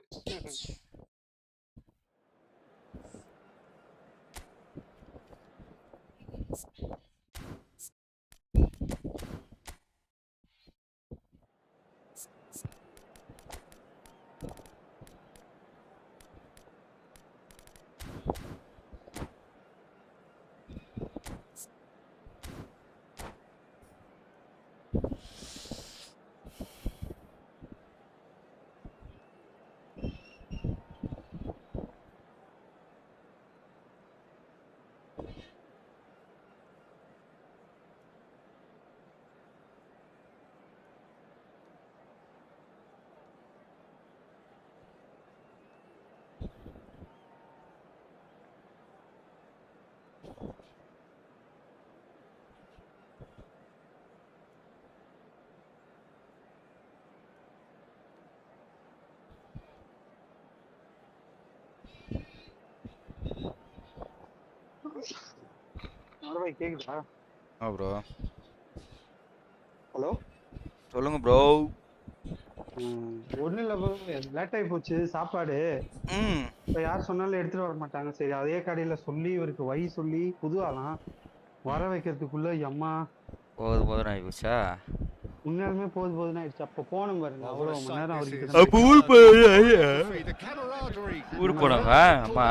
கேக்குதா? ப்ரோ ஹலோ சொல்லுங்க ப்ரோ. ஒன்றும் இல்லை ப்ரோ, லேட் ஆகி போச்சு சாப்பாடு. இப்போ யார் சொன்னாலும் எடுத்துட்டு வர மாட்டாங்க. சரி அதே கடையில் சொல்லி இவருக்கு வை சொல்லி புது ஆளாம் வர வைக்கிறதுக்குள்ள அம்மா போதும் ஆகி போச்சா? உண்மையாலுமே போதுன்னு ஆயிடுச்சு. அப்போ போனோம் பாருங்க, அவ்வளோ மணி நேரம் அவருக்கு ஊருக்கு போனாங்க. அம்மா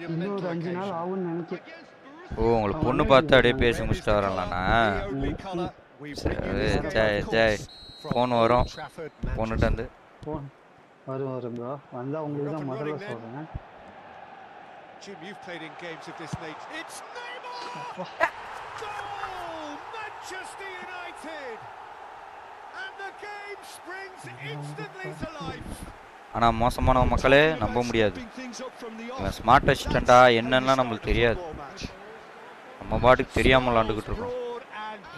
இன்னொரு 5 நாள் ஆகும்னு நினைக்கிறேன். ஓ, உங்களுக்கு பொண்ணு பார்த்து அப்படியே பேசி முடிச்சுட்டு வரலாம்ண்ணா. சரி சரி ஃபோன் வரும், பொண்ணுட்டு வந்து வரும் ப்ரோ. வந்தால் உங்களுக்கு தான் முதல்ல சொல்கிறேன். Jim, you've played in games of this nature. It's Neymar! Goal! Manchester United! And the game springs instantly to life. ஆனால் மோசமான மக்களே நம்ப முடியாது. ஸ்மார்ட் அசிஸ்டண்டா என்னன்னா நம்மளுக்கு தெரியாது. நம்ம பாட்டுக்கு தெரியாமல் விளாண்டுக்கிட்டு இருக்கோம்.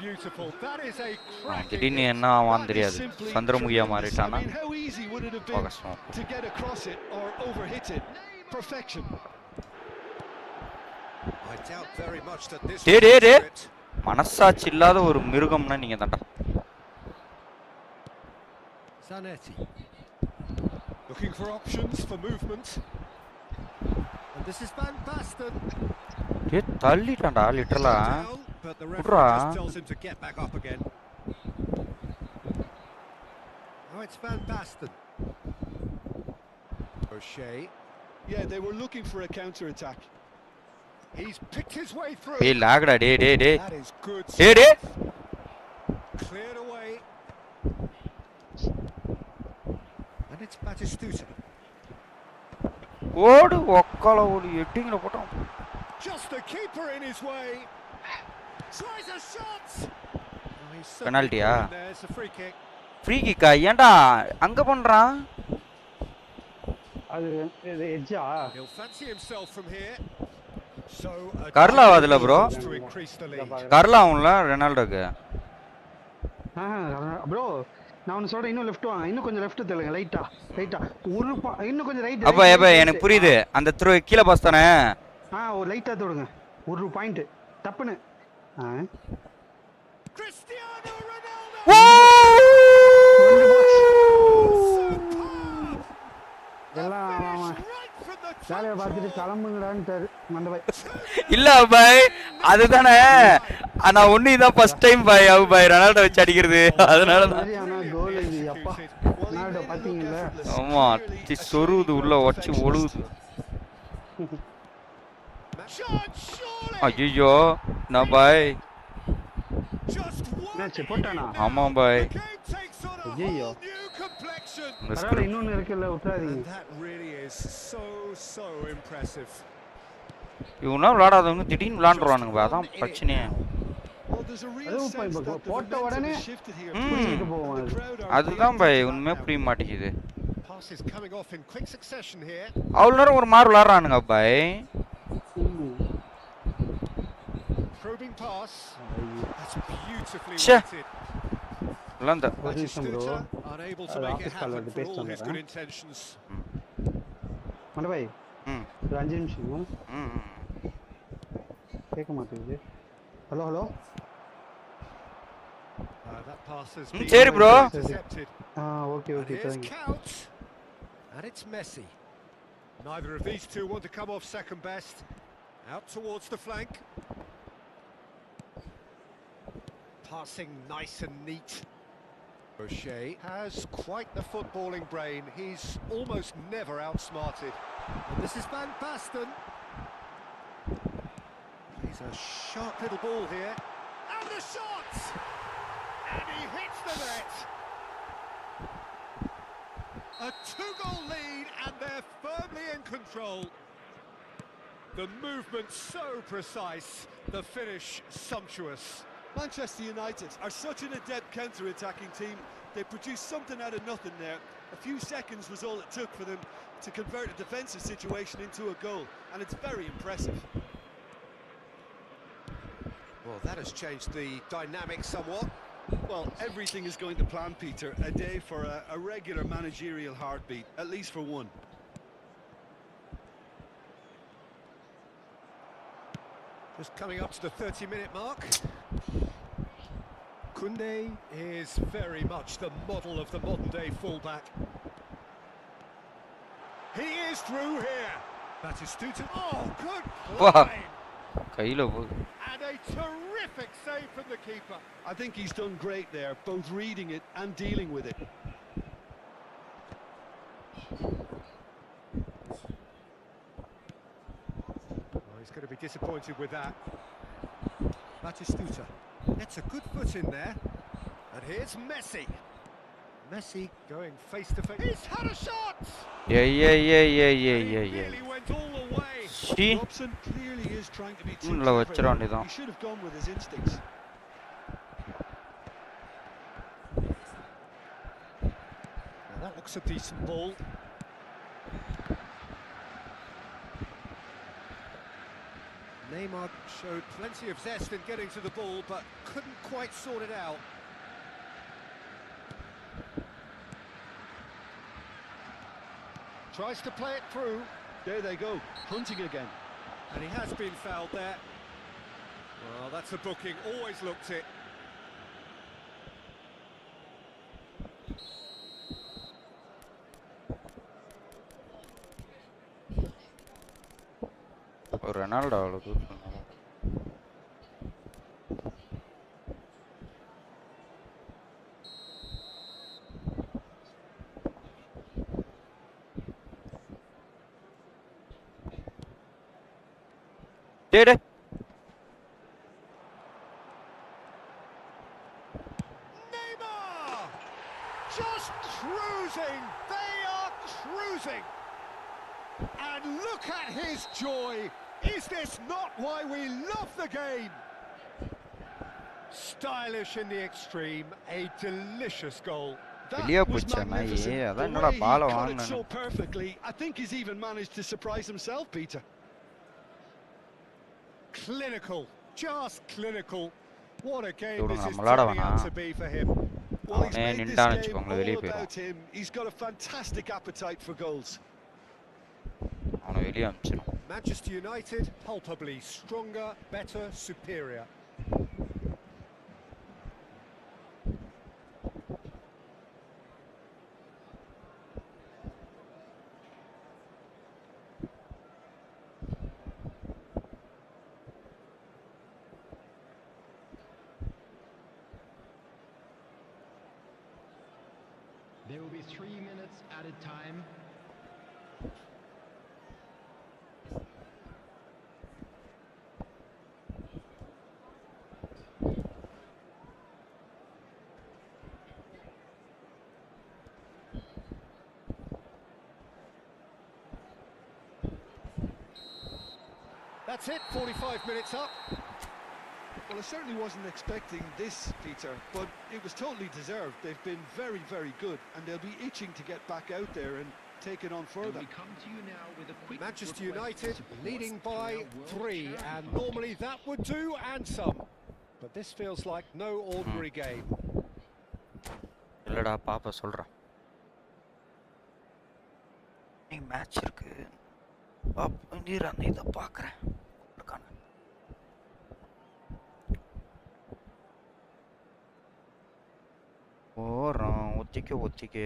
beautiful. That is a cracking திடீர்னு hit. என்ன ஆவான்னு That is தெரியாது simply சந்திரமுகியா tremendous. I மாறிட்டானா mean, how easy would it have ரொம்ப been கஷ்டம் to get across it or overhit it? Perfection. I doubt very much that this டேய் டேய் டேய் script. மனசாட்சி இல்லாத ஒரு மிருகம்னா நீங்க தான்டா Zanetti looking for options for movement, and this is Van Basten. டேய் தள்ளிட்டான்டா லிட்டரலா But the Udra. referee just tells him to get back up again. Oh, it's Van Basten. O'Shea. Yeah, they were looking for a counter-attack. He's picked his way through. டேய் லாக்டா டேய் டேய் டேய் That is good. டேய் டேய் Cleared away. And it's Batistuta. ஓடு ஒக்கால ஓடு எட்டிங்கல போட்டான் Just the keeper in his way. Tries a shot. Oh, he's certainly Penalty, put ah. in there. It's a free kick. Free கிக்கா ஏன்டா அங்க பண்றான் அது எட்ஜா He'll fancy himself from here. So கர்லா அதுல bro to increase the lead. கர்லா அவன்ல ரெனால்டோக்கு ப்ரோ நான் ஒன்னு சொல்றேன் இன்னும் லெஃப்ட் வாங்க இன்னும் கொஞ்சம் லெஃப்ட் தள்ளுங்க லைட்டா இன்னும் கொஞ்சம் ரைட் அப்ப அப்ப எனக்கு புரியுது அந்த த்ரோ கீழ பாஸ் தானே ஒரு லைட்டா தொடுங்க ஒரு பாயிண்ட் தப்புன்னு Cristiano Ronaldo. எல்லாம் வேலையை பார்த்துட்டு கிளம்புங்கடான்னு மண்டபாய் இல்ல பாய் அதுதானே நான் ஒண்ணு இதான் ஃபர்ஸ்ட் டைம் பாய் அவ பாய் ரொனால்டோ வச்சு அடிக்கிறது அதனால ஆனா கோல் இது அப்பா ரொனால்டோ பாத்தீங்கல்ல ஆமா சொருது உள்ள வச்சு ஒழுகுது ஐயோ நான் பாய் மேட்ச் போட்டானா ஆமா பாய் ஐயோ பரவாயில்ல இன்னொன்னு இருக்குல்ல விட்டுறாதீங்க That really is so impressive. இவனா விளையாடாதவங்க திடீர்னு விளையாண்டுருவானுங்க பாய் அதான் பிரச்சனையே போட்ட உடனே அதுதான் பாய் உண்மையா புரிய மாட்டேங்குது Passes coming off in quick succession here. அவ்வளவு நேரம் ஒரு மாறு விளையாடுறானுங்க பாய் Probing pass. That's beautifully Che. weighted. லந்த Batistuta unable to make it happen for all his good intentions. மண்டபாய் ஒரு 5 நிமிஷம் கேட்க மாட்டேங்குது hello That pass has been சரி bro intercepted. Okay Here's Count. And it's Messi. Neither of these two want to come off second best. Out towards the flank. Passing nice and neat. O'Shea has quite the footballing brain. He's almost never outsmarted. And this is Van Basten. He's a sharp little ball here. And the shot! And he hits the net. A 2-goal lead and they're firmly in control. The movement so precise, the finish sumptuous. Manchester United are such an adept counter-attacking team. They produced something out of nothing there. A few seconds was all it took for them to convert a defensive situation into a goal, and it's very impressive. Well, that has changed the dynamic somewhat. Well, everything is going to plan, Peter. A day for a regular managerial heartbeat, at least for one. Just coming up to the 30-minute mark. Koundé is very much the model of the modern-day fullback. He is through here. Batistuta. Oh, good play. கையில போகுது. And a terrific save from the keeper. I think he's done great there, both reading it and dealing with it. Oh, he's going to be disappointed with that. Batistuta gets a good foot in there. And here's Messi. Messi going face to face. He's had a shot! Yeah. He really went all the way. See? Robson clearly is trying to be too உள்ள clever. வச்சிர வேண்டியதான். He should have gone with his instincts. Now that looks a decent ball. Neymar showed plenty of zest in getting to the ball, but couldn't quite sort it out. Tries to play it through. There they go, hunting again. And he has been fouled there. Well, that's a booking, always looked it. Ronaldo Dede. Neymar! Just cruising! They are cruising! And look at his joy! Is this not why we love the game? Stylish in the extreme, a delicious goal. That வெளியே was போச்சா magnificent. நாயே அதான் The என்னடா way he Bala cut it வாங்குனேன் so perfectly. I think he's even managed to surprise himself, Peter. Clinical, just clinical. What a game இவனுங்க this is நம்மளாட turning out வேணாம் to be for him. Well, he's அவனே made this நின்ட்டான்னு game வச்சுக்கோங்களேன் வெளியே all போயிடும் about him. He's got a fantastic appetite for goals. அவனை வெளியே அனுப்பிச்சிடும் Manchester United, palpably stronger, better, superior. There will be 3 minutes added time. That's it, 45 minutes up. Well, I certainly wasn't expecting this, Peter, but it was totally deserved. They've been very, very good, and they'll be itching to get back out there and take it on further. We come to you now with a quick Manchester request United to support leading by our World 3, Charity and Fund. normally that would do, and some. But this feels like no ordinary game. இல்லடா பாப்பா சொல்றேன் நீ match இருக்கு பாப்பா நீ அந்த இதை பார்க்குறேன் போகிறோம் ஒத்திக்க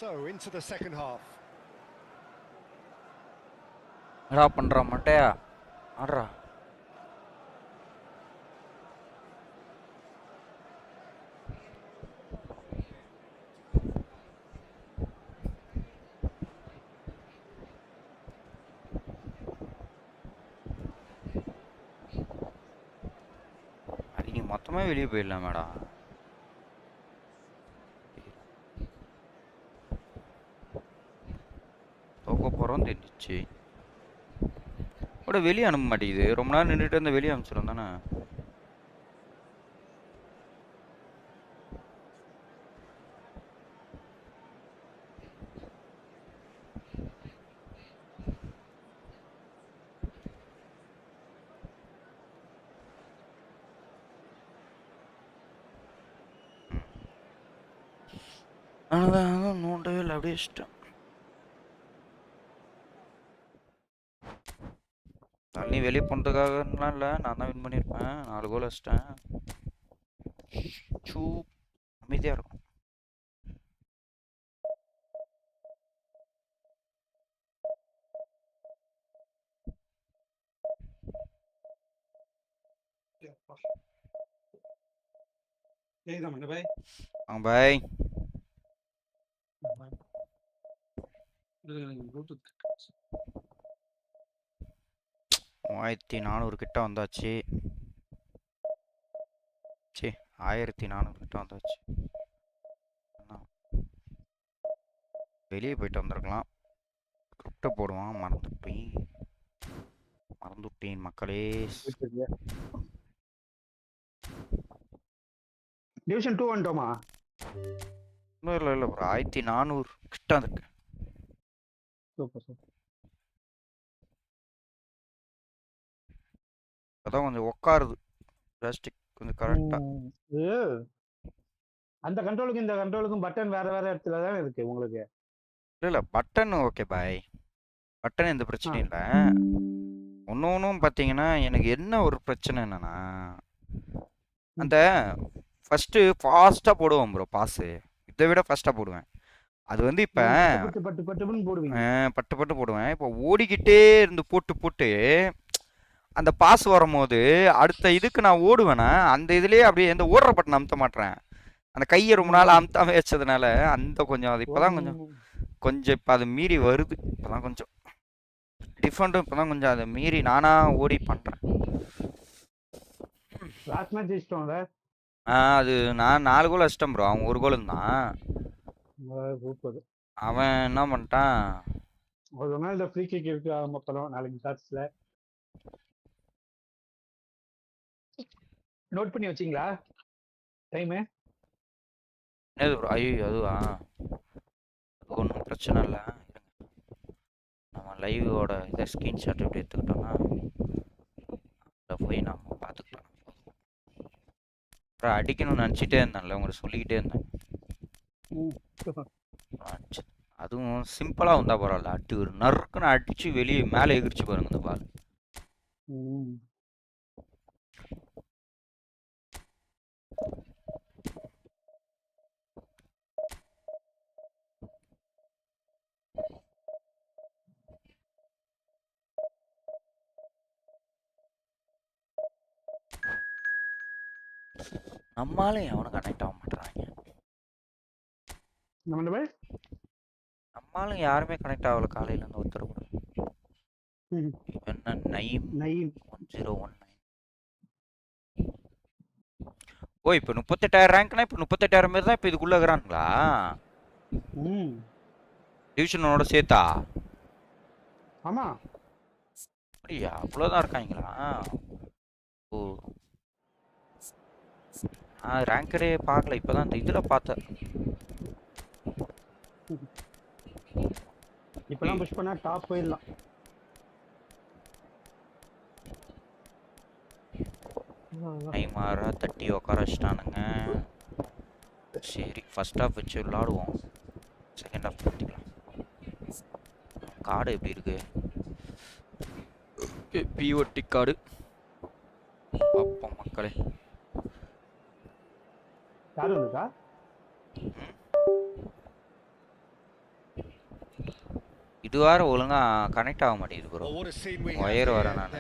So, into the second half. என்னடா பண்றா மட்டையா ஆடுறா அது நீ மொத்தமா வெளியே போயிடலாம் மேடம் தோக்க போகிறோம் தெரிஞ்சிச்சு கூட வெளியே அனுப்ப மாட்டேங்குது ரொம்ப நேரம் நின்றுட்டு இருந்தால் வெளியே அனுப்பிச்சிடும் தானே அதான் நோண்டவே இல்லை அப்படியே இஷ்டம் நீ வெளியே போனதுக்காகலாம் இல்லை நான் தான் வின் பண்ணியிருப்பேன் 4 கோல் வச்சிட்டேன் அமைதியாக இருக்கும் கேக்குதா மண்ட பாய்? பாய். ப்ளூடூத் 1400 கிட்ட வந்தாச்சு. சே 1400 கிட்ட வந்தாச்சு. வெளியே போயிட்டு வந்திருக்கலாம். கிரிப்டோ போடுவான் மறந்துட்டேன் மக்களே. டிவிஷன் 2 வந்துட்டோமா? இல்ல ப்ரோ 1400 கிட்ட வந்திருக்கு. Super super. அதான் கொஞ்சம் உட்காருது பிளாஸ்டிக் கொஞ்சம் கரெக்டா. அந்த கண்ட்ரோலுக்கு இந்த கண்ட்ரோலுக்கும் பட்டன் வேற வேற இடத்துல தான் இருக்கு உங்களுக்கு. இல்ல பட்டன் ஓகே பாய், பட்டன் எந்த பிரச்சனையும் இல்லை. ஒன்றும் பார்த்தீங்கன்னா எனக்கு என்ன ஒரு பிரச்சனை என்னன்னா, அந்த ஃபர்ஸ்ட் ஃபாஸ்ட்டாக போடுவோம் ப்ரோ பாஸு, இதை விட ஃபாஸ்ட்டாக போடுவேன். அது வந்து இப்போ பட்டு பட்டு போடுவேன். இப்போ ஓடிக்கிட்டே இருந்து போட்டு அந்த பாஸ் வரும்போது அடுத்த இதுக்கு நான் ஓடுவேன்னா அந்த இதுலேயே அப்படியே எந்த ஓடுற பட்டன் அமுத்த மாட்டேன். அந்த கையை ரொம்ப நாள் அமுத்தாம வச்சதுனால அந்த கொஞ்சம் அது இப்போதான் கொஞ்சம் இப்போ அது மீறி வருது. இப்போதான் கொஞ்சம் டிஃப்ரெண்ட்டும் இப்போதான் கொஞ்சம் அதை மீறி நானா ஓடி பண்ணுறேன். அது நான் 4 கோல் அடிச்சிட்டேன் ப்ரோ, அவன் 1 கோல் இருந்தான். அவன் என்ன பண்ணிட்டான், ஒரு நாள் இந்த ஃப்ரீ கிக் இருக்கு மொத்தம் 4 ஷாட்ஸ்ல. நோட் பண்ணி வச்சிங்களா டைம்? என்னது ப்ரோ? ஐயோ அதுவா, ஒன்றும் பிரச்சனை இல்லை. நம்ம லைவோட இதை ஸ்க்ரீன்ஷாட் எப்படி எடுத்துக்கிட்டோம்னா அதை போய் நம்ம பார்த்துக்கலாம். அப்புறம் அடிக்கணும்னு நினச்சிட்டே இருந்தேன்ல, உங்களுக்கு சொல்லிக்கிட்டே இருந்தேன். அதுவும் சிம்பிளாக வந்தால் பரவாயில்ல, அடி ஒரு நறுக்குன்னு அடித்து வெளியே மேலே எகிரிச்சு பாருங்க இந்த பால். நம்மளால எவனும் கனெக்ட் ஆக மாட்டாங்க. நம்மளும் யாருமே கனெக்ட் ஆகல காலையில இருந்து ஒருத்தர் கூட. என்ன நைம் 1019. ஓ இப்போ 38,000 ரேங்க்னா இப்போ 38,000 பேர் தான் இப்போ இதுக்குள்ள இருக்கிறாங்களா டிவிஷனோட சேர்த்தா? ஆமா அப்படியா, அவ்வளோதான் இருக்காங்களா? ஓ ரேங்கரே பார்க்கல, இப்போதான் இந்த இதில் பார்த்தேன். இப்போலாம் புஷ் பண்ணா டாப் போயிடலாம். நைமாரா தட்டி உட்கார வச்சிட்டானுங்க. சரி ஃபர்ஸ்ட் ஹாஃப் வச்சு விளாடுவோம், செகண்ட் ஹாஃப் பார்த்துக்கலாம். கார்டு எப்படி இருக்கு? பிஓடி கார்டு அப்போ மக்களே யாரு இருக்கா? இது வேற ஒழுங்கா கனெக்ட் ஆக மாட்டேங்குது ப்ரோ. ஒயர் வர நான்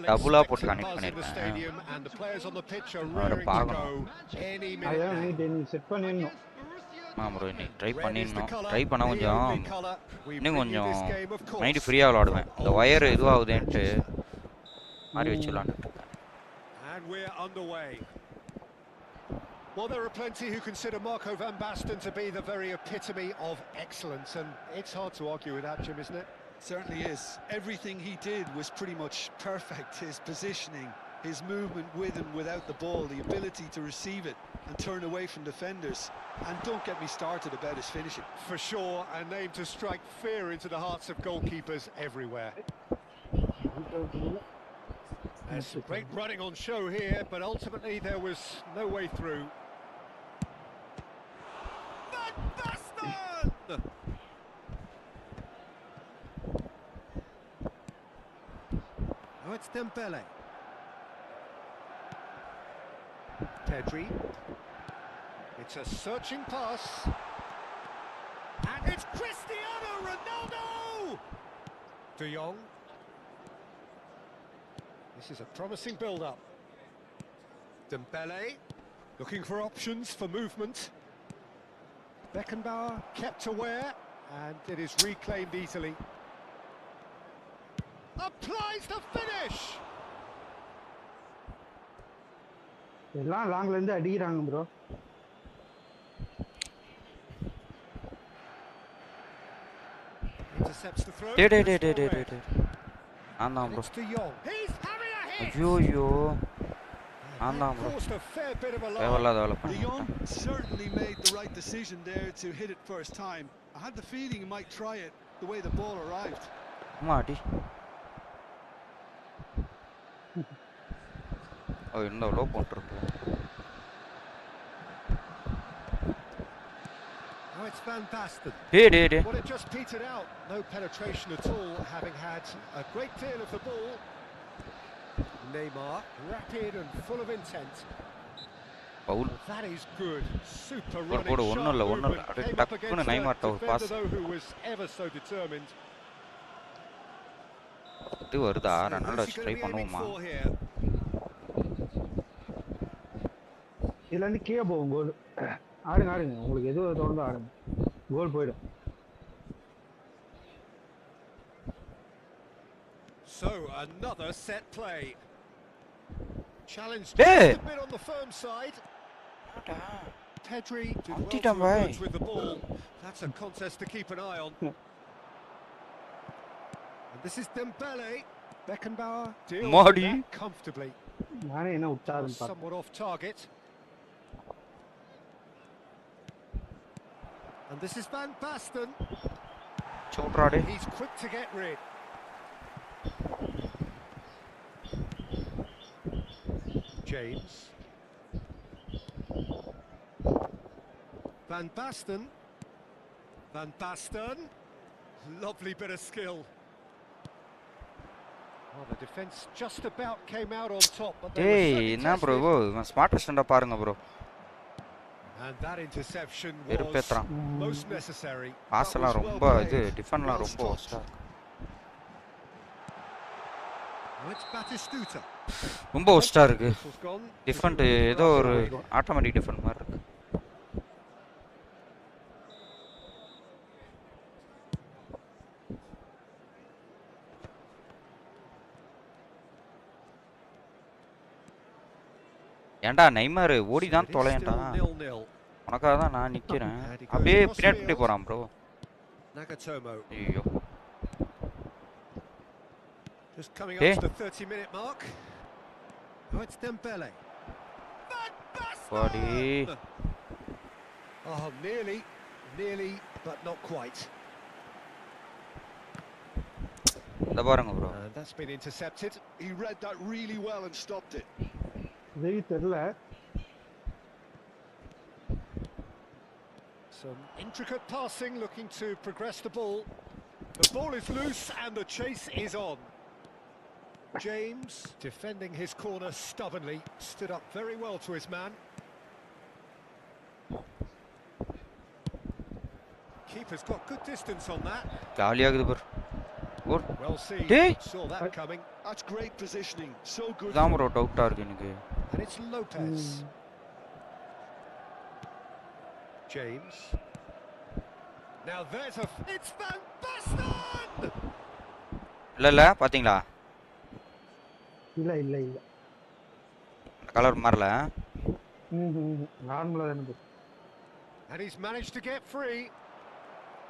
டபுளா போட்டு கனெக்ட் பண்ணிருக்கேன். அவரை பார்க்கணும். செட் பண்ணிடணும். ஆமாம் ப்ரோ, இன்னைக்கு ட்ரை பண்ணிடணும். ட்ரை பண்ண கொஞ்சம் இன்னும் கொஞ்சம் மைண்டு ஃப்ரீயாக விளாடுவேன். இந்த ஒயர் இதுவாகுதுன்ட்டு மாறி வச்சு விளாண்டுட்டு இருக்கேன். Well, there are plenty who consider Marco van Basten to be the very epitome of excellence, and it's hard to argue with that, Jim, isn't it? Certainly is. Everything he did was pretty much perfect. His positioning, his movement with and without the ball, the ability to receive it and turn away from defenders. And don't get me started about his finishing. For sure, a name to strike fear into the hearts of goalkeepers everywhere. There's some great running on show here, but ultimately there was no way through. Van Basten! Oh, it's Dembele. Pedri. It's a searching pass. And it's Cristiano Ronaldo! De Jong. This is a promising build-up. Dembele, looking for options for movement. Beckenbauer kept aware, and it is reclaimed easily. Applies the finish! எல்லாம் லாங்ல இருந்து அடிக்குறாங்க bro. Intercepts the throw. டேய் ஆனா bro. ஐயோ ஆனா bro. Lyon certainly made the right decision there to hit it first time. I had the feeling he might try it the way the ball arrived. மாடி. ஓ என்ன low போட்டுருக்கு. Now it's Van Basten. Did. Well, it just petered out. No penetration at all, having had a great deal of the ball. Neymar, rapid and full of intent. Foul. That is good. Super running One shot movement. came up against a defender though who was ever so determined. இது வருதா நல்லா try பண்ணுவோமா? இதுல இருந்து கீழே போகும் கோல். ஆடுங்க உங்களுக்கு எது தோணுதோ ஆடுங்க. கோல் போய்டும். So another set play. Challenge just a bit on the firm side. Pedri did well to emerge with the ball. That's a contest to keep an eye on. And this is Dembele. Beckenbauer deals with that comfortably. Somewhat off target. And this is Van Basten. He's quick to get rid. James. Van Basten. Lovely bit of skill. Well, the defense just about came out on top, but they were என்ன bro smart ஸ்டாண்டா பாருங்க bro. And that interception was most necessary. பாஸ்லாம் ரொம்ப இது டிஃபென்ட்லாம் ரொம்ப ஒஸ்டா. ரொம்ப ஒஸ்டா இருக்கு. Defend ஏதோ ஒரு automatic defend மாதிரி இருக்கு. ஏண்டா நெய்மர் ஓடி தான் தொலையண்டா. உனக்காக தான் நான் நிக்கிறேன். அப்படியே பின்னாடி போறான் ப்ரோ. ஐயோ. Just coming up to the 30-minute mark. Oh, it's Dembele. Body. Oh, nearly, but not quite. இந்த பாருங்க bro. And that's been intercepted. He read that really well and stopped it. Very தெரியல. Some intricate passing, looking to progress the ball. The ball is loose and the chase is on. James, defending his corner stubbornly, stood up very well to his man. Keeper's got good distance on that. ஜாலியாகுது bro. Well seen. Saw that coming. That's great positioning. So good. தான் bro டவுட்டா இருக்கு எனக்கு. And it's Lopez. James. Now there's it's Van Basten. இல்ல பாத்தீங்களா? இல்ல. Colour மாறல. நார்மலா தான இருக்கு. And he's managed to get free.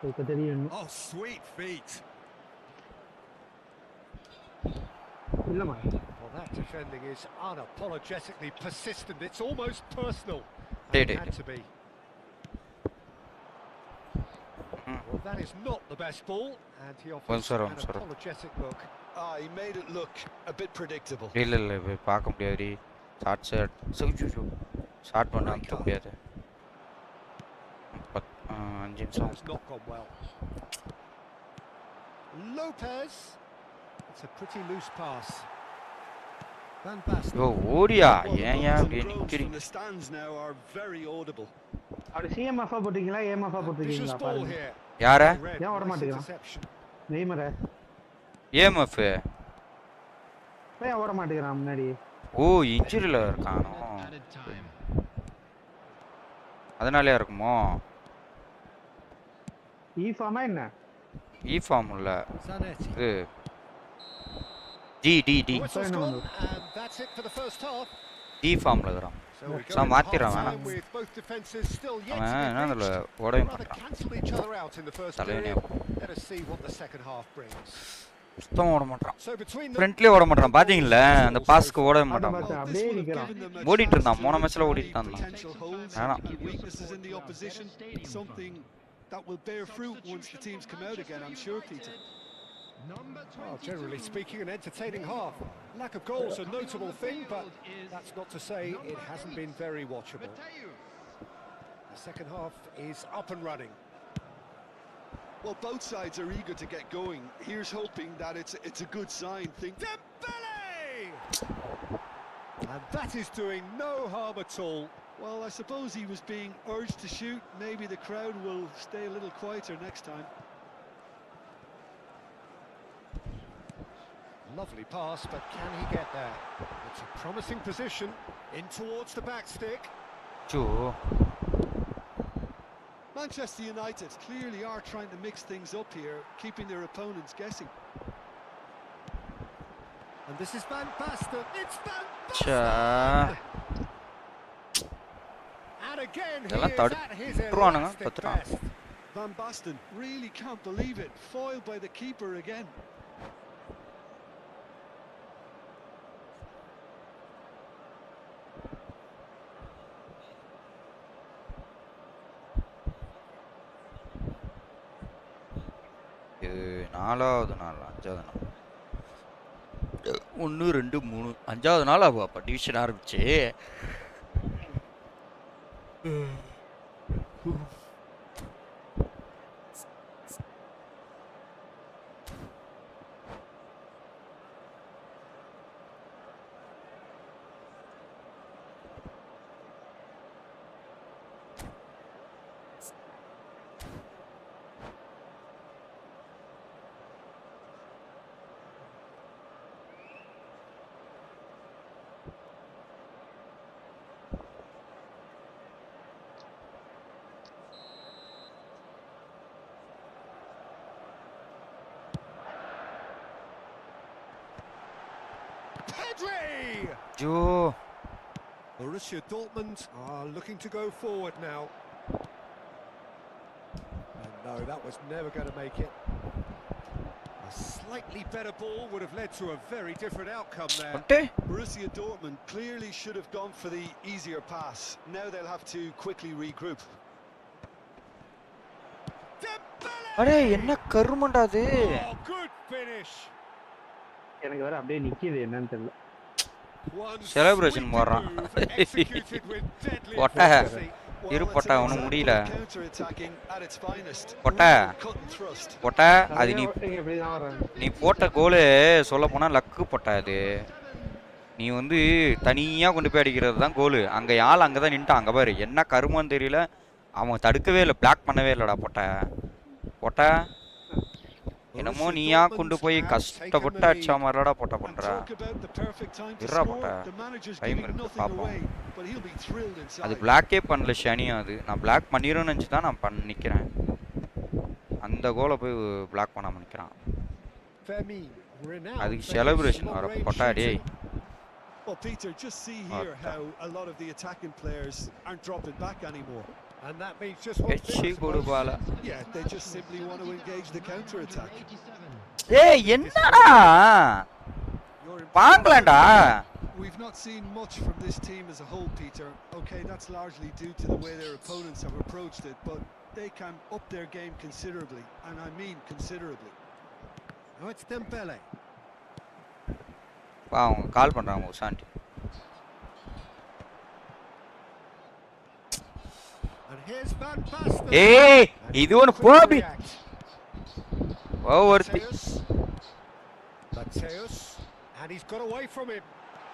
இப்ப தெரியும். Oh, sweet feet. இல்லமா. Well, that defending is unapologetically persistent. It's almost personal. It had to be. Well, that is not the best ball, and he offers an apologetic look. He made it look a bit predictable. இல்ல பார்க்க முடியாது. Shot shot பண்ண முடியாது. 5 நிமிஷம். Has not gone well. Lopez. It's a pretty loose pass. Van Basten. ஓ ஓடியா ஏன் அப்படி நிக்கிறீங்க? The stands now are very audible. அது சிஎம்எஃப் போட்டுட்டீங்களா ஏஎம்எஃப் போட்டுட்டீங்களா பாருங்க. யார? ஏன் ஓட மாட்டேங்கிறான்? நெய்மர். ஏஎம்எஃப். ஏன் ஓட மாட்டேங்கிறான் முன்னாடி? ஓ இன்ஜுரியில இருக்கானோ, அதனாலயா இருக்குமோ? இ ஃபார்மா என்ன? இ ஃபார்ம் இல்ல, இது டி டி டி டி ஃபார்ம்ல இருக்கிறான். மாத்திரான் வேணாம், அவன் என்ன அதில் ஓடவே மாட்டான். தலைவனே சுத்தம் ஓட மாட்டான், ஃப்ரண்ட்லேயே ஓட மாட்டான். பார்த்தீங்களா அந்த பாஸ்க்கு ஓடவே மாட்டான். ஓடிட்டு இருந்தான், போன மேட்ச்ல ஓடிட்டு தான் இருந்தான். வேணாம். That will bear fruit once the teams come out again, I'm sure, Peter. Well, generally speaking, an entertaining half. Lack of goals a notable thing, but that's not to say it hasn't been very watchable. The second half is up and running. Well, both sides are eager to get going. Here's hoping that it's a good sign. Dembele! And that is doing no harm at all. Well, I suppose he was being urged to shoot. Maybe the crowd will stay a little quieter next time. Lovely pass, but can he get there? It's a promising position. In towards the back stick. Manchester United clearly are trying to mix things up here, keeping their opponents guessing. And this is Van Basten. It's Van Basten! And again, he is at his elastic best. Van Basten really can't believe it. Foiled by the keeper again. இது 4வது நாள் 5வது நாள் 1 2 3 5வது நாள் அப்போ division ஆரம்பிச்சு. Joe. Borussia Dortmund are looking to go forward now. And no, that was never going to make it. A slightly better ball would have led to a very different outcome there. Borussia Dortmund clearly should have gone for the easier pass. Now they'll have to quickly regroup. அடே என்ன கருமண்டா அது. Oh, good finish. எனக்கு வேற அப்படியே நிக்குது என்னன்னு தெரியல. Celebration போறான். போட்டா இரு போட்டா ஒன்றும் முடியல. போட்டா போட்டா அது நீ போட்ட கோலு சொல்ல போனா லக்கு போட்டா அது. நீ வந்து தனியா கொண்டு போய் அடிக்கிறது தான் கோலு. அங்க ஆள் அங்கதான் நின்ட்டான். அங்க பாரு என்ன கருமன்னு தெரியல, அவன் தடுக்கவே இல்லை, பிளாக் பண்ணவே இல்லடா போட்டா. போட்டா என்னமோ நீயா கொண்டு போய் கஷ்டப்பட்டு அடிச்சா மாதிரிலடா போட்டா பண்ற. இருறா போட்டா டைம் இருக்கு பார்ப்போம். அது பிளாக்கே பண்ணல ஷனியா. அது நான் பிளாக் பண்ணிடும்னு நினச்சி தான் நான் நிற்கிறேன். அந்த கோலை போய் பிளாக் பண்ணாம நிற்கிறான். அதுக்கு செலிப்ரேஷன் வர போட்டா டேய். Well, Peter, just see here how a lot of the attacking players aren't dropping back anymore. And that means just one thing. Yeah, they just simply want to engage the counter attack. Hey, என்னடா பாங்கலடா. We've not seen much from this team as a whole, Peter. Okay, that's largely due to the way their opponents have approached it, but they can up their game considerably, and I mean considerably. Now it's Dembele. அவங்க கால் பண்றாங்க உசாண்டி. ஏய் இது ஒன்னு போபி. ஓவர்தி. Mateus and he's got away from him.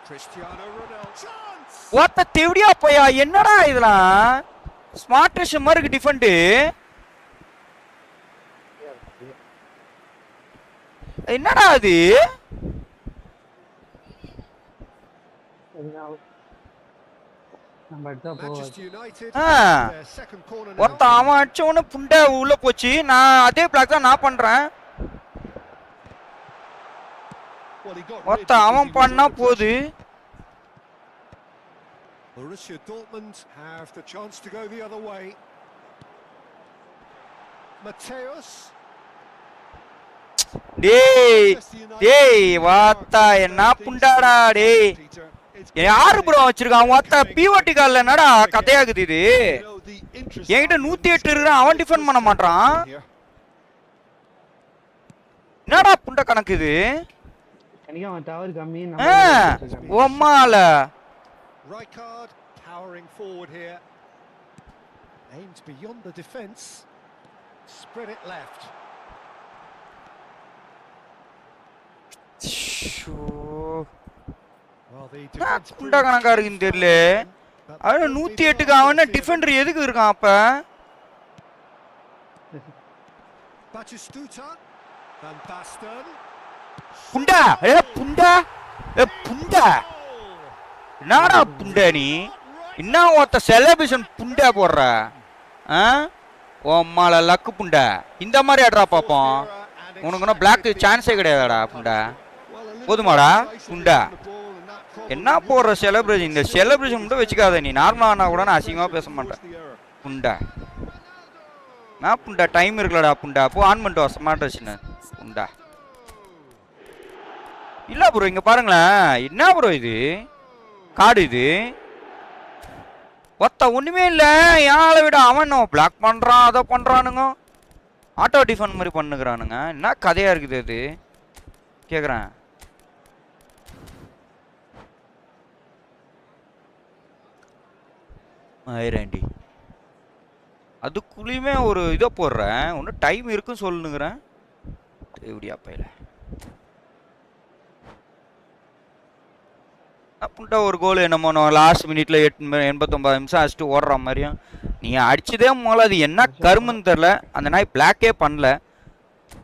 Cristiano Ronaldo. Chance. What the தேவடியா போயா என்னடா இதெல்லாம்? ஸ்மார்ட்டஸ் மாதிரி defend. என்னடா அது? Manchester United. Their second corner now. ஒத்த அவன் அடிச்சவன புண்டை உள்ள போச்சு. நான் அதே பிளாக் தான் நான் பண்றேன். ஒத்த அவன் பண்ணா போகுது. Borussia Dortmund have the chance to go the other way. Mateus. டேய் வாத்தா என்ன புண்டாடா டேய். யாரு ப்ரோ வச்சிருக்கான் வாத்தா பிஓடி கால்ல என்னடா கதையாகுது இது. என்கிட்ட 108 இருக்கான் அவன் டிஃபெண்ட் பண்ண மாட்டான். என்னடா புண்ட கணக்கு இது. ஒம்மால Rijkaard powering forward here. Aims beyond the defence. Spread it left. புண்ட கணக்கா இருக்குன்னு தெரியல. அவன் 108க்கு அவன டிஃபெண்டர் எதுக்கு இருக்கான் அப்ப? Batistuta. Van Basten. புண்டா புண்டா புண்டா என்னடா புண்டா நீ என்ன ஒருத்த செலிப்ரேஷன் புண்டா போடுற ஓம்மால லக்கு புண்டா இந்த மாதிரி ஆடுறா பாப்போம். உனக்கு ஒன்றும் பிளாக் சான்ஸே கிடையாதாடா புண்டா. போதுமாடா புண்டா என்ன போடுற செலிப்ரேஷன். இந்த செலிப்ரேஷன் மட்டும் வச்சுக்காத நீ. நார்மலாக ஆனா கூட நான் அசிங்கமாக பேச மாட்டேன். புண்டா நான் புண்டா டைம் இருக்கலடா புண்டா. போ ஆன் பண்ணிட்டு வர ஸ்மார்ட் வச்சுன்னு புண்டா. இல்ல ப்ரோ இங்க பாருங்களேன் என்ன ப்ரோ இது கார்டு இது. ஒத்த ஒண்ணுமே இல்ல. யாரை விட அவன் பிளாக் பண்றான் அதை பண்றானுங்க. ஆட்டோ டிஃபன் மாதிரி பண்ணுகிறானுங்க. என்ன கதையா இருக்குது அது கேக்குறேன். ஆயிரண்டி அதுக்குள்ளேயுமே ஒரு இதை போடுறேன். ஒன்றும் டைம் இருக்குன்னு சொல்லுங்கிறேன். எப்படியா பையில அப்படின்ட்டா ஒரு கோல் என்னமோ லாஸ்ட் மினிட்ல 89 நிமிஷம் அடிச்சுட்டு ஓடுற மாதிரியும். நீ அடிச்சதே மூலம் அது என்ன கரும்புன்னு தெரில. அந்த நாய் பிளாக்கே பண்ணல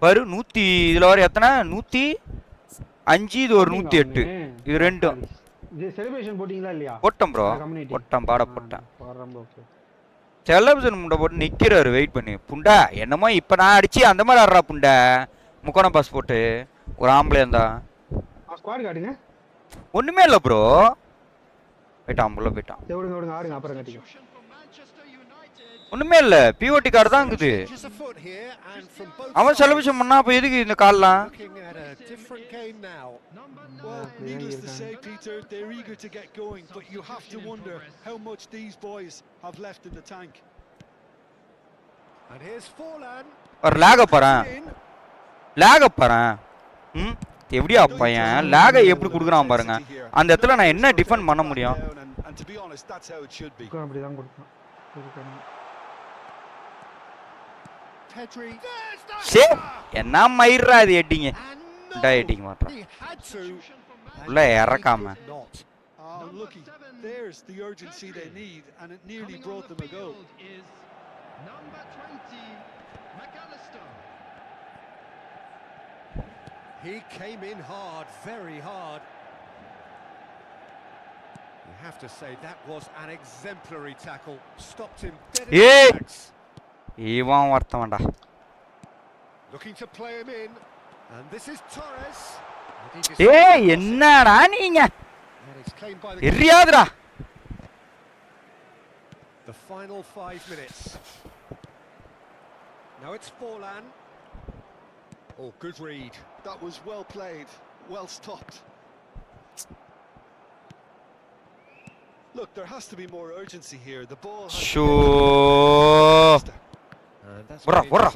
பாரு. 100 இதுல வர எத்தனை 105 இது ஒரு 108 இது ரெண்டும் போட்டோம் ப்ரோ. போட்டோம் பாட போட்டேன். செலப்ஷன் முண்டை போட்டு நிக்கிறாரு வெயிட் பண்ணி. புண்டா என்னமோ இப்ப நான் அடிச்சு அந்த மாதிரி ஆடுறா புண்டா. முக்கோண பாஸ் போட்டு ஒரு ஆம்பளை இருந்தா ஒண்ணுமே இல்ல ப்ரோ. போயிட்டான் உள்ள போயிட்டான். ஒண்ணுமே இல்ல பிஓடி கார்டு தான் இருக்குது. அவன் செலிப்ரேஷன் பண்ணா அப்ப எதுக்கு இந்த கால்லாம்? Well, needless to say, Peter, they're eager to get going, but you have to wonder how much these boys have left in the tank. And here's Forlan. ஒரு லாக பாறேன். எப்படியா பையன் லாக எப்படி குடுக்குறான் பாருங்க. அந்த இடத்துல நான் என்ன டிஃபெண்ட் பண்ண முடியும்? And to be honest, that's how it should be. அப்படிதான் கொடுத்தான். Pedri. சே என்ன மயிரா இது எட்டிங்க. டயட்டிங் மாட்டேன் உள்ள இறக்காம. Lucky. There's the urgency they need, and it nearly brought them a goal. Number 20, McAllister. He came in hard, very hard. You have to say that was an exemplary tackle. Stopped him dead in his tracks. இவன் வரத்தவன்டா. Looking to play him in. And this is Torres. ஏய் என்னடா நீங்க எரியாதுடா. The final 5 minutes. Now it's Forlan. Oh, good read. That was well played, well stopped. Look, there has to be more urgency here. The ball has sure. Ora.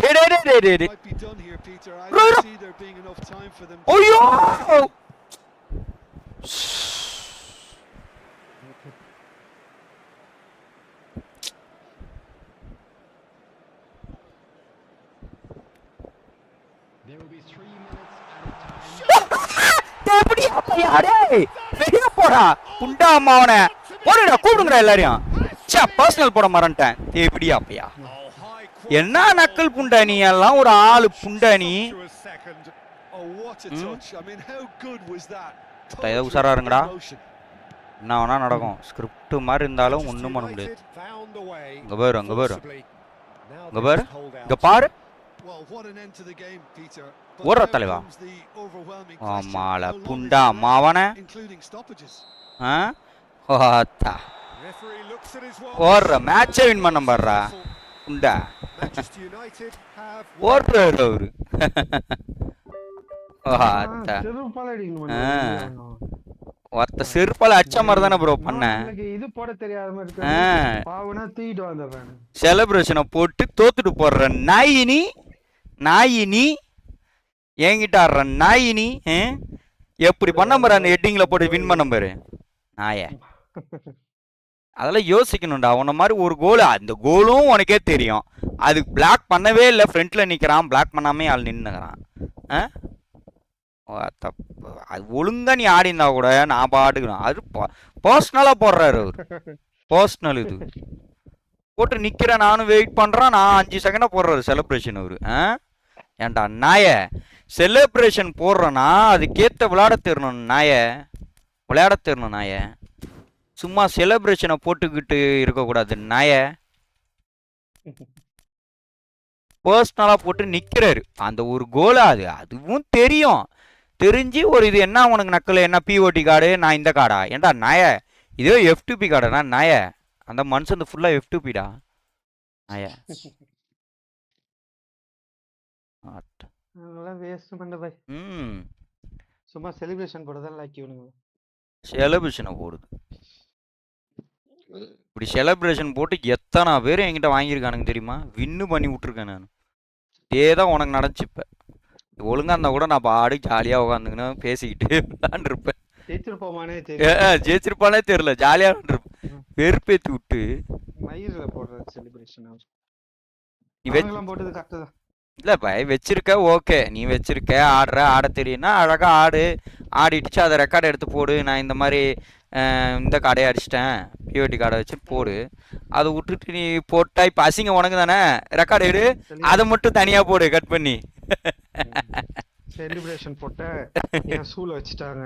Might be done here, Peter. I don't see there being enough time for them. Oh yo! There will be 3 minutes at a time. வெளிய போடா புண்டா அம்மாவனே. போடுடா கூடுங்கடா எல்லாரையும். ச்சே personal போட மறந்துட்டேன். எப்படியா அப்பையா என்ன நக்கல் புண்டா நீ எல்லாம் ஒரு ஆளு புண்டா நீ. What a touch. I mean, how good was that? ஏதோ உஷாரா இருங்கடா. என்ன வேணா நடக்கும். ஸ்கிரிப்ட் மாதிரி இருந்தாலும் ஒண்ணும் பண்ண முடியாது. இங்க பாரு, அங்க பாரு. இங்க பாரு. இங்க பாரு. ஓடுற தலைவா. ஆமால புண்டா மாவன. ஓத்தா. ஓடுற மேட்சே வின் பண்ண பாருடா. புண்டா. ஓடுறாரு அவரு. ஓத்தா. ஒருத்த செருப்பால அடிச்ச மாதிரி தானே ப்ரோ பண்ண. இது போட தெரியாத மாதிரி இருக்கு. பாவனா தூக்கிட்டு வந்தவன். செலிப்ரேஷனை போட்டு தோத்துட்டு போடுற நாயினி. நாயினி என்கிட்ட ஆடுற நாயினி. எப்படி பண்ண பாரு அந்த ஹெட்டிங்ல போட்டு வின் பண்ண பாரு நாய. அதெல்லாம் யோசிக்கணும்டா. உன்ன மாதிரி ஒரு கோல், அந்த கோலும் உனக்கே தெரியும். அது பிளாக் பண்ணவே இல்லை, ஃப்ரண்ட்ல நிக்கிறான், பிளாக் பண்ணாமே ஆள் நின்னுக்கிறான். அது ஒழுங்கா நீ ஆடிந்தா கூட நான் பாட்டுக்கணும். அது பர்சனலா போடுறாரு அவரு. பர்சனல் இது போட்டு நிக்கிறேன், நானும் வெயிட் பண்றேன். நான் 5 செகண்டா போடுறாரு செலிப்ரேஷன் அவரு. ஏன்டா நாய, செலிப்ரேஷன் போடுறேன்னா அதுக்கேத்த விளையாட தெரியணும் நாய, விளையாட தெரியணும் நாய. சும்மா செலிப்ரேஷனை போட்டுக்கிட்டு இருக்கக்கூடாது நாய. பர்சனலா போட்டு நிக்கிறாரு. அந்த ஒரு கோலா அது, அதுவும் தெரியும். தெரிஞ்சு ஒரு இது என்ன உனக்கு நக்கல், என்ன பிஓடி கார்டு, நான் இந்த கார்டா? ஏன்டா நாய, இதே F2P கார்டா நாய? அந்த மனுஷன் ஃபுல்லா F2Pடா நாய. வேஸ்ட் பண்ண பாய். சும்மா செலிப்ரேஷன் போடுறதா லைக் இவனுங்க. செலிப்ரேஷனை போடுது. இப்படி செலிப்ரேஷன் போட்டு எத்தனை பேர் என்கிட்ட வாங்கியிருக்கானுங்க தெரியுமா? வின்னு பண்ணி விட்டுருக்கேன் நான். இதேதான் உனக்கு நடந்துச்சு. இப்ப ஒழுங்கா இருந்தா கூட நான் பாடி ஜாலியா உட்காந்துங்கன்னு பேசிக்கிட்டு விளாண்டுருப்பேன். ஜெயிச்சிருப்பானே தெரியல, ஜாலியா விளாண்டுருப்பேன். வெறுப்பேத்தி விட்டு இல்ல பாய் வச்சிருக்க. ஓகே, நீ வச்சிருக்க, ஆடுற, ஆட தெரியும்னா அழகா ஆடு. ஆடிடுச்சு அதை ரெக்கார்டு எடுத்து போடு. நான் இந்த மாதிரி இந்த கார்டை அடிச்சிட்டேன், பிஓடி கார்டை வச்சு போடு. அதை விட்டுட்டு நீ போட்டா இப்போ அசிங்கம் உனக்கு தானே. ரெக்கார்டு எடு, அதை மட்டும் தனியா போடு கட் பண்ணி. செலிப்ரேஷன் போட்ட என் சூல வச்சிட்டாங்க.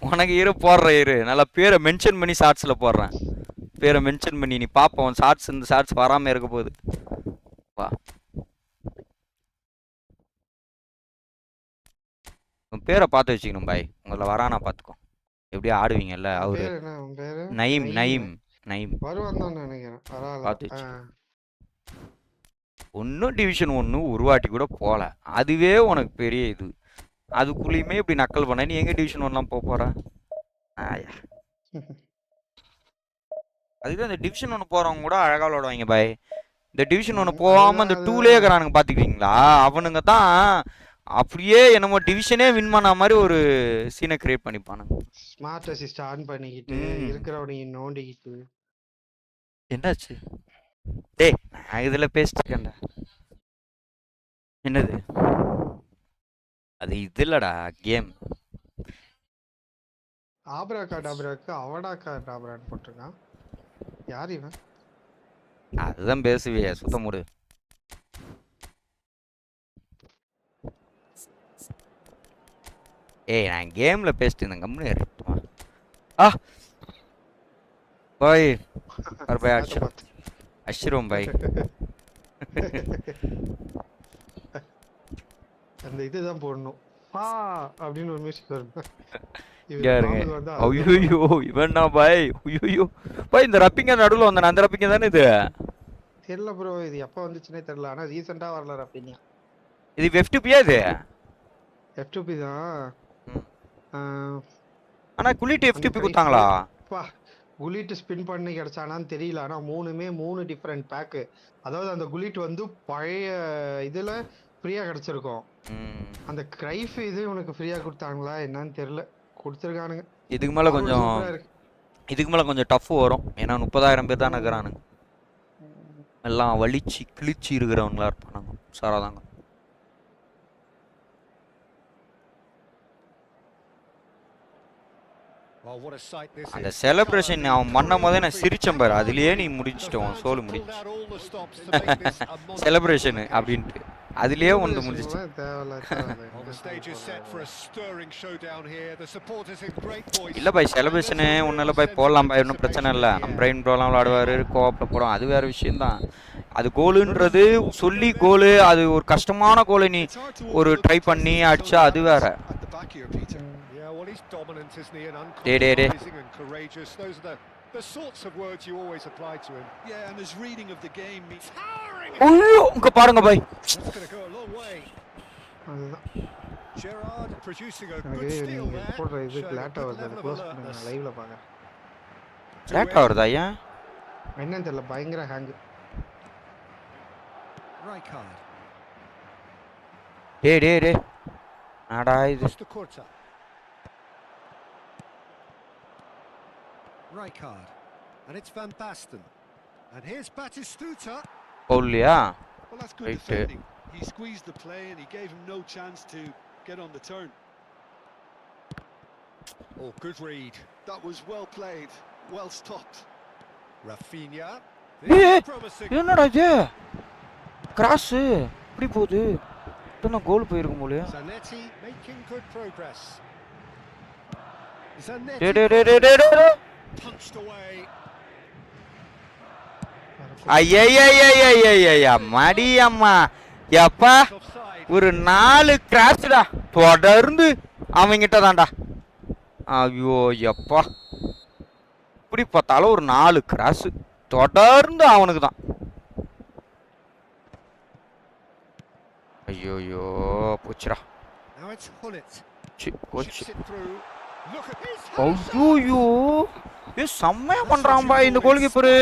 உனக்கு இரு போடுற இரு, நல்லா பேரை மென்ஷன் பண்ணி ஷார்ட்ஸ்ல போடுறேன். பேரை மென்ஷன் பண்ணி நீ பாப்போம். ஷார்ட்ஸ் இந்த ஷார்ட்ஸ் வராம இருக்க போகுது. வா, உன் பேரை பார்த்து வச்சுக்கணும் பாய். உங்களை வரானா பார்த்துக்கோ. எப்படி ஆடுவீங்கல்ல அவரு. நயீம் நயீம் நயீம் பார்த்து வச்சு. ஒன்றும் டிவிஷன் 1 ஒரு வாட்டி கூட போகல. அதுவே உனக்கு பெரிய இது. அதுக்குள்ளேயுமே இப்படி நக்கல் பண்ண நீ எங்க டிவிஷன் 1லாம் போற? அதுக்கு இந்த டிவிஷன் 1 போறவங்க கூட அழகா விளையாடுவாங்க பாய். இந்த டிவிஷன் 1 போகாம இந்த 2லே இருக்கிறானுங்க பாத்துக்கிறீங்களா? அவனுங்க தான் அப்படியே என்னமோ டிவிஷனே வின் பண்ண மாதிரி ஒரு சீனை கிரியேட் பண்ணிப்பானுங்க. ஸ்மார்ட் அசிஸ்ட் ஆன் பண்ணிக்கிட்டு இருக்கிறவனையும் நோண்டிக்கிட்டு. என்னாச்சு டேய்? நான் இதுல பேசிட்டு இருக்கேன்டா. என்னது அது? இது இல்லடா கேம். ஆப்ராகாடாப்ராக்கு அவடாகாடாப்ரான்னு போட்டிருக்கான். யார் இவன்? அதுதான் பேசுவியே, சுத்த மூடு. ஏய் நான் கேம்ல பேசிட்டு இருந்தேன், கம்முனு ஏறிட்டுமா. பாய் பாய் அஷ்ரோம் பாய். அந்த இதுதான் போடணும் அப்படின்னு ஒரு மியூசிக் வரும். ஐயோ இவன் பாய். ஐயோ பாய், இந்த ரப்பிங்க நடுவில் வந்தானே அந்த ரப்பிங்க தானே இது? தெரியல ப்ரோ, இது எப்போ வந்துச்சுன்னே தெரியல. ஆனால் ரீசெண்டாக வரல ரப்பிங்க. இது F2Pயா? இது F2P தான். ஆனா குளிட்டு F2P கொடுத்தாங்களா? குலிட் ஸ்பின் பண்ணி கிடைச்சானான்னு தெரியல. ஆனா 3 டிஃப்ரெண்ட் பேக்கு. அதாவது அந்த குலிட் வந்து பழைய இதுல ஃப்ரீயா கிடைச்சிருக்கும். அந்த கிரைஃப் இது உனக்கு ஃப்ரீயா கொடுத்தாங்களா என்னன்னு தெரியல, கொடுத்துருக்கானுங்க. இதுக்கு மேல கொஞ்சம் டஃப் வரும். ஏன்னா 30,000 பேர் தான் இருக்கிறானுங்க. எல்லாம் வலிச்சு கிழிச்சு இருக்கிறவங்களா இருப்பானுங்க. சாராதாங்க. அந்த செலிப்ரேஷன் அவன் பண்ண போதே நான் சிரிச்சேன் பாரு. அதுலயே நீ முடிச்சிட்டோம், சோலு முடிச்சு செலிப்ரேஷன் அப்படின்ட்டு. அதுலயே ஒன்று முடிஞ்சிச்சு. இல்ல பாய் செலிப்ரேஷனு ஒன்றும் இல்லை பாய் போடலாம் பாய் ஒன்றும் பிரச்சனை இல்லை. நம்ம பிரெயின் ப்ரோலாம் விளாடுவார் கோவப்பில் போடும் அது வேற விஷயம்தான். அது கோலுன்றது சொல்லி கோலு அது ஒரு கஷ்டமான கோலை நீ ஒரு ட்ரை பண்ணி அடிச்சா அது வேற. டே டே டே The sorts of words you always apply to him. Yeah, and his reading of the game means ஐயோ இங்க பாருங்க பாய். That's going to go a long way. Gerrard producing a good steal there. போடுற இது லேட்டா வருது. அது க்ளோஸ் பண்ணுங்க லைவ்ல பாக்க. லேட்டா வருதா ஐயா? என்னன்னு தெரியல பயங்கர ஹேங். Rijkaard. டே டே டே. நாடா இது. Rijkaard. And it's Van Basten. And here's Batistuta. Paulia. Well, that's good defending. He squeezed the play and he gave him no chance to get on the turn. Oh, good read. That was well played, well stopped. Rafinha. என்னடா இது? Cross இப்படி போகுது. இப்ப கோல் போயிருக்கும் போலயே. Zanetti making good progress. டே டே டே டே டே. Punched away. ஐயய்யய்யய்யய்யய்யா மடியம்மா எப்பா ஒரு 4 கிராஸ்டா தொடர்ந்து அவங்கிட்ட தான்டா. ஐயோ எப்பா இப்படி பார்த்தாலும் ஒரு 4 கிராஸ் தொடர்ந்து அவனுக்கு தான். ஐயோயோ போச்சுடா. போச்சு. ஐயோயோ ஏ செம்மையா பண்றான் பாய் இந்த கோல் கீப்பர்.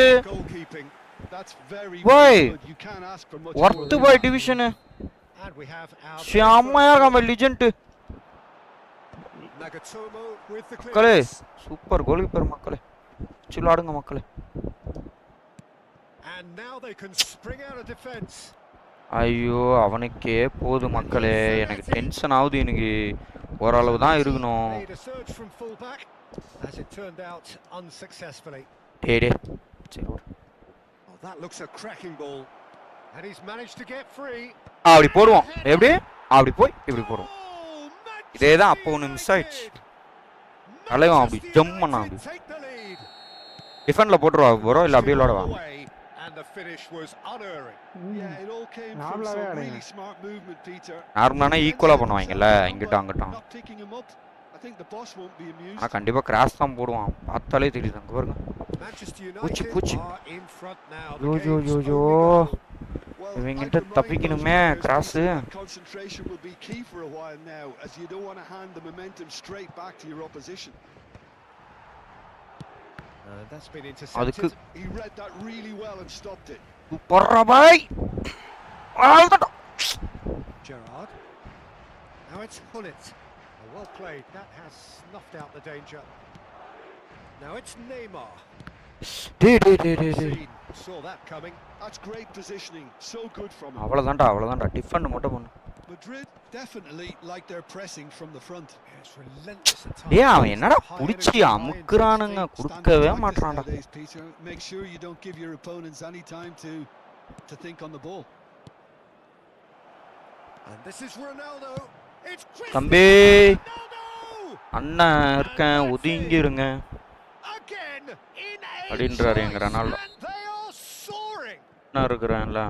பாய் ஒர்த் பாய் டிவிஷன் செம்மையா இருக்கான் லெஜெண்ட். மக்களே சூப்பர் கோல் கீப்பர் மக்களே. விளாடுங்க மக்களே. ஐயோ அவனுக்கே போது மக்களே எனக்கு டென்ஷன் ஆகுது. எனக்கு ஓரளவு தான் இருக்கணும். As it turned out unsuccessfully. Day day. Oh, that looks a cracking ball. And he's managed to get free. அப்படி போடுவோம். எப்படி? அப்படி போய் இப்படி போடுவோம். இதேதான் அப்போ ஒன்று மிஸ் ஆயிடுச்சு. தலைவன் அப்படி ஜம்ப் பண்ணா அப்படி. டிஃபெண்ட்ல போட்டுருவா ப்ரோ இல்ல அப்படியே விளையாடுவா. And the finish was unerring. Yeah, it all came from some really smart movement, Peter. நார்மலானா ஈக்குவலா பண்ணுவாங்கல்ல இங்கிட்ட அங்கட்ட. ஆனா கண்டிப்பா கிராஸ் தான் போடுவான். பார்த்தாலே தெரியுது அங்க பாருங்க. பூச்சி பூச்சி. யோ யோ யோ யோ. இவங்கிட்ட தப்பிக்கணுமே cross. Concentration will be key for a while now as you don't want to hand the momentum straight back to your opposition. That's been intercepted. He read that really well and stopped it. Porra bhai. Gerrard. Now it's Hullet. Well played. That has snuffed out the danger. Now it's Neymar. Saw that coming. That's great positioning. So good from him. அவ்வளவுதான்டா defend மட்டும் பண்ணு. Madrid definitely like their pressing from the front. It's relentless attack. டேய் அவன் என்னடா புடிச்சி அமுக்குறானுங்க குடுக்கவே மாட்டறான்டா. Make sure you don't give your opponents any time to think on the ball. And this is Ronaldo. It's தம்பி அண்ணா இருக்கேன் ஒதுங்கி இருங்க அப்படின்றாரு எங்க ரொனால்டோ. நான் இருக்கிறேன்ல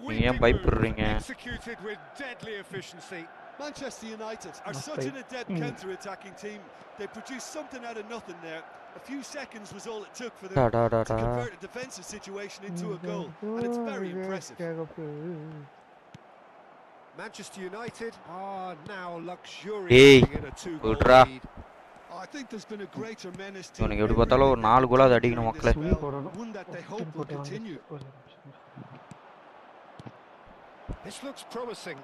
நீங்க ஏன் பயப்படுறீங்க? Manchester United are such an adept counter-attacking team. They produced something out of nothing there. A few seconds was all it took for them to convert a defensive situation into a goal, and it's very impressive. Manchester United are now luxuriating in a 2-goal lead. I think there's been a greater menace to இவனுக்கு எப்படி பார்த்தாலும் ஒரு 4 கோல் அடிக்கணும் மக்களே. One that they hope will continue. This looks promising.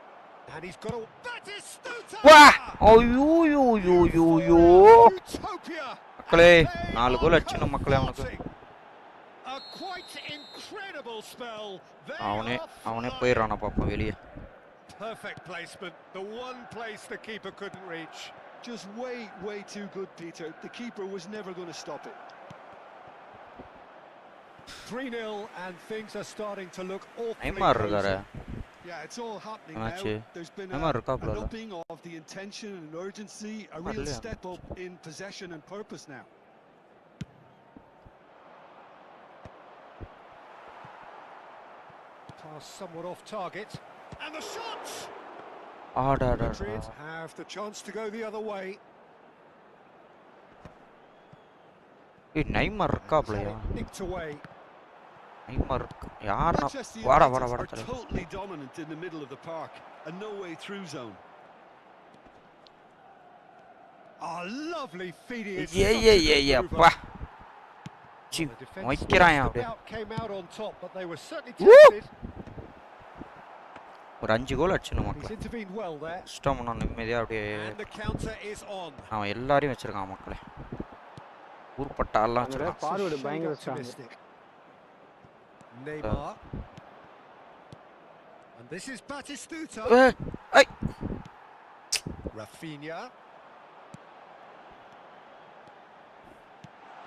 And he's got a Batistuta. Wah! ஐயோ யோ யோ யோ யோ. மக்களே 4 கோல் அடிச்சணும் மக்களே அவனுக்கு. A quite incredible spell. அவனே போயிரானா பாப்போம் வெளியே. Perfect placement. The one place the keeper couldn't reach. Just way too good, Peter. The keeper was never going to stop it. 3-0 and things are starting to look awfully Neymar இருக்காரு. Yeah, it's all happening now. There's been an upping of the intention and urgency, a real step up in possession and purpose now. Pass somewhat off target. And the shots! Madrid have the chance to go the other way. Hey, Neymar irukaplayya. Nicked away. Neymar yaarna vada totally dominant in the middle of the park, a no way through zone. A lovely feeding. Yeah pa chi moikiraan apdi came out on top, but they were certainly tested. ஒரு 5 கோல் அடிச்சணும் மக்களே. He's intervened well there. System நான் நிம்மதியா அப்படியே And the counter is on. அவன் எல்லாரையும் வச்சிருக்கான் மக்களே. ஊர்பட்ட ஆளலாம் வச்சிருக்கான். ஃபார்வர்ட் பயங்கர strong. Neymar. And this is Batistuta. Hey. Rafinha.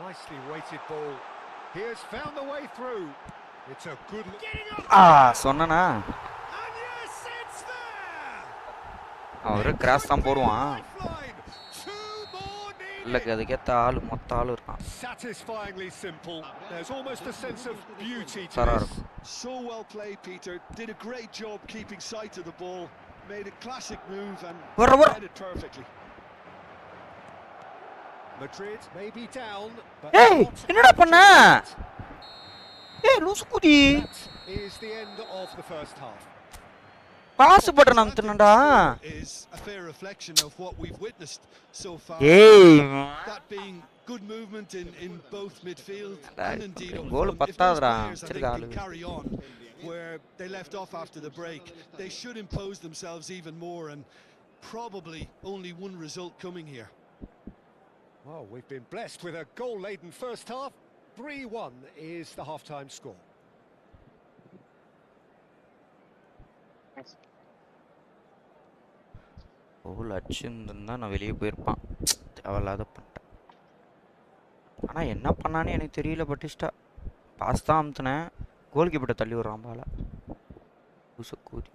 Nicely weighted ball. He has found the way through. It's a good getting up. சொன்னனா அவரு கிராஸ் தான் போடுவான். இல்லங்க அதுக்கேத்த ஆளு மொத்த ஆளு இருக்கான். Satisfyingly simple. There's almost a sense of beauty to this. So well played, Peter. Did a great job keeping sight of the ball. Made a classic move and read it perfectly. Madrid may be down, but hey, என்னடா பண்ண? ஏய் லூசு குடி. That is the end of the first half. Pass button அமுத்துனடா. Is a fair reflection of what we've witnessed so far. That being good movement in both midfield and indeed goal பத்தாதடா. Carry on where they left off after the break. They should impose themselves even more, and probably only one result coming here. Well, we've been blessed with a goal-laden first half. 3-1 is the half-time score. கோல் அடிச்சிருந்தா நான் வெளியே போயிருப்பான். தேவையில்லாத பண்ணிட்டேன். ஆனா என்ன பண்ணானே எனக்கு தெரியல. Batista pass தான் அமுத்துனேன். கோல் கீப்பர்ட்ட தள்ளி விடுறான் பால. கூதி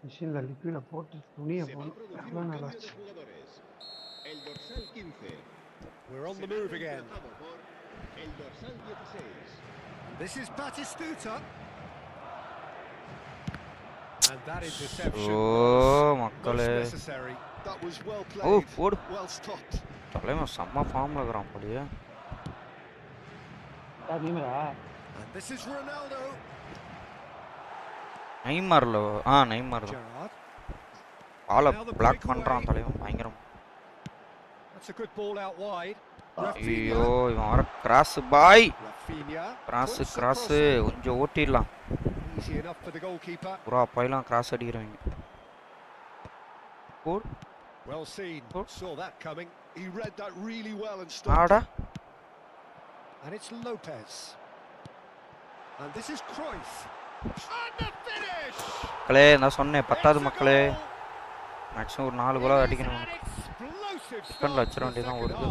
மிஷின்ல லிக்விட போட்டு துணியை போடணும். We're on the move again. This is Batistuta. And that interception was necessary. That was well played. Well stopped. தலைவன் செம்ம ஃபார்ம்ல இருக்கறான் போலியே. And this is Ronaldo. நெய்மர்ல நெய்மர் ஆள பிளாக் பண்றான் தலைவன் பயங்கரம். That's a good ball out wide. ஐயோ இவன் வர கிராஸ் பாய். கிராஸ் கொஞ்சம் ஓட்டிடலாம். Easy enough for the goalkeeper. புரா பையலாம் கிராஸ் அடிக்குறாங்க. Goal well seen. Saw that coming. He read that really well and stopped. And it's Lopez. And this is Cruyff. And the finish. மக்களே நான் சொன்னேன் பத்தாவது மக்களே. Maximum ஒரு 4 கோல் அடிக்கணும். டிஃபென்ட்ல வச்சிர வேண்டியதான் வருது.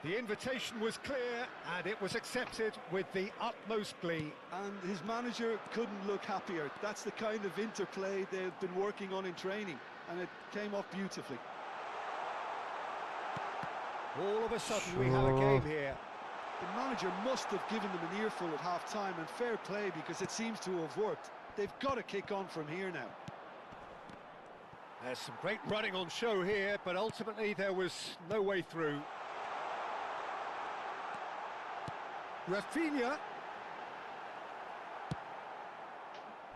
The invitation was clear and it was accepted with the utmost glee. And his manager couldn't look happier. That's the kind of interplay they've been working on in training, and it came off beautifully. All of a sudden we have a game here. The manager must have given them an earful at half-time, and fair play because it seems to have worked. They've got to kick on from here now. There's some great running on show here, but ultimately there was no way through. Rafinha.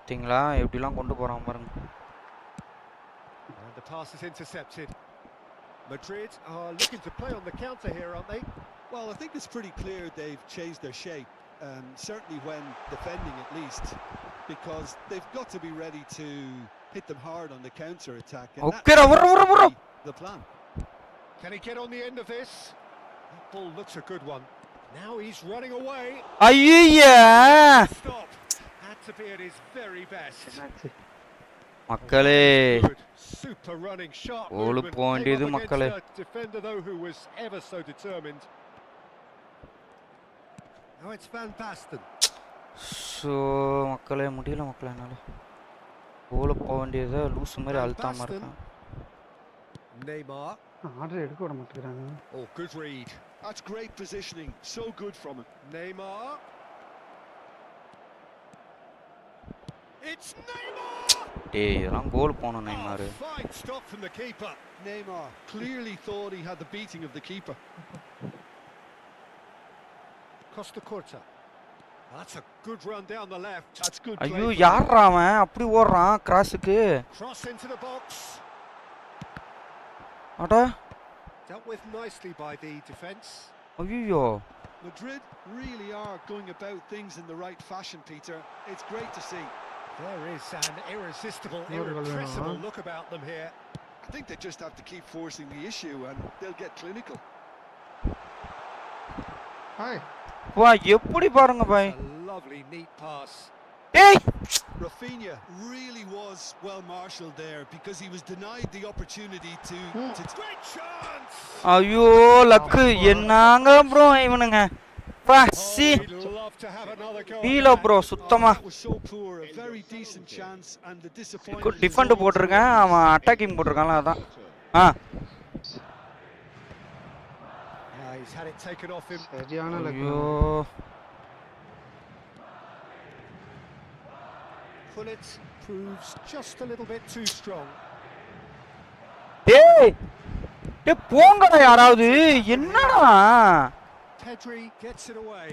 திங்களா எப்படிலாம் கொண்டு போறான் பாருங்க. And the pass is intercepted. Madrid are looking to play on the counter here, aren't they? Well, I think it's pretty clear they've changed their shape, certainly when defending at least, because they've got to be ready to hit them hard on the counter attack. And the plan. Can he get on the end of this? That ball looks a good one. Now he's running away. Ayya! Stop. Had to be at his very best. மக்களே super running sharp கோல் போண்டியது மக்களே. Defender though who was ever so determined. Now it's Van Basten. So மக்களே முடியல மக்களே என்னால் கோல போக வேண்டியதை loose மாதிரி அழுத்தாமல் இருக்கேன். Neymar. ஆர்டர் எடுக்க விட மாட்டேங்கிறாங்க. Oh, good read. That's great positioning. So good from him. Neymar. It's Neymar. டேய் இதெல்லாம் கோல் போகணும் Neymar. Fine stop from the keeper. Neymar clearly thought he had the beating of the keeper. Costa Curta. That's a good run down the left. That's good play. ஐயோ யாரா அவன் அப்படி ஓடுறான் கிராஸுக்கு? Cross into the box. அடா Dealt with nicely by the defence. ஐயோ Madrid really are going about things in the right fashion, Peter. It's great to see. There is an irresistible, irrepressible look about them here. I think they just have to keep forcing the issue and they'll get clinical. Hi. வா எப்படி பாருங்க பாய். A lovely neat pass. டேய் Rafinha really was well marshalled there because he was denied the opportunity to Great chance. ஐயோ luck என்னங்க bro இவனுங்க பா சி He'd love to have another go. பீல ப்ரோ சுத்தமா That was so poor, a very decent chance and the disappointment. Good defend போட்டுருக்கேன் அவன் attacking போட்டுருக்கான்ல அதான். He's had it taken off him. சரியான ஐயோ Pullet proves just a little bit too strong. டேய் டேய் போங்கடா யாராவது என்னடா? Pedri gets it away.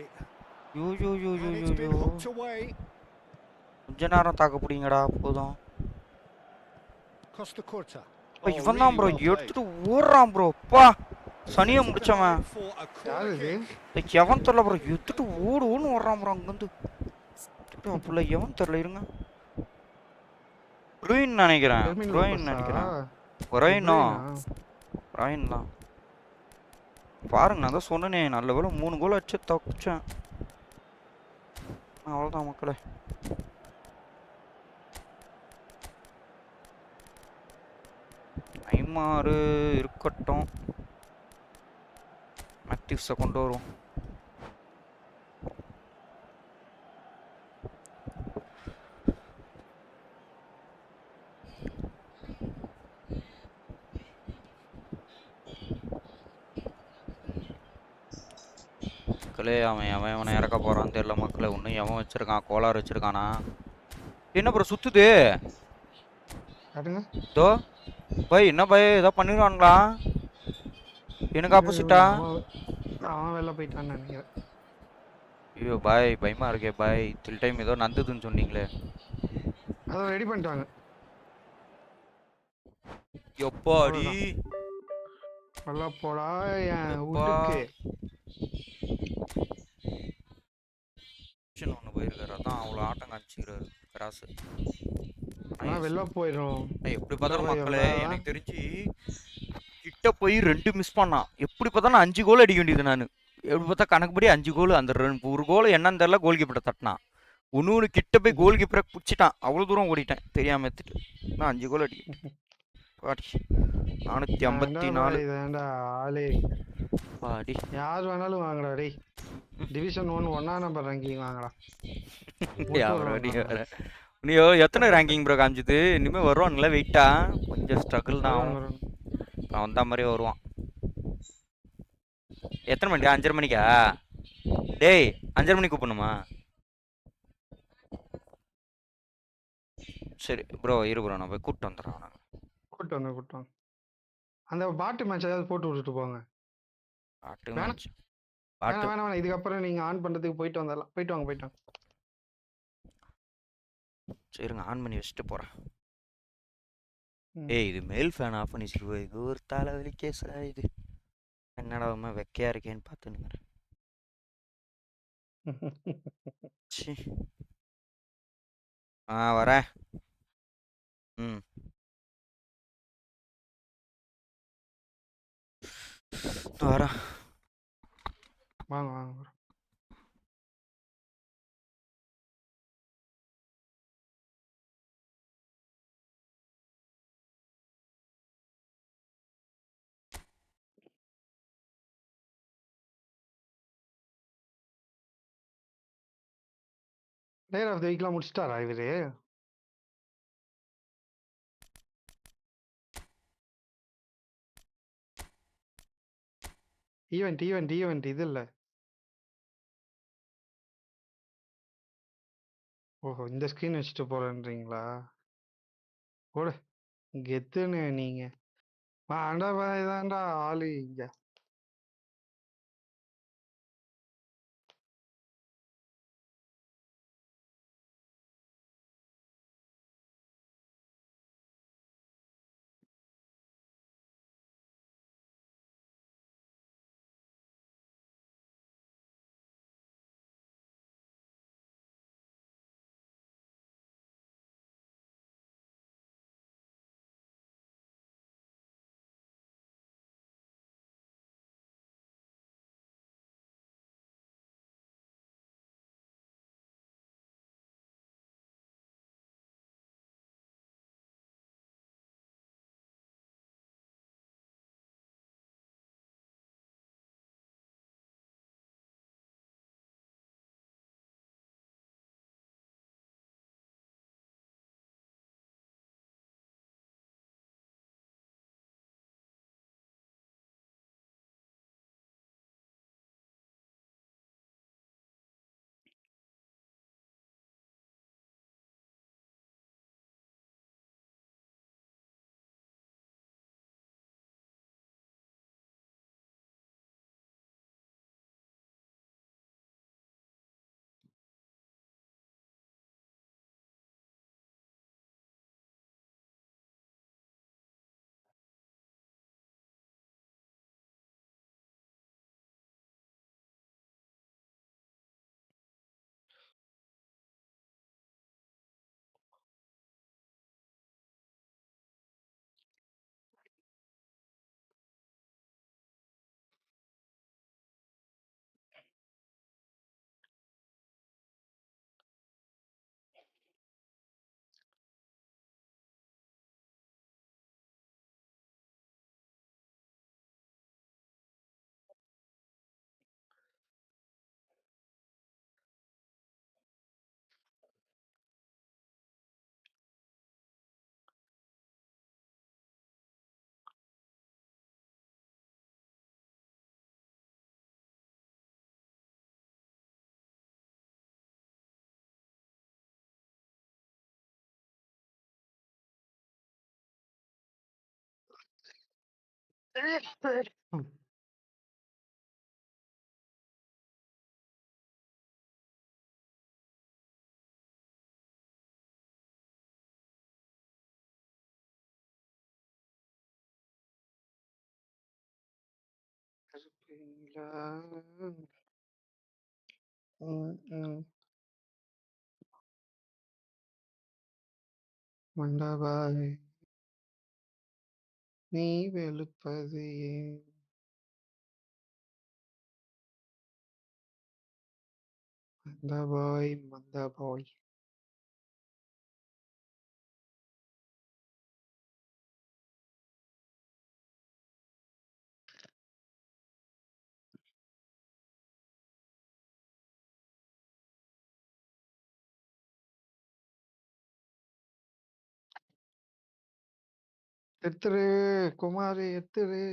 Yo yo yo yo And yo it's been yo hooked away. கொஞ்ச நேரம் தாக்க பிடிங்கடா போதும். Costa Curta. இவன் தான் ப்ரோ எடுத்துட்டு ஓடுறான் ப்ரோ பா சனிய முடிச்சவன். யாரு இது? எவன் தெரியல ப்ரோ எடுத்துட்டு ஓடுன்னு ஓடுறான் ப்ரோ அங்கிருந்து. புள்ள எவன் தெரியல இருங்க. ப்ரூயின் நினைக்கிறேன். ப்ரூயின் நினைக்கிறேன். ப்ரூயினோ ப்ரூயின் தான். பாருங்க நான் தான் சொன்னேனே நல்ல வேளை 3 கோல் அடிச்சு தப்பிச்சேன். அவ்வளோதான் மக்களே. நெய்மார் இருக்கட்டும். ஆக்டிவ்ஸை கொண்டு வருவோம். மக்களே அவன் அவனை இறக்க போறான்னு தெரியல மக்களே. ஒன்றும் எவன் வச்சிருக்கான் கோளாறு வச்சிருக்கானா? என்ன ப்ரோ சுத்துது? தோ பாய் என்ன பாய் ஏதோ பண்ணிடுவானுங்களா? எனக்கு ஆப்போசிட்டா? அவன் வெளில போயிட்டான்னு நினைக்கிறேன். ஐயோ பாய் பயமா இருக்கே பாய். தில் டைம் ஏதோ நந்ததுன்னு சொன்னீங்களே. அதை ரெடி பண்ணிட்டாங்க. எப்பாடி நல்லா போடா என் வீட்டுக்கு. ஒன்று போயிருக்காரு அதான் அவ்வளோ ஆட்டம் காமிச்சிக்கிறாரு கிராஸ். வெளில போயிடும். எப்படி பார்த்தாலும் மக்களே எனக்கு தெரிஞ்சு கிட்ட போய் 2 மிஸ் பண்ணான். எப்படி பார்த்தாலும் 5 கோல் அடிக்க வேண்டியது. நான் எப்படி பார்த்தா கணக்குப்படி 5 கோல். அந்த ஒரு கோல் என்னன்னு தெரியல கோல் கீப்பரை தட்டினான். ஒன்று கிட்ட போய் கோல் கீப்பரை பிடிச்சிட்டான். அவ்வளோ தூரம் ஓடிட்டேன் தெரியாம எடுத்துட்டு. நான் 5 கோல் அடிக்க 454 ஆளே பாடி. யார் வேணாலும் வாங்கடா டேய். டிவிஷன் 1 1ஆம் நம்பர் ரேங்கிங் வாங்கடா. நீயோ எத்தனை ரேங்கிங் ப்ரோ காமிச்சுது? இனிமேல் வருவானுங்களா? வெயிட்டா கொஞ்சம் ஸ்ட்ரகிள் தான். அவன் வந்த மாதிரி வருவான். எத்தனை மணிக்கா? 5:30 மணிக்கா? டேய் 5:30 மணிக்கு கூப்பிடணுமா? சரி ப்ரோ இரு ப்ரோ நான் போய் கூப்பிட்டு வந்துடுறேன். கூப்பிட்டு வாங்க. அந்த பாட்டு மேட்ச் ஏதாவது போட்டு விட்டுட்டு போங்க. பாட்டு மேட்ச் வேணாம் இதுக்கப்புறம் நீங்க ஆன் பண்றதுக்கு போயிட்டு வந்துடலாம். போயிட்டு வாங்க. சரிங்க ஆன் பண்ணி வச்சுட்டு போறேன். ஏய் இது மெயில் ஃபேன் ஆஃப் பண்ணி வச்சிருவோம். இது ஒரு தலைவலி கேஸா இது. என்னடா வெக்கையா இருக்கேன்னு பார்த்துனுங்கிறேன். வரேன். வரேன். வாங்க. பிளேயர் ஆஃப் த வீக்லாம் முடிச்சிட்டாரா இவரு? ஈவெண்ட் இது இல்ல. ஓஹோ, இந்த ஸ்கிரீன் வச்சுட்டு போறேன்றீங்களா? போடு கெத்துன்னு நீங்க. ஆண்டா தான்டா ஆளு இங்க. மண்டபாய் நீ வெளுப்பது ஏன்? மண்டபாய் எத்துரு குமாரி எத்துரு.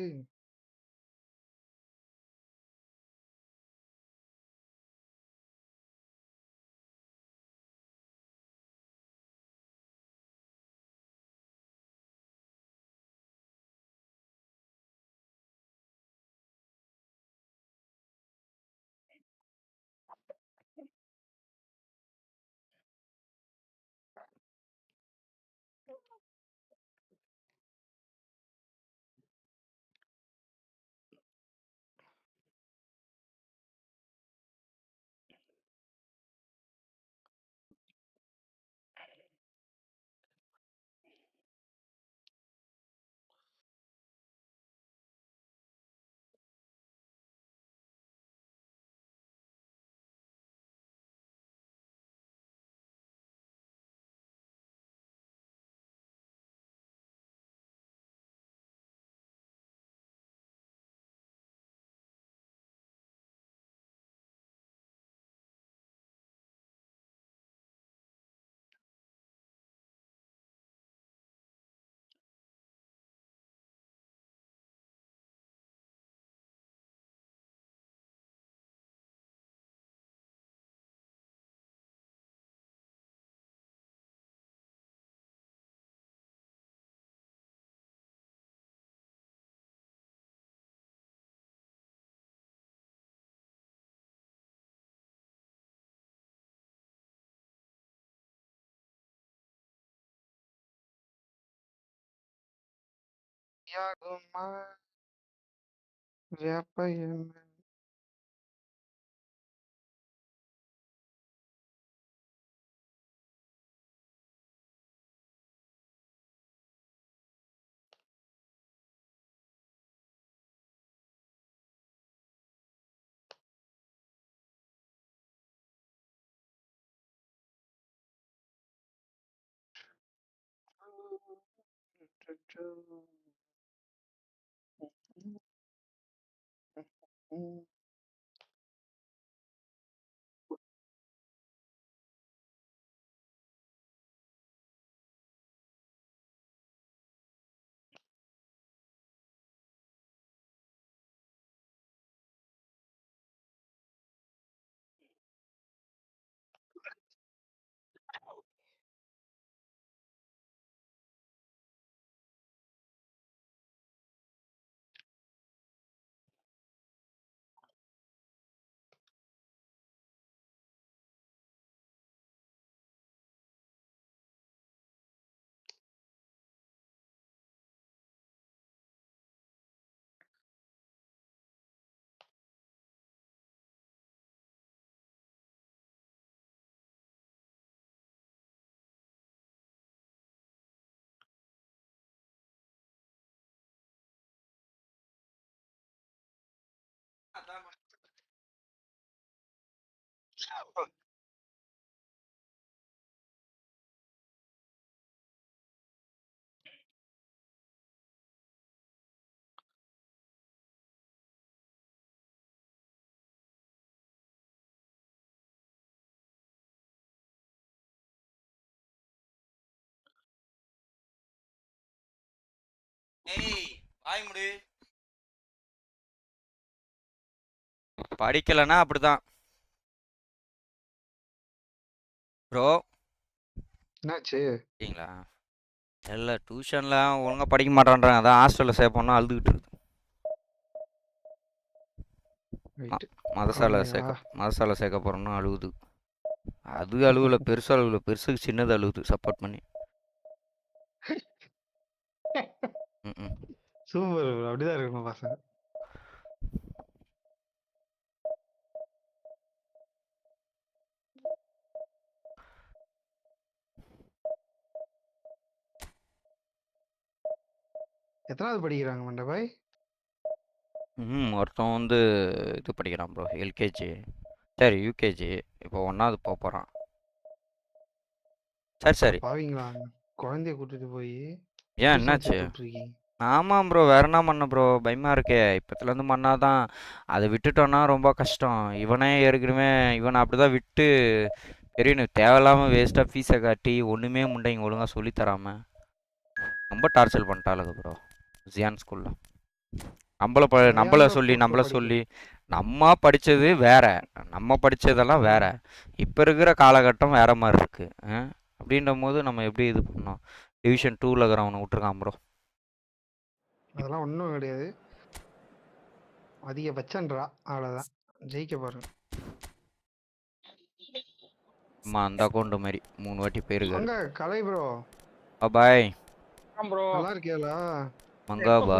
யாகுமா வேப்பையன் படிக்கலன்னா அப்படிதான் ப்ரோ. என்னாச்சு? சரிங்களா? இல்லை டியூஷன்லாம் ஒழுங்காக படிக்க மாட்டான்றாங்க. அதான் ஹாஸ்டலில் சேர்ப்போம்னா அழுதுகிட்டு இருக்கு. மதசாலை சேர்க்க போகிறோம்னா அழுகுது. அது அழுவல, பெருசு அழுவல, பெருசுக்கு சின்னது அழுகுது சப்போர்ட் பண்ணி. சூப்பர், அப்படிதான் இருக்கணும் பசங்க. எத்தனாவது படிக்கிறாங்க மண்டபாய்? ஒருத்தன் வந்து இது படிக்கிறான் ப்ரோ, எல்கேஜி. சரி யூகேஜி, இப்போ 1வது போகிறான். சரி பாவீங்களா, குழந்தைய கூட்டிட்டு போய் ஏன் என்னாச்சு? ஆமாம் ப்ரோ, வேற என்ன பண்ண ப்ரோ, பயமாக இருக்கே. இப்போத்துலேருந்து பண்ணாதான். அதை விட்டுட்டோன்னா ரொம்ப கஷ்டம். இவனே ஏற்கனவே இவனை அப்படி தான் விட்டு பெரிய தேவையில்லாமல் வேஸ்ட்டாக ஃபீஸை காட்டி ஒன்றுமே முண்டைங்க ஒழுங்காக சொல்லித்தராமல் ரொம்ப டார்ச்சர் பண்ணிட்டாளுங்க ப்ரோ ஜியான் ஸ்கூலில். நம்மளை சொல்லி நம்ம படித்தது வேற, நம்ம படித்ததெல்லாம் வேற. இப்போ இருக்கிற காலகட்டம் வேற மாதிரி இருக்கு. அப்படின்ற போது நம்ம எப்படி இது பண்ணோம்? டிவிஷன் 2ல் இருக்கிறவனை விட்டுருக்கான் ப்ரோ. அதெல்லாம் ஒன்றும் கிடையாது, அதிகபட்சன்றா, அவ்வளோதான். ஜெயிக்க பாருங்க. அம்மா அந்த அக்கௌண்ட் மாதிரி 3 வாட்டி போயிருக்காரு. கலை ப்ரோ, பாய் ப்ரோ. நல்லா இருக்கேலா மங்கா பா?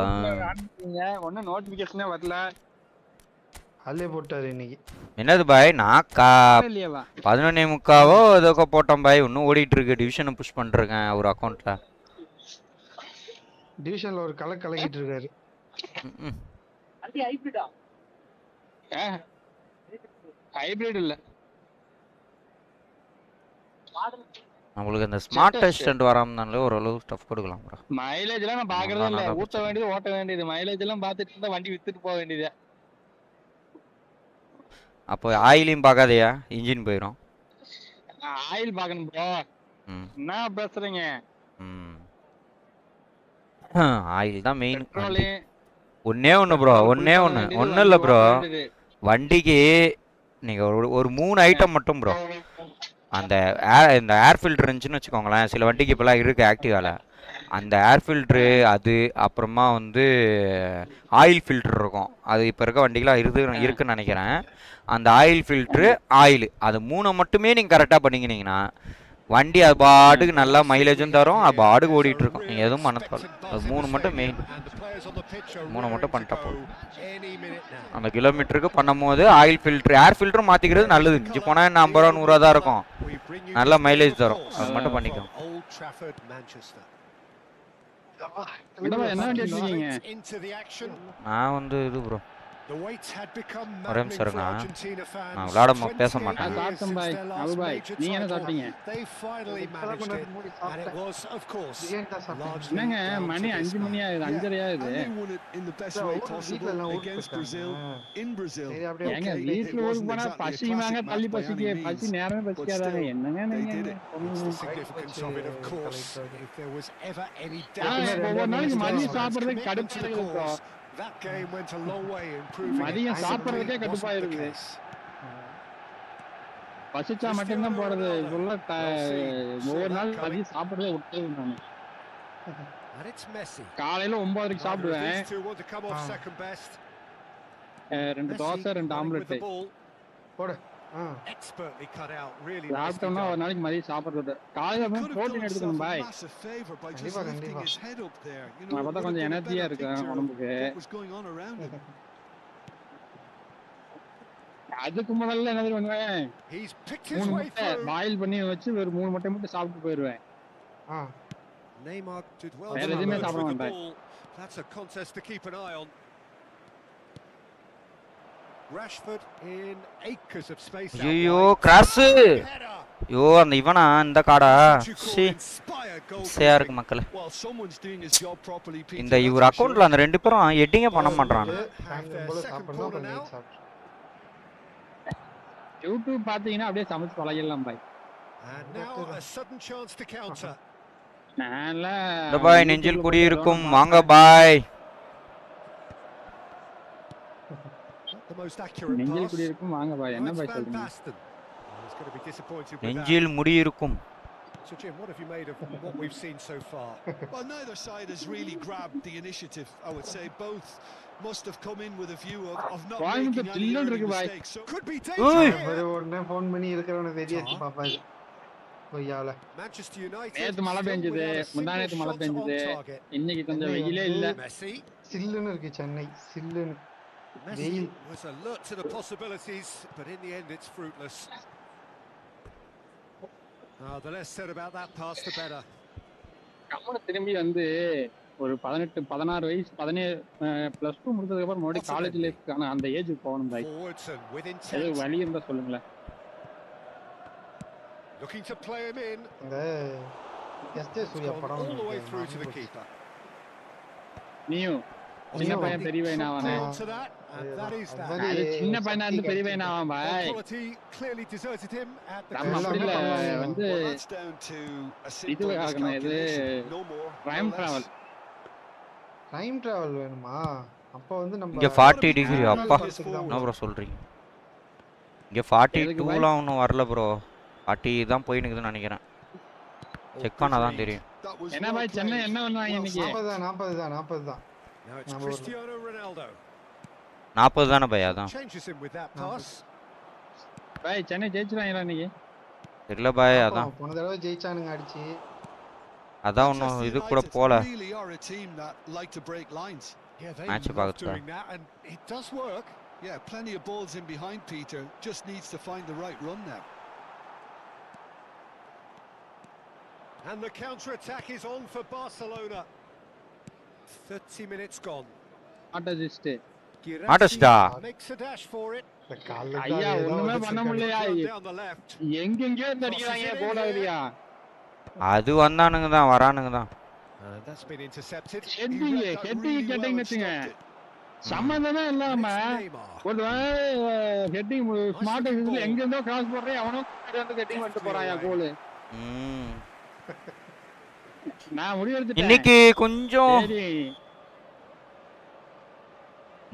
ஒன்னும் நோட்டிபிகேஷனே வரல. அல்லே போட்டாரு இன்னைக்கு. என்னது பாய்? நான் 11:45 ஏதோ போட்டோம் பாய். இன்னும் ஓடிட்டு இருக்கு. டிவிஷனை புஷ் பண்ணிருக்கேன் ஒரு அக்கௌண்ட்ல. டிவிஷன்ல ஒரு கலக்கிட்டு இருக்காரு. ஹைபிரிட் இல்ல, நம்மளுக்கு இந்த ஸ்மார்ட் டெஸ்ட் வராமனால ஓரளவு ஸ்டஃப் கொடுக்கலாம் ப்ரோ. மைலேஜ் எல்லாம் நான் பாக்குறதே இல்ல. ஊத்த வேண்டியது ஓட்ட வேண்டியது, மைலேஜ் எல்லாம் பார்த்துட்டு இருந்தா வண்டி வித்துட்டு போக வேண்டியது. அப்போ ஆயிலையும் பார்க்காதயா, இன்ஜின் போயிடும். ஆயில் பார்க்கணும் ப்ரோ. என்ன பேசுறீங்க? ஆயில் தான் மெயின். ஒன்னே ஒன்று ப்ரோ, ஒன்றும் இல்லை ப்ரோ. வண்டிக்கு நீங்கள் ஒரு 3 ஐட்டம் மட்டும் ப்ரோ. இந்த ஏர் ஃபில்டர் இருந்துச்சுன்னு வச்சுக்கோங்களேன். சில வண்டிக்கு இப்போலாம் இருக்குது ஆக்டிவாவில். அந்த ஏர் ஃபில்ட்ரு, அது அப்புறமா வந்து ஆயில் ஃபில்ட்ரு இருக்கும். அது இப்போ இருக்க வண்டிகளாக இருக்குன்னு நினைக்கிறேன். அந்த ஆயில் ஃபில்ட்ரு, ஆயில், அது 3 மட்டுமே நீங்கள் கரெக்டாக பண்ணிக்கினீங்கன்னா வண்டி அது பாட்டுக்கு நல்லா மைலேஜும் தரும், அது பாட்டுக்கு ஓடிட்டு இருக்கும். நீங்க எதுவும் பண்ண தேவையில்ல. அது 3 மட்டும் மெயின். 3 மட்டும் பண்ணிட்டா போதும். அந்த கிலோமீட்டருக்கு பண்ணும்போது ஆயில் ஃபில்டர், ஏர் ஃபில்டரும் மாத்திக்கிறது நல்லது. மிஞ்சி போனா 50 ரூபா 100 ரூபா தான் இருக்கும். நல்ல மைலேஜ் தரும். அது மட்டும் பண்ணிக்கோ. என்ன வண்டி எடுத்தீங்க? நான் வந்து இது ப்ரோ. ஒரே நிமிஷம் இருங்க. நான் விளையாட பேச மாட்டேன். சாப்பிட்டேன் பாய். அபு பாய், நீங்க என்ன சாப்பிட்டீங்க? என்னங்க மணி 5 மணி ஆகுது, 5:30 ஆகுது. ஏங்க வீட்டுல ஊருக்கு போனா பசிக்குமாங்க, தள்ளி பசிக்கு. பசி நேரமே பசிக்காதாங்க. என்னங்க நீங்க? ஒவ்வொரு நாளைக்கு மதியம் சாப்பிடுறதுக்கு கடுப்பு இருக்கும். மதியம் சாப்பிடுறதுக்கே கடுப்பா இருக்குது. பசிச்சா மட்டும்தான் போறது. ஒவ்வொரு நாள் மதியம் சாப்பிடுறதே விட்டுறது நானு. காலையில 9:30 சாப்பிடுவேன். 2 தோசை 2 ஆம்லெட் சாப்பிட்டோம்னா ஒரு நாளைக்கு மதியம் சாப்பிடுறது. காலையில புரோட்டீன் எடுத்துக்கணும் பாய். அப்பதான் கொஞ்சம் எனர்ஜியா இருக்கு உடம்புக்கு. அதுக்கு முதல்ல என்ன பண்ணுவேன், 3 முட்டை பாயில் பண்ணி வச்சு ஒரு 3 முட்டை மட்டும் சாப்பிட்டு போயிருவேன். வேற எதுவுமே சாப்பிட மாட்டேன். ஐயோ கிராஸ். ஐயோ அந்த இவனா இந்த காடா இருக்கு மக்களே. இந்த இவர் அக்கவுண்ட்ல அந்த 2 பேரும் எட்டிங்க பண்ண மாட்டான். யூடியூப் பாத்தீங்கன்னா அப்படியே சமைச்சு பழகிடலாம் பாய். இந்த பாய் நெஞ்சில் குடியிருக்கும் வாங்க பாய். நெஞ்சில் குடியிருக்கும் வாங்க பாய். என்ன பாய் சொல்றீங்க? நெஞ்சில் முடியிருக்கும். So Jim, what have you made of what we've seen so far? Well, neither side has really grabbed the initiative. I would say both must have come in with a view of not making any early mistakes. So could be dangerous. ஒருனே phone பண்ணி இருக்கறவன தெரியாச்சு பாப்பாங்க. கொய்யால. Manchester United. நேத்து மழை பெஞ்சது, முந்தானேத்து மழை பெஞ்சது. இன்னைக்கு கொஞ்சம் வெயிலே இல்ல. சில்லுன்னு இருக்கு சென்னை. சில்லுன்னு. Messi was alert to the possibilities, but in the end it's fruitless. The less said about that pass the better. கம்மன திரும்பி வந்து ஒரு 18 16 வயசு 17 +2 முடிச்சதுக்கு அப்புறம் மறுபடியும் காலேஜ் லைஃப்க்கான அந்த ஏஜுக்கு போகணும் பாய். அது வழி இருந்தா சொல்லுங்களேன். Looking to play him in. எஸ்டே சூர்யா படம் all the way through to the keeper. நீயோ சின்ன பையன் பெரிய பையன் ஆவானே. அது சின்ன பையனா இருந்து பெரிய பையன் ஆவான் பாய். நம்ம அப்படில வந்து இது ஆகணும். இது டைம் டிராவல் வேணுமா? அப்ப வந்து நம்ம இங்க 40 டிகிரி அப்பா என்ன ப்ரோ சொல்றீங்க? இங்க 42லாம் ஒன்னும் வரல ப்ரோ. 40 தான் போயினுக்குதுன்னு நினைக்கிறேன். செக் பண்ணா தான் தெரியும். என்ன பாய் சென்னை என்ன பண்ணுவாங்க இன்னைக்கு? 40 தான். Now it's Cristiano Ronaldo. 40 தான பை அதான். Changes him with that pass. பாய் சென்னை ஜெயிச்சுறாங்களா இன்னைக்கு? இல்ல பாய் அதான். போன தடவை ஜெயிச்சானுங்க அடிச்சி. அதான் இன்னும் இது கூட போல. மேட்ச் பாக்கறதுக்கு. And it does work. Yeah, plenty of balls in behind Peter. Just needs to find the right run now. And the counter attack is on for Barcelona. 30 minutes gone. ஆட்டோஜிஸ்ட் ஆட்டோஸ்டா makes a dash for it. ஐயா ஒண்ணுமே பண்ண முடியலையா? எங்கெங்கயோ அடிக்கறாங்க கோலாவரியா. அது வந்தானுங்க தான் வரானுங்க தான். That's been intercepted. Heading கேட்டிங்னீங்க. சம்பந்தமே இல்லாம ஒரு ஹெட்டிங் ஸ்மார்ட் இதுல எங்க இருந்தோ கிராஸ் போடுறே அவனோ வந்து ஹெட்டிங் பண்ணிட்டு போறாயா கோல். நான் முடிவு எடுத்துட்டேன். இன்னைக்கு கொஞ்சம்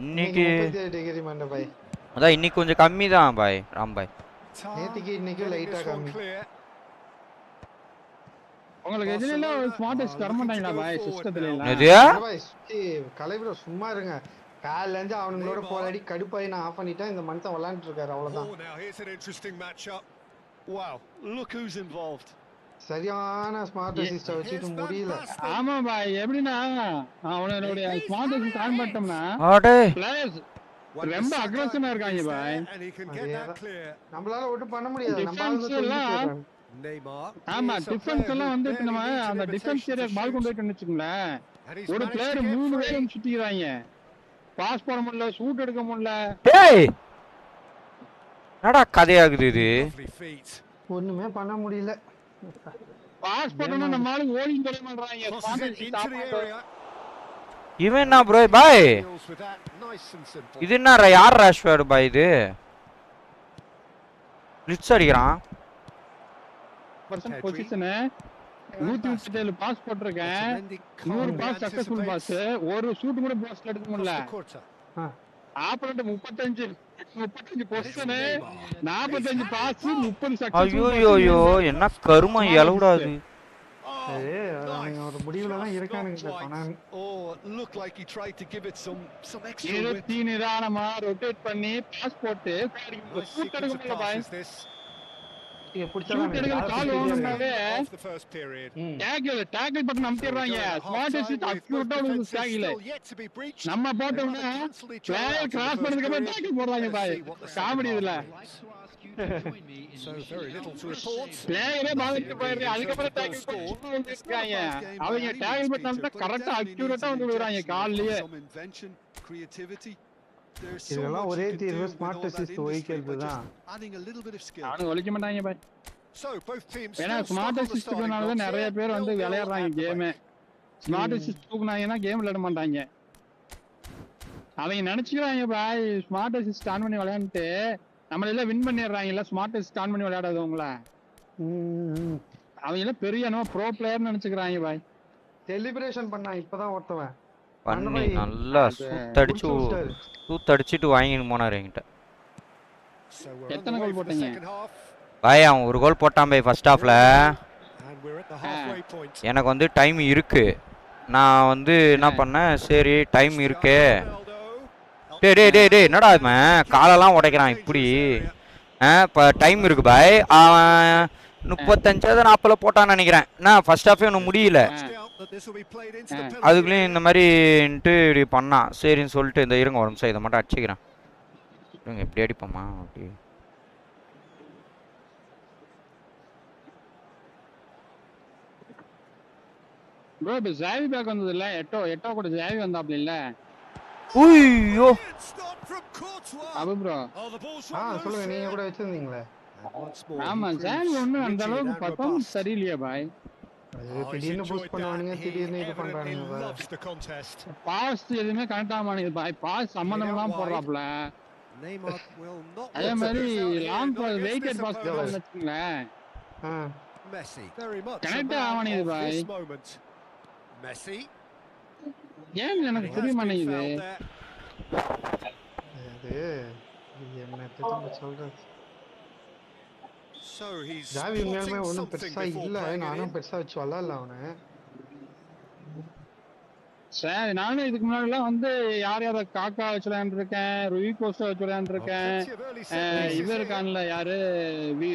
இன்னைக்கு 38 டிகிரி மண்ட பாய். அதான் இன்னைக்கு கொஞ்சம் கம்மி தான் பாய் ராம் பாய். நேத்திக்கு இன்னைக்கு லைட்டா கம்மி. உங்களுக்கு எதுல ஸ்மார்ட் தர மாட்டாங்களா பாய் சிஸ்டத்துல இல்ல? எதுயா? பாய் கலைப்ரோ சும்மா இருங்க. கால்ல இருந்து அவங்களோட போராடி கடுப்பாய் நான் ஆஃப் பண்ணிட்டேன். இந்த மனுஷன் விளையாண்டிட்டு இருக்காரு அவ்வளவுதான். Now here's an interesting matchup. Wow, look who's involved. சரியான ஸ்மார்ட் அசிஸ்ட வச்சிட்டு முடியல. ஆமா பாய், எப்படின்னா அவனோட ஸ்மார்ட் அசிஸ்ட் ஆன் பண்ணிட்டோம்னா பிளேயர்ஸ் ரொம்ப அக்ரெசிவா இருக்காங்க பாய். நம்மளால ஒன்றும் பண்ண முடியாது. டிஃபென்ஸ் எல்லாம் ஆமா, டிஃபென்ஸ் எல்லாம் வந்து இப்ப நம்ம அந்த டிஃபென்ஸ் ஏரியா பால் கொண்டு போயிட்டு வச்சுக்கோங்களேன், ஒரு பிளேயர் 3 பேரும் சுத்திக்கிறாங்க. பாஸ் போட முடியல, ஷூட் எடுக்க முடியல. டேய் என்னடா கதையாகுது இது? ஒண்ணுமே பண்ண முடியல. பாஸ் போட்டோம்னா நம்ம ஆளு ஓடி போட மாட்டறாங்க. இவன் என்ன ப்ரோ பாய்? இது என்ன யார் ராஷ்வர்ட் பாய் இது? லிட்ஸ் அடிக்கிறான். பொசிஷன் 137 பாஸ் போட்டிருக்கேன், 100 பாஸ் சக்சஸ்ஃபுல் பாஸ், ஒரு ஷூட் கூட போஸ்ட்ல எடுக்க முடியல. Opponent 35 position, 45 pass, 30 successful. ஐயோ என்ன கருமம் எலவுடாது. ஒரு முடிவுல தான் இருக்கானுங்க. நிதானமா ரொட்டேட் பண்ணி பாஸ் போட்டு ஷூட் எடுக்க முடியல பாய். டேக்கிள் பட்டன் அமுத்திடுறாங்க. ஸ்மார்ட் அசிஸ்ட் அக்யூரேட்டா ஒரு டேக்கிள் நம்ம போட்டோம்னா பிளேயர் கிராஸ் பண்ணதுக்கு அப்புறம் டேக்கிள் போடுறாங்க பாய். காமெடி இதுல பிளேயரே பாதிச்சு போயிடுறாங்க, அதுக்கப்புறம் டேக்கிள் போட்டுருக்காங்க. அவங்க டேக்கிள் பட்டன் அமுத்தா கரெக்டா அக்யூரேட்டா வந்து விடுறாங்க கால்லயே. இதெல்லாம் ஒரே தீர்வு ஸ்மார்ட் அசிஸ்ட் ஒழிக்கிறது தான். அவனுக்கு ஒழிக்க மாட்டாங்க பாய். ஏன்னா ஸ்மார்ட் அசிஸ்ட்னால தான் நிறைய பேர் வந்து விளையாடுறாங்க கேம். ஸ்மார்ட் அசிஸ்ட் தூக்குனாங்கன்னா கேம் விளையாட மாட்டாங்க. அவங்க நினைச்சுக்கிறாங்க பாய் ஸ்மார்ட் அசிஸ்ட் ஆன் பண்ணி விளையாண்டுட்டு நம்மள எல்லாம் வின் பண்ணிடுறாங்கல்ல. ஸ்மார்ட் அசிஸ்ட் ஆன் பண்ணி விளையாடாதவங்கள அவங்க எல்லாம் பெரிய நம்ம ப்ரோ பிளேயர்னு நினைச்சுக்கிறாங்க பாய். செலிப்ரேஷன் பண்ணா இப்பதான் ஒருத்தவன் பண்ணி நல்லா சூத்தடிச்சிட்டு வாங்கிட்டு போனாரு என்கிட்ட. எத்தனை கோல் போட்டீங்க பாய்? அவன் ஒரு கோல் போட்டான் பாய் ஃபர்ஸ்ட் ஹாஃப்ல. எனக்கு வந்து டைம் இருக்கு, நான் வந்து என்ன பண்ணேன், சரி டைம் இருக்கே. டேய் டேய் டேய் டேய் என்னடா இவன் காலெல்லாம் உடைக்கிறான் இப்படி? இப்போ டைம் இருக்கு பாய். அவன் 35 40 போட்டான்னு நினைக்கிறேன். நான் ஃபர்ஸ்ட் ஹாஃபே ஒன்றும் முடியல, அதுக்குள்ளேயும் இந்த மாதிரின்ட்டு இப்படி பண்ணான். சரின்னு சொல்லிட்டு இந்த இருங்க ஒரு நிமிஷம் இதை மட்டும் அடிச்சுக்கிறேன். இவங்க எப்படி அடிப்போமா அப்படி? ப்ரோ இப்ப ஜாவி பேக் வந்தது இல்ல, எட்டோ கூட ஜாவி வந்தாப்ல இல்ல. ஐயோ அபு ப்ரோ சொல்லுங்க, நீங்க கூட வச்சிருந்தீங்களே. ஆமா ஜாவி ஒண்ணு அந்த அளவுக்கு பர்ஃபார்மன்ஸ் சரியில்லையா பாய். திடீர்னு புஷ் பண்ணுவானுங்க, திடீர்னு இது பண்றானுங்க. பாஸ் எதுவுமே கனெக்ட் ஆக மாட்டேங்குது பாய். பாஸ் சம்பந்தம்லாம் போடுறாப்ல. அதே மாதிரி லாங் பாஸ் வெயிட்டட் பாஸ் வச்சுக்கோங்களேன், கனெக்ட் ஆக மாட்டேங்குது பாய். ஏன் எனக்கு புரிய மாட்டேங்குது. என்ன சொல்றது, ஜாவி உண்மையாலுமே ஒன்றும் பெருசா இல்ல. நானும் பெருசா வச்சு விளாடல அவனு. சரி நானும் இதுக்கு முன்னாடி எல்லாம் வந்து யார் யார காக்கா வச்சு விளையாண்டுருக்கேன், ருவி கோஸ்டா வச்சு விளையாண்டுருக்கேன், இவர் இருக்கான்ல யாரு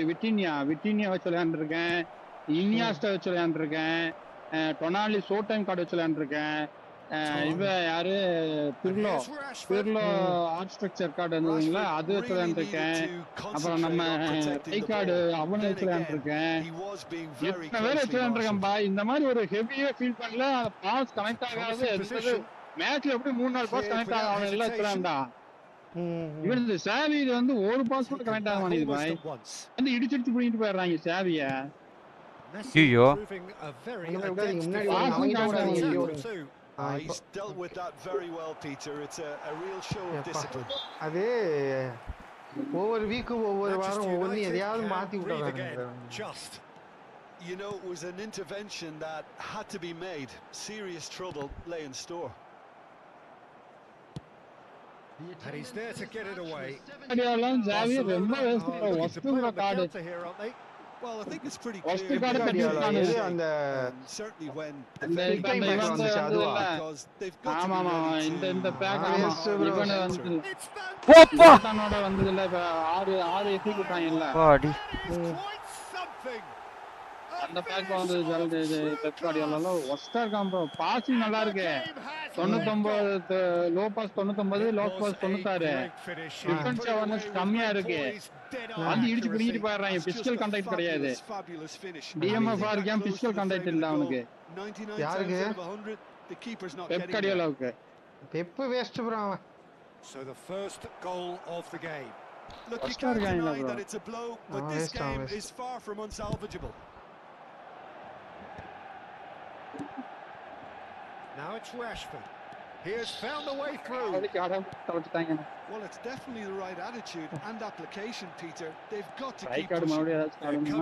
விட்டினியா வச்சு விளையாண்டுருக்கேன், இனியாஸ்டா வச்சு விளையாண்டுருக்கேன், டொனாலி ஷோ டைம் கார்டு வச்சு விளையாண்டுருக்கேன், இவ யாரு பிர்லோ ஆர்கிடெக்சர் கார்டு இருந்ததுங்களா அது வச்சு விளையாண்டுருக்கேன். அப்புறம் நம்ம கை கார்டு அவனை வச்சு விளையாண்டுருக்கேன். எத்தனை பேர் வச்சு விளையாண்டுருக்கேன் பாய். இந்த மாதிரி ஒரு ஹெவியா ஃபீல் பண்ணல. பாஸ் கனெக்ட் ஆகாது, மேட்ச்ல எப்படி 3-4 பாஸ் கனெக்ட் ஆகும் அவன் எல்லாம் வச்சு விளையாண்டா. இவன் இந்த சேவி இது வந்து ஒரு பாஸ் கூட கனெக்ட் ஆக மாட்டேங்குது பாய். வந்து இடிச்சு பிடிக்கிட்டு போயிடுறாங்க சேவிய. ஐயோ he's dealt with that very well, Peter. It's a real show of discipline. அது ஒவ்வொரு வீக் ஒவ்வொரு வாரம் ஒவ்வொரு எதையாவது மாத்தி விடுறாங்க. Just you know, it was an intervention that had to be made. Serious trouble lay in store. And he's there to get it away. அடியாலாம் Xavi ரொம்ப வஸ்துல card. Well, I think it's pretty clear. அந்த certainly when because they've got ஆமா இந்த back இவன வந்து போப்பா தன்னோட வந்ததுல 6 எஃபி குட்டாங்க இல்ல பாடி. அந்த பேக் வந்து பெப் கார்டியோல ஒஸ்டா இருக்கான் ப்ரோ. பாசிங் நல்லா இருக்கு. 99 low pass 99 low pass 96. Defence awareness கம்மியா இருக்கு. வந்து இடிச்சு பிடிக்கிட்டு போயிடுறாங்க. பிசிக்கல் கான்டாக்ட் கிடையாது. டிஎம்எஃப்ஆர் கேம் பிசிக்கல் கான்டாக்ட் இல்ல அவனுக்கு. யாருக்கு? பெப் கார்டியோலாவுக்கு. பெப் வேஸ்ட் ப்ரோ அவன். So the first goal of the game. Look, you Oscar can't deny bro. that it's a blow, but this game is far from unsalvageable. Now it's Rashford. He has found the way through. Well, it's definitely the right attitude and application, Peter. They've got to keep pushing. They're coming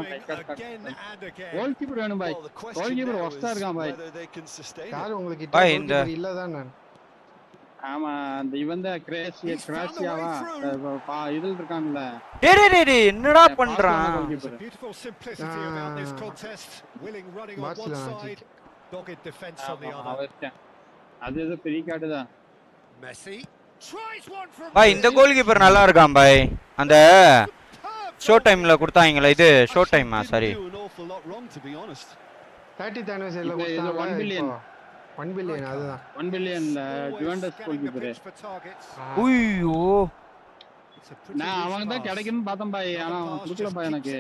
again and again. Goalkeeper வேணும் பாய். Well, the question goalkeeper now ஒஸ்டா is இருக்கான் பாய். whether they can sustain யாரு it. உங்களுக்கு பாய், இந்த goalkeeper இல்ல தானே? ஆமா அந்த இவன் தான் கிராசியாவா இதுல இருக்கான்ல. டேய் என்னடா பண்றான்? Beautiful simplicity about this contest. Willing running on one side, dogged defense on the other. அது ஏதோ பெரிய கார்டு தான். Messi tries one from. பாய் இந்த கோல் கீப்பர் நல்லா இருக்கான் பாய். அந்த ஷோ டைம்ல கொடுத்தாங்கல இது ஷோ டைமா சாரி. 30th anniversary ல கொடுத்தாங்க 1 பில்லியன். 1 பில்லியன் அதுதான். 1 பில்லியன்ல ஜுவெண்டஸ் கோல் கீப்பர். ஐயோ நான் அவங்க தான் கிடைக்கும்னு பார்த்தேன் பாய். ஆனா அவன் குடுக்கல பாய் எனக்கு.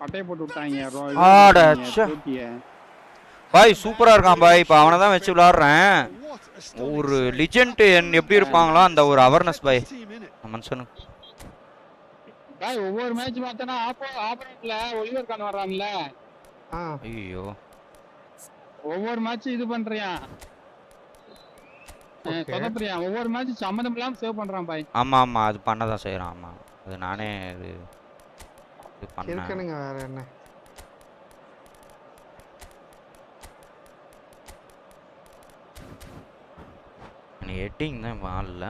பட்டைய போட்டு விட்டாங்க. ஆடாச்சே. பாய் சூப்பரா இருக்கான் பாய். இப்போ அவனை தான் வச்சு விளையாடுறேன். ஒரு லிஜெண்ட் எப்படி இருப்பாங்களோ அந்த ஒரு அவேர்னஸ் பாய் மனுஷனுக்கு. பாய் ஒவ்வொரு மேட்ச் பார்த்தனா ஆப்போனன்ட்ல ஒலிவர் கான் வர்றான்ல. ஐயோ ஒவ்வொரு மேட்ச் இது பண்றியா? சொதப்புறியா? ஒவ்வொரு மேட்ச் சம்மந்தம் இல்லாம சேவ் பண்றான் பாய். ஆமா ஆமா அது பண்ணதான் செய்யறான். ஆமா அது நானே இது பண்ணேன். இருக்கணுங்க வேற என்ன? ஹெட்டிங் தான் வால்ல.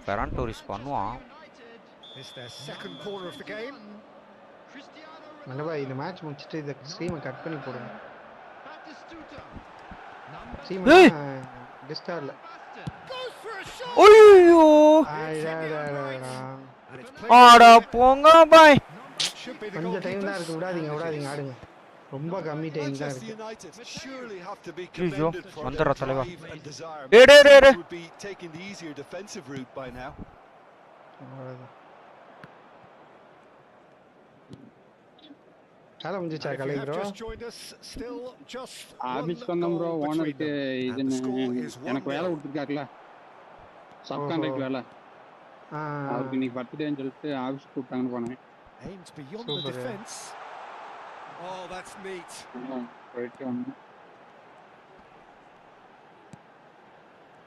ஃபெரான் டோரிஸ் பண்ணுவான். It's their second corner of the game. மல்லபா இந்த மேட்ச் முடிச்சிட்டு இந்த ஸ்ட்ரீமை கட் பண்ணி போடுங்க. ஸ்ட்ரீம் டிஸ்டார்ட்ல. ஐயோ ஆடா போங்க பாய். கொஞ்சம் டைம் தான் இருக்கு. விடாதீங்க ஆடுங்க. ரொம்ப கம்மி டைம் தான் இருக்கு. ஐயோ வந்தற தலைவா. டேய் கால முடிஞ்சா கலை ப்ரோ. ஆபீஸ் வந்தோம் ப்ரோ. ஓனருக்கு இது எனக்கு வேலை கொடுத்துருக்காருல சப் கான்ட்ராக்ட் வேலை. அவருக்கு இன்னைக்கு பர்த்டேன்னு சொல்லிட்டு ஆபீஸ் கூப்பிட்டாங்கன்னு போனேன். Oh, that's neat.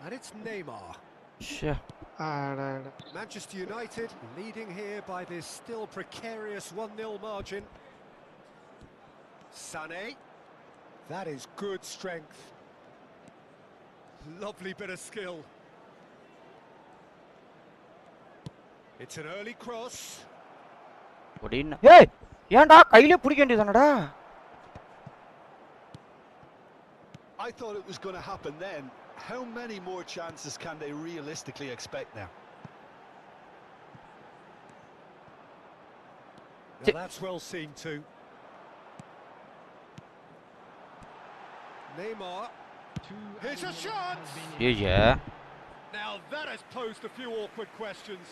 And it's Neymar. Manchester United leading here by this still precarious 1-0 margin. Sané. That is good strength. Lovely bit of skill. It's an early cross. Hey! ஏன்டா கையில பிடிக்க வேண்டியதானடா? I thought it was going to happen then. How many more chances can they realistically expect now? Now that's well seen too. Neymar. Here's a shot. Yeah. Now that has posed a few awkward questions.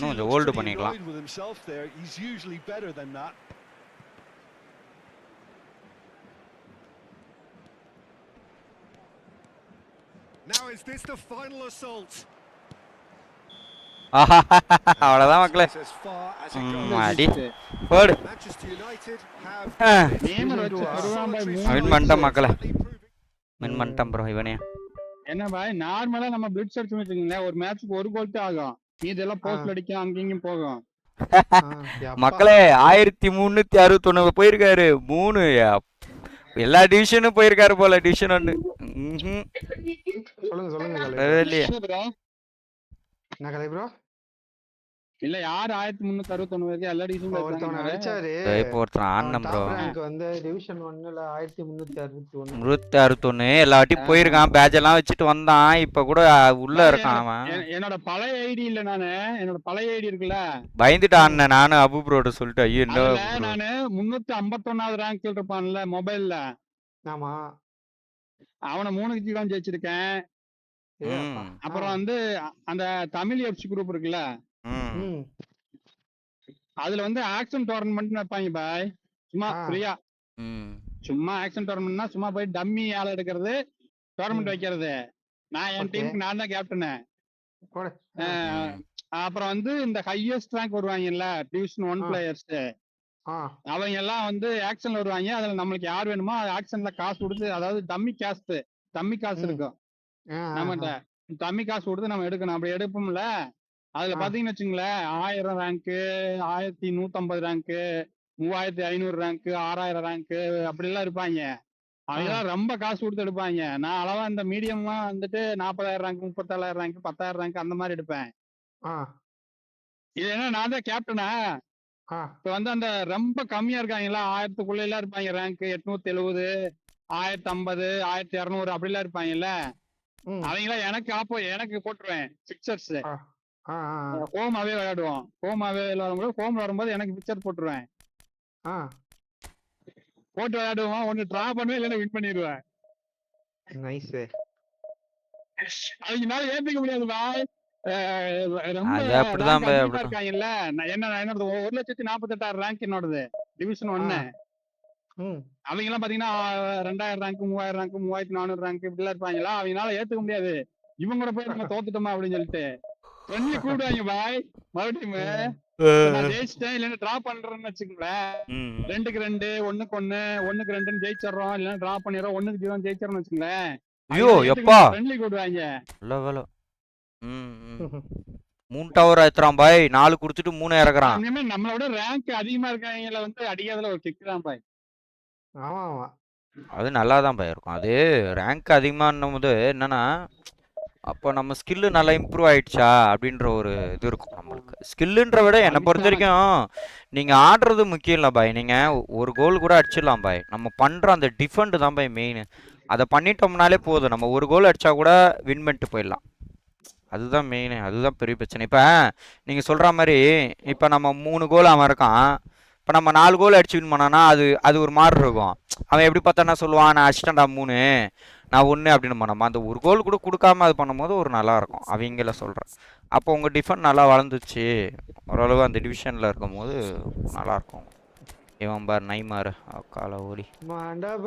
No, the world பண்ணிக்கலாம். With himself there, he's usually better than that. Now is this the final assault? அவ்வளவுதான் மக்களே. அடி போடு. Win பண்ணிட்டோம் மக்களே. Win பண்ணிட்டோம் bro இவனே. என்ன பாய் நார்மலா நம்ம பிளிட்ஸ் அடிச்சு வச்சுக்கீங்களா ஒரு மேட்ச்க்கு ஒரு கோல் தான் ஆகும். இதெல்லாம் போஸ்ட் அடிக்கும் அங்கேயும் போகும். மக்களே 1369 போயிருக்காரு. 3 எல்லா டிவிஷனும் போயிருக்காரு போல. டிவிஷன் 1 சொல்லுங்க இல்லையா என்ன கலை ப்ரோ? இல்ல யார் 1361 வரைக்கும் எல்லா டிவிஷன்ல ஒருத்தவனை இருக்காங்க. அடிச்சாரு. இப்போ ஒருத்தன் ஆடினம் ப்ரோ. டாப் ரேங்க் வந்து டிவிஷன் 1ல 1361. 361 எல்லா வாட்டியும் போயிருக்கான். பேட்ச் எல்லாம் வச்சுட்டு வந்தான். இப்ப கூட உள்ள இருக்கான் அவன். என்னோட பழைய ஐடி இல்ல நானு. என்னோட பழைய ஐடி இருக்குல்ல. பயந்துட்டான் நானும் அபு ப்ரோட சொல்லிட்டு ஐயோ என்ன நானு 351வது ரேங்க் இருப்பான்ல மொபைல்ல. ஆமா. அவனை 3 தான் ஜெயிச்சிருக்கேன். அப்புறம் வந்து அந்த தமிழ் எஃப்சி குரூப் இருக்குல்ல, அதுல வந்து ஆக்ஷன் டோர்னமெண்ட் வைப்பாங்க பாய். சும்மா ஃப்ரீயா. சும்மா ஆக்ஷன் டோர்னமெண்ட்னா சும்மா போய் டம்மி ஆள் எடுக்கிறது, டோர்னமெண்ட் வைக்கிறது. நான் என் டீமுக்கு நான் தான் கேப்டனு. அப்புறம் வந்து இந்த ஹையஸ்ட் ரேங்க் வருவாங்கல்ல டிவிஷன் 1 பிளேயர்ஸ், அவங்க எல்லாம் வந்து ஆக்ஷன்ல வருவாங்க. அதுல நம்மளுக்கு யார் வேணுமோ ஆக்ஷன்ல காசு கொடுத்து, அதாவது டம்மி காசு இருக்கும் நம்மகிட்ட. டம்மி காசு கொடுத்து நம்ம எடுக்கணும். அப்படி எடுப்போம்ல, அதுல பாத்தீங்கன்னு வச்சுங்களேன் 1000 ரேங்க்கு, 1150 ரேங்க்கு, 3500 ரேங்க்கு, 6000 ரேங்க்கு அப்படி எல்லாம் இருப்பாங்க. அவங்கெல்லாம் ரொம்ப காசு கொடுத்து எடுப்பாங்க. நான் அளவா இந்த மீடியமா வந்துட்டு 40,000 ரேங்க், 37,000 ரேங்க், 10,000 ரேங்க் அந்த மாதிரி எடுப்பேன். இது என்ன நான் தான் கேப்டனா. இப்ப வந்து அந்த ரொம்ப கம்மியா இருக்காங்களா, 1000க்குள்ள எல்லாம் இருப்பாங்க ரேங்க், 870, 1050, 1200 அப்படி எல்லாம் இருப்பாங்கல்ல. அவங்களாம் எனக்கு போட்டுருவேன் பிக்சர்ஸ். ஹோம் அவே விளையாடுவோம். ஹோம் வரும்போது எனக்கு பிக்சர் போட்டுருவேன். போட்டு விளையாடுவோம். ஒன்னு டிரா பண்ணுவேன், இல்லைன்னா வின் பண்ணிடுவேன். அவங்கனால ஏத்துக்க முடியாது பாய். ரொம்ப இருக்காங்கல்ல. என்னோட 1,48,000 ரேங்க் என்னோடது டிவிஷன் 1. அவங்க எல்லாம் பாத்தீங்கன்னா 2000 ரேங்க், 3000 ரேங்க், 3400 ரேங்க் இப்படி எல்லாம் இருப்பாங்களா. அவங்களால ஏத்துக்க முடியாது. இவங்க கூட போய் நம்ம தோத்துட்டோமா அப்படின்னு சொல்லிட்டு ஃப்ரெண்ட்லி கூப்பிடுவாங்க பாய். மறுபடியும் நான் ஜெயிச்சிட்டேன் இல்லைன்னா டிரா பண்றேன்னு வச்சுக்கோங்களேன். 2க்கு 2, 1க்கு 1, 1க்கு 2 ஜெயிச்சிடறோம், இல்லைன்னா டிரா பண்ணிடுறோம், 1க்கு 0 ஜெயிச்சிடறோம்னு வச்சுக்கோங்களேன். ஃப்ரெண்ட்லி கூப்பிடுவாங்க. 3 டவர் ஏத்துறான் பாய். 4 குடுத்துட்டு 3 இறக்குறான். நம்மளோட ரேங்க் அதிகமா இருக்காங்கல வந்து அடிக்காதல ஒரு கிக் தான் பாய். ஆமா அது நல்லா தான் பாய் இருக்கும். அது ரேங்க் அதிகமானும் போது என்னன்னா, அப்போ நம்ம ஸ்கில்லு நல்லா இம்ப்ரூவ் ஆயிடுச்சா அப்படின்ற ஒரு இது இருக்கும் நம்மளுக்கு. ஸ்கில்லுன்ற விட என்னை பொறுத்த வரைக்கும் நீங்கள் ஆடுறது முக்கியம் இல்லை பாய். நீங்கள் ஒரு கோல் கூட அடிச்சிடலாம் பாய். நம்ம பண்ணுற அந்த டிஃபெண்ட் தான் பாய் மெயின். அதை பண்ணிட்டோம்னாலே போதும். நம்ம ஒரு கோல் அடித்தா கூட வின் பண்ணிட்டு போயிடலாம். அதுதான் மெயின். அதுதான் பெரிய பிரச்சனை. இப்போ நீங்கள் சொல்கிற மாதிரி இப்போ நம்ம 3 கோல் அவன் இருக்கான். இப்போ நம்ம 4 கோல் அடிச்சு வின் பண்ணோன்னா அது ஒரு மாதிரி இருக்கும். அவன் எப்படி பார்த்தானா சொல்லுவான், நான் அடிச்சிட்டேன்டா 3, நான் 1 அப்படின்னு பண்ணோமா. அந்த ஒரு கோல் கூட கொடுக்காம அது பண்ணும்போது ஒரு நல்லா இருக்கும். அவங்கள சொல்கிறேன். அப்போ உங்கள் டிஃபெண்ட் நல்லா வளர்ந்துச்சு ஓரளவு அந்த டிவிஷனில் இருக்கும் போது நல்லாயிருக்கும். இவன் பார் நைமார் காலை ஓடி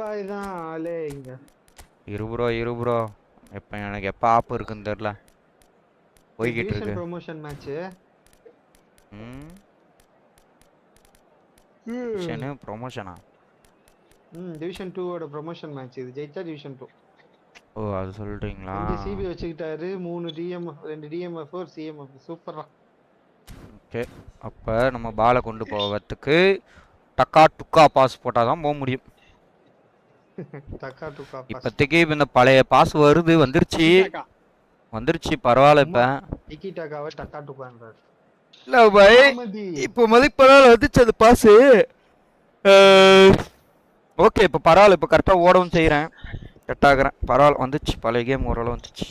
பாய் தான் ஆளே இங்க. இரு ப்ரோ இப்போ எனக்கு எப்போ ஆப் இருக்குன்னு தெரில. போய்கிட்டு இருக்கு ப்ரமோஷன் மேட்ச். ப்ரமோஷனா? டிவிஷன் 2 ஓட ப்ரமோஷன் மேட்ச் இது. ஜெயிச்சா டிவிஷன் 2. ஓ அது சொல்றீங்களா? 2 சிபி வச்சுக்கிட்டாரு, 3 டிஎம், 2 டிஎம்எஃப், ஒரு சிஎம்எஃப். சூப்பரா. ஓகே, அப்ப நம்ம பாலை கொண்டு போவதுக்கு டக்கா டுக்கா பாஸ் போட்டாதான் போக முடியும். டக்கா டுக்கா பாஸ். இப்போதைக்கு இந்த பழைய பாஸ் வந்துருச்சு பரவாயில்ல. இப்ப டிக்கி டக்காவை டக்கா டுக்கான்றாரு. இல்ல பாய், இப்போ மதிப்பெல்லாம் வந்துச்சு அது பாஸ். ஓகே இப்போ பரவாயில்ல. இப்போ கரெக்டாக ஓடவும் செய்கிறேன், கரெக்டாகிறேன். பரவாயில்ல வந்துச்சு. பழைய கேம் ஓரளவு வந்துச்சு.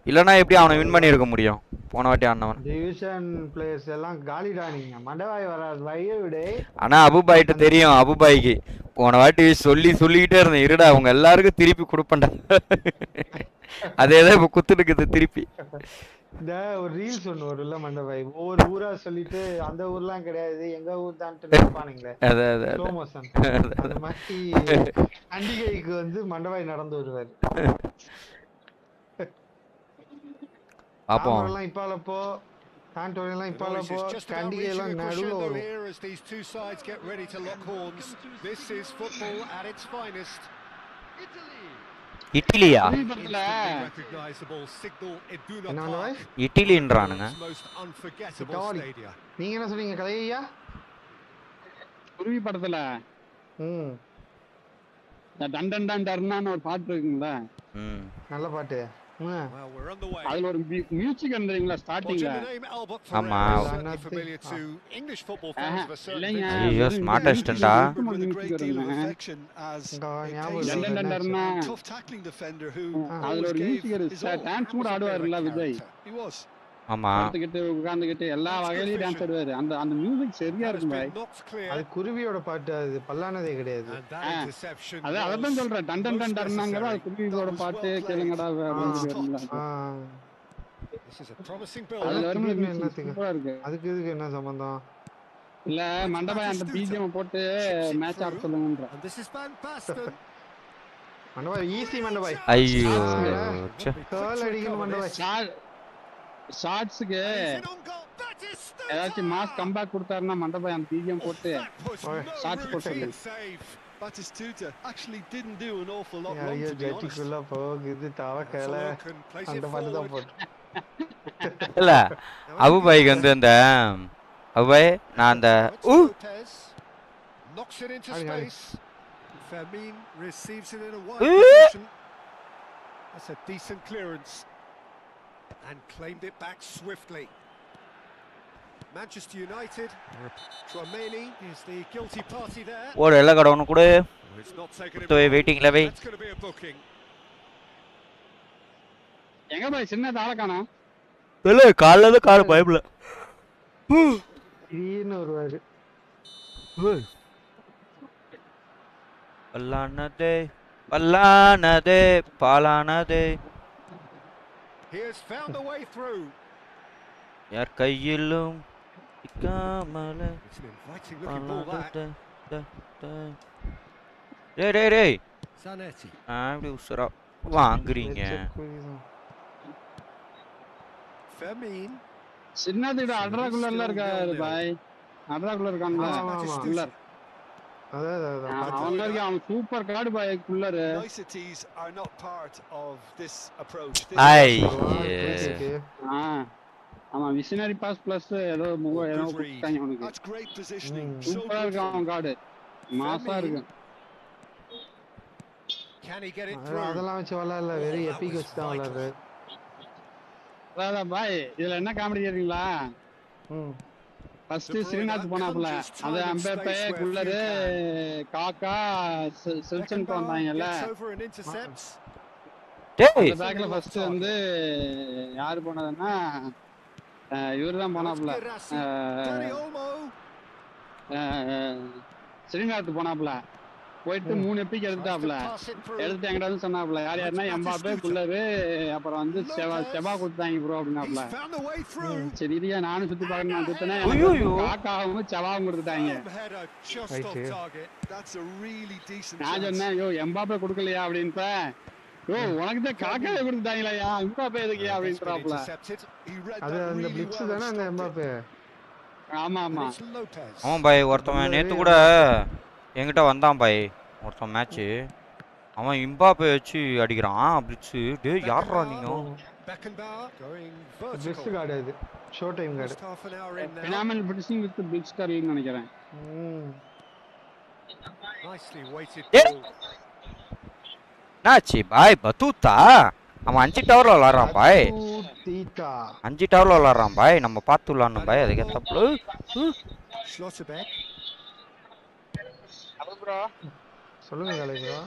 இல்லைன்னா எப்படி அவனை வின் பண்ணியிருக்க முடியும் போன வாட்டி ஆனவன்? டிவிஷன் பிளேயர்ஸ் எல்லாம் காலிடா. நீங்க மண்டவாய் வராது வைய விட. ஆனால் அபுபாய்கிட்ட தெரியும். அபுபாய்க்கு போன வாட்டி சொல்லிக்கிட்டே இருந்தேன், இருடா அவங்க எல்லாருக்கும் திருப்பி கொடுப்பேன்டா. அதேதான் இப்போ குத்துட்டுக்குது திருப்பி. இந்த ஒரு ரீல்ஸ் ஒன்று வரும்ல மண்டபாய், ஒவ்வொரு ஊரா சொல்லிட்டு அந்த ஊர்லாம் கிடையாது எங்க ஊர் தான் நினைப்பானுங்களே. அந்த மாதிரி பண்டிகைக்கு வந்து மண்டபாய் நடந்து வருவாரு. பாப்போம். இப்பாலப்போ சாண்டோரிலாம் இப்பாலப்போ பண்டிகை எல்லாம் நடுவுல வரும். இட்லியா? இட்லின்றானுங்க. நீங்க என்ன சொன்னீங்க கதையா? குருவி படத்துல டன் டன் டன் டர்னான்னு ஒரு பாட்டு இருக்குங்களா? நல்ல பாட்டு. Well, we're underway. அதுல ஒரு மியூசிக் வந்துறீங்களா ஸ்டார்டிங்ல ஆமா familiar to English football fans of a certain ஐயோ smart அசிஸ்டன்ட்டா with a great deal of affection as a pacey, tough tackling defender who அதுல ஒரு மியூசிக் இருக்கு டான்ஸ் கூட ஆடுவார்ல விஜய் he was. ஆமா படுத்துக்கிட்டு உட்கார்ந்துகிட்டு எல்லா வகையிலயும் டான்ஸ் ஆடுவாரு அந்த அந்த மியூசிக் சரியா இருக்கும் பாய் அது குருவியோட பாட்டு அது பல்லானதே கிடையாது அதான் சொல்றேன் டன் டன் டன் டர்னாங்கற அது குருவியோட பாட்டு கேளுங்கடா அப்படிங்கறதுல அதுக்கு இதுக்கு என்ன சம்பந்தம் இல்ல மண்டபாய் அந்த பிஜிஎம் போட்டு மேட்ச் ஆட சொல்லுங்கன்ற மண்டபாய் ஈஸி மண்டபாய் ஐயோ கால் அடிக்கணும் மண்டபாய் ஷாட்ஸ்க்கு ஏதாச்சும் மாஸ் கம்பேக் கொடுத்தாருன்னா மண்டபாய் அந்த பிஜிஎம் போட்டு ஷாட்ஸ் போட்டு Batistuta actually didn't do an awful lot wrong, to be honest. போகுது தவக்கல அந்த பாட்டு தான் போட்டு இல்ல அபுபாய்க்கு வந்து அந்த அபுபாய் நான் அந்த knocks it into space. Fermin receives it in a wide position. That's a decent clearance and claimed it back swiftly. Manchester United, Tramini is the guilty party there. ஒரு எல்ல கடவன கூட தோய் வெயிட்டிங்ல வை It's going to be a booking. எங்க பாய் சின்ன தாளகானா இல்ல காலையில கால் பைப்ல ஈன ஒருவாரு பல்லானதே பாலானதே He has found a way through. யார் கையிலும் இக்காமல It's an inviting looking ball that. டேய் Zanetti. அப்படி உசரா வாங்குறீங்க Fermin. சின்னதுட அட்ராகுலர்ல இருக்காரு பாய் அட்ராகுலர் இருக்கான்ல குல்லர் அதான் அவன் super card bye Khullar Niceties are not part of this approach. ஆமா மிஷனரி பாஸ் பிளஸ் ஏதோ ஏதோ கொடுத்தாங்க அவனுக்கு That's great positioning. சூப்பரா இருக்கு அவன் கார்டு மாசா இருக்கு Can he get it through? அதெல்லாம் வச்சு விளையாடல வெரி எபிக் வச்சு தான் விளையாடுறாரு அதான் பாய் இதுல என்ன காமெடி தெரியுங்களா ஃபர்ஸ்ட் ஸ்ரீநாத் போனாப்ல அது அம்பேப்பே குல்லர் காக்கா செல்சன் வந்தாங்கல்ல டேய் பேக்ல ஃபர்ஸ்ட் வந்து யார் போனதுன்னா இவர்தான் போனாப்ல ஸ்ரீநாத் போனாப்ல போயிட்டு 3 எபிக் எடுத்தாப்ல எடுத்து எங்கடா சொன்னாப்ல யார் யாருன்னா எம்பாப்பே குல்லரு அப்புறம் வந்து செவா கொடுத்தாங்க ப்ரோ அப்படின்னாப்ல சரி இதையா நானும் சுத்தி பார்க்கணும் சுத்தினா காக்காவும் செவாவும் கொடுத்துட்டாங்க நான் சொன்னேன் யோ எம்பாப்பே கொடுக்கலையா அப்படின்ப்ப யோ உனக்கு தான் காக்காவே கொடுத்துட்டாங்களா எம்பாப்பே எதுக்கியா அப்படின்றாப்ல அது அந்த பிளிட்ஸ் தானே அந்த எம்பாப்பே ஆமா ஆமா ஆமா பாய் ஒருத்தவன் நேத்து கூட என்கிட்ட வந்தான் பாய் ஒருத்தன் மேட்ச் அவன் இம்பாப்பே வச்சு அடிக்கிறான் பிளிட்ஸ் டேய் யாரா நீங்க பிளிட்ஸ் கார்டு இது show time card phenomenal blitzing with blitz கார்டுன்னு நினைக்கிறேன் நாச்சி பாய் பத்தூத்தா அவன் 5 டவர்ல விளையாடுறான் பாய் 5 டவர்ல விளையாடுறான் பாய் நம்ம பார்த்து விளையாடணும் பாய் அதுக்கு தப்பு ப்ரோ சொல்லுங்க காலை ப்ரோ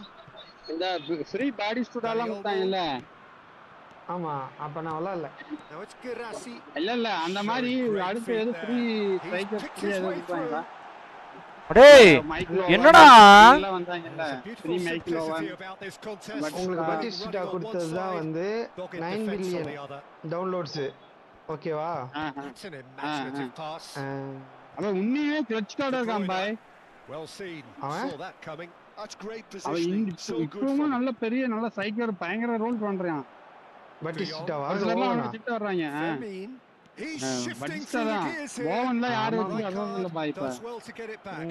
இந்த ஃப்ரீ பாடி ஸ்டூடெல்லாம் கொடுத்தாங்கல்ல ஆமா அப்ப நான் விளையாடல இல்ல அந்த மாதிரி அடுத்து எது ஃப்ரீ ஸ்ட்ரைக்கர் ஃப்ரீ எது கொடுத்தாங்களா டேய் என்னடா வந்தாங்கல்ல ஃப்ரீ மைக்ரோவன் உங்களுக்கு பாட்டிஸ்டா கொடுத்தது தான் வந்து 9 பில்லியன் டவுன்லோட்ஸ் ஓகேவா அவன் உண்மையே கிளட்ச் கார்டு இருக்கான் பாய் Well seen. Saw that coming. That's great positioning. So good. இப்பவும் நல்ல பெரிய நல்ல சைக்கர் பயங்கர ரோல் பண்றான் பட்டிஸ்டாவா அதெல்லாம் திட்ட வர்றாங்க He's shifting through the gears here. ஓவன்ல யாரு வந்து அதான் இல்ல பாய் இப்ப Does well to get it back.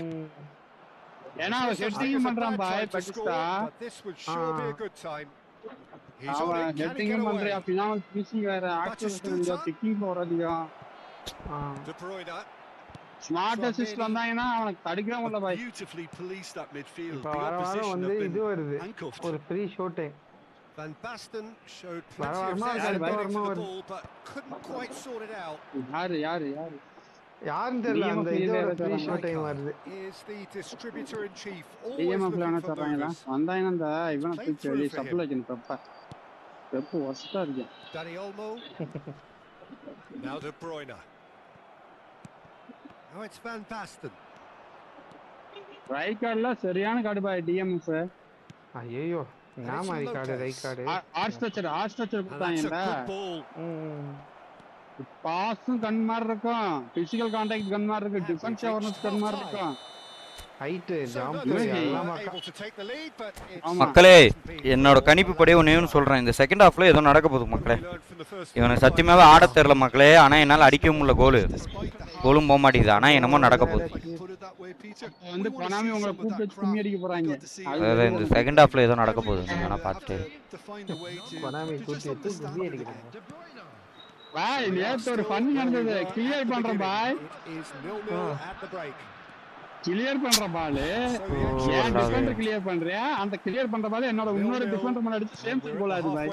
ஏனா அவன் ஹெட்டிங் பண்றான் பாய் Batista This would sure be a good time. He's on it. Heading பண்றா பினாமல் ஃபினிஷிங் வேற ஆக்சன் இல்ல கிக்கிங் போறதியா De Bruyne. ஸ்மார்ட் அசிஸ்ட் வந்தாங்கன்னா அவனுக்கு தடுக்கவே இல்ல பாய் Beautifully policed that midfield. இப்ப வாரம் வந்து இது வருது ஒரு free show time Van Basten showed plenty of zest getting to the ball, but couldn't quite sort it out. யாருன்னு தெரியல அந்த இதோட ப்ரீ ஷோ டைம் வருது. Is the distributor in chief always looking for movers? வந்தாங்க அந்த இவனை தூக்கி வெளிய சப்ளை பண்ணி பெப்பு வஸ்டா இருக்கு. Dani Olmo. Now De Bruyne. Now it's Van Basten. Right கார்டுல சரியான கார்டு பாய் டிஎம்எஃப். ஐயோ நான் மாதிரி card right card. Art structure கொடுத்தாங்கடா. பாஸும் கன் மாதிரி இருக்கும், பிசிக்கல் கான்டாக்ட் கன் மாதிரி இருக்கு, டிஃபென்ஸ் அவேர்னஸ் கன் மாதிரி இருக்கும். ஹைட் ஜம்ப் எல்லாமே. மக்களே என்னோட கணிப்பு படி ஒன்னு சொல்றேன், இந்த செகண்ட் ஹாஃப்ல ஏதோ நடக்க போகுது மக்களே. இவனுக்கு சத்தியமாவே ஆட தெரியல மக்களே, ஆனா என்னால அடிக்க முடியல கோலும் போக மாட்டேங்குது, ஆனா என்னமோ நடக்க போகுது. வந்து கொனாமி உங்களை கூப்பிட்டு கும்மி அடிக்க போறாங்க. அதாவது இந்த செகண்ட் ஹாஃப்ல ஏதோ நடக்க போகுது, நீங்க வேணா பார்த்துட்டு. கொனாமி கூப்பிட்டு கும்மி அடிக்கிறாங்க. பாய் நேத்து ஒரு ஃபன் நடந்தது, கிளியர் பண்ற பாய். கிளியர் பண்ற பால் ஏன் டிஃபெண்டர் கிளியர் பண்றியா, அந்த கிளியர் பண்ற பால் என்னோட இன்னொரு டிஃபெண்டர் மேல அடிச்சு சேம் கோல் ஆகுது பாய்.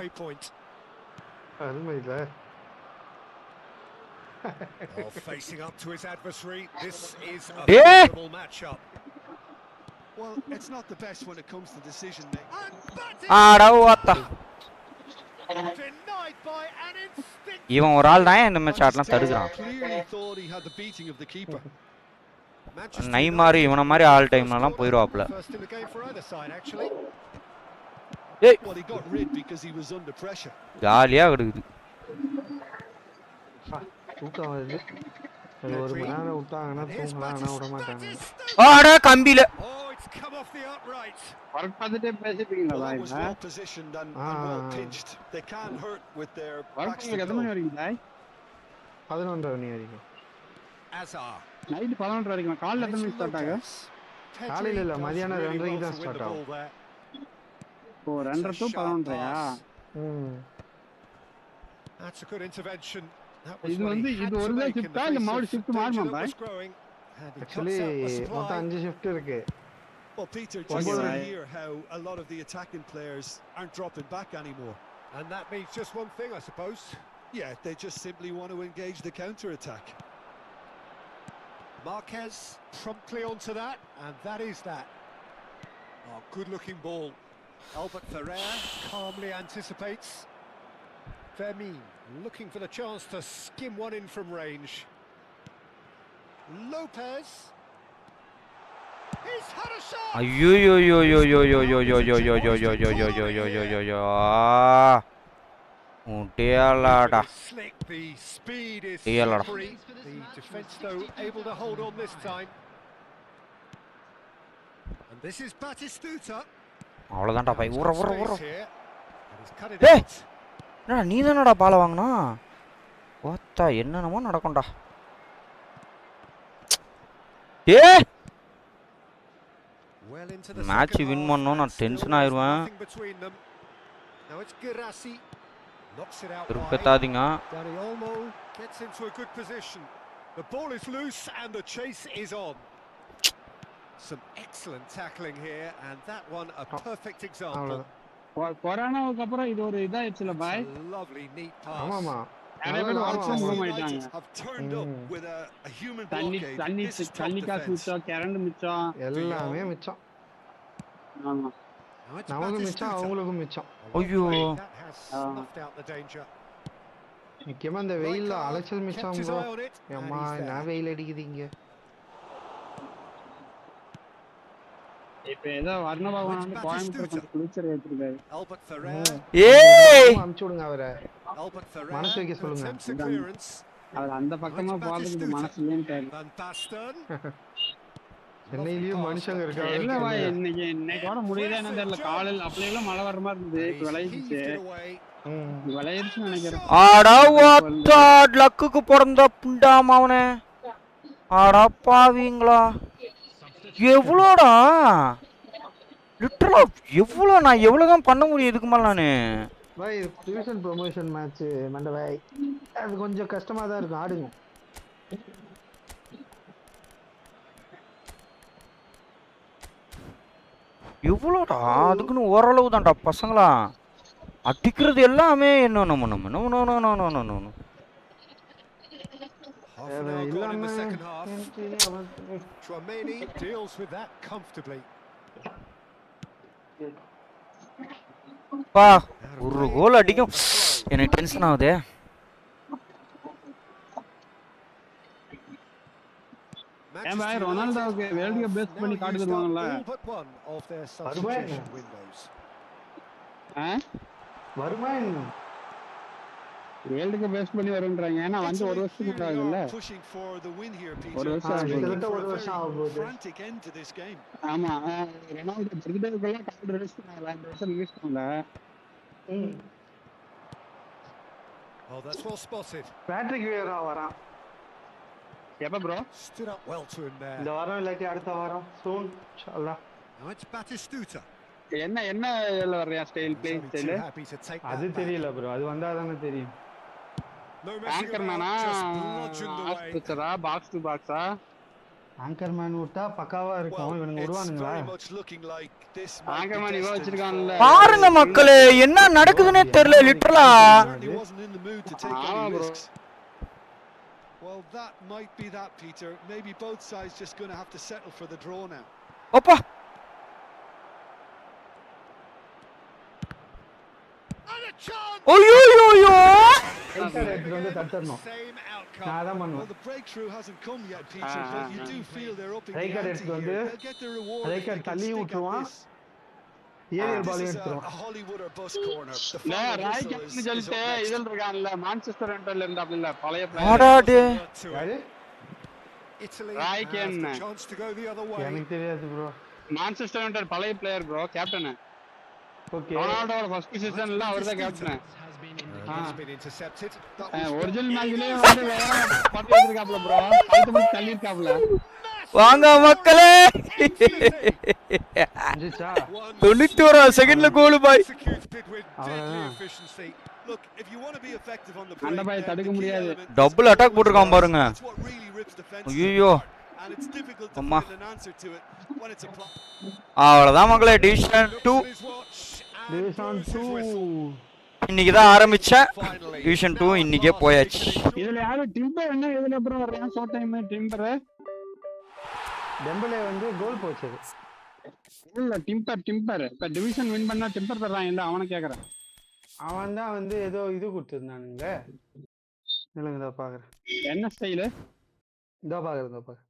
அருமையில facing up to his adversary, this is a favorable matchup. Well, it's not the best when it comes to decision making. ஆடவாத்தா Denied by an instinct. இவன் ஒரு ஆள் தான் இந்த மேட்ச் ஆடலாம் தடுக்குறான். Clearly thought he had the beating of the keeper. நைமார் இவன மாதிரி all டைம்லலாம் போயிடுவாப்ல. First in the game for either side actually. Well, he got rid because he was under pressure. ஜாலியா இருக்குது. தூக்கம் வருது. ஒரு மணி நேரம் விட்டாங்கன்னா தூங்கலாம்னா விட மாட்டாங்க. ஆடா கம்பில. Oh, it's come off the upright. Work பார்த்துட்டே பேசிட்டீங்களா பாய்? well positioned and well pinched. They can't hurt with their backs. Work எத்தனை மணி வரைக்கும் பாய்? 11:30 மணி வரைக்கும். Azar. நைட் 11:30 வரைக்கும். காலைல எத்தனை மணிக்கு ஸ்டார்ட் ஆகும்? காலையில இல்ல, மதியானம் 2:30க்கு தான் ஸ்டார்ட் ஆகும். ஓ 2:30 to 11:30யா? That's a good intervention. இது வந்து இது ஒருதா ஷிஃப்ட்டா இல்ல மறுபடியும் ஷிஃப்ட் மாறுமா பாய்? Actually மொத்தம் 5 ஷிஃப்ட் இருக்கு. Well, Peter, just to hear how a lot of the attacking players aren't dropping back anymore. And that means just one thing, I suppose. Yeah, they just simply want to engage the counter-attack. Marquez promptly onto that, and that is that. Oh, good-looking ball. Albert Ferrer calmly anticipates. Vermeer looking for the chance to skim one in from range. Lopez. He's had a shot. ஐயோ யோ யோ யோ யோ யோ யோ யோ யோ யோ யோ யோ யோ யோ யோ யோ யோ யோ யோ முட்டியாலாடா. The speed is free. The defense though able to hold on this time. And this is Batistuta. அவ்வளவுதான்டா bye. ஊற ஊற ஊற. Hey! என்னடா நீ தானடா பால வாங்குனா? ஓத்தா என்னன்னமோ நடக்கும்டா. Match win பண்ணனும், நான் டென்ஷன் ஆயிருவேன். Now it's Girassi. Knocks it out. திருப்பத்தாதீங்க. Dani Olmo gets into a good position. The ball is loose and the chase is on. Some excellent tackling here, and that one a perfect example. கொரோனாவுக்கு அப்புறம் இது ஒரு இதாயிடுச்சுல பாய். Lovely neat pass. ஆமாமா. நிறைய பேர் work from home ஆயிட்டாங்க. தண்ணி காசு மிச்சம், கரண்ட் மிச்சம், எல்லாமே மிச்சம். ஆமா. நமக்கு மிச்சம், அவங்களுக்கும் மிச்சம். ஐயோ. முக்கியமா இந்த வெயில்ல அலைச்சல் மிச்சம் ப்ரோ. அம்மா நான் வெயில் அடிக்குதுங்க. இப்ப ஏதோ வர்ணபவன் வந்து கோயம்புத்தூர் கொஞ்சம் குளிச்சர் ஏத்திருக்காரு. ஏய் அம்ச்சு விடுங்க அவரை. மனசு வைக்க சொல்லுங்க. அவர் அந்த பக்கமா போறதுக்கு மனசு இல்லைன்னு சென்னையிலயும் மனுஷங்க இருக்காங்க. இல்ல பாய், இன்னைக்கு முடியல என்ன தெரியல. காலையில அப்படியெல்லாம் மழை வர மாதிரி இருந்தது, இப்ப விளையிடுச்சு. விளையிடுச்சுன்னு நினைக்கிறேன். ஆடா ஓத்தா லக்குக்கு பிறந்த புண்டாமா அவனே. ஆடா பாவீங்களா, எவ்வளோடா லிட்டரலா எவ்வளோ, நான் எவ்வளோதான் பண்ண முடியும் இதுக்கு மேலே நான். பாய் டிவிஷன் ப்ரொமோஷன் மேட்ச் மண்ட பாய், அது கொஞ்சம் கஷ்டமா தான் இருக்கும், ஆடுங்க. எவ்வளோடா அதுக்குன்னு ஓரளவு தான்டா பசங்களா. அடிக்கிறது எல்லாமே என்ன நம்ம Half an hour gone in the second half. Chouameni deals with that comfortably. பா ஒரு கோல் அடிக்கும் எனக்கு டென்ஷன் ஆகுதே. ஏன் பாய் ரொனால்டோவுக்கு வேர்ல்ட் கப் பெஸ்ட் பண்ணி காட்டு தருவாங்கல்ல? வருமா என்ன வேர்ல்ட் கப் பெஸ்ட் பண்ணி வரும்ன்றாங்க. ஏன்னா வந்து ஒரு வருஷத்துக்கு ஆகுதுல்ல, ஒரு வருஷம் ஆகுது. ஆமா ரொனால்டோ பர்த்டேக்குள்ள கார்டு ரிலீஸ் பண்ணாங்க, இந்த வருஷம் ரிலீஸ் பண்ணல. Oh, that's well spotted. Patrick வியரா வரான். எப்ப bro? Stood up well to him there. இந்த வாரம் இல்லாட்டி அடுத்த வாரம் soon inshallah. Now it's Batistuta. என்ன இதுல வர்றியா ஸ்டைல் ப்ளே ஸ்டைல்? அது தெரியல ப்ரோ, அது வந்தா தானே தெரியும். ஆங்கர்மேனா ஆஸ்ட்ரா பாக்ஸ் டு பாக்ஸா? ஆங்கர்மேன் விட்டா பக்காவா இருக்கும். இவனுங்க விடுவானுங்களா? ஆங்கர்மேன் இவ வச்சிருக்கான்ல. பாருங்க மக்களே என்ன நடக்குதுன்னே தெரியல லிட்டரலா. ஆமா bro. Well, that might be that, Peter. Maybe both sides just going to have to settle for the draw now. அப்பா ஐயோயோயோ வந்து தட்டறணும். நான் தான் பண்ணுவேன். Well, the breakthrough hasn't come yet, Peter, but you do feel they're up in the right ante. வந்து They'll get the reward. Right தள்ளி விட்டுருவான். Ariel பால் எடுத்துரும். Hollywood or bus corner. இல்ல ரைட்னு சொல்லிட்டு இதுல இருக்கான்ல மான்செஸ்டர் யுனைட்டட்ல இருந்தாப்ல பழைய ஆடாடே. யாரு? Italy Raikkonen. has the chance to go the other way. எனக்கு தெரியாது ப்ரோ. மான்செஸ்டர் யுனைட்டட் பழைய பிளேயர் ப்ரோ, கேப்டன். ஓகே. ரொனால்டோட ஃபர்ஸ்ட் சீசன்ல அவர்தான் captain. Has been intercepted. Original மேட்ச்லயே வந்து வேற பாட்டு வச்சிருக்காப்ல ப்ரோ, அடுத்து போய் தள்ளி இருக்காப்ல. வாங்க மக்களே 91 செகண்ட்ல கோல் பாய். Look, if you want to be effective on the அந்த பாய் தடுக்க முடியாது. டபுள் அட்டாக் போட்டுருக்கான் பாருங்க. ஐயோ அம்மா அவ்வளவுதான் மக்களே. டிவிஷன் 2 இன்னைக்கு தான் ஆரம்பிச்சேன். டிவிஷன் 2 இன்னைக்கே போயாச்சு. இதுல யாரு டிம்பர் என்ன இதுல அப்புறம் வர்றான் ஷார்ட் டைம் டிம்பர் டெம்பலே வந்து கோல் போச்சு. இல்ல டிம்பர் இப்ப டிவிஷன் வின் பண்ணா டிம்பர் தர்றான் இல்ல, அவனை கேக்குறேன். அவன் தான் வந்து ஏதோ இது கொடுத்துருந்தானுங்க. இல்லங்க இதோ பாக்குறேன். என்ன ஸ்டைல்? இதோ பாக்குறேன்.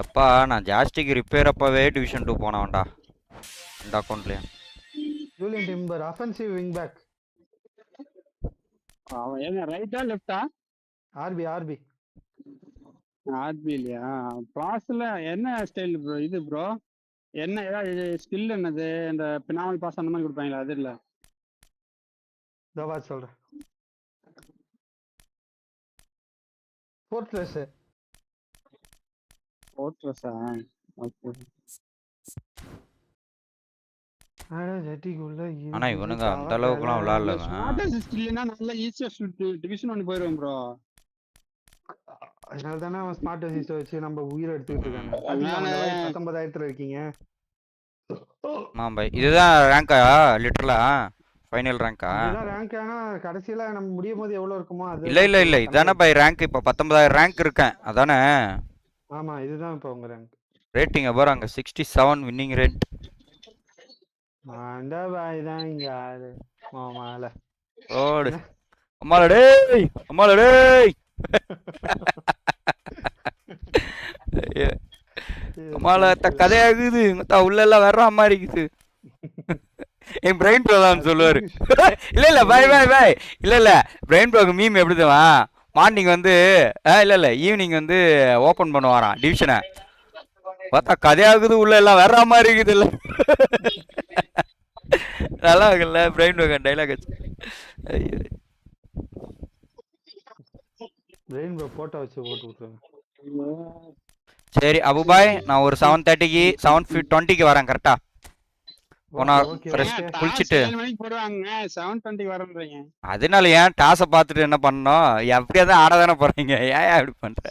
எப்பா நான் ஜாஸ்டிக் ரிப்பேர் அப்பவே டிவிஷன் 2 போனவன்டா இந்த அக்கவுண்ட்லயே. Julian Timber offensive wing back. அவன் என்ன ரைட்டா லெஃப்டா? ஆர்பி இல்லையா? பாஸ்ல என்ன ஸ்டைல் ப்ரோ இது ப்ரோ? என்ன ஏதாவது ஸ்கில் என்னது? இந்த பினாமல் பாஸ் அந்த மாதிரி கொடுப்பாங்களா? அது இல்ல தவா சொல்றேன். ஃபோர்ட்ரஸா? ஓகே. ஆனா இவனுங்க அந்த அளவுக்குலாம் விளையாடலங்க. ஸ்மார்ட் அசிஸ்ட் இல்லனா நல்ல ஈஸியா டிவிஷன் 1 போயிரும் ப்ரோ. அதனால தானே அவன் ஸ்மார்ட் அசிஸ்ட் வச்சு நம்ம உயிரை எடுத்துக்கிட்டு இருக்காங்க. 19,000 இருக்கீங்க. பாய் இதுதான் ரேங்கா லிட்டரலா ஃபைனல் ரேங்கா? இதுதான் ரேங்க். ஆனா கடைசில நம்ம முடியும் போது எவ்வளவு இருக்குமோ அது இல்ல இதானே பை ரேங்க். இப்ப 19,000 ரேங்க் இருக்கேன் அதானே? ஆமா இதுதான் இப்ப உங்க ரேங்க். ரேட்டிங் பாருங்க 67 வின்னிங் ரேட். அந்த பாய் தான் இங்க ஆளு மாமால ஓடு. அம்மால டேய் அம்மால கதையாகுது உள்ள எல்லாம் வர்ற மாதிரி இருக்குது. என் பிரெயின் ப்ரோ தான் சொல்லுவாரு. இல்ல பாய் இல்ல பிரெயின் ப்ரோக்கு மீம் எப்படி தான் மார்னிங் வந்து இல்ல ஈவினிங் வந்து ஓபன் பண்ணுவாராம் டிவிஷனை. பார்த்தா கதையாகுது உள்ள எல்லாம் வர்ற மாதிரி இருக்குது. இல்ல நல்லா இருக்குல்ல பிரெயின் ப்ரோ டைலாக் வச்சு. பிரெயின் ப்ரோ போட்டோ வச்சு போட்டு விட்டுருங்க. சரி அபுபாய் நான் ஒரு 7:30க்கு 7:20க்கு வரேன் கரெக்டா? குளிச்சுட்டு அதனால ஏன் டாஸை பார்த்துட்டு என்ன பண்ணணும்? எப்படியாதான் ஆட தானே போறீங்க. ஏன் அப்படி பண்ற?